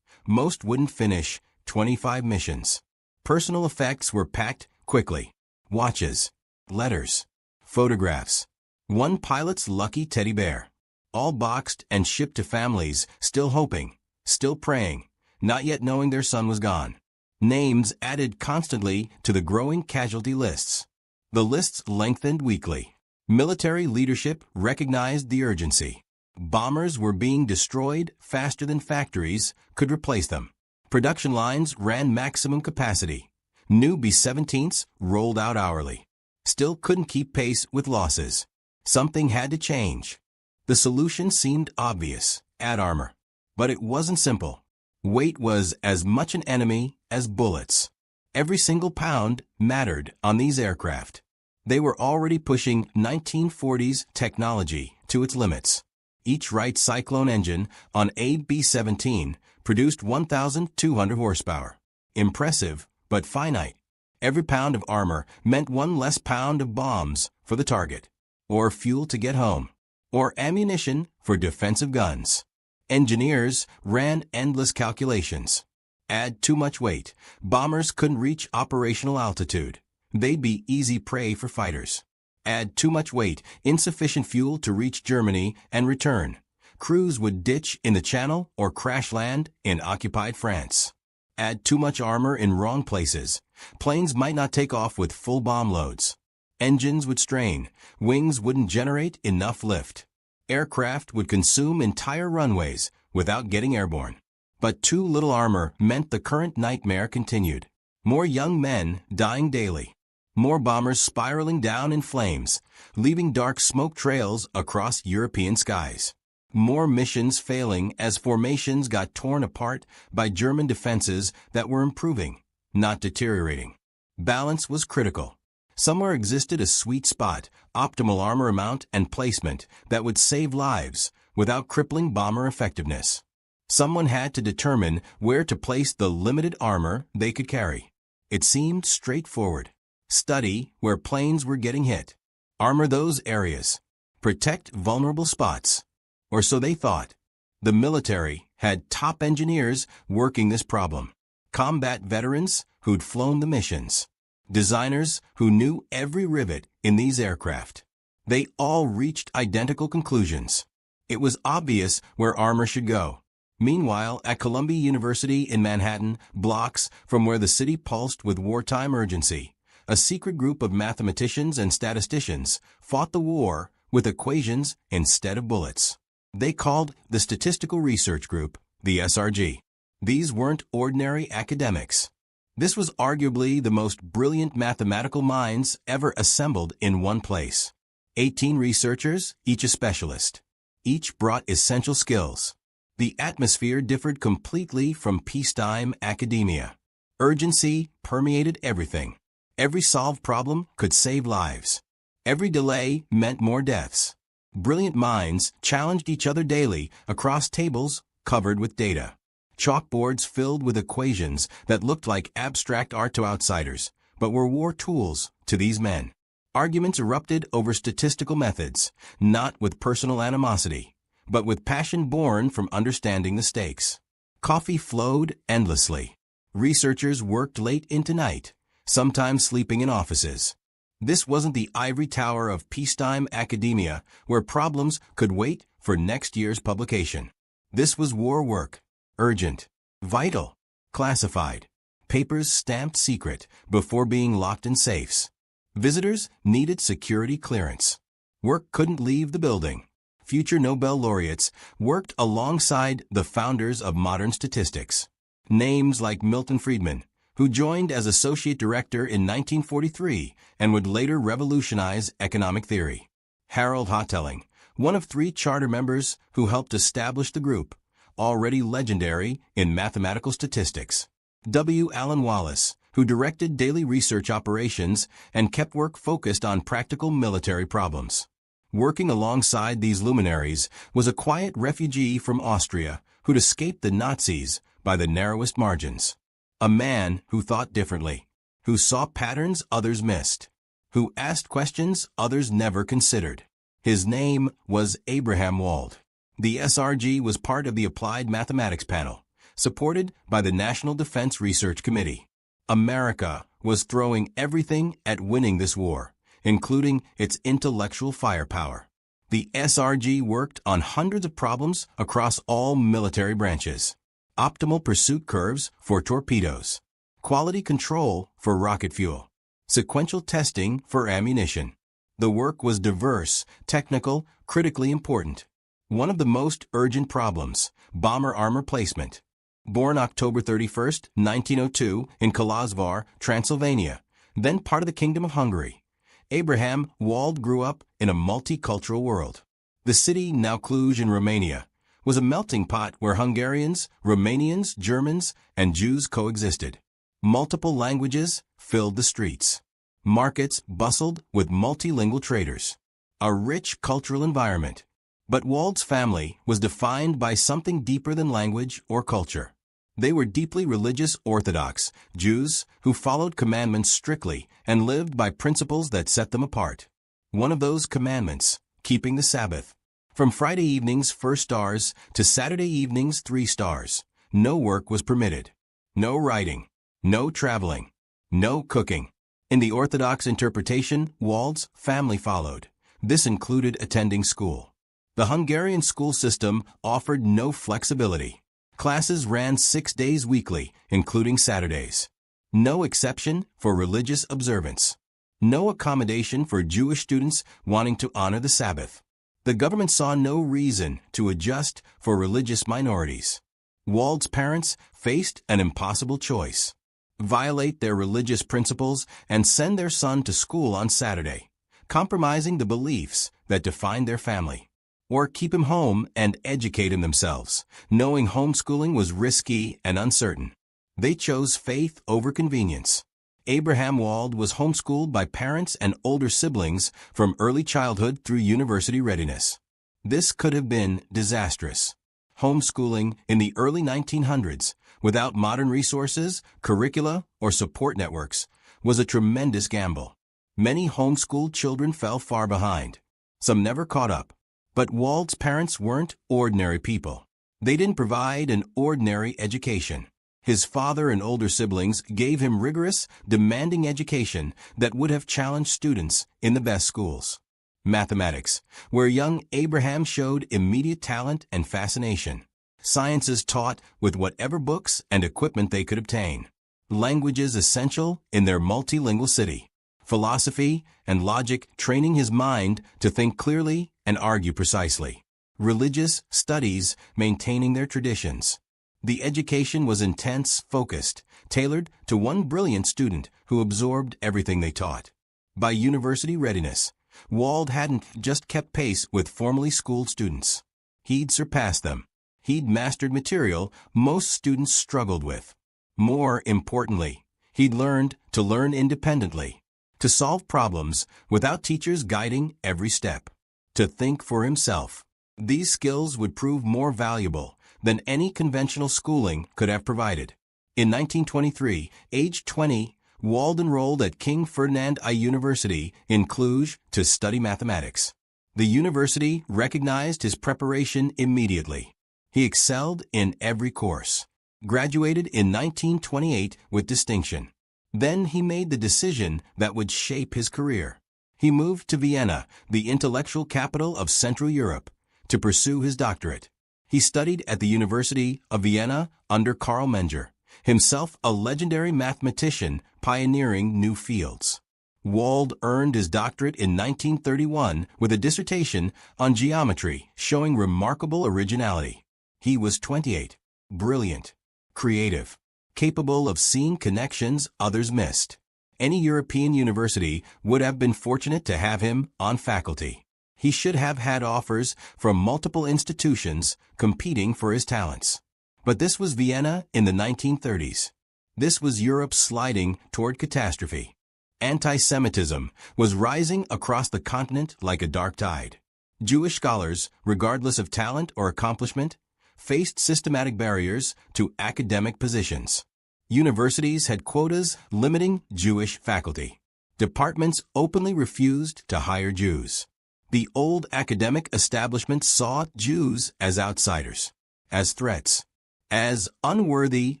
Speaker 1: Most wouldn't finish 25 missions. Personal effects were packed quickly. Watches, letters, photographs. 1 pilot's lucky teddy bear. All boxed and shipped to families, still hoping, still praying, not yet knowing their son was gone. Names added constantly to the growing casualty lists. The lists lengthened weekly. Military leadership recognized the urgency. Bombers were being destroyed faster than factories could replace them. Production lines ran maximum capacity. New B-17s rolled out hourly. Still couldn't keep pace with losses. Something had to change. The solution seemed obvious: add armor. But it wasn't simple. Weight was as much an enemy as bullets. Every single pound mattered on these aircraft. They were already pushing 1940s technology to its limits. Each Wright Cyclone engine on a B-17 produced 1,200 horsepower. Impressive, but finite. Every pound of armor meant one less pound of bombs for the target, or fuel to get home, or ammunition for defensive guns. Engineers ran endless calculations. Add too much weight, bombers couldn't reach operational altitude. They'd be easy prey for fighters. Add too much weight, insufficient fuel to reach Germany and return. Crews would ditch in the Channel or crash land in occupied France. Add too much armor in wrong places. Planes might not take off with full bomb loads. Engines would strain. Wings wouldn't generate enough lift. Aircraft would consume entire runways without getting airborne. But too little armor meant the current nightmare continued. More young men dying daily. More bombers spiraling down in flames, leaving dark smoke trails across European skies. More missions failing as formations got torn apart by German defenses that were improving, not deteriorating. Balance was critical. Somewhere existed a sweet spot, optimal armor amount and placement that would save lives without crippling bomber effectiveness. Someone had to determine where to place the limited armor they could carry. It seemed straightforward. Study where planes were getting hit. Armor those areas. Protect vulnerable spots. Or so they thought. The military had top engineers working this problem. Combat veterans who'd flown the missions. Designers who knew every rivet in these aircraft. They all reached identical conclusions. It was obvious where armor should go. Meanwhile, at Columbia University in Manhattan, blocks from where the city pulsed with wartime urgency, a secret group of mathematicians and statisticians fought the war with equations instead of bullets. They called the Statistical Research Group the SRG. These weren't ordinary academics. This was arguably the most brilliant mathematical minds ever assembled in one place. 18 researchers, each a specialist. Each brought essential skills. The atmosphere differed completely from peacetime academia. Urgency permeated everything. Every solved problem could save lives. Every delay meant more deaths. Brilliant minds challenged each other daily across tables covered with data. Chalkboards filled with equations that looked like abstract art to outsiders, but were war tools to these men. Arguments erupted over statistical methods, not with personal animosity, but with passion born from understanding the stakes. Coffee flowed endlessly. Researchers worked late into night, sometimes sleeping in offices. This wasn't the ivory tower of peacetime academia where problems could wait for next year's publication. This was war work, urgent, vital, classified, papers stamped secret before being locked in safes. Visitors needed security clearance. Work couldn't leave the building. Future Nobel laureates worked alongside the founders of modern statistics. Names like Milton Friedman, who joined as associate director in 1943 and would later revolutionize economic theory. Harold Hotelling, one of 3 charter members who helped establish the group, already legendary in mathematical statistics. W. Allen Wallace, who directed daily research operations and kept work focused on practical military problems. Working alongside these luminaries was a quiet refugee from Austria who'd escaped the Nazis by the narrowest margins. A man who thought differently, who saw patterns others missed, who asked questions others never considered. His name was Abraham Wald. The SRG was part of the Applied Mathematics Panel, supported by the National Defense Research Committee. America was throwing everything at winning this war, including its intellectual firepower. The SRG worked on hundreds of problems across all military branches. Optimal pursuit curves for torpedoes, quality control for rocket fuel, sequential testing for ammunition. The work was diverse, technical, critically important. One of the most urgent problems, bomber armor placement. Born October 31, 1902 in Kolozsvár, Transylvania, then part of the Kingdom of Hungary, Abraham Wald grew up in a multicultural world. The city, now Cluj in Romania, was a melting pot where Hungarians, Romanians, Germans, and Jews coexisted. Multiple languages filled the streets. Markets bustled with multilingual traders. A rich cultural environment. But Wald's family was defined by something deeper than language or culture. They were deeply religious Orthodox Jews who followed commandments strictly and lived by principles that set them apart. One of those commandments, keeping the Sabbath. From Friday evenings 4 stars to Saturday evenings 3 stars, no work was permitted. No writing, no traveling, no cooking. In the Orthodox interpretation, Wald's family followed. This included attending school. The Hungarian school system offered no flexibility. Classes ran 6 days weekly, including Saturdays. No exception for religious observance. No accommodation for Jewish students wanting to honor the Sabbath. The government saw no reason to adjust for religious minorities. Wald's parents faced an impossible choice: violate their religious principles and send their son to school on Saturday, compromising the beliefs that defined their family, or keep him home and educate him themselves, knowing homeschooling was risky and uncertain. They chose faith over convenience. Abraham Wald was homeschooled by parents and older siblings from early childhood through university readiness. This could have been disastrous. Homeschooling in the early 1900s, without modern resources, curricula, or support networks, was a tremendous gamble. Many homeschooled children fell far behind. Some never caught up. But Wald's parents weren't ordinary people. They didn't provide an ordinary education. His father and older siblings gave him rigorous, demanding education that would have challenged students in the best schools. Mathematics, where young Abraham showed immediate talent and fascination. Sciences taught with whatever books and equipment they could obtain. Languages essential in their multilingual city. Philosophy and logic training his mind to think clearly and argue precisely. Religious studies maintaining their traditions. The education was intense, focused, tailored to one brilliant student who absorbed everything they taught. By university readiness, Wald hadn't just kept pace with formally schooled students. He'd surpassed them. He'd mastered material most students struggled with. More importantly, he'd learned to learn independently, to solve problems without teachers guiding every step, to think for himself. These skills would prove more valuable than any conventional schooling could have provided. In 1923, aged 20, Wald enrolled at King Ferdinand I University in Cluj to study mathematics. The university recognized his preparation immediately. He excelled in every course. Graduated in 1928 with distinction. Then he made the decision that would shape his career. He moved to Vienna, the intellectual capital of Central Europe, to pursue his doctorate. He studied at the University of Vienna under Karl Menger, himself a legendary mathematician pioneering new fields. Wald earned his doctorate in 1931 with a dissertation on geometry showing remarkable originality. He was 28, brilliant, creative, capable of seeing connections others missed. Any European university would have been fortunate to have him on faculty. He should have had offers from multiple institutions competing for his talents. But this was Vienna in the 1930s. This was Europe sliding toward catastrophe. Anti-Semitism was rising across the continent like a dark tide. Jewish scholars, regardless of talent or accomplishment, faced systematic barriers to academic positions. Universities had quotas limiting Jewish faculty. Departments openly refused to hire Jews. The old academic establishment saw Jews as outsiders, as threats, as unworthy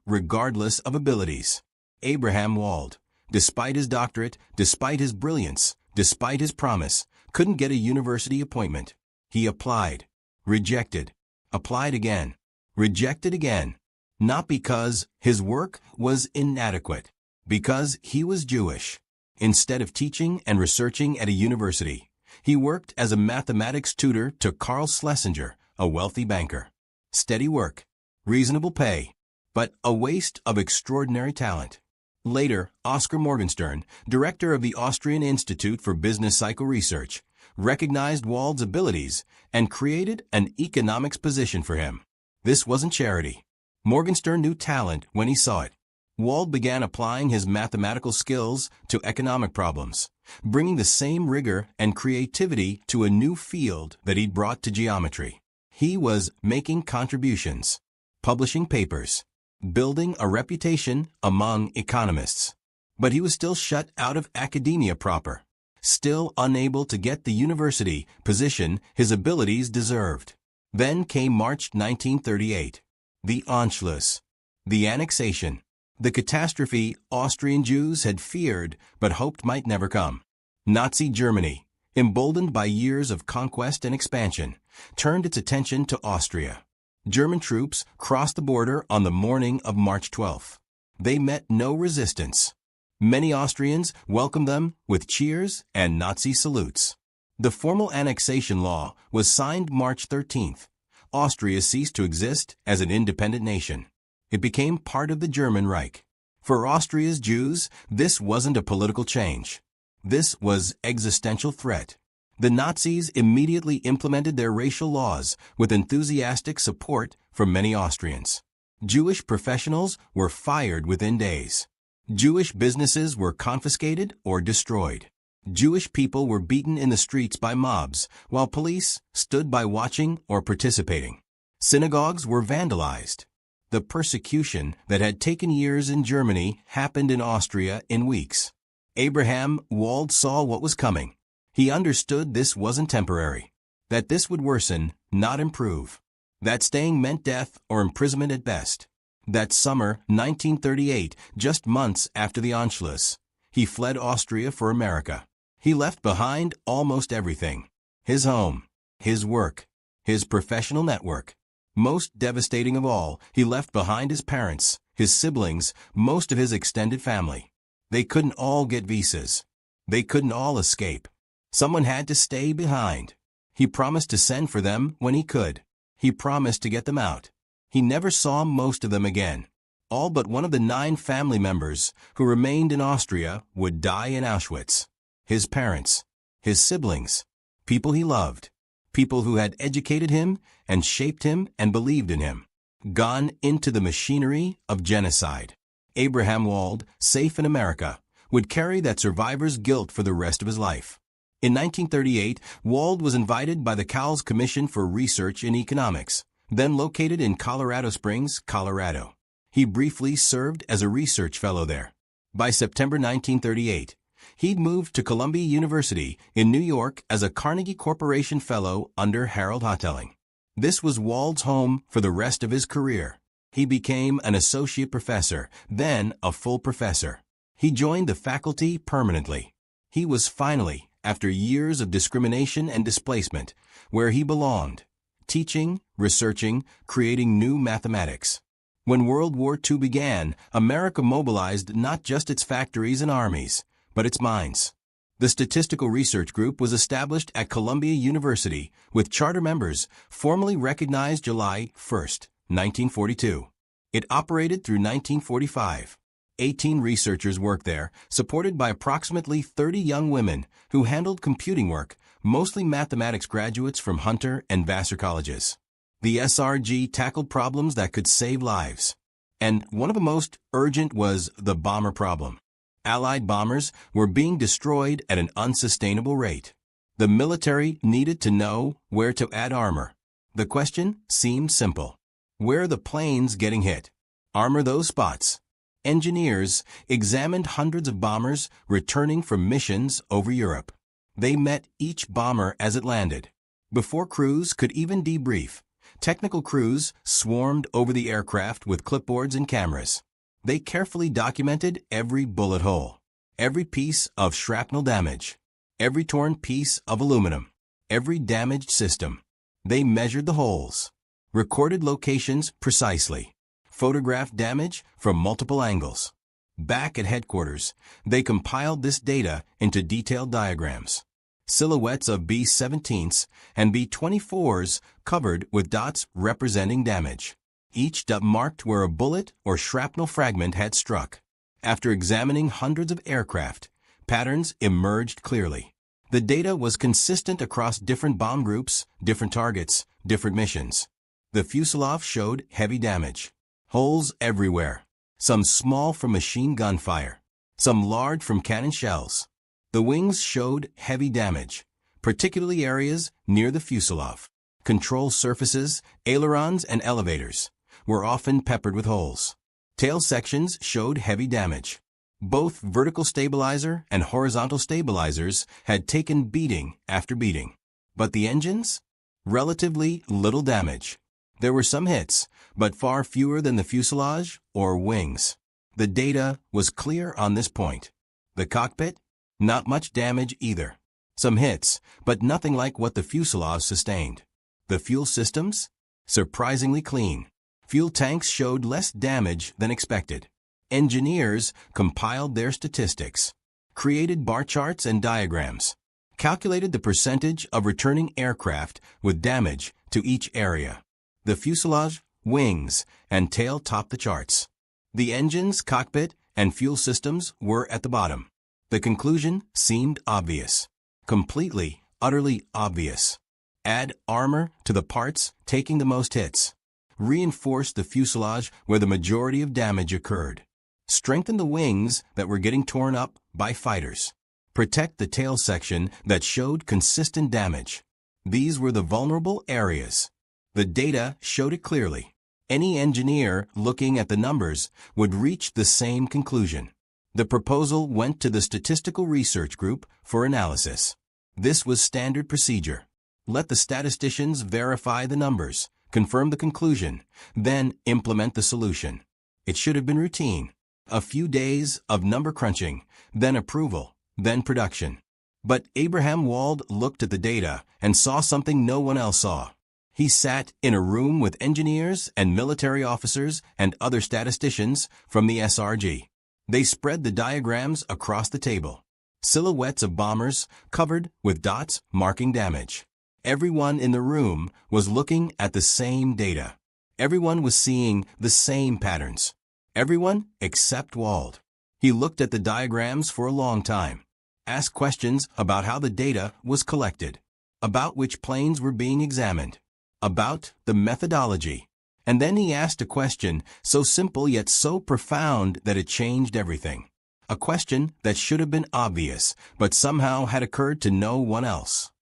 Speaker 1: regardless of abilities. Abraham Wald, despite his doctorate, despite his brilliance, despite his promise, couldn't get a university appointment. He applied, rejected, applied again, rejected again. Not because his work was inadequate, because he was Jewish. Instead of teaching and researching at a university, he worked as a mathematics tutor to Karl Schlesinger, a wealthy banker. Steady work, reasonable pay, but a waste of extraordinary talent. Later, Oscar Morgenstern, director of the Austrian Institute for Business Cycle Research, recognized Wald's abilities and created an economics position for him. This wasn't charity. Morgenstern knew talent when he saw it. Wald began applying his mathematical skills to economic problems, bringing the same rigor and creativity to a new field that he'd brought to geometry. He was making contributions, publishing papers, building a reputation among economists. But he was still shut out of academia proper, still unable to get the university position his abilities deserved. Then came March 1938, the Anschluss, the annexation, the catastrophe Austrian Jews had feared but hoped might never come. Nazi Germany, emboldened by years of conquest and expansion, turned its attention to Austria. German troops crossed the border on the morning of March 12. They met no resistance. Many Austrians welcomed them with cheers and Nazi salutes. The formal annexation law was signed March 13th. Austria ceased to exist as an independent nation. It became part of the German Reich. For Austria's Jews, this wasn't a political change. This was existential threat. The Nazis immediately implemented their racial laws with enthusiastic support from many Austrians. Jewish professionals were fired within days. Jewish businesses were confiscated or destroyed. Jewish people were beaten in the streets by mobs, while police stood by watching or participating. Synagogues were vandalized. The persecution that had taken years in Germany happened in Austria in weeks. Abraham Wald saw what was coming. He understood this wasn't temporary, that this would worsen, not improve, that staying meant death or imprisonment at best. That summer, 1938, just months after the Anschluss, he fled Austria for America. He left behind almost everything: his home, his work, his professional network. Most devastating of all, he left behind his parents, his siblings, most of his extended family. They couldn't all get visas. They couldn't all escape. Someone had to stay behind. He promised to send for them when he could. He promised to get them out. He never saw most of them again. All but one of the 9 family members who remained in Austria would die in Auschwitz. His parents, his siblings, people he loved, people who had educated him and shaped him and believed in him, gone into the machinery of genocide. Abraham Wald, safe in America, would carry that survivor's guilt for the rest of his life. In 1938, Wald was invited by the Cowles Commission for Research in Economics, then located in Colorado Springs, Colorado. He briefly served as a research fellow there. By September 1938, he'd moved to Columbia University in New York as a Carnegie Corporation Fellow under Harold Hotelling. This was Wald's home for the rest of his career. He became an associate professor, then a full professor. He joined the faculty permanently. He was finally, after years of discrimination and displacement, where he belonged, teaching, researching, creating new mathematics. When World War II began, America mobilized not just its factories and armies, but its minds. The Statistical Research Group was established at Columbia University with charter members formally recognized July 1, 1942. It operated through 1945. 18 researchers worked there, supported by approximately 30 young women who handled computing work, mostly mathematics graduates from Hunter and Vassar colleges. The SRG tackled problems that could save lives. And one of the most urgent was the bomber problem. Allied bombers were being destroyed at an unsustainable rate. The military needed to know where to add armor. The question seemed simple. Where are the planes getting hit? Armor those spots. Engineers examined hundreds of bombers returning from missions over Europe. They met each bomber as it landed. Before crews could even debrief, technical crews swarmed over the aircraft with clipboards and cameras. They carefully documented every bullet hole, every piece of shrapnel damage, every torn piece of aluminum, every damaged system. They measured the holes, recorded locations precisely, photographed damage from multiple angles. Back at headquarters, they compiled this data into detailed diagrams. Silhouettes of B-17s and B-24s covered with dots representing damage. Each dot marked where a bullet or shrapnel fragment had struck. After examining hundreds of aircraft, patterns emerged clearly. The data was consistent across different bomb groups, different targets, different missions. The fuselage showed heavy damage. Holes everywhere. Some small from machine gun fire. Some large from cannon shells. The wings showed heavy damage, particularly areas near the fuselage. Control surfaces, ailerons, and elevators were often peppered with holes. Tail sections showed heavy damage. Both vertical stabilizer and horizontal stabilizers had taken beating after beating. But the engines? Relatively little damage. There were some hits, but far fewer than the fuselage or wings. The data was clear on this point. The cockpit? Not much damage either. Some hits, but nothing like what the fuselage sustained. The fuel systems? Surprisingly clean. Fuel tanks showed less damage than expected. Engineers compiled their statistics, created bar charts and diagrams, calculated the percentage of returning aircraft with damage to each area. The fuselage, wings, and tail topped the charts. The engines, cockpit, and fuel systems were at the bottom. The conclusion seemed obvious. Completely, utterly obvious. Add armor to the parts taking the most hits. Reinforce the fuselage where the majority of damage occurred. Strengthen the wings that were getting torn up by fighters. Protect the tail section that showed consistent damage. These were the vulnerable areas. The data showed it clearly. Any engineer looking at the numbers would reach the same conclusion. The proposal went to the Statistical Research Group for analysis. This was standard procedure. Let the statisticians verify the numbers, confirm the conclusion, then implement the solution. It should have been routine. A few days of number crunching, then approval, then production. But Abraham Wald looked at the data and saw something no one else saw. He sat in a room with engineers and military officers and other statisticians from the SRG. They spread the diagrams across the table. Silhouettes of bombers covered with dots marking damage. Everyone in the room was looking at the same data. Everyone was seeing the same patterns. Everyone except Wald. He looked at the diagrams for a long time, asked questions about how the data was collected, about which planes were being examined, about the methodology. And then he asked a question so simple yet so profound that it changed everything. A question that should have been obvious, but somehow had occurred to no one else.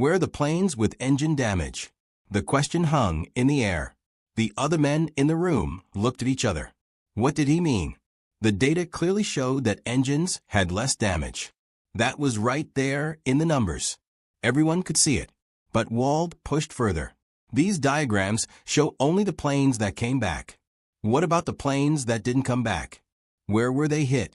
Speaker 1: Where are the planes with engine damage? The question hung in the air. The other men in the room looked at each other. What did he mean? The data clearly showed that engines had less damage. That was right there in the numbers. Everyone could see it. But Wald pushed further. These diagrams show only the planes that came back. What about the planes that didn't come back? Where were they hit?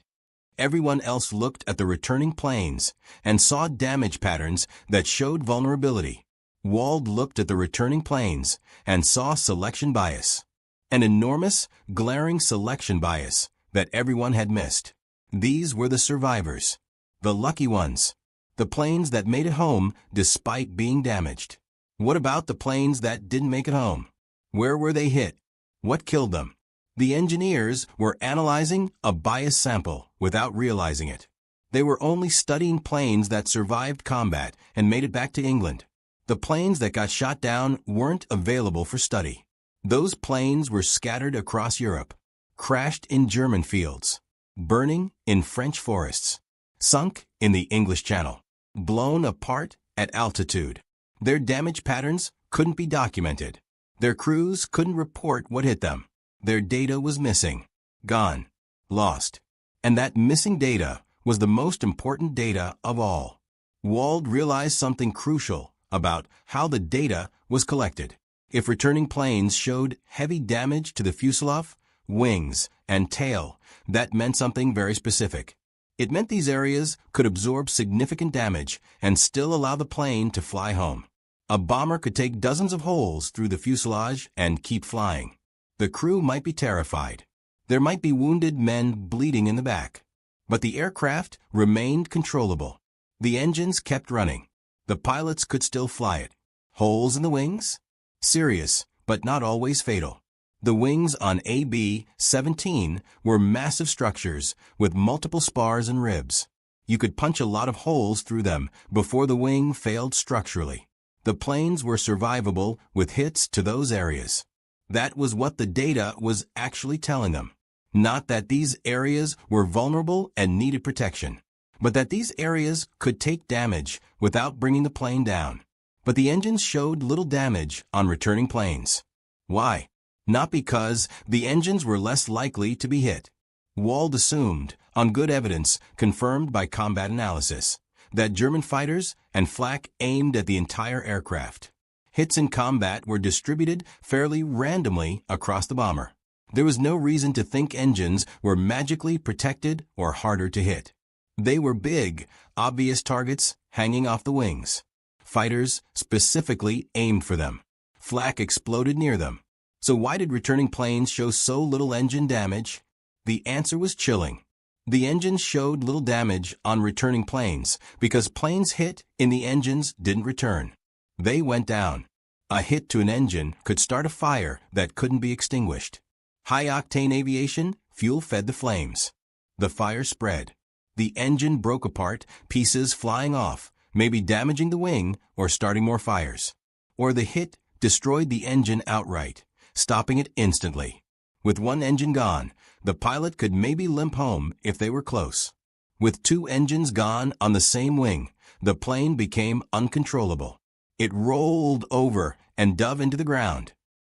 Speaker 1: Everyone else looked at the returning planes and saw damage patterns that showed vulnerability. Wald looked at the returning planes and saw selection bias. An enormous, glaring selection bias that everyone had missed. These were the survivors. The lucky ones. The planes that made it home despite being damaged. What about the planes that didn't make it home? Where were they hit? What killed them? The engineers were analyzing a biased sample without realizing it. They were only studying planes that survived combat and made it back to England. The planes that got shot down weren't available for study. Those planes were scattered across Europe, crashed in German fields, burning in French forests, sunk in the English Channel, blown apart at altitude. Their damage patterns couldn't be documented. Their crews couldn't report what hit them. Their data was missing, gone, lost. And that missing data was the most important data of all. Wald realized something crucial about how the data was collected. If returning planes showed heavy damage to the fuselage, wings, and tail, that meant something very specific. It meant these areas could absorb significant damage and still allow the plane to fly home. A bomber could take dozens of holes through the fuselage and keep flying. The crew might be terrified. There might be wounded men bleeding in the back. But the aircraft remained controllable. The engines kept running. The pilots could still fly it. Holes in the wings? Serious, but not always fatal. The wings on AB-17 were massive structures with multiple spars and ribs. You could punch a lot of holes through them before the wing failed structurally. The planes were survivable with hits to those areas. That was what the data was actually telling them. Not that these areas were vulnerable and needed protection, but that these areas could take damage without bringing the plane down. But the engines showed little damage on returning planes. Why? not because the engines were less likely to be hit. Wald assumed, on good evidence confirmed by combat analysis, that German fighters and flak aimed at the entire aircraft. Hits in combat were distributed fairly randomly across the bomber. There was no reason to think engines were magically protected or harder to hit. They were big, obvious targets hanging off the wings. Fighters specifically aimed for them. Flak exploded near them. So why did returning planes show so little engine damage? The answer was chilling. The engines showed little damage on returning planes because planes hit in the engines didn't return. They went down. A hit to an engine could start a fire that couldn't be extinguished. High-octane aviation, fuel fed the flames. The fire spread. The engine broke apart, pieces flying off, maybe damaging the wing or starting more fires. Or the hit destroyed the engine outright, stopping it instantly. With one engine gone, the pilot could maybe limp home if they were close. With two engines gone on the same wing, the plane became uncontrollable. It rolled over and dove into the ground.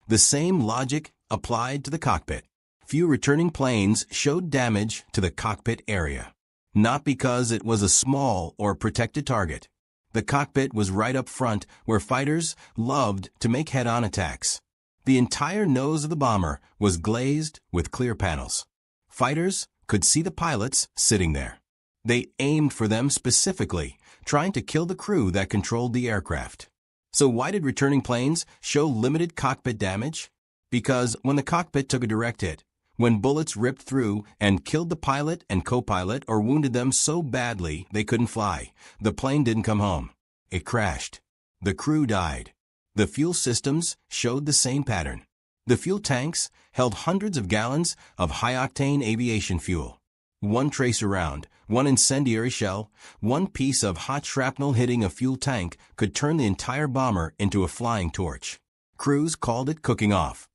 Speaker 1: The same logic applied to the cockpit. Few returning planes showed damage to the cockpit area. Not because it was a small or protected target. The cockpit was right up front where fighters loved to make head-on attacks. The entire nose of the bomber was glazed with clear panels. Fighters could see the pilots sitting there. They aimed for them specifically, trying to kill the crew that controlled the aircraft. So why did returning planes show limited cockpit damage? Because when the cockpit took a direct hit, when bullets ripped through and killed the pilot and co-pilot or wounded them so badly they couldn't fly, the plane didn't come home. It crashed. The crew died. The fuel systems showed the same pattern. The fuel tanks held hundreds of gallons of high-octane aviation fuel. One tracer round, one incendiary shell, one piece of hot shrapnel hitting a fuel tank could turn the entire bomber into a flying torch. Crews called it cooking off.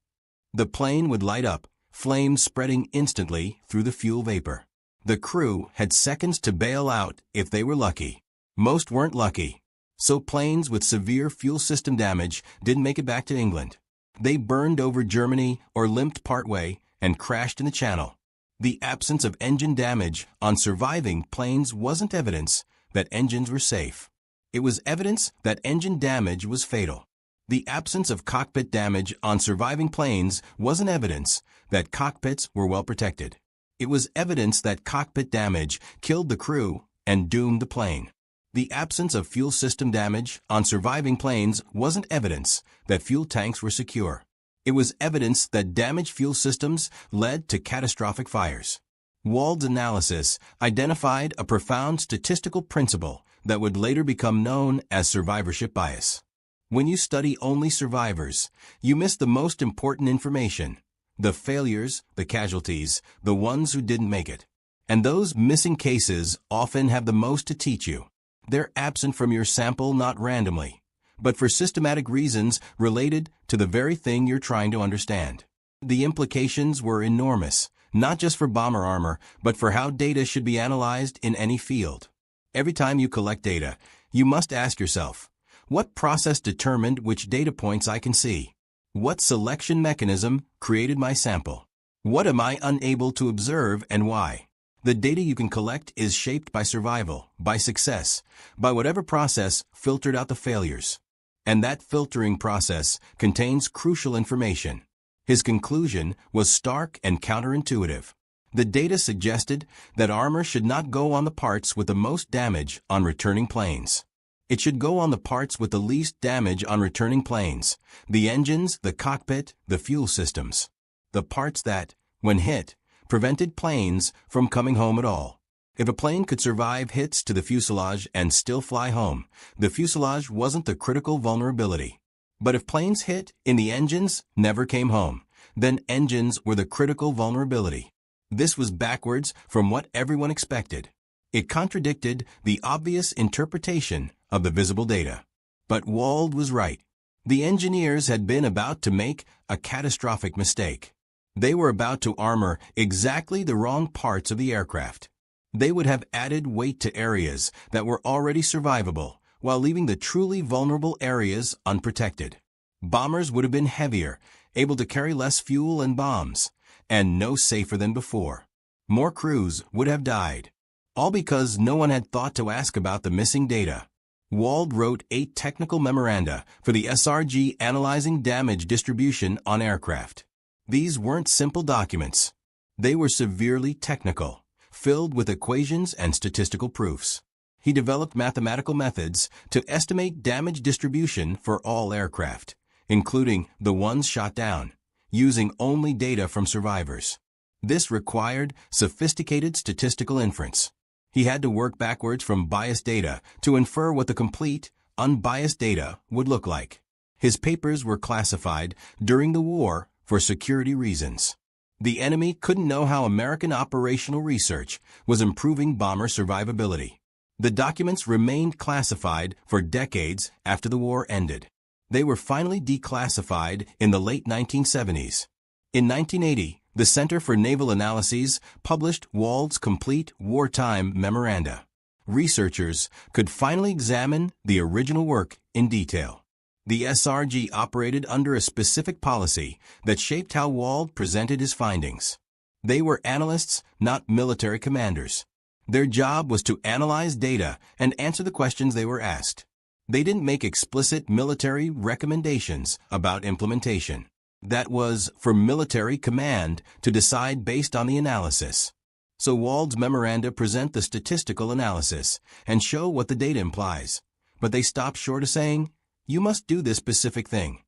Speaker 1: The plane would light up, flames spreading instantly through the fuel vapor. The crew had seconds to bail out if they were lucky. Most weren't lucky. So planes with severe fuel system damage didn't make it back to England. They burned over Germany or limped partway and crashed in the Channel. The absence of engine damage on surviving planes wasn't evidence that engines were safe. It was evidence that engine damage was fatal. The absence of cockpit damage on surviving planes wasn't evidence that cockpits were well protected. It was evidence that cockpit damage killed the crew and doomed the plane. The absence of fuel system damage on surviving planes wasn't evidence that fuel tanks were secure. It was evidence that damaged fuel systems led to catastrophic fires. Wald's analysis identified a profound statistical principle that would later become known as survivorship bias. When you study only survivors, you miss the most important information: the failures, the casualties, the ones who didn't make it. And those missing cases often have the most to teach you. They're absent from your sample not randomly, but for systematic reasons related to the very thing you're trying to understand. The implications were enormous, not just for bomber armor, but for how data should be analyzed in any field. Every time you collect data, you must ask yourself, what process determined which data points I can see? What selection mechanism created my sample? What am I unable to observe and why? The data you can collect is shaped by survival, by success, by whatever process filtered out the failures. And that filtering process contains crucial information. His conclusion was stark and counterintuitive. The data suggested that armor should not go on the parts with the most damage on returning planes. It should go on the parts with the least damage on returning planes: the engines, the cockpit, the fuel systems. The parts that, when hit, prevented planes from coming home at all. If a plane could survive hits to the fuselage and still fly home, the fuselage wasn't the critical vulnerability. But if planes hit in the engines never came home, then engines were the critical vulnerability. This was backwards from what everyone expected. It contradicted the obvious interpretation of the visible data. But Wald was right. The engineers had been about to make a catastrophic mistake. They were about to armor exactly the wrong parts of the aircraft. They would have added weight to areas that were already survivable, while leaving the truly vulnerable areas unprotected. Bombers would have been heavier, able to carry less fuel and bombs, and no safer than before. More crews would have died. All because no one had thought to ask about the missing data. Wald wrote 8 technical memoranda for the SRG analyzing damage distribution on aircraft. These weren't simple documents. They were severely technical, filled with equations and statistical proofs. He developed mathematical methods to estimate damage distribution for all aircraft, including the ones shot down, using only data from survivors. This required sophisticated statistical inference. He had to work backwards from biased data to infer what the complete, unbiased data would look like. His papers were classified during the war for security reasons. The enemy couldn't know how American operational research was improving bomber survivability. The documents remained classified for decades after the war ended. They were finally declassified in the late 1970s. In 1980, the Center for Naval Analyses published Wald's complete wartime memoranda. Researchers could finally examine the original work in detail. The SRG operated under a specific policy that shaped how Wald presented his findings. They were analysts, not military commanders. Their job was to analyze data and answer the questions they were asked. They didn't make explicit military recommendations about implementation. That was for military command to decide based on the analysis. So Wald's memoranda present the statistical analysis and show what the data implies. But they stop short of saying, you must do this specific thing.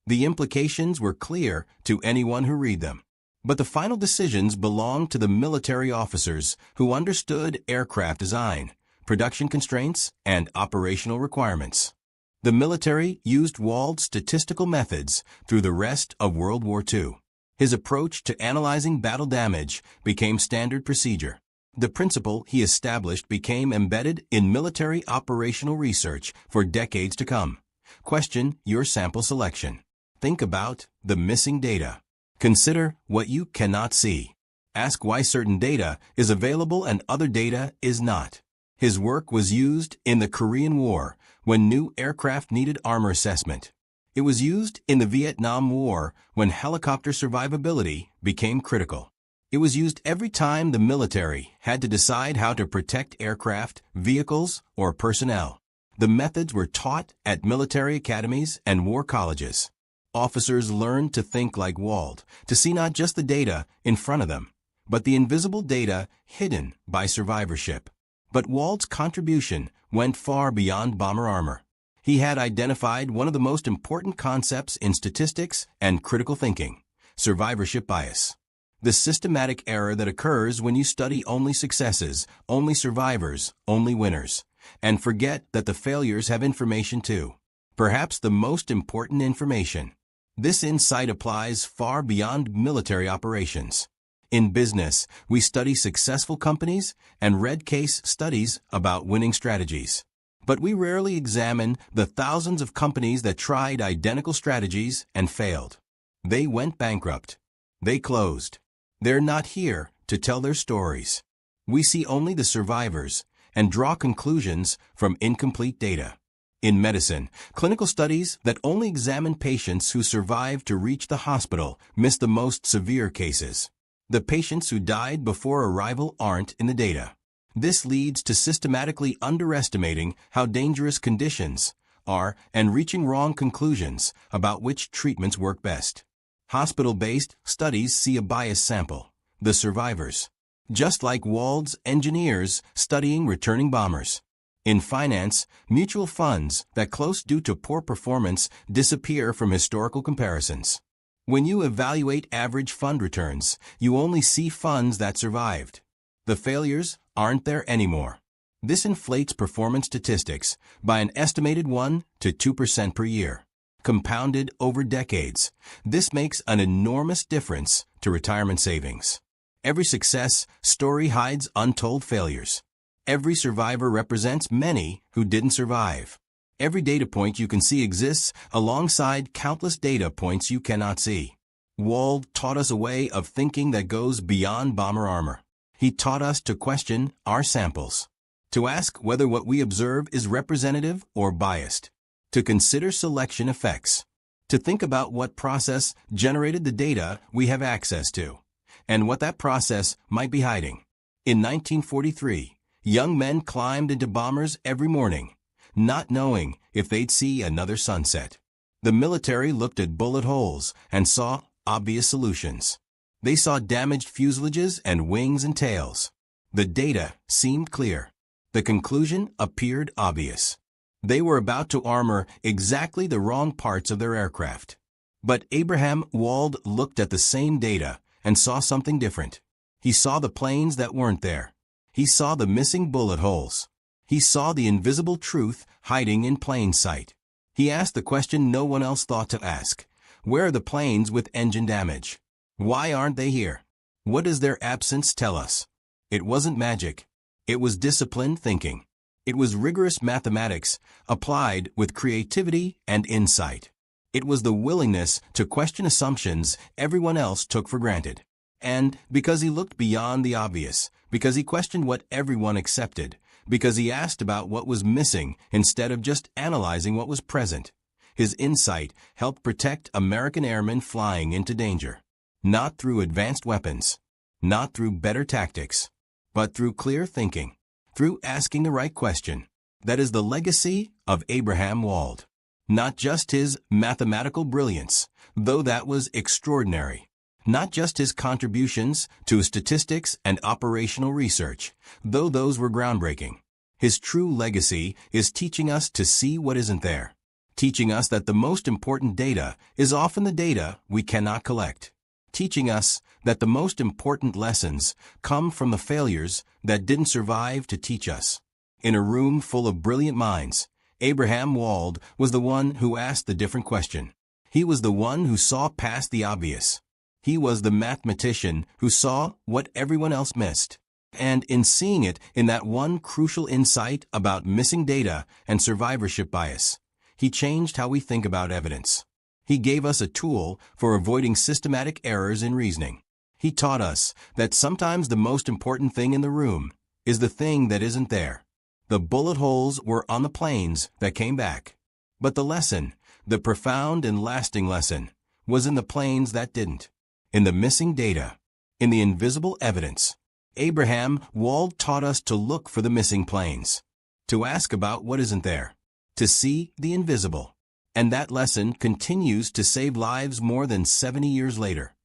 Speaker 1: The implications were clear to anyone who read them. But the final decisions belonged to the military officers who understood aircraft design, production constraints, and operational requirements. The military used Wald's statistical methods through the rest of World War II. His approach to analyzing battle damage became standard procedure. The principle he established became embedded in military operational research for decades to come. Question your sample selection. Think about the missing data. Consider what you cannot see. Ask why certain data is available and other data is not. His work was used in the Korean War when new aircraft needed armor assessment. It was used in the Vietnam War when helicopter survivability became critical. It was used every time the military had to decide how to protect aircraft, vehicles, or personnel. The methods were taught at military academies and war colleges. Officers learned to think like Wald, to see not just the data in front of them, but the invisible data hidden by survivorship. But Wald's contribution went far beyond bomber armor. He had identified one of the most important concepts in statistics and critical thinking, survivorship bias. The systematic error that occurs when you study only successes, only survivors, only winners, and forget that the failures have information too. Perhaps the most important information. This insight applies far beyond military operations. In business, we study successful companies and read case studies about winning strategies. But we rarely examine the thousands of companies that tried identical strategies and failed. They went bankrupt. They closed. They're not here to tell their stories. We see only the survivors and draw conclusions from incomplete data. In medicine, clinical studies that only examine patients who survived to reach the hospital miss the most severe cases. The patients who died before arrival aren't in the data. This leads to systematically underestimating how dangerous conditions are and reaching wrong conclusions about which treatments work best. Hospital-based studies see a biased sample, the survivors, just like Wald's engineers studying returning bombers. In finance, mutual funds that close due to poor performance disappear from historical comparisons. When you evaluate average fund returns, you only see funds that survived. The failures aren't there anymore. This inflates performance statistics by an estimated 1 to 2% per year. Compounded over decades, this makes an enormous difference to retirement savings. Every success story hides untold failures. Every survivor represents many who didn't survive. Every data point you can see exists alongside countless data points you cannot see. Wald taught us a way of thinking that goes beyond bomber armor. He taught us to question our samples, to ask whether what we observe is representative or biased, to consider selection effects, To think about what process generated the data we have access to, and what that process might be hiding. In 1943, young men climbed into bombers every morning, not knowing if they'd see another sunset. The military looked at bullet holes and saw obvious solutions. They saw damaged fuselages and wings and tails. The data seemed clear. The conclusion appeared obvious. They were about to armor exactly the wrong parts of their aircraft. But Abraham Wald looked at the same data and saw something different. He saw the planes that weren't there. He saw the missing bullet holes. He saw the invisible truth hiding in plain sight. He asked the question no one else thought to ask. Where are the planes with engine damage? Why aren't they here? What does their absence tell us? It wasn't magic. It was disciplined thinking. It was rigorous mathematics applied with creativity and insight. It was the willingness to question assumptions everyone else took for granted. And because he looked beyond the obvious, because he questioned what everyone accepted, because he asked about what was missing instead of just analyzing what was present, his insight helped protect American airmen flying into danger. Not through advanced weapons, not through better tactics, but through clear thinking, through asking the right question. That is the legacy of Abraham Wald. Not just his mathematical brilliance, though that was extraordinary. Not just his contributions to statistics and operational research, though those were groundbreaking. His true legacy is teaching us to see what isn't there. Teaching us that the most important data is often the data we cannot collect. Teaching us that the most important lessons come from the failures that didn't survive to teach us. In a room full of brilliant minds, Abraham Wald was the one who asked the different question. He was the one who saw past the obvious. He was the mathematician who saw what everyone else missed. And in seeing it in that one crucial insight about missing data and survivorship bias, he changed how we think about evidence. He gave us a tool for avoiding systematic errors in reasoning. He taught us that sometimes the most important thing in the room is the thing that isn't there. The bullet holes were on the planes that came back. But the lesson, the profound and lasting lesson, was in the planes that didn't. In the missing data, in the invisible evidence. Abraham Wald taught us to look for the missing planes, to ask about what isn't there, to see the invisible. And that lesson continues to save lives more than 70 years later.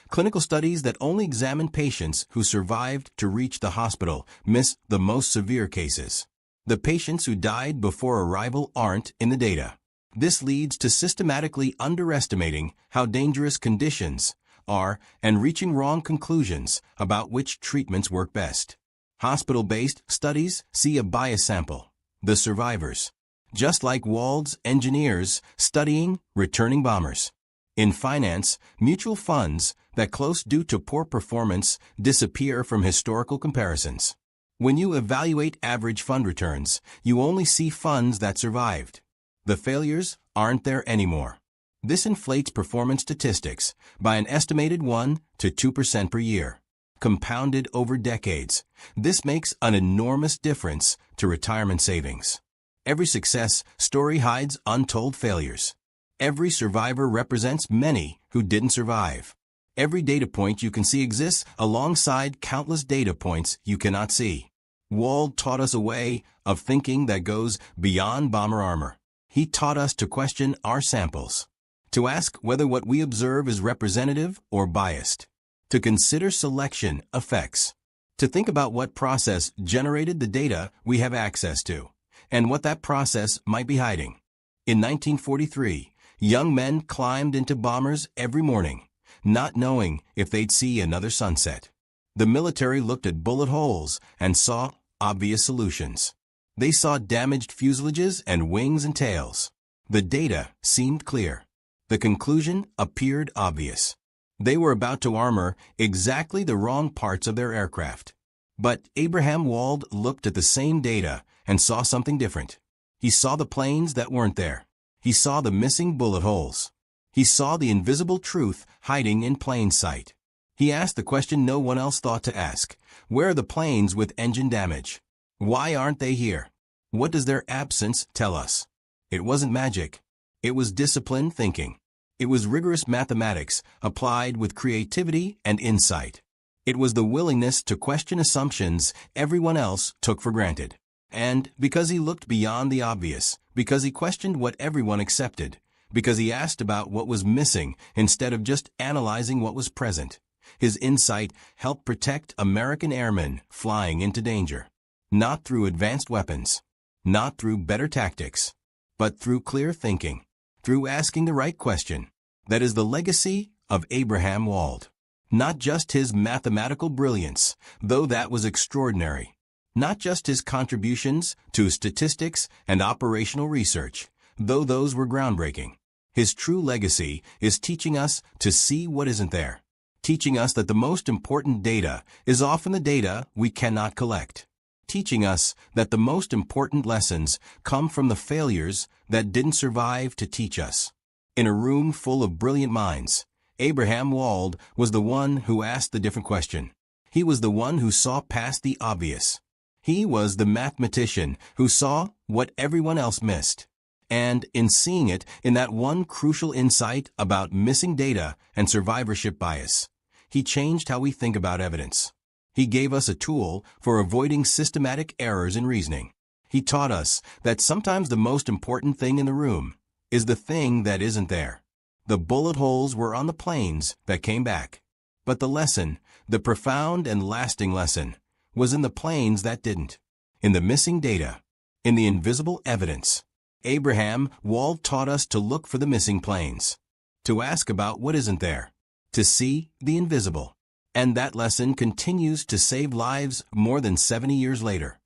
Speaker 1: Clinical studies that only examine patients who survived to reach the hospital miss the most severe cases. The patients who died before arrival aren't in the data. This leads to systematically underestimating how dangerous conditions are and reaching wrong conclusions about which treatments work best. Hospital-based studies see a bias sample, the survivors, just like Wald's engineers studying returning bombers. In finance, mutual funds that close due to poor performance disappear from historical comparisons. When you evaluate average fund returns, you only see funds that survived. The failures aren't there anymore. This inflates performance statistics by an estimated 1 to 2% per year. Compounded over decades, this makes an enormous difference to retirement savings. Every success story hides untold failures. Every survivor represents many who didn't survive. Every data point you can see exists alongside countless data points you cannot see. Wald taught us a way of thinking that goes beyond bomber armor. He taught us to question our samples, to ask whether what we observe is representative or biased, to consider selection effects, to think about what process generated the data we have access to, and what that process might be hiding. In 1943, young men climbed into bombers every morning, not knowing if they'd see another sunset. The military looked at bullet holes and saw obvious solutions. They saw damaged fuselages and wings and tails. The data seemed clear. The conclusion appeared obvious. They were about to armor exactly the wrong parts of their aircraft. But Abraham Wald looked at the same data and saw something different. He saw the planes that weren't there. He saw the missing bullet holes. He saw the invisible truth hiding in plain sight. He asked the question no one else thought to ask. Where are the planes with engine damage? Why aren't they here? What does their absence tell us? It wasn't magic. It was disciplined thinking. It was rigorous mathematics applied with creativity and insight. It was the willingness to question assumptions everyone else took for granted. And because he looked beyond the obvious, because he questioned what everyone accepted, because he asked about what was missing instead of just analyzing what was present, his insight helped protect American airmen flying into danger. Not through advanced weapons, not through better tactics, but through clear thinking, through asking the right question. That is the legacy of Abraham Wald. Not just his mathematical brilliance, though that was extraordinary. Not just his contributions to statistics and operational research, though those were groundbreaking. His true legacy is teaching us to see what isn't there. Teaching us that the most important data is often the data we cannot collect. Teaching us that the most important lessons come from the failures that didn't survive to teach us. In a room full of brilliant minds, Abraham Wald was the one who asked the different question. He was the one who saw past the obvious. He was the mathematician who saw what everyone else missed. And in seeing it in that one crucial insight about missing data and survivorship bias, he changed how we think about evidence. He gave us a tool for avoiding systematic errors in reasoning. He taught us that sometimes the most important thing in the room is the thing that isn't there. The bullet holes were on the planes that came back. But the lesson, the profound and lasting lesson, was in the planes that didn't. In the missing data. In the invisible evidence. Abraham Wald taught us to look for the missing planes. To ask about what isn't there. To see the invisible. And that lesson continues to save lives more than 70 years later.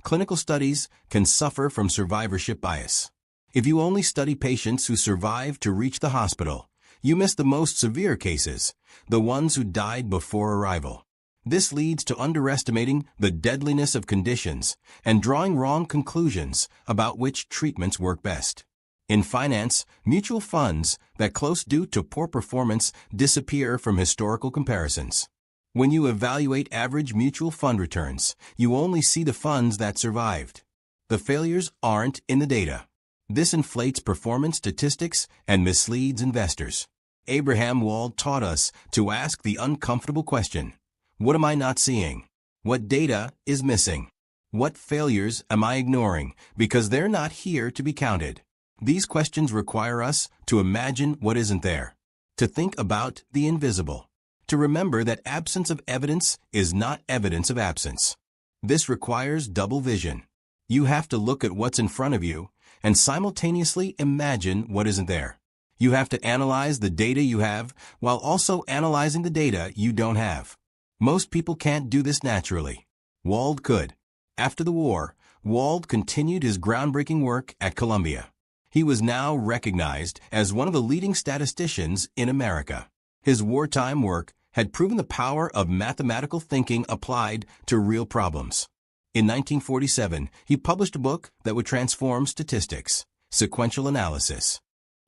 Speaker 1: Clinical studies can suffer from survivorship bias. If you only study patients who survive to reach the hospital, you miss the most severe cases, the ones who died before arrival. This leads to underestimating the deadliness of conditions and drawing wrong conclusions about which treatments work best. In finance, mutual funds that close due to poor performance disappear from historical comparisons. When you evaluate average mutual fund returns, you only see the funds that survived. The failures aren't in the data. This inflates performance statistics and misleads investors. Abraham Wald taught us to ask the uncomfortable question. What am I not seeing? What data is missing? What failures am I ignoring because they're not here to be counted? These questions require us to imagine what isn't there, to think about the invisible, to remember that absence of evidence is not evidence of absence. This requires double vision. You have to look at what's in front of you and simultaneously imagine what isn't there. You have to analyze the data you have while also analyzing the data you don't have. Most people can't do this naturally. Wald could. After the war, Wald continued his groundbreaking work at Columbia. He was now recognized as one of the leading statisticians in America. His wartime work had proven the power of mathematical thinking applied to real problems. In 1947, he published a book that would transform statistics, Sequential Analysis.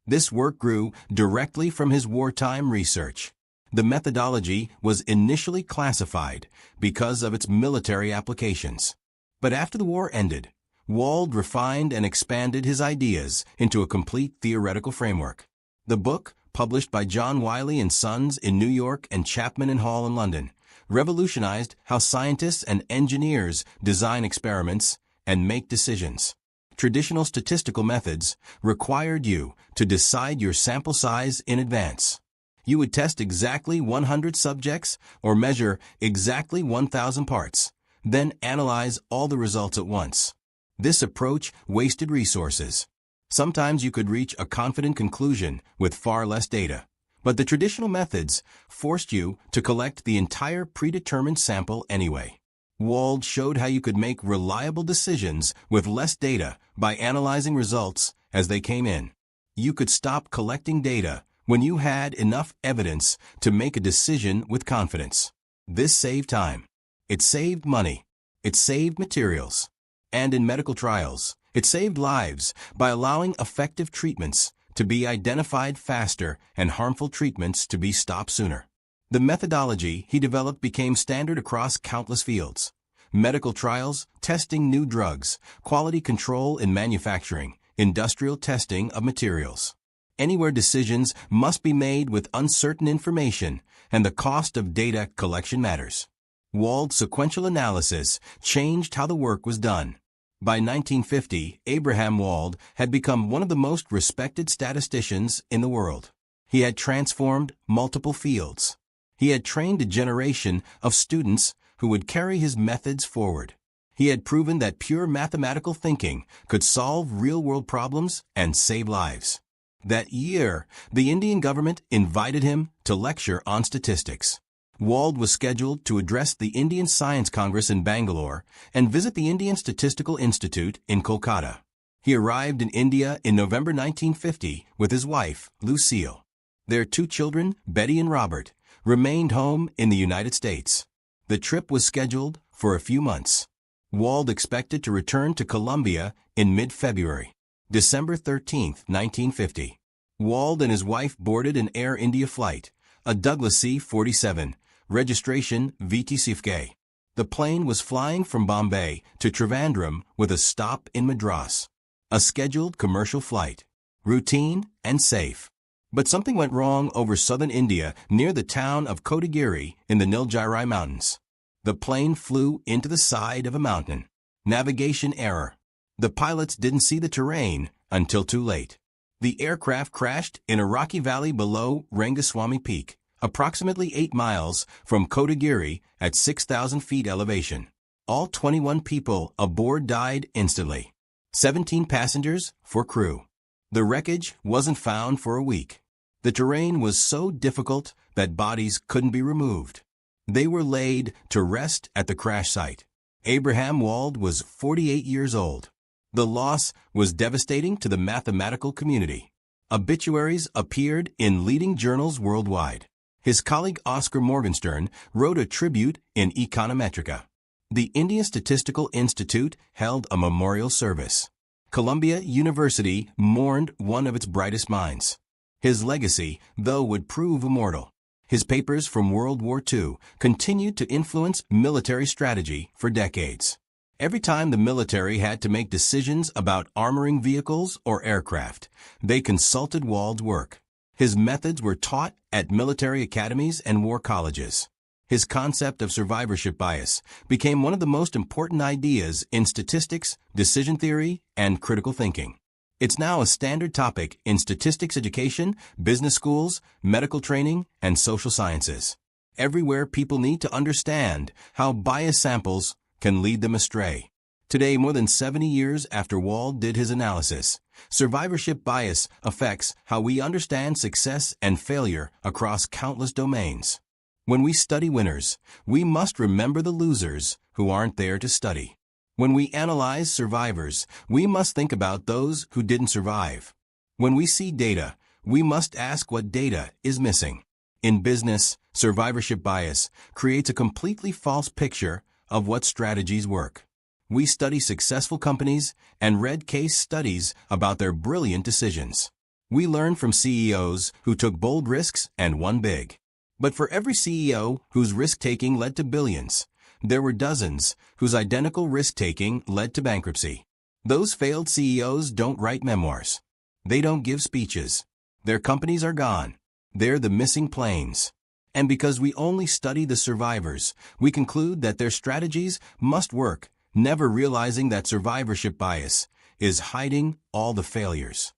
Speaker 1: This work grew directly from his wartime research. The methodology was initially classified because of its military applications. But after the war ended, Wald refined and expanded his ideas into a complete theoretical framework. The book, published by John Wiley & Sons in New York and Chapman & Hall in London, revolutionized how scientists and engineers design experiments and make decisions. Traditional statistical methods required you to decide your sample size in advance. You would test exactly 100 subjects or measure exactly 1,000 parts, then analyze all the results at once. This approach wasted resources. Sometimes you could reach a confident conclusion with far less data. But the traditional methods forced you to collect the entire predetermined sample anyway. Wald showed how you could make reliable decisions with less data by analyzing results as they came in. You could stop collecting data when you had enough evidence to make a decision with confidence. This saved time. It saved money. It saved materials. And in medical trials, it saved lives by allowing effective treatments to be identified faster and harmful treatments to be stopped sooner. The methodology he developed became standard across countless fields. Medical trials, testing new drugs, quality control in manufacturing, industrial testing of materials. anywhere decisions must be made with uncertain information, and the cost of data collection matters. Wald's sequential analysis changed how the work was done. By 1950, Abraham Wald had become one of the most respected statisticians in the world. He had transformed multiple fields. He had trained a generation of students who would carry his methods forward. He had proven that pure mathematical thinking could solve real-world problems and save lives. That year, the Indian government invited him to lecture on statistics. Wald was scheduled to address the Indian Science Congress in Bangalore and visit the Indian Statistical Institute in Kolkata. He arrived in India in November 1950 with his wife, Lucille. Their 2 children, Betty and Robert, remained home in the United States. The trip was scheduled for a few months. Wald expected to return to Colombia in mid-February. December 13, 1950. Wald and his wife boarded an Air India flight, a Douglas C-47, registration VTCFK. The plane was flying from Bombay to Trivandrum with a stop in Madras. A scheduled commercial flight. Routine and safe. But something went wrong over southern India near the town of Kotagiri in the Nilgiri Mountains. The plane flew into the side of a mountain. Navigation error. The pilots didn't see the terrain until too late. The aircraft crashed in a rocky valley below Rangaswamy Peak, approximately 8 miles from Kotagiri at 6,000 feet elevation. All 21 people aboard died instantly. 17 passengers for crew. The wreckage wasn't found for a week. The terrain was so difficult that bodies couldn't be removed. They were laid to rest at the crash site. Abraham Wald was 48 years old. The loss was devastating to the mathematical community. Obituaries appeared in leading journals worldwide. His colleague Oscar Morgenstern wrote a tribute in Econometrica. The Indian Statistical Institute held a memorial service. Columbia University mourned one of its brightest minds. His legacy, though, would prove immortal. His papers from World War II continued to influence military strategy for decades. Every time the military had to make decisions about armoring vehicles or aircraft, they consulted Wald's work. His methods were taught at military academies and war colleges. His concept of survivorship bias became one of the most important ideas in statistics, decision theory, and critical thinking. It's now a standard topic in statistics education, business schools, medical training, and social sciences. Everywhere people need to understand how bias samples can lead them astray. Today, more than 70 years after Wald did his analysis, survivorship bias affects how we understand success and failure across countless domains. When we study winners, we must remember the losers who aren't there to study. When we analyze survivors, we must think about those who didn't survive. When we see data, we must ask what data is missing. In business, survivorship bias creates a completely false picture of what strategies work. We study successful companies and read case studies about their brilliant decisions. We learn from CEOs who took bold risks and won big. But for every CEO whose risk-taking led to billions, there were dozens whose identical risk-taking led to bankruptcy. Those failed CEOs don't write memoirs. They don't give speeches. Their companies are gone. They're the missing planes. And because we only study the survivors, we conclude that their strategies must work, never realizing that survivorship bias is hiding all the failures.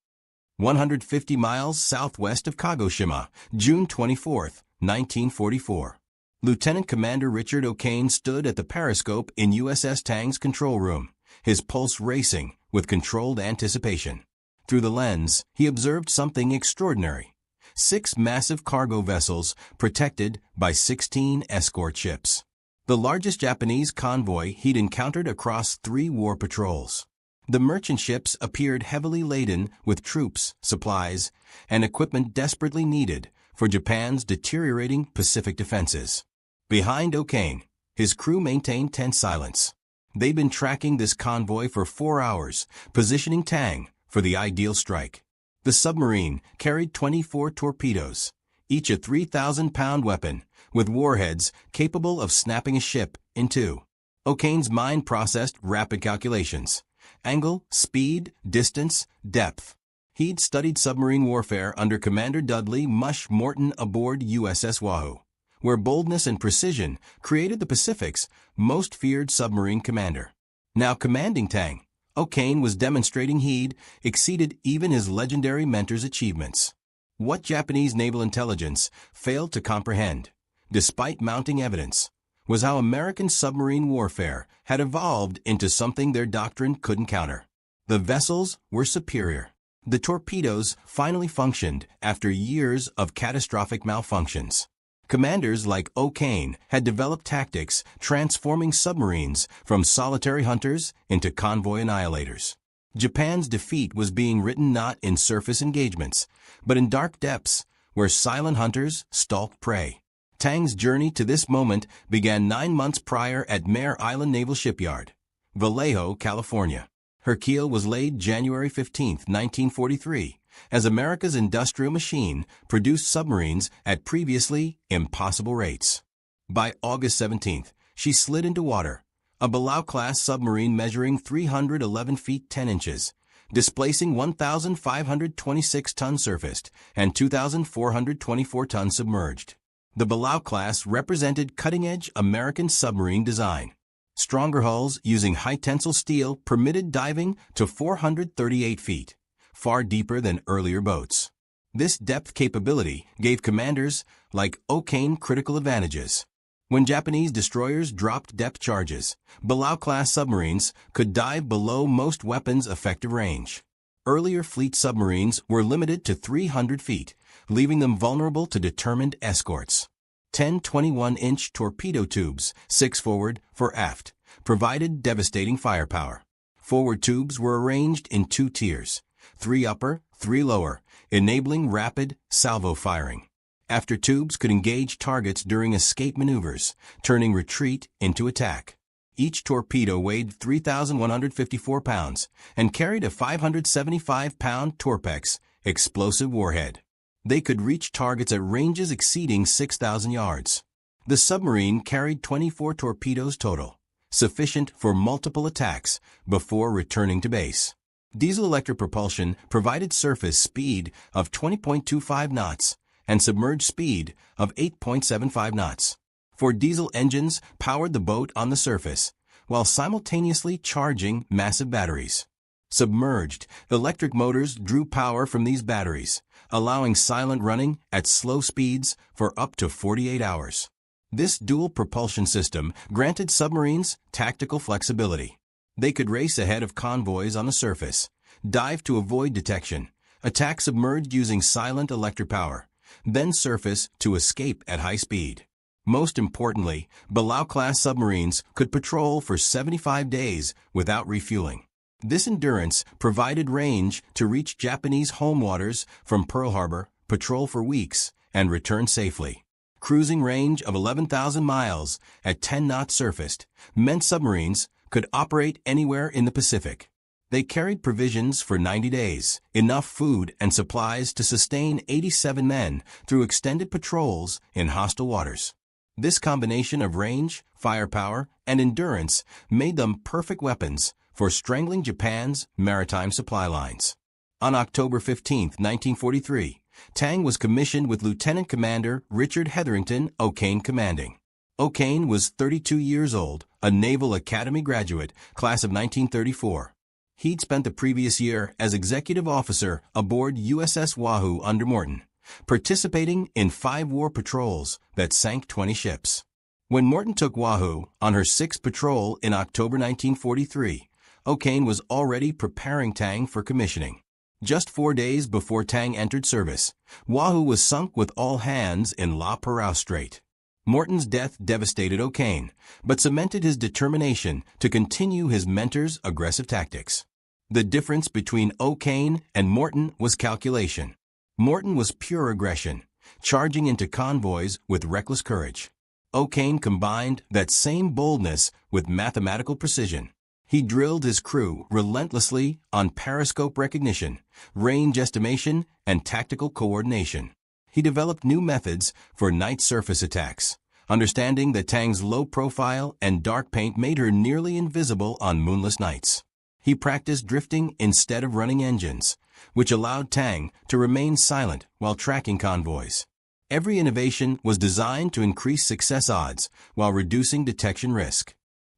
Speaker 1: 150 miles southwest of Kagoshima, June 24, 1944. Lieutenant Commander Richard O'Kane stood at the periscope in USS Tang's control room, his pulse racing with controlled anticipation. Through the lens, he observed something extraordinary. 6 massive cargo vessels protected by 16 escort ships. The largest Japanese convoy he'd encountered across 3 war patrols. The merchant ships appeared heavily laden with troops, supplies, and equipment desperately needed for Japan's deteriorating Pacific defenses. Behind O'Kane, his crew maintained tense silence. They'd been tracking this convoy for 4 hours, positioning Tang for the ideal strike. The submarine carried 24 torpedoes, each a 3,000-pound weapon, with warheads capable of snapping a ship in 2. O'Kane's mind processed rapid calculations: angle, speed, distance, depth. He'd studied submarine warfare under Commander Dudley "Mush" Morton aboard USS Wahoo, where boldness and precision created the Pacific's most feared submarine commander. Now commanding Tang, O'Kane was demonstrating he'd exceeded even his legendary mentor's achievements. What Japanese naval intelligence failed to comprehend, despite mounting evidence, was how American submarine warfare had evolved into something their doctrine couldn't counter. The vessels were superior. The torpedoes finally functioned after years of catastrophic malfunctions. Commanders like O'Kane had developed tactics transforming submarines from solitary hunters into convoy annihilators. Japan's defeat was being written not in surface engagements, but in dark depths where silent hunters stalked prey. Tang's journey to this moment began 9 months prior at Mare Island Naval Shipyard, Vallejo, California. Her keel was laid January 15, 1943, as America's industrial machine produced submarines at previously impossible rates. By August 17, she slid into water, a Belau-class submarine measuring 311 feet 10 inches, displacing 1,526 tons surfaced and 2,424 tons submerged. The Belau class represented cutting-edge American submarine design. Stronger hulls using high-tensile steel permitted diving to 438 feet, far deeper than earlier boats. This depth capability gave commanders like O'Kane critical advantages. When Japanese destroyers dropped depth charges, Belau-class submarines could dive below most weapons' effective range. Earlier fleet submarines were limited to 300 feet, leaving them vulnerable to determined escorts. 10 21-inch torpedo tubes, 6 forward, 4 aft, provided devastating firepower. Forward tubes were arranged in 2 tiers, 3 upper, 3 lower, enabling rapid salvo firing. After tubes could engage targets during escape maneuvers, turning retreat into attack. Each torpedo weighed 3,154 pounds and carried a 575-pound Torpex explosive warhead. They could reach targets at ranges exceeding 6,000 yards. The submarine carried 24 torpedoes total, sufficient for multiple attacks before returning to base. Diesel-electric propulsion provided surface speed of 20.25 knots and submerged speed of 8.75 knots. 4 diesel engines powered the boat on the surface, while simultaneously charging massive batteries. Submerged, electric motors drew power from these batteries, allowing silent running at slow speeds for up to 48 hours. This dual propulsion system granted submarines tactical flexibility. They could race ahead of convoys on the surface, dive to avoid detection, attack submerged using silent electric power, then surface to escape at high speed. Most importantly, Belau-class submarines could patrol for 75 days without refueling. This endurance provided range to reach Japanese home waters from Pearl Harbor, patrol for weeks, and return safely. Cruising range of 11,000 miles at 10 knots surfaced meant submarines could operate anywhere in the Pacific. They carried provisions for 90 days, enough food and supplies to sustain 87 men through extended patrols in hostile waters. This combination of range, firepower, and endurance made them perfect weapons for strangling Japan's maritime supply lines. On October 15, 1943, Tang was commissioned with Lieutenant Commander Richard Hetherington O'Kane commanding. O'Kane was 32 years old, a Naval Academy graduate, class of 1934. He'd spent the previous year as executive officer aboard USS Wahoo under Morton, participating in 5 war patrols that sank 20 ships. When Morton took Wahoo on her 6th patrol in October 1943, O'Kane was already preparing Tang for commissioning. Just 4 days before Tang entered service, Wahoo was sunk with all hands in La Perouse Strait. Morton's death devastated O'Kane, but cemented his determination to continue his mentor's aggressive tactics. The difference between O'Kane and Morton was calculation. Morton was pure aggression, charging into convoys with reckless courage. O'Kane combined that same boldness with mathematical precision. He drilled his crew relentlessly on periscope recognition, range estimation, and tactical coordination. He developed new methods for night surface attacks, understanding that Tang's low profile and dark paint made her nearly invisible on moonless nights. He practiced drifting instead of running engines, which allowed Tang to remain silent while tracking convoys. Every innovation was designed to increase success odds while reducing detection risk.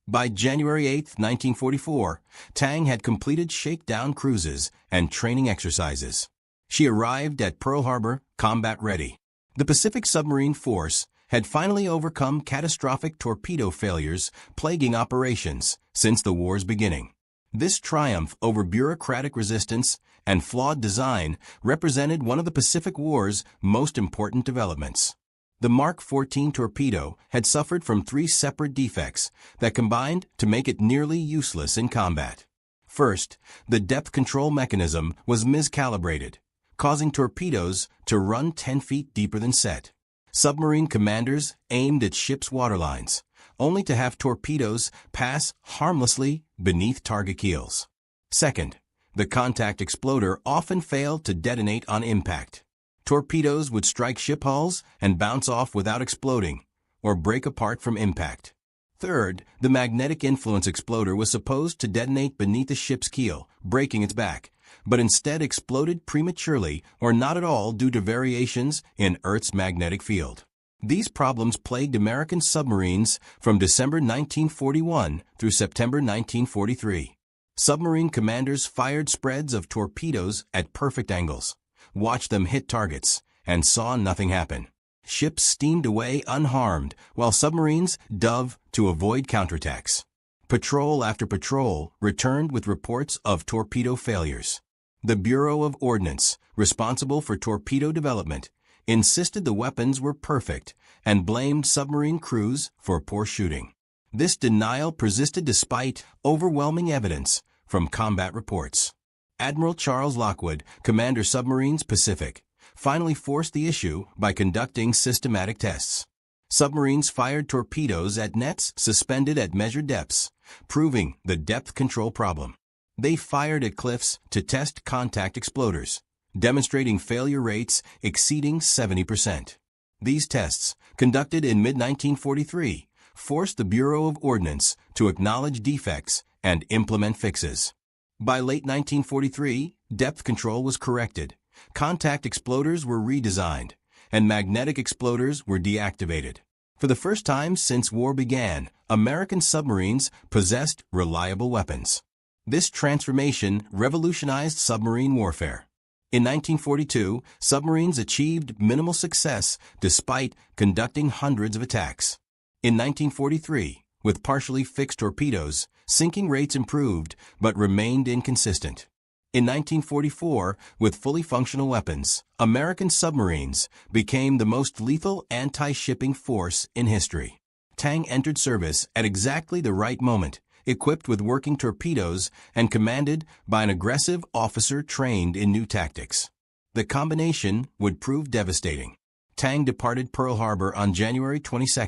Speaker 1: By January 8, 1944, Tang had completed shakedown cruises and training exercises. She arrived at Pearl Harbor, combat-ready. The Pacific Submarine Force had finally overcome catastrophic torpedo failures plaguing operations since the war's beginning. This triumph over bureaucratic resistance and flawed design represented one of the Pacific War's most important developments. The Mark 14 torpedo had suffered from 3 separate defects that combined to make it nearly useless in combat. First, the depth control mechanism was miscalibrated, causing torpedoes to run 10 feet deeper than set. Submarine commanders aimed at ships' waterlines, only to have torpedoes pass harmlessly beneath target keels. Second, the contact exploder often failed to detonate on impact. Torpedoes would strike ship hulls and bounce off without exploding, or break apart from impact. Third, the magnetic influence exploder was supposed to detonate beneath the ship's keel, breaking its back, but instead exploded prematurely or not at all due to variations in Earth's magnetic field. These problems plagued American submarines from December 1941 through September 1943. Submarine commanders fired spreads of torpedoes at perfect angles, watched them hit targets, and saw nothing happen. Ships steamed away unharmed while submarines dove to avoid counterattacks. Patrol after patrol returned with reports of torpedo failures. The Bureau of Ordnance, responsible for torpedo development, insisted the weapons were perfect and blamed submarine crews for poor shooting. This denial persisted despite overwhelming evidence from combat reports. Admiral Charles Lockwood, Commander Submarines Pacific, finally forced the issue by conducting systematic tests. Submarines fired torpedoes at nets suspended at measured depths, proving the depth control problem. They fired at cliffs to test contact exploders, demonstrating failure rates exceeding 70%. These tests, conducted in mid-1943, forced the Bureau of Ordnance to acknowledge defects and implement fixes. By late 1943, depth control was corrected, contact exploders were redesigned, and magnetic exploders were deactivated. For the first time since war began, American submarines possessed reliable weapons. This transformation revolutionized submarine warfare. In 1942, submarines achieved minimal success despite conducting hundreds of attacks. In 1943, with partially fixed torpedoes, sinking rates improved but remained inconsistent. In 1944, with fully functional weapons, American submarines became the most lethal anti-shipping force in history. Tang entered service at exactly the right moment, equipped with working torpedoes and commanded by an aggressive officer trained in new tactics. The combination would prove devastating. Tang departed Pearl Harbor on January 22,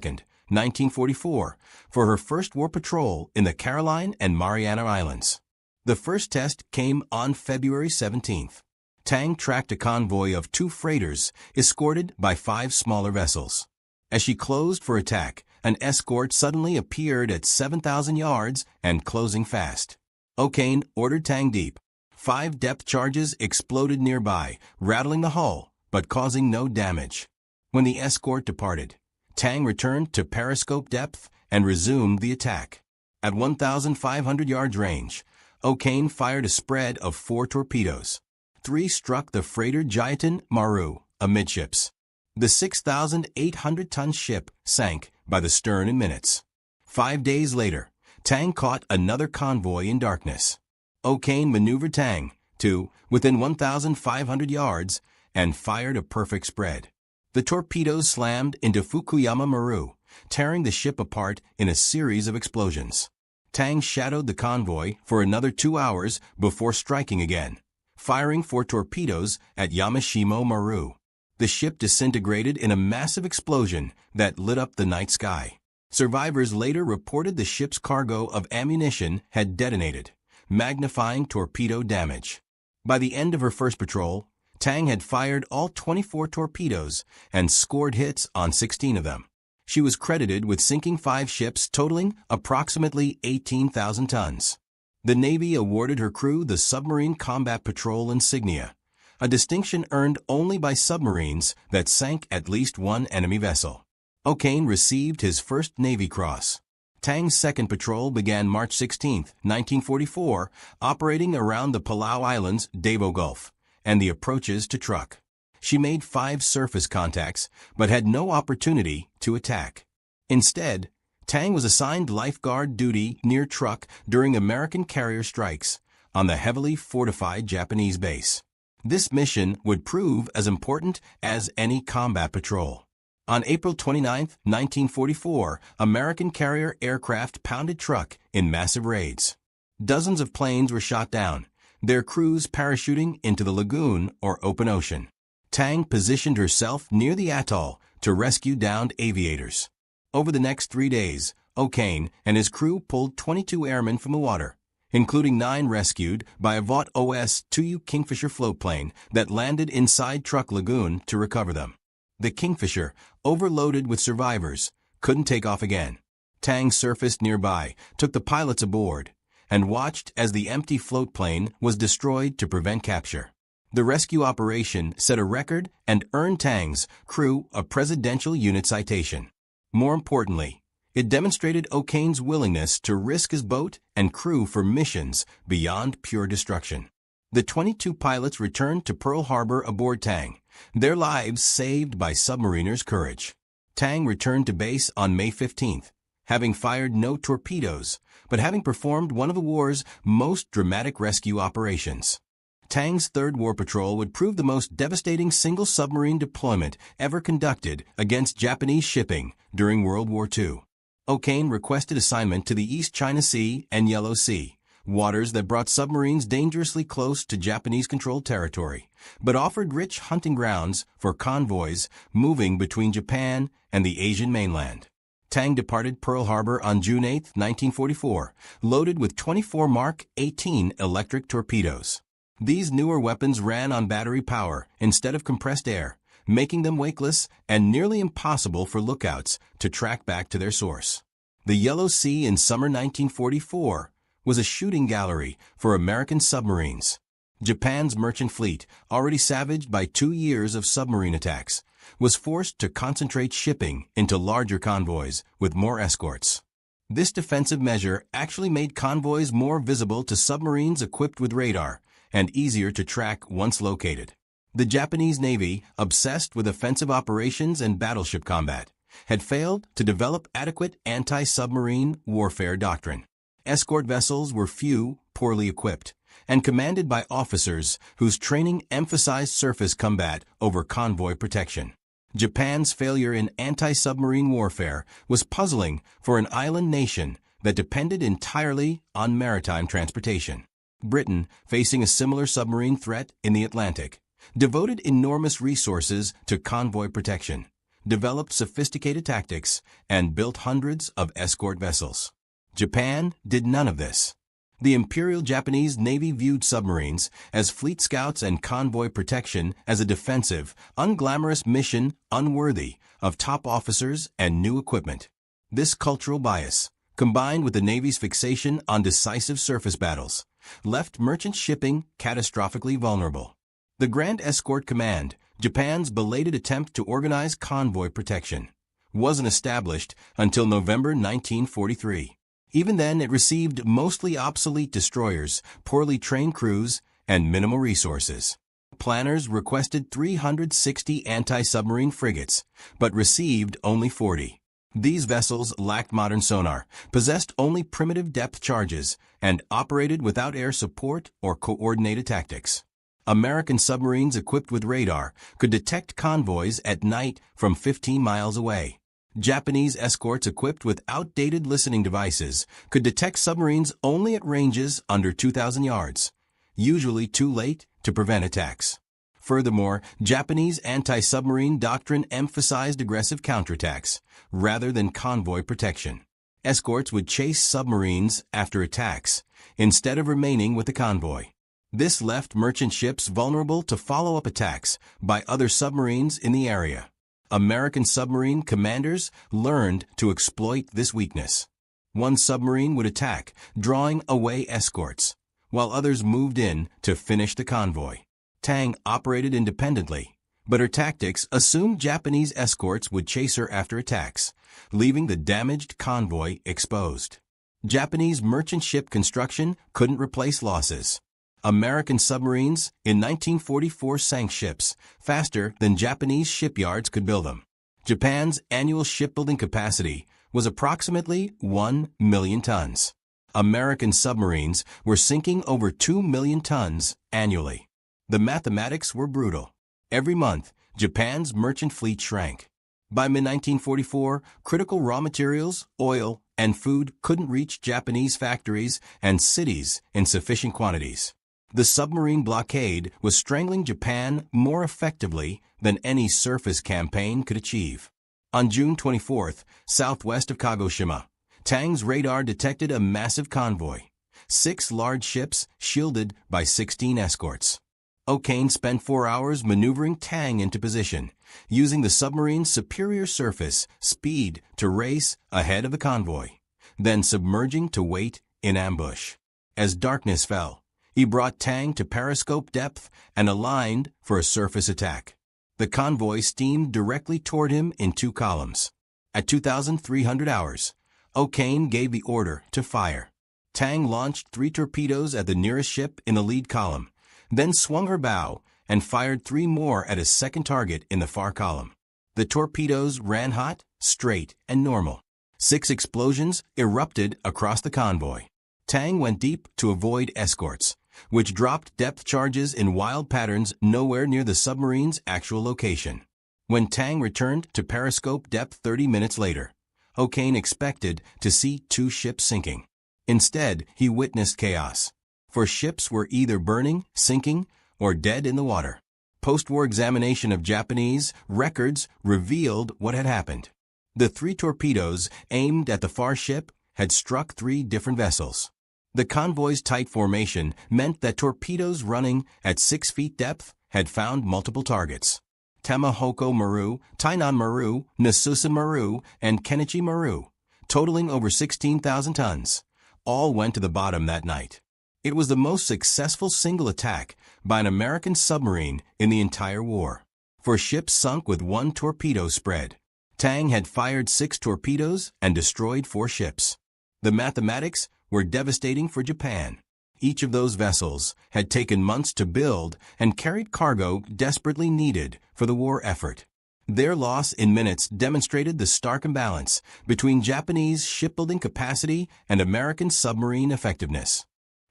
Speaker 1: 1944, for her first war patrol in the Caroline and Mariana Islands. The first test came on February 17th. Tang tracked a convoy of 2 freighters escorted by 5 smaller vessels. As she closed for attack, an escort suddenly appeared at 7,000 yards and closing fast. O'Kane ordered Tang deep. 5 depth charges exploded nearby, rattling the hull, but causing no damage. When the escort departed, Tang returned to periscope depth and resumed the attack. At 1,500 yards range, O'Kane fired a spread of 4 torpedoes. 3 struck the freighter Jayatan Maru amidships. The 6,800-ton ship sank by the stern in minutes. 5 days later, Tang caught another convoy in darkness. O'Kane maneuvered Tang to within 1,500 yards and fired a perfect spread. The torpedoes slammed into Fukuyama Maru, tearing the ship apart in a series of explosions. Tang shadowed the convoy for another 2 hours before striking again, firing 4 torpedoes at Yamashimo Maru. The ship disintegrated in a massive explosion that lit up the night sky. Survivors later reported the ship's cargo of ammunition had detonated, magnifying torpedo damage. By the end of her first patrol, Tang had fired all 24 torpedoes and scored hits on 16 of them. She was credited with sinking 5 ships totaling approximately 18,000 tons. The Navy awarded her crew the Submarine Combat Patrol insignia, a distinction earned only by submarines that sank at least one enemy vessel. O'Kane received his first Navy Cross. Tang's second patrol began March 16, 1944, operating around the Palau Islands, Davao Gulf, and the approaches to Truk. She made 5 surface contacts, but had no opportunity to attack. Instead, Tang was assigned lifeguard duty near Truk during American carrier strikes on the heavily fortified Japanese base. This mission would prove as important as any combat patrol. On April 29, 1944, American carrier aircraft pounded Truk in massive raids. Dozens of planes were shot down, their crews parachuting into the lagoon or open ocean. Tang positioned herself near the atoll to rescue downed aviators. Over the next 3 days, O'Kane and his crew pulled 22 airmen from the water, including 9 rescued by a Vought OS-2U Kingfisher floatplane that landed inside Truk Lagoon to recover them. The Kingfisher, overloaded with survivors, couldn't take off again. Tang surfaced nearby, took the pilots aboard, and watched as the empty floatplane was destroyed to prevent capture. The rescue operation set a record and earned Tang's crew a Presidential Unit Citation. More importantly, it demonstrated O'Kane's willingness to risk his boat and crew for missions beyond pure destruction. The 22 pilots returned to Pearl Harbor aboard Tang, their lives saved by submariners' courage. Tang returned to base on May 15th, having fired no torpedoes, but having performed one of the war's most dramatic rescue operations. Tang's third war patrol would prove the most devastating single submarine deployment ever conducted against Japanese shipping during World War II. O'Kane requested assignment to the East China Sea and Yellow Sea, waters that brought submarines dangerously close to Japanese-controlled territory, but offered rich hunting grounds for convoys moving between Japan and the Asian mainland. Tang departed Pearl Harbor on June 8, 1944, loaded with 24 Mark 18 electric torpedoes. These newer weapons ran on battery power instead of compressed air, making them weightless and nearly impossible for lookouts to track back to their source. The Yellow Sea in summer 1944 was a shooting gallery for American submarines. Japan's merchant fleet, already savaged by 2 years of submarine attacks, was forced to concentrate shipping into larger convoys with more escorts. This defensive measure actually made convoys more visible to submarines equipped with radar and easier to track once located. The Japanese Navy, obsessed with offensive operations and battleship combat, had failed to develop adequate anti-submarine warfare doctrine. Escort vessels were few, poorly equipped, and commanded by officers whose training emphasized surface combat over convoy protection. Japan's failure in anti-submarine warfare was puzzling for an island nation that depended entirely on maritime transportation. Britain, facing a similar submarine threat in the Atlantic, devoted enormous resources to convoy protection, developed sophisticated tactics, and built hundreds of escort vessels. Japan did none of this. The Imperial Japanese Navy viewed submarines as fleet scouts and convoy protection as a defensive, unglamorous mission unworthy of top officers and new equipment. This cultural bias, combined with the Navy's fixation on decisive surface battles, left merchant shipping catastrophically vulnerable. The Grand Escort Command, Japan's belated attempt to organize convoy protection, wasn't established until November 1943. Even then, it received mostly obsolete destroyers, poorly trained crews, and minimal resources. Planners requested 360 anti-submarine frigates, but received only 40. These vessels lacked modern sonar, possessed only primitive depth charges, and operated without air support or coordinated tactics. American submarines equipped with radar could detect convoys at night from 15 miles away. Japanese escorts equipped with outdated listening devices could detect submarines only at ranges under 2,000 yards, usually too late to prevent attacks. Furthermore, Japanese anti-submarine doctrine emphasized aggressive counterattacks rather than convoy protection. Escorts would chase submarines after attacks instead of remaining with the convoy. This left merchant ships vulnerable to follow-up attacks by other submarines in the area. American submarine commanders learned to exploit this weakness. One submarine would attack, drawing away escorts, while others moved in to finish the convoy. Tang operated independently, but her tactics assumed Japanese escorts would chase her after attacks, leaving the damaged convoy exposed. Japanese merchant ship construction couldn't replace losses. American submarines in 1944 sank ships faster than Japanese shipyards could build them. Japan's annual shipbuilding capacity was approximately 1 million tons. American submarines were sinking over 2 million tons annually. The mathematics were brutal. Every month, Japan's merchant fleet shrank. By mid-1944, critical raw materials, oil, and food couldn't reach Japanese factories and cities in sufficient quantities. The submarine blockade was strangling Japan more effectively than any surface campaign could achieve. On June 24th, southwest of Kagoshima, Tang's radar detected a massive convoy, 6 large ships shielded by 16 escorts. O'Kane spent 4 hours maneuvering Tang into position, using the submarine's superior surface speed to race ahead of the convoy, then submerging to wait in ambush. As darkness fell, he brought Tang to periscope depth and aligned for a surface attack. The convoy steamed directly toward him in 2 columns. At 2,300 hours, O'Kane gave the order to fire. Tang launched 3 torpedoes at the nearest ship in the lead column, then swung her bow and fired 3 more at a second target in the far column. The torpedoes ran hot, straight, and normal. 6 explosions erupted across the convoy. Tang went deep to avoid escorts, which dropped depth charges in wild patterns nowhere near the submarine's actual location. When Tang returned to periscope depth 30 minutes later, O'Kane expected to see 2 ships sinking. Instead, he witnessed chaos, for ships were either burning, sinking, or dead in the water. Post-war examination of Japanese records revealed what had happened. The 3 torpedoes aimed at the far ship had struck 3 different vessels. The convoy's tight formation meant that torpedoes running at 6 feet depth had found multiple targets. Tamahoko Maru, Tainan Maru, Nasusa Maru, and Kenichi Maru, totaling over 16,000 tons, all went to the bottom that night. It was the most successful single attack by an American submarine in the entire war. For ships sunk with 1 torpedo spread, Tang had fired 6 torpedoes and destroyed 4 ships. The mathematics were devastating for Japan. Each of those vessels had taken months to build and carried cargo desperately needed for the war effort. Their loss in minutes demonstrated the stark imbalance between Japanese shipbuilding capacity and American submarine effectiveness.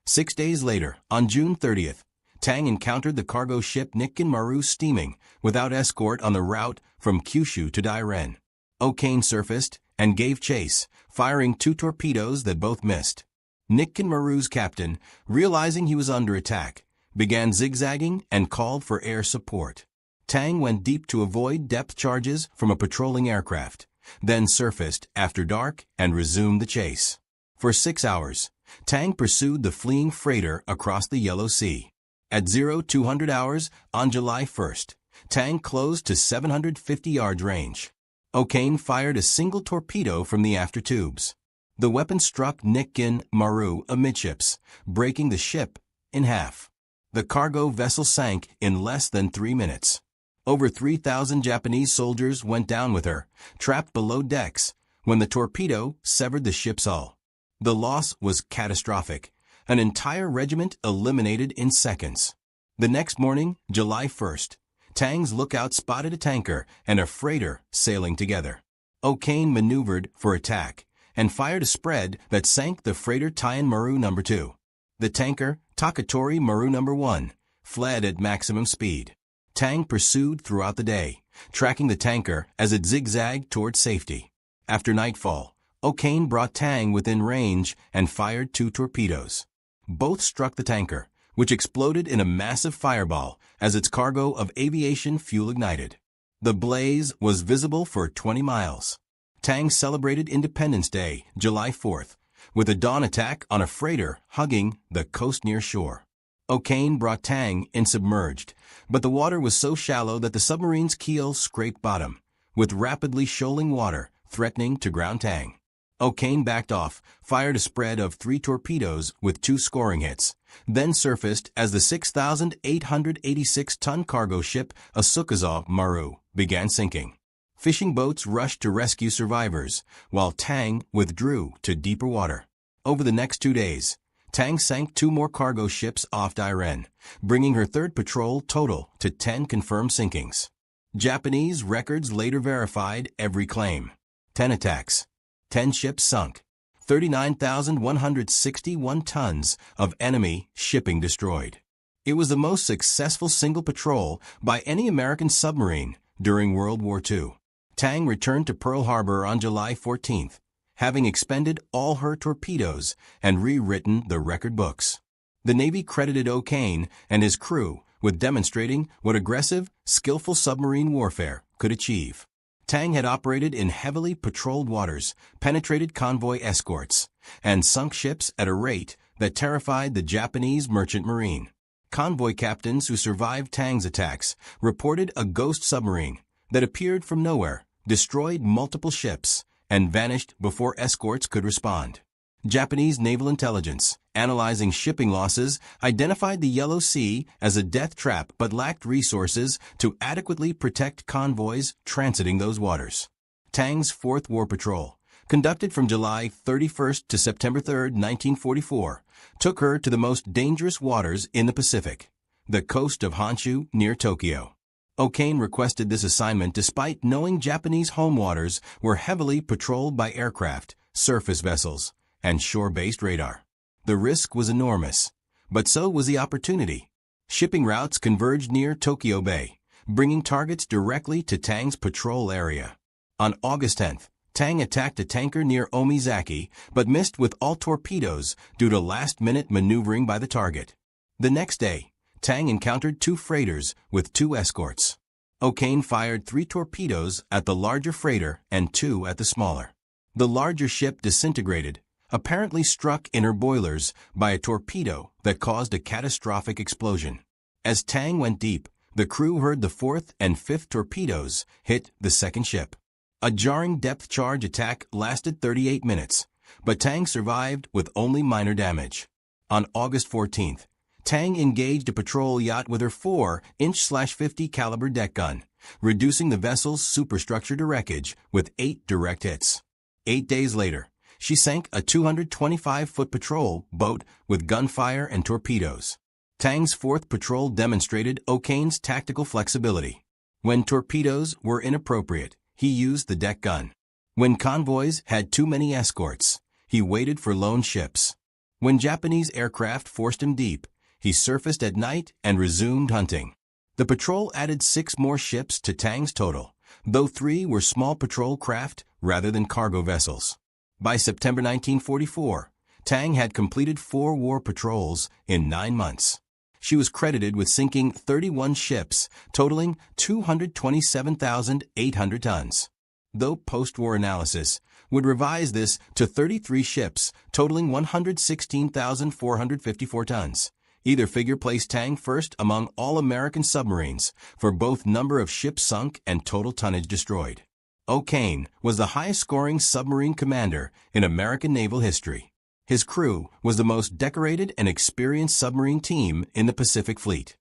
Speaker 1: 6 days later, on June 30th, Tang encountered the cargo ship Nikken Maru steaming without escort on the route from Kyushu to Dairen. O'Kane surfaced and gave chase, firing 2 torpedoes that both missed. Nikken Maru's captain, realizing he was under attack, began zigzagging and called for air support. Tang went deep to avoid depth charges from a patrolling aircraft, then surfaced after dark and resumed the chase. For 6 hours, Tang pursued the fleeing freighter across the Yellow Sea. At 0200 hours on July 1st, Tang closed to 750 yards range. O'Kane fired a single torpedo from the after tubes. The weapon struck Nikken Maru amidships, breaking the ship in half. The cargo vessel sank in less than 3 minutes. Over 3,000 Japanese soldiers went down with her, trapped below decks, when the torpedo severed the ship's hull. The loss was catastrophic. An entire regiment eliminated in seconds. The next morning, July 1st, Tang's lookout spotted a tanker and a freighter sailing together. O'Kane maneuvered for attack and fired a spread that sank the freighter Tainan Maru No. 2. The tanker, Takatori Maru No. 1, fled at maximum speed. Tang pursued throughout the day, tracking the tanker as it zigzagged toward safety. After nightfall, O'Kane brought Tang within range and fired 2 torpedoes. Both struck the tanker, which exploded in a massive fireball as its cargo of aviation fuel ignited. The blaze was visible for 20 miles. Tang celebrated Independence Day, July 4th, with a dawn attack on a freighter hugging the coast near shore. O'Kane brought Tang in submerged, but the water was so shallow that the submarine's keel scraped bottom, with rapidly shoaling water threatening to ground Tang. O'Kane backed off, fired a spread of 3 torpedoes with 2 scoring hits, then surfaced as the 6,886-ton cargo ship Asukawa Maru began sinking. Fishing boats rushed to rescue survivors, while Tang withdrew to deeper water. Over the next 2 days, Tang sank 2 more cargo ships off Dairen, bringing her third patrol total to 10 confirmed sinkings. Japanese records later verified every claim. 10 attacks, 10 ships sunk, 39,161 tons of enemy shipping destroyed. It was the most successful single patrol by any American submarine during World War II. Tang returned to Pearl Harbor on July 14th, having expended all her torpedoes and rewritten the record books. The Navy credited O'Kane and his crew with demonstrating what aggressive, skillful submarine warfare could achieve. Tang had operated in heavily patrolled waters, penetrated convoy escorts, and sunk ships at a rate that terrified the Japanese merchant marine. Convoy captains who survived Tang's attacks reported a ghost submarine that appeared from nowhere, destroyed multiple ships, and vanished before escorts could respond. Japanese naval intelligence, analyzing shipping losses, identified the Yellow Sea as a death trap but lacked resources to adequately protect convoys transiting those waters. Tang's Fourth War Patrol, conducted from July 31st to September 3, 1944, took her to the most dangerous waters in the Pacific, the coast of Honshu near Tokyo. O'Kane requested this assignment despite knowing Japanese home waters were heavily patrolled by aircraft, surface vessels, and shore-based radar. The risk was enormous, but so was the opportunity. Shipping routes converged near Tokyo Bay, bringing targets directly to Tang's patrol area. On August 10th, Tang attacked a tanker near Omizaki, but missed with all torpedoes due to last-minute maneuvering by the target. The next day, Tang encountered 2 freighters with 2 escorts. O'Kane fired 3 torpedoes at the larger freighter and 2 at the smaller. The larger ship disintegrated, apparently struck in her boilers by a torpedo that caused a catastrophic explosion. As Tang went deep, the crew heard the 4th and 5th torpedoes hit the second ship. A jarring depth charge attack lasted 38 minutes, but Tang survived with only minor damage. On August 14th, Tang engaged a patrol yacht with her 4-inch/50 caliber deck gun, reducing the vessel's superstructure to wreckage with 8 direct hits. 8 days later, she sank a 225-foot patrol boat with gunfire and torpedoes. Tang's 4th patrol demonstrated O'Kane's tactical flexibility. When torpedoes were inappropriate, he used the deck gun. When convoys had too many escorts, he waited for lone ships. When Japanese aircraft forced him deep, he surfaced at night and resumed hunting. The patrol added 6 more ships to Tang's total, though 3 were small patrol craft rather than cargo vessels. By September 1944, Tang had completed 4 war patrols in 9 months. She was credited with sinking 31 ships, totaling 227,800 tons. Though post-war analysis would revise this to 33 ships, totaling 116,454 tons. Either figure placed Tang first among all American submarines for both number of ships sunk and total tonnage destroyed. O'Kane was the highest-scoring submarine commander in American naval history. His crew was the most decorated and experienced submarine team in the Pacific Fleet.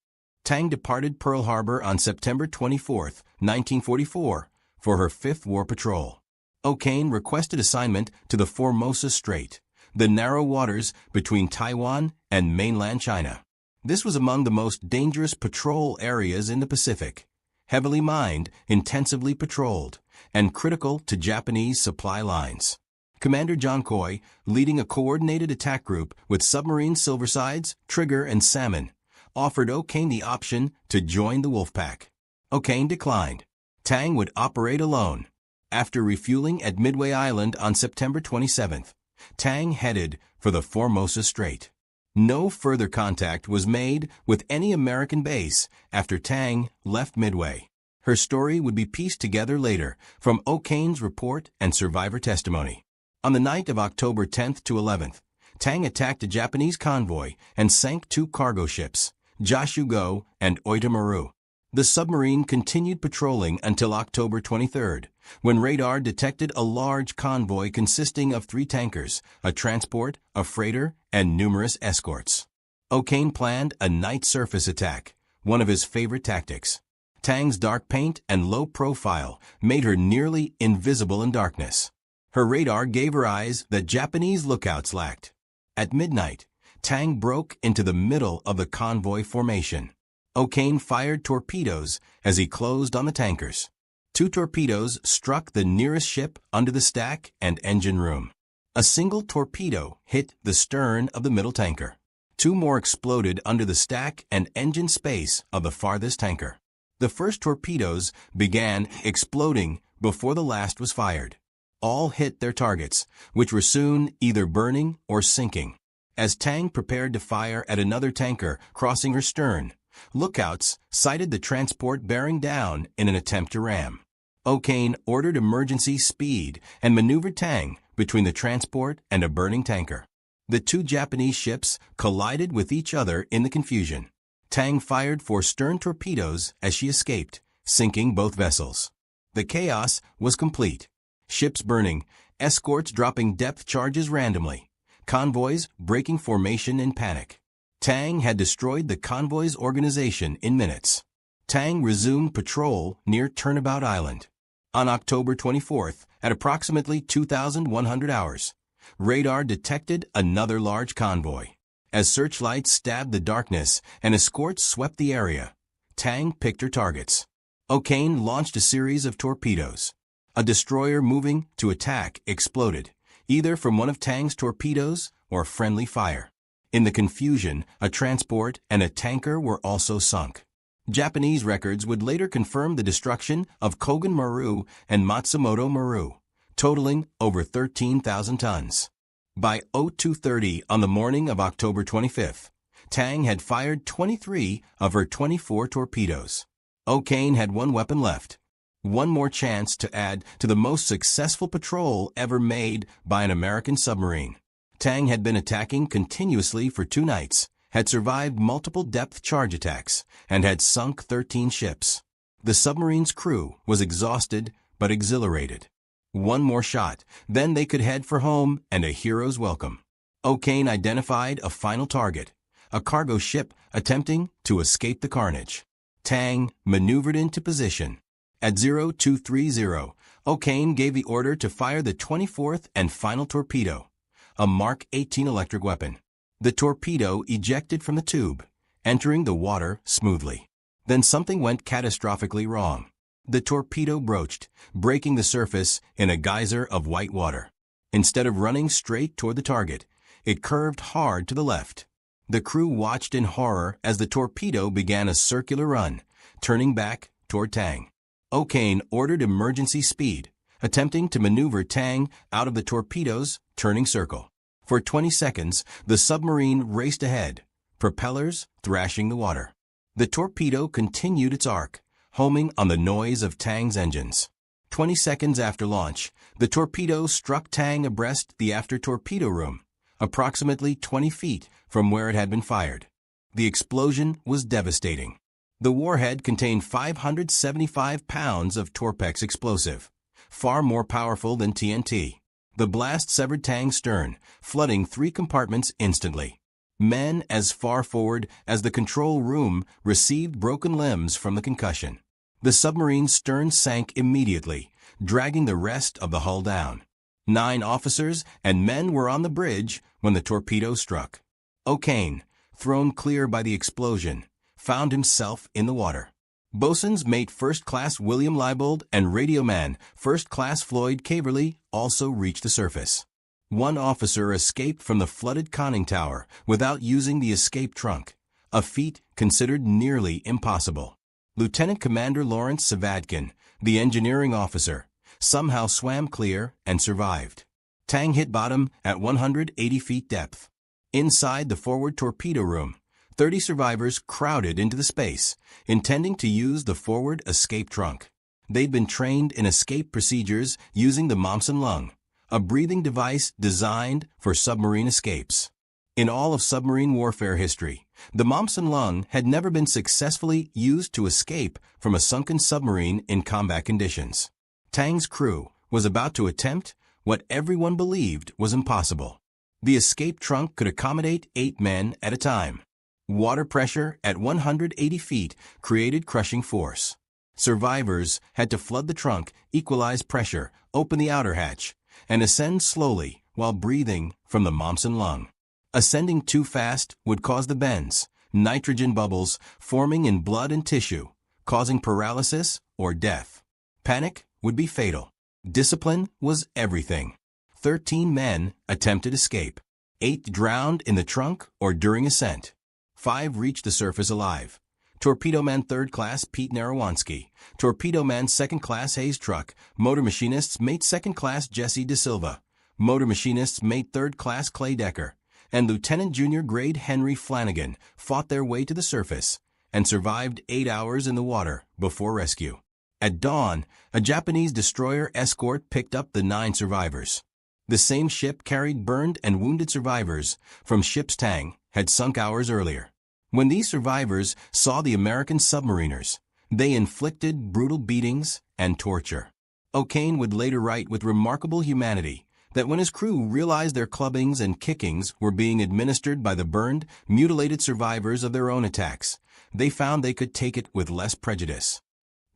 Speaker 1: Tang departed Pearl Harbor on September 24, 1944, for her 5th war patrol. O'Kane requested assignment to the Formosa Strait, the narrow waters between Taiwan and mainland China. This was among the most dangerous patrol areas in the Pacific, heavily mined, intensively patrolled, and critical to Japanese supply lines. Commander John Coy, leading a coordinated attack group with submarine Silversides, Trigger, and Salmon, offered O'Kane the option to join the Wolfpack. O'Kane declined. Tang would operate alone. After refueling at Midway Island on September 27th, Tang headed for the Formosa Strait. No further contact was made with any American base after Tang left Midway. Her story would be pieced together later from O'Kane's report and survivor testimony. On the night of October 10th to 11th, Tang attacked a Japanese convoy and sank 2 cargo ships, Jashugo and Oita Maru. The submarine continued patrolling until October 23, when radar detected a large convoy consisting of 3 tankers, a transport, a freighter, and numerous escorts. O'Kane planned a night surface attack, one of his favorite tactics. Tang's dark paint and low profile made her nearly invisible in darkness. Her radar gave her eyes that Japanese lookouts lacked. At midnight, Tang broke into the middle of the convoy formation. O'Kane fired torpedoes as he closed on the tankers. 2 torpedoes struck the nearest ship under the stack and engine room. A single torpedo hit the stern of the middle tanker. 2 more exploded under the stack and engine space of the farthest tanker. The first torpedoes began exploding before the last was fired. All hit their targets, which were soon either burning or sinking. As Tang prepared to fire at another tanker crossing her stern, lookouts sighted the transport bearing down in an attempt to ram. O'Kane ordered emergency speed and maneuvered Tang between the transport and a burning tanker. The 2 Japanese ships collided with each other in the confusion. Tang fired 4 stern torpedoes as she escaped, sinking both vessels. The chaos was complete. Ships burning, escorts dropping depth charges randomly, convoys breaking formation in panic. Tang had destroyed the convoy's organization in minutes. Tang resumed patrol near Turnabout Island. On October 24th, at approximately 2,100 hours, radar detected another large convoy. As searchlights stabbed the darkness and escorts swept the area, Tang picked her targets. O'Kane launched a series of torpedoes. A destroyer moving to attack exploded, either from one of Tang's torpedoes or friendly fire. In the confusion, a transport and a tanker were also sunk. Japanese records would later confirm the destruction of Kogen Maru and Matsumoto Maru, totaling over 13,000 tons. By 02:30 on the morning of October 25th, Tang had fired 23 of her 24 torpedoes. O'Kane had 1 weapon left. One more chance to add to the most successful patrol ever made by an American submarine. Tang had been attacking continuously for 2 nights, had survived multiple depth charge attacks, and had sunk 13 ships. The submarine's crew was exhausted but exhilarated. One more shot, then they could head for home and a hero's welcome. O'Kane identified a final target, a cargo ship attempting to escape the carnage. Tang maneuvered into position. At 0230, O'Kane gave the order to fire the 24th and final torpedo, a Mark 18 electric weapon. The torpedo ejected from the tube, entering the water smoothly. Then something went catastrophically wrong. The torpedo broached, breaking the surface in a geyser of white water. Instead of running straight toward the target, it curved hard to the left. The crew watched in horror as the torpedo began a circular run, turning back toward Tang. O'Kane ordered emergency speed, attempting to maneuver Tang out of the torpedo's turning circle. For 20 seconds, the submarine raced ahead, propellers thrashing the water. The torpedo continued its arc, homing on the noise of Tang's engines. 20 seconds after launch, the torpedo struck Tang abreast the after torpedo room, approximately 20 feet from where it had been fired. The explosion was devastating. The warhead contained 575 pounds of Torpex explosive, far more powerful than TNT. The blast severed Tang's stern, flooding 3 compartments instantly. Men as far forward as the control room received broken limbs from the concussion. The submarine's stern sank immediately, dragging the rest of the hull down. 9 officers and men were on the bridge when the torpedo struck. O'Kane, thrown clear by the explosion, found himself in the water. Bosun's mate First Class William Leibold and radioman First Class Floyd Caverly also reached the surface. 1 officer escaped from the flooded conning tower without using the escape trunk, a feat considered nearly impossible. Lieutenant Commander Lawrence Savadkin, the engineering officer, somehow swam clear and survived. Tang hit bottom at 180 feet depth. Inside the forward torpedo room, 30 survivors crowded into the space, intending to use the forward escape trunk. They'd been trained in escape procedures using the Momsen lung, a breathing device designed for submarine escapes. In all of submarine warfare history, the Momsen-Lung had never been successfully used to escape from a sunken submarine in combat conditions. Tang's crew was about to attempt what everyone believed was impossible. The escape trunk could accommodate 8 men at a time. Water pressure at 180 feet created crushing force. Survivors had to flood the trunk, equalize pressure, open the outer hatch, and ascend slowly while breathing from the Momsen-Lung. Ascending too fast would cause the bends, nitrogen bubbles forming in blood and tissue, causing paralysis or death. Panic would be fatal. Discipline was everything. 13 men attempted escape. 8 drowned in the trunk or during ascent. 5 reached the surface alive. Torpedo Man 3rd Class Pete Narawanski, Torpedo Man 2nd Class Hayes Truck, Motor Machinist's Mate 2nd Class Jesse De Silva, Motor Machinist's Mate 3rd Class Clay Decker, and Lieutenant Junior Grade Henry Flanagan fought their way to the surface and survived 8 hours in the water before rescue. At dawn, a Japanese destroyer escort picked up the 9 survivors. The same ship carried burned and wounded survivors from ship's Tang had sunk hours earlier. When these survivors saw the American submariners, they inflicted brutal beatings and torture. O'Kane would later write with remarkable humanity that when his crew realized their clubbings and kickings were being administered by the burned, mutilated survivors of their own attacks, they found they could take it with less prejudice.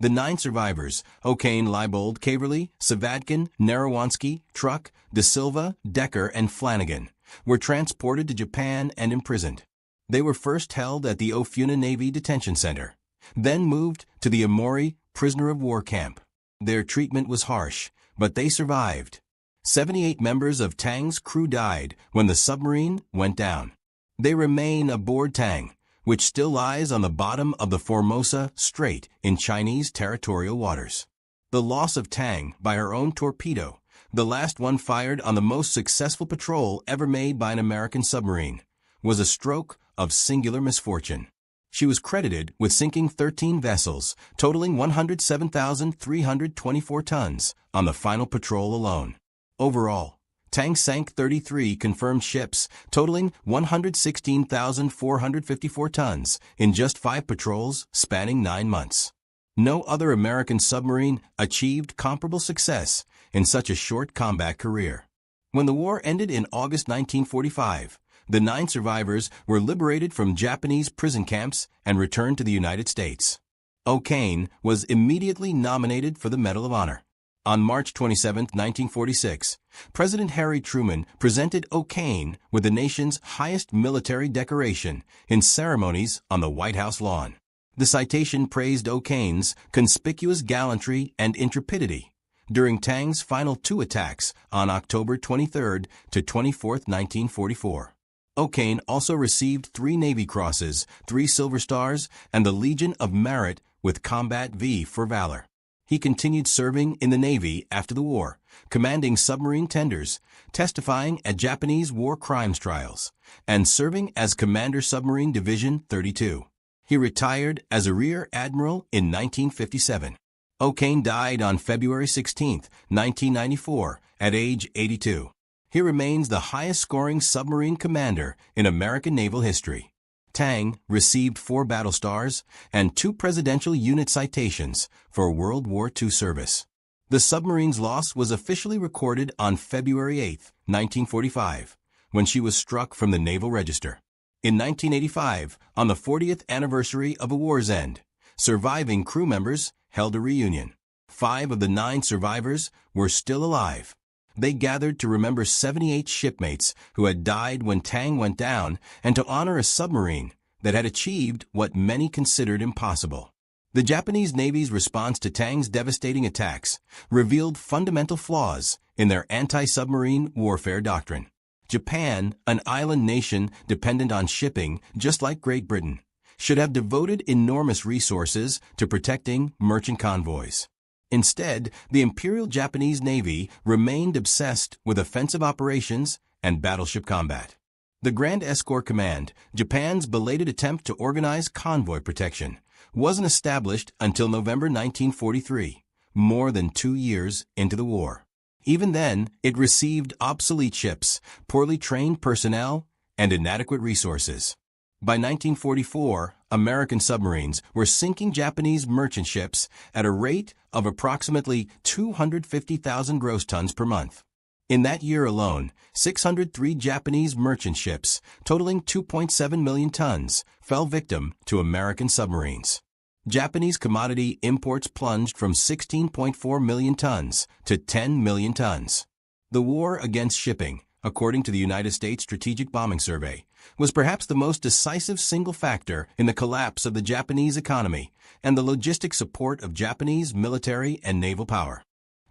Speaker 1: The 9 survivors, O'Kane, Leibold, Caverly, Savadkin, Narawanski, Truck, De Silva, Decker, and Flanagan, were transported to Japan and imprisoned. They were first held at the Ofuna Navy Detention Center, then moved to the Amori prisoner of war camp. Their treatment was harsh, but they survived. 78 members of Tang's crew died when the submarine went down. They remain aboard Tang, which still lies on the bottom of the Formosa Strait in Chinese territorial waters. The loss of Tang by her own torpedo, the last one fired on the most successful patrol ever made by an American submarine, was a stroke of singular misfortune. She was credited with sinking 13 vessels, totaling 107,324 tons, on the final patrol alone. Overall, Tang sank 33 confirmed ships, totaling 116,454 tons, in just 5 patrols spanning 9 months. No other American submarine achieved comparable success in such a short combat career. When the war ended in August 1945, the 9 survivors were liberated from Japanese prison camps and returned to the United States. O'Kane was immediately nominated for the Medal of Honor. On March 27, 1946, President Harry Truman presented O'Kane with the nation's highest military decoration in ceremonies on the White House lawn. The citation praised O'Kane's conspicuous gallantry and intrepidity during Tang's final 2 attacks on October 23 to 24, 1944. O'Kane also received 3 Navy Crosses, 3 Silver Stars, and the Legion of Merit with Combat V for valor. He continued serving in the Navy after the war, commanding submarine tenders, testifying at Japanese war crimes trials, and serving as Commander Submarine Division 32. He retired as a Rear Admiral in 1957. O'Kane died on February 16, 1994, at age 82. He remains the highest-scoring submarine commander in American naval history. Tang received 4 battle stars and 2 Presidential Unit citations for World War II service. The submarine's loss was officially recorded on February 8, 1945, when she was struck from the Naval Register. In 1985, on the 40th anniversary of a war's end, surviving crew members held a reunion. 5 of the 9 survivors were still alive. They gathered to remember 78 shipmates who had died when Tang went down and to honor a submarine that had achieved what many considered impossible. The Japanese Navy's response to Tang's devastating attacks revealed fundamental flaws in their anti-submarine warfare doctrine. Japan, an island nation dependent on shipping just like Great Britain, should have devoted enormous resources to protecting merchant convoys. Instead, the Imperial Japanese Navy remained obsessed with offensive operations and battleship combat. The Grand Escort Command, Japan's belated attempt to organize convoy protection, wasn't established until November 1943, more than 2 years into the war. Even then, it received obsolete ships, poorly trained personnel, and inadequate resources. By 1944, American submarines were sinking Japanese merchant ships at a rate of approximately 250,000 gross tons per month. In that year alone, 603 Japanese merchant ships, totaling 2.7 million tons, fell victim to American submarines. Japanese commodity imports plunged from 16.4 million tons to 10 million tons. The war against shipping, according to the United States Strategic Bombing Survey, was perhaps the most decisive single factor in the collapse of the Japanese economy and the logistic support of Japanese military and naval power.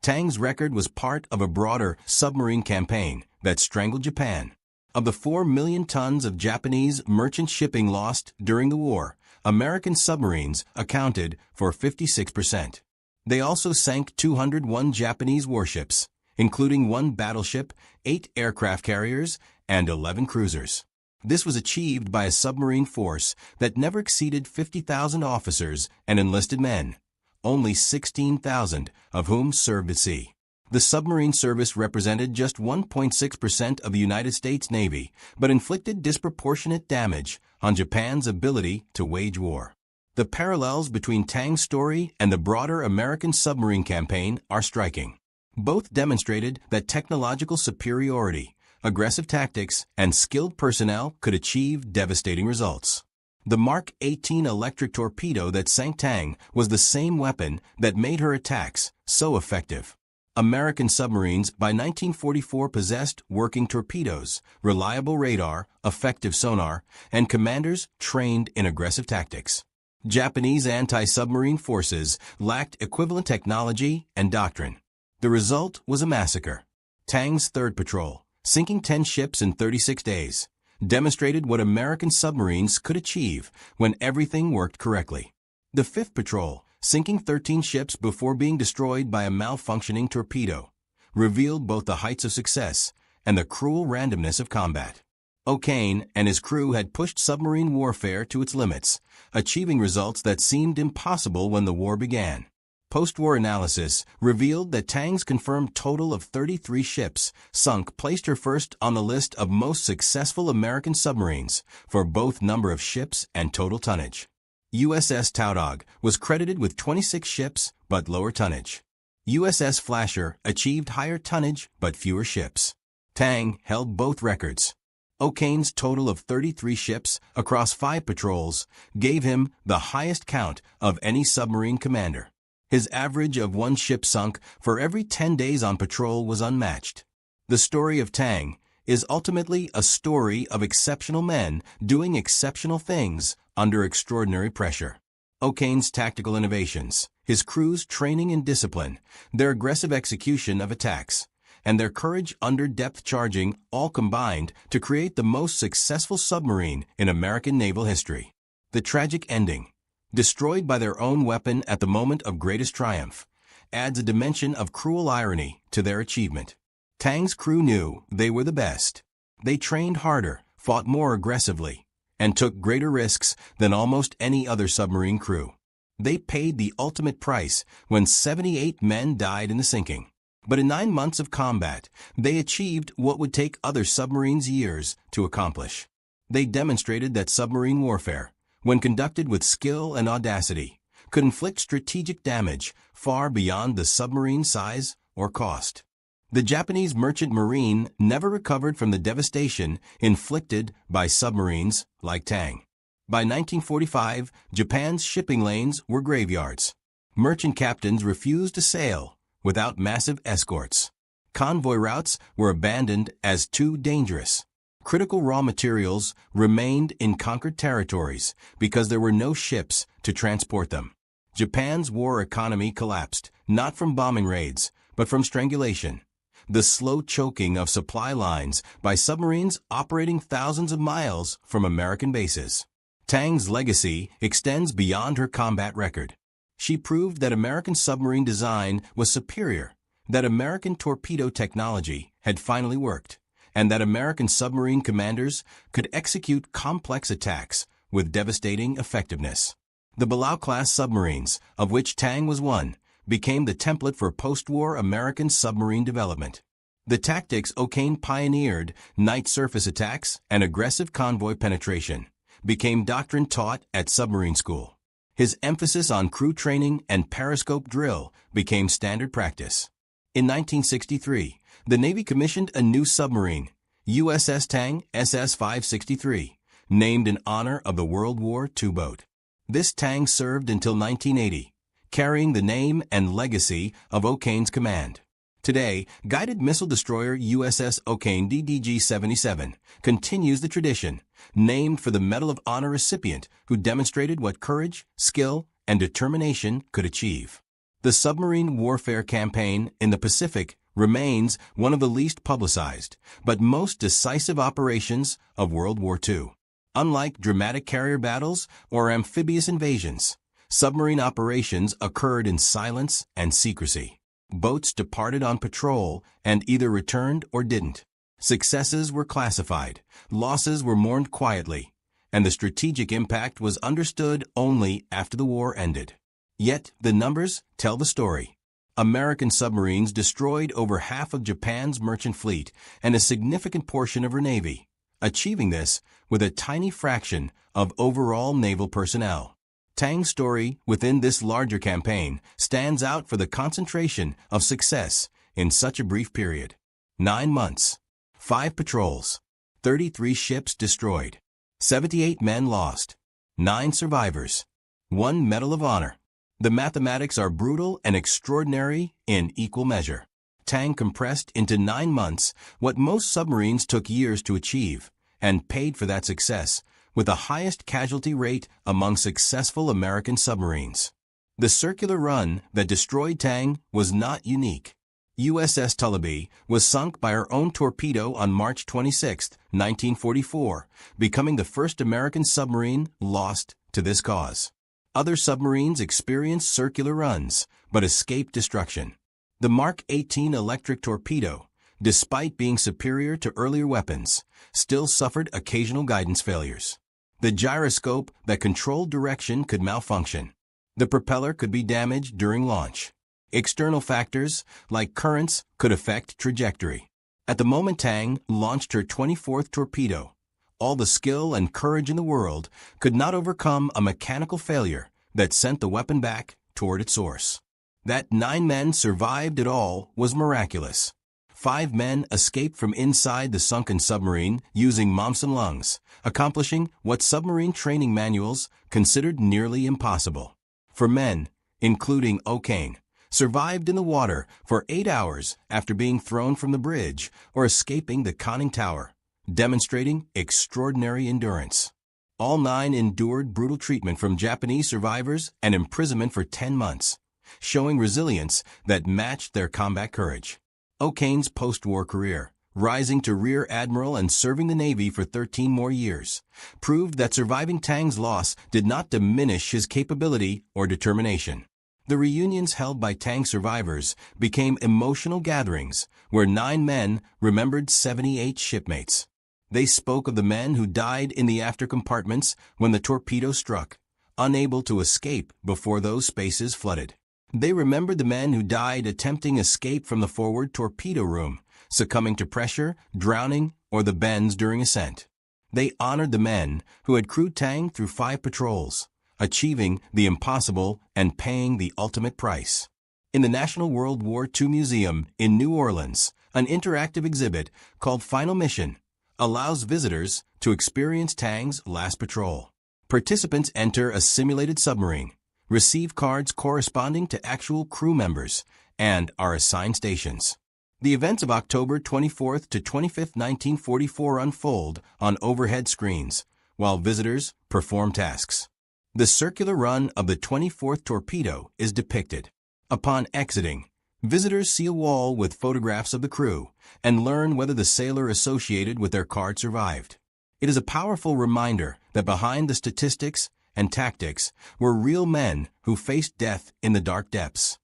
Speaker 1: Tang's record was part of a broader submarine campaign that strangled Japan. Of the 4 million tons of Japanese merchant shipping lost during the war, American submarines accounted for 56%. They also sank 201 Japanese warships, including 1 battleship, 8 aircraft carriers, and 11 cruisers. This was achieved by a submarine force that never exceeded 50,000 officers and enlisted men, only 16,000 of whom served at sea. The submarine service represented just 1.6% of the United States Navy, but inflicted disproportionate damage on Japan's ability to wage war. The parallels between Tang's story and the broader American submarine campaign are striking. Both demonstrated that technological superiority, aggressive tactics, and skilled personnel could achieve devastating results. The Mark 18 electric torpedo that sank Tang was the same weapon that made her attacks so effective. American submarines by 1944 possessed working torpedoes, reliable radar, effective sonar, and commanders trained in aggressive tactics. Japanese anti-submarine forces lacked equivalent technology and doctrine. The result was a massacre. Tang's third patrol, sinking 10 ships in 36 days, demonstrated what American submarines could achieve when everything worked correctly. The fifth patrol, sinking 13 ships before being destroyed by a malfunctioning torpedo, revealed both the heights of success and the cruel randomness of combat. O'Kane and his crew had pushed submarine warfare to its limits, achieving results that seemed impossible when the war began. Post-war analysis revealed that Tang's confirmed total of 33 ships sunk placed her first on the list of most successful American submarines for both number of ships and total tonnage. USS Taudog was credited with 26 ships but lower tonnage. USS Flasher achieved higher tonnage but fewer ships. Tang held both records. O'Kane's total of 33 ships across 5 patrols gave him the highest count of any submarine commander. His average of 1 ship sunk for every 10 days on patrol was unmatched. The story of Tang is ultimately a story of exceptional men doing exceptional things under extraordinary pressure. O'Kane's tactical innovations, his crew's training and discipline, their aggressive execution of attacks, and their courage under depth charging all combined to create the most successful submarine in American naval history. The tragic ending, destroyed by their own weapon at the moment of greatest triumph, adds a dimension of cruel irony to their achievement. Tang's crew knew they were the best. They trained harder, fought more aggressively, and took greater risks than almost any other submarine crew. They paid the ultimate price when 78 men died in the sinking. But in 9 months of combat, they achieved what would take other submarines years to accomplish. They demonstrated that submarine warfare, when conducted with skill and audacity, could inflict strategic damage far beyond the submarine size or cost. The Japanese merchant marine never recovered from the devastation inflicted by submarines like Tang. By 1945, Japan's shipping lanes were graveyards. Merchant captains refused to sail without massive escorts. Convoy routes were abandoned as too dangerous. Critical raw materials remained in conquered territories because there were no ships to transport them. Japan's war economy collapsed, not from bombing raids, but from strangulation. The slow choking of supply lines by submarines operating thousands of miles from American bases. Tang's legacy extends beyond her combat record. She proved that American submarine design was superior, that American torpedo technology had finally worked, and that American submarine commanders could execute complex attacks with devastating effectiveness. The Balao-class submarines, of which Tang was one, became the template for post-war American submarine development. The tactics O'Kane pioneered, night surface attacks and aggressive convoy penetration, became doctrine taught at submarine school. His emphasis on crew training and periscope drill became standard practice. In 1963, the Navy commissioned a new submarine, USS Tang SS-563, named in honor of the World War II boat. This Tang served until 1980, carrying the name and legacy of O'Kane's command. Today, guided missile destroyer USS O'Kane DDG-77 continues the tradition, named for the Medal of Honor recipient who demonstrated what courage, skill, and determination could achieve. The submarine warfare campaign in the Pacific remains one of the least publicized, but most decisive operations of World War II. Unlike dramatic carrier battles or amphibious invasions, submarine operations occurred in silence and secrecy. Boats departed on patrol and either returned or didn't. Successes were classified, losses were mourned quietly, and the strategic impact was understood only after the war ended. Yet, the numbers tell the story. American submarines destroyed over half of Japan's merchant fleet and a significant portion of her navy, achieving this with a tiny fraction of overall naval personnel. Tang's story within this larger campaign stands out for the concentration of success in such a brief period. 9 months, 5 patrols, 33 ships destroyed, 78 men lost, 9 survivors, 1 Medal of Honor. The mathematics are brutal and extraordinary in equal measure. Tang compressed into 9 months what most submarines took years to achieve, and paid for that success with the highest casualty rate among successful American submarines. The circular run that destroyed Tang was not unique. USS Tullabee was sunk by her own torpedo on March 26, 1944, becoming the first American submarine lost to this cause. Other submarines experienced circular runs, but escaped destruction. The Mark 18 electric torpedo, despite being superior to earlier weapons, still suffered occasional guidance failures. The gyroscope that controlled direction could malfunction. The propeller could be damaged during launch. External factors, like currents, could affect trajectory. At the moment Tang launched her 24th torpedo, all the skill and courage in the world could not overcome a mechanical failure that sent the weapon back toward its source. That 9 men survived it all was miraculous. 5 men escaped from inside the sunken submarine using mumps and lungs, accomplishing what submarine training manuals considered nearly impossible. 4 men, including O'Kane, survived in the water for 8 hours after being thrown from the bridge or escaping the conning tower, demonstrating extraordinary endurance. All 9 endured brutal treatment from Japanese survivors and imprisonment for 10 months, showing resilience that matched their combat courage. O'Kane's post-war career, rising to Rear Admiral and serving the Navy for 13 more years, proved that surviving Tang's loss did not diminish his capability or determination. The reunions held by Tang survivors became emotional gatherings where 9 men remembered 78 shipmates. They spoke of the men who died in the after compartments when the torpedo struck, unable to escape before those spaces flooded. They remembered the men who died attempting escape from the forward torpedo room, succumbing to pressure, drowning, or the bends during ascent. They honored the men who had crewed Tang through 5 patrols, achieving the impossible and paying the ultimate price. In the National World War II Museum in New Orleans, an interactive exhibit called Final Mission allows visitors to experience Tang's last patrol. Participants enter a simulated submarine, receive cards corresponding to actual crew members, and are assigned stations. The events of October 24th to 25th, 1944 unfold on overhead screens, while visitors perform tasks. The circular run of the 24th torpedo is depicted. Upon exiting, visitors see a wall with photographs of the crew and learn whether the sailor associated with their card survived. It is a powerful reminder that behind the statistics and tactics were real men who faced death in the dark depths.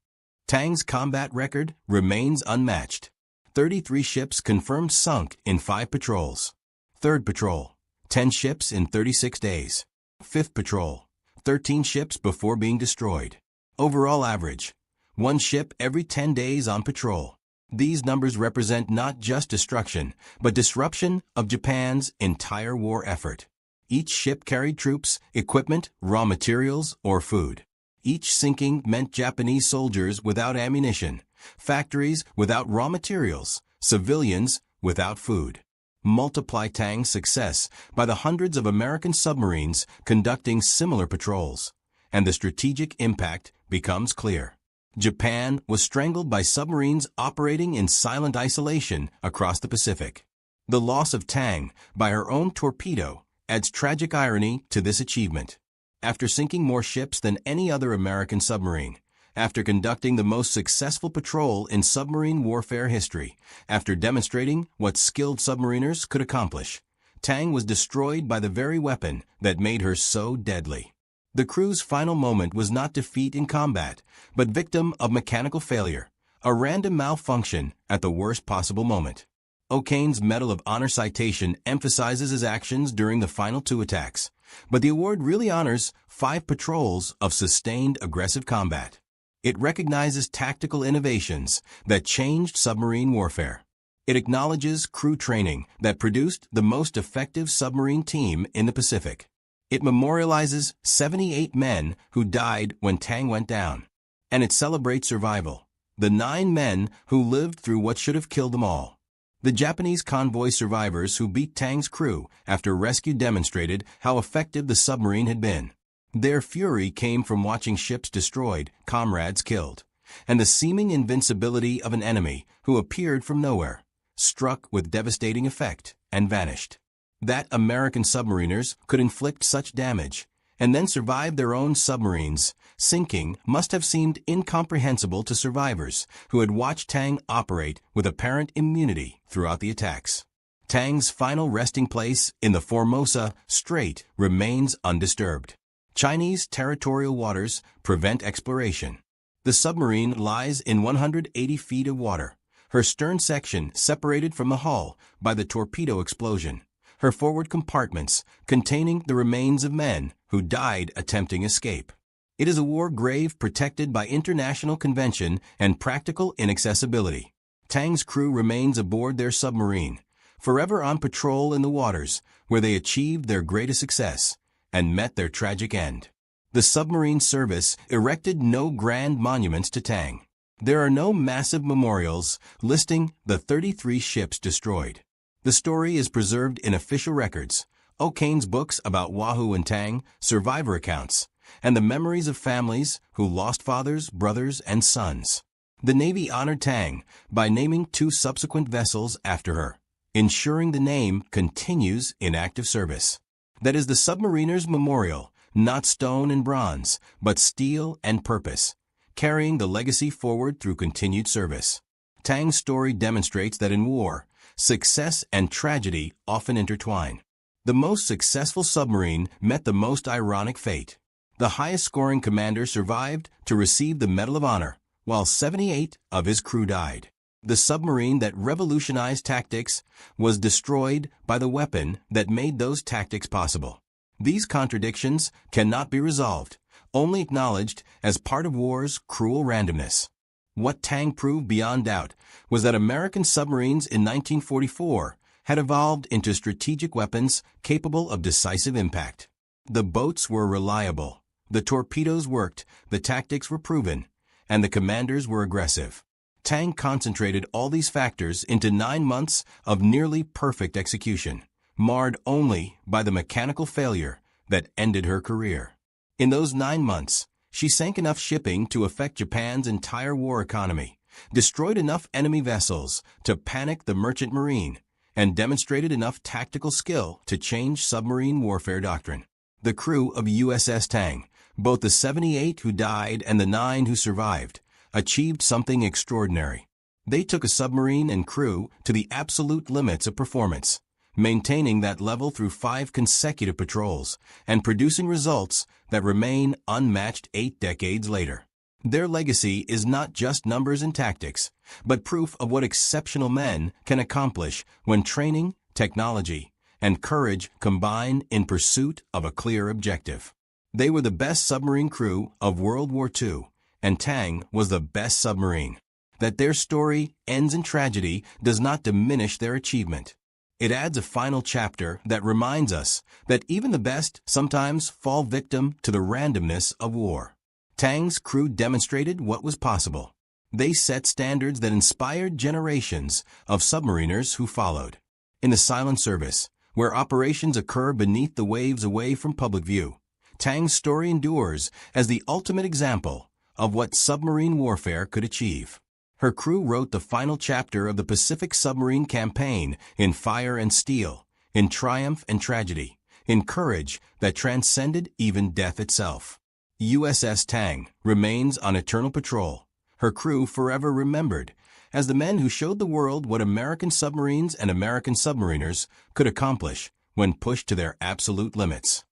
Speaker 1: Tang's combat record remains unmatched. 33 ships confirmed sunk in 5 patrols. 3rd patrol, 10 ships in 36 days. 5th patrol, 13 ships before being destroyed. Overall average, 1 ship every 10 days on patrol. These numbers represent not just destruction, but disruption of Japan's entire war effort. Each ship carried troops, equipment, raw materials, or food. Each sinking meant Japanese soldiers without ammunition, factories without raw materials, civilians without food. Multiply Tang's success by the hundreds of American submarines conducting similar patrols, and the strategic impact becomes clear. Japan was strangled by submarines operating in silent isolation across the Pacific. The loss of Tang by her own torpedo adds tragic irony to this achievement. After sinking more ships than any other American submarine, after conducting the most successful patrol in submarine warfare history, after demonstrating what skilled submariners could accomplish, Tang was destroyed by the very weapon that made her so deadly. The crew's final moment was not defeat in combat, but victim of mechanical failure, a random malfunction at the worst possible moment. O'Kane's Medal of Honor citation emphasizes his actions during the final 2 attacks, but the award really honors 5 patrols of sustained aggressive combat. It recognizes tactical innovations that changed submarine warfare. It acknowledges crew training that produced the most effective submarine team in the Pacific. It memorializes 78 men who died when Tang went down. And it celebrates survival, the 9 men who lived through what should have killed them all. The Japanese convoy survivors who beat Tang's crew after rescue demonstrated how effective the submarine had been. Their fury came from watching ships destroyed, comrades killed, and the seeming invincibility of an enemy who appeared from nowhere, struck with devastating effect, and vanished. That American submariners could inflict such damage and then survive their own submarines sinking must have seemed incomprehensible to survivors who had watched Tang operate with apparent immunity throughout the attacks. Tang's final resting place in the Formosa Strait remains undisturbed. Chinese territorial waters prevent exploration. The submarine lies in 180 feet of water, her stern section separated from the hull by the torpedo explosion, her forward compartments containing the remains of men who died attempting escape. It is a war grave protected by international convention and practical inaccessibility. Tang's crew remains aboard their submarine, forever on patrol in the waters where they achieved their greatest success and met their tragic end. The submarine service erected no grand monuments to Tang. There are no massive memorials listing the 33 ships destroyed. The story is preserved in official records, O'Kane's books about Wahoo and Tang, survivor accounts, and the memories of families who lost fathers, brothers, and sons. The Navy honored Tang by naming 2 subsequent vessels after her, ensuring the name continues in active service. That is the submariner's memorial, not stone and bronze, but steel and purpose, carrying the legacy forward through continued service. Tang's story demonstrates that in war, success and tragedy often intertwine. The most successful submarine met the most ironic fate. The highest-scoring commander survived to receive the Medal of Honor, while 78 of his crew died. The submarine that revolutionized tactics was destroyed by the weapon that made those tactics possible. These contradictions cannot be resolved, only acknowledged as part of war's cruel randomness. What Tang proved beyond doubt was that American submarines in 1944 had evolved into strategic weapons capable of decisive impact. The boats were reliable, the torpedoes worked, the tactics were proven, and the commanders were aggressive. Tang concentrated all these factors into 9 months of nearly perfect execution, marred only by the mechanical failure that ended her career. In those 9 months, she sank enough shipping to affect Japan's entire war economy, destroyed enough enemy vessels to panic the merchant marine, and demonstrated enough tactical skill to change submarine warfare doctrine. The crew of USS Tang, both the 78 who died and the 9 who survived, achieved something extraordinary. They took a submarine and crew to the absolute limits of performance, maintaining that level through 5 consecutive patrols and producing results that remain unmatched 8 decades later. Their legacy is not just numbers and tactics, but proof of what exceptional men can accomplish when training, technology, and courage combine in pursuit of a clear objective. They were the best submarine crew of World War II, and Tang was the best submarine. That their story ends in tragedy does not diminish their achievement. It adds a final chapter that reminds us that even the best sometimes fall victim to the randomness of war. Tang's crew demonstrated what was possible. They set standards that inspired generations of submariners who followed. In the silent service, where operations occur beneath the waves away from public view, Tang's story endures as the ultimate example of what submarine warfare could achieve. Her crew wrote the final chapter of the Pacific submarine campaign in fire and steel, in triumph and tragedy, in courage that transcended even death itself. USS Tang remains on eternal patrol, her crew forever remembered as the men who showed the world what American submarines and American submariners could accomplish when pushed to their absolute limits.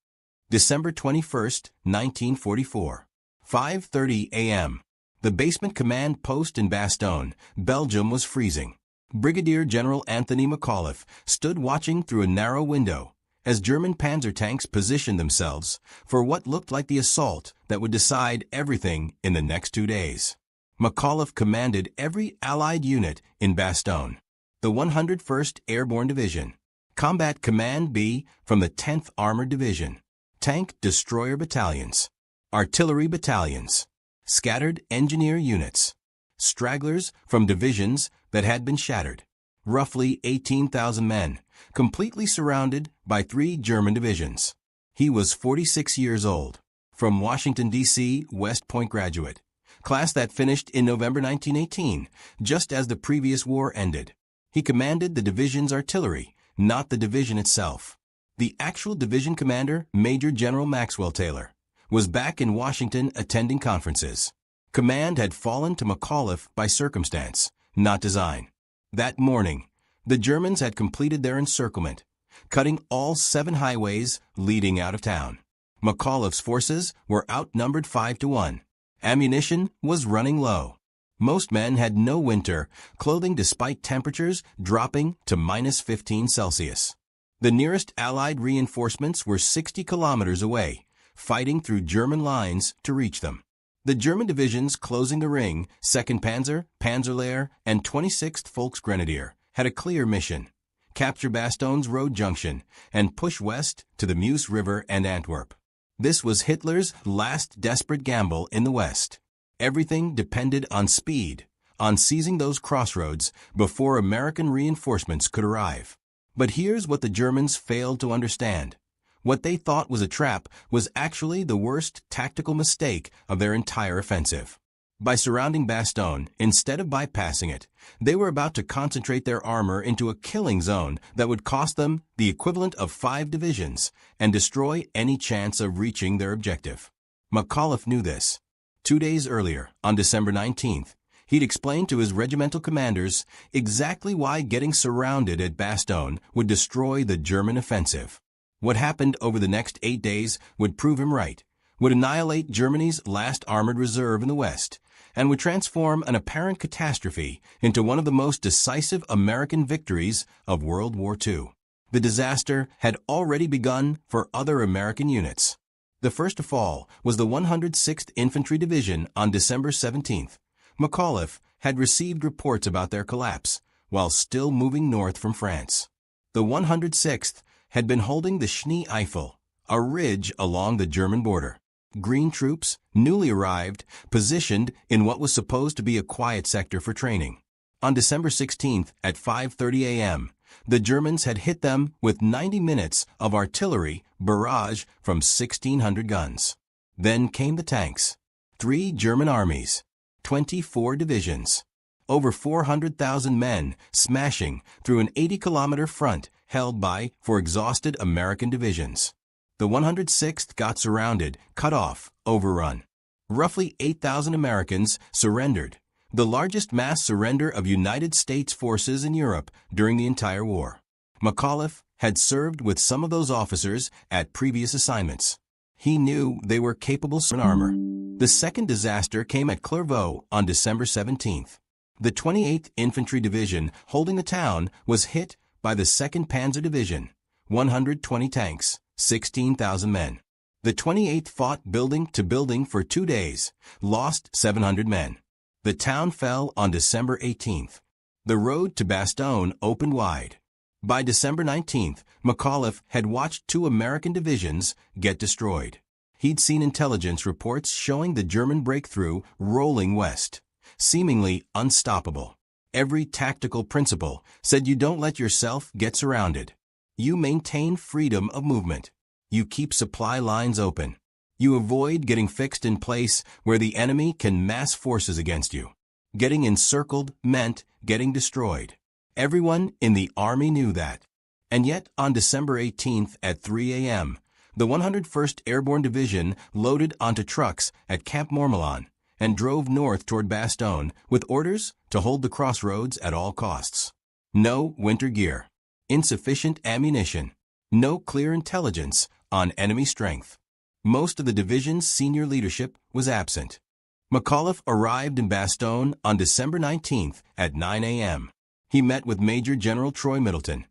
Speaker 1: December 21, 1944, 5:30 a.m. The basement command post in Bastogne, Belgium was freezing. Brigadier General Anthony McAuliffe stood watching through a narrow window as German panzer tanks positioned themselves for what looked like the assault that would decide everything in the next 2 days. McAuliffe commanded every Allied unit in Bastogne. The 101st Airborne Division, Combat Command B from the 10th Armored Division, Tank Destroyer Battalions, Artillery Battalions, Scattered Engineer Units, stragglers from divisions that had been shattered, roughly 18,000 men, completely surrounded by 3 German divisions. He was 46 years old, from Washington, D.C., West Point graduate, class that finished in November 1918, just as the previous war ended. He commanded the division's artillery, not the division itself. The actual division commander, Major General Maxwell Taylor, was back in Washington attending conferences. Command had fallen to McAuliffe by circumstance, not design. That morning, the Germans had completed their encirclement, cutting all 7 highways leading out of town. McAuliffe's forces were outnumbered 5-1. Ammunition was running low. Most men had no winter clothing despite temperatures dropping to -15 Celsius. The nearest Allied reinforcements were 60 kilometers away, fighting through German lines to reach them. The German divisions closing the ring, 2nd Panzer, Panzerlehr, and 26th Volksgrenadier, had a clear mission: capture Bastogne's road junction and push west to the Meuse River and Antwerp. This was Hitler's last desperate gamble in the West. Everything depended on speed, on seizing those crossroads before American reinforcements could arrive. But here's what the Germans failed to understand. What they thought was a trap was actually the worst tactical mistake of their entire offensive. By surrounding Bastogne, instead of bypassing it, they were about to concentrate their armor into a killing zone that would cost them the equivalent of 5 divisions and destroy any chance of reaching their objective. McAuliffe knew this. 2 days earlier, on December 19th, he'd explained to his regimental commanders exactly why getting surrounded at Bastogne would destroy the German offensive. What happened over the next 8 days would prove him right, would annihilate Germany's last armored reserve in the West, and would transform an apparent catastrophe into one of the most decisive American victories of World War II. The disaster had already begun for other American units. The first to fall was the 106th Infantry Division on December 17th. McAuliffe had received reports about their collapse while still moving north from France. The 106th had been holding the Schnee Eifel, a ridge along the German border. Green troops, newly arrived, positioned in what was supposed to be a quiet sector for training. On December 16th at 5:30 a.m., the Germans had hit them with 90 minutes of artillery barrage from 1,600 guns. Then came the tanks. 3 German armies, 24 divisions, over 400,000 men smashing through an 80-kilometer front held by 4 exhausted American divisions. The 106th got surrounded, cut off, overrun. Roughly 8,000 Americans surrendered, the largest mass surrender of United States forces in Europe during the entire war. McAuliffe had served with some of those officers at previous assignments. He knew they were capable of armor. The second disaster came at Clairvaux on December 17th. The 28th Infantry Division holding the town was hit by the 2nd Panzer Division, 120 tanks, 16,000 men. The 28th fought building to building for 2 days, lost 700 men. The town fell on December 18th. The road to Bastogne opened wide. By December 19th, McAuliffe had watched 2 American divisions get destroyed. He'd seen intelligence reports showing the German breakthrough rolling west, seemingly unstoppable. Every tactical principle said you don't let yourself get surrounded. You maintain freedom of movement. You keep supply lines open. You avoid getting fixed in place where the enemy can mass forces against you. Getting encircled meant getting destroyed. Everyone in the Army knew that. And yet, on December 18th at 3 a.m., the 101st Airborne Division loaded onto trucks at Camp Mormelon and drove north toward Bastogne with orders to hold the crossroads at all costs. No winter gear, insufficient ammunition, no clear intelligence on enemy strength. Most of the division's senior leadership was absent. McAuliffe arrived in Bastogne on December 19th at 9 a.m. He met with Major General Troy Middleton,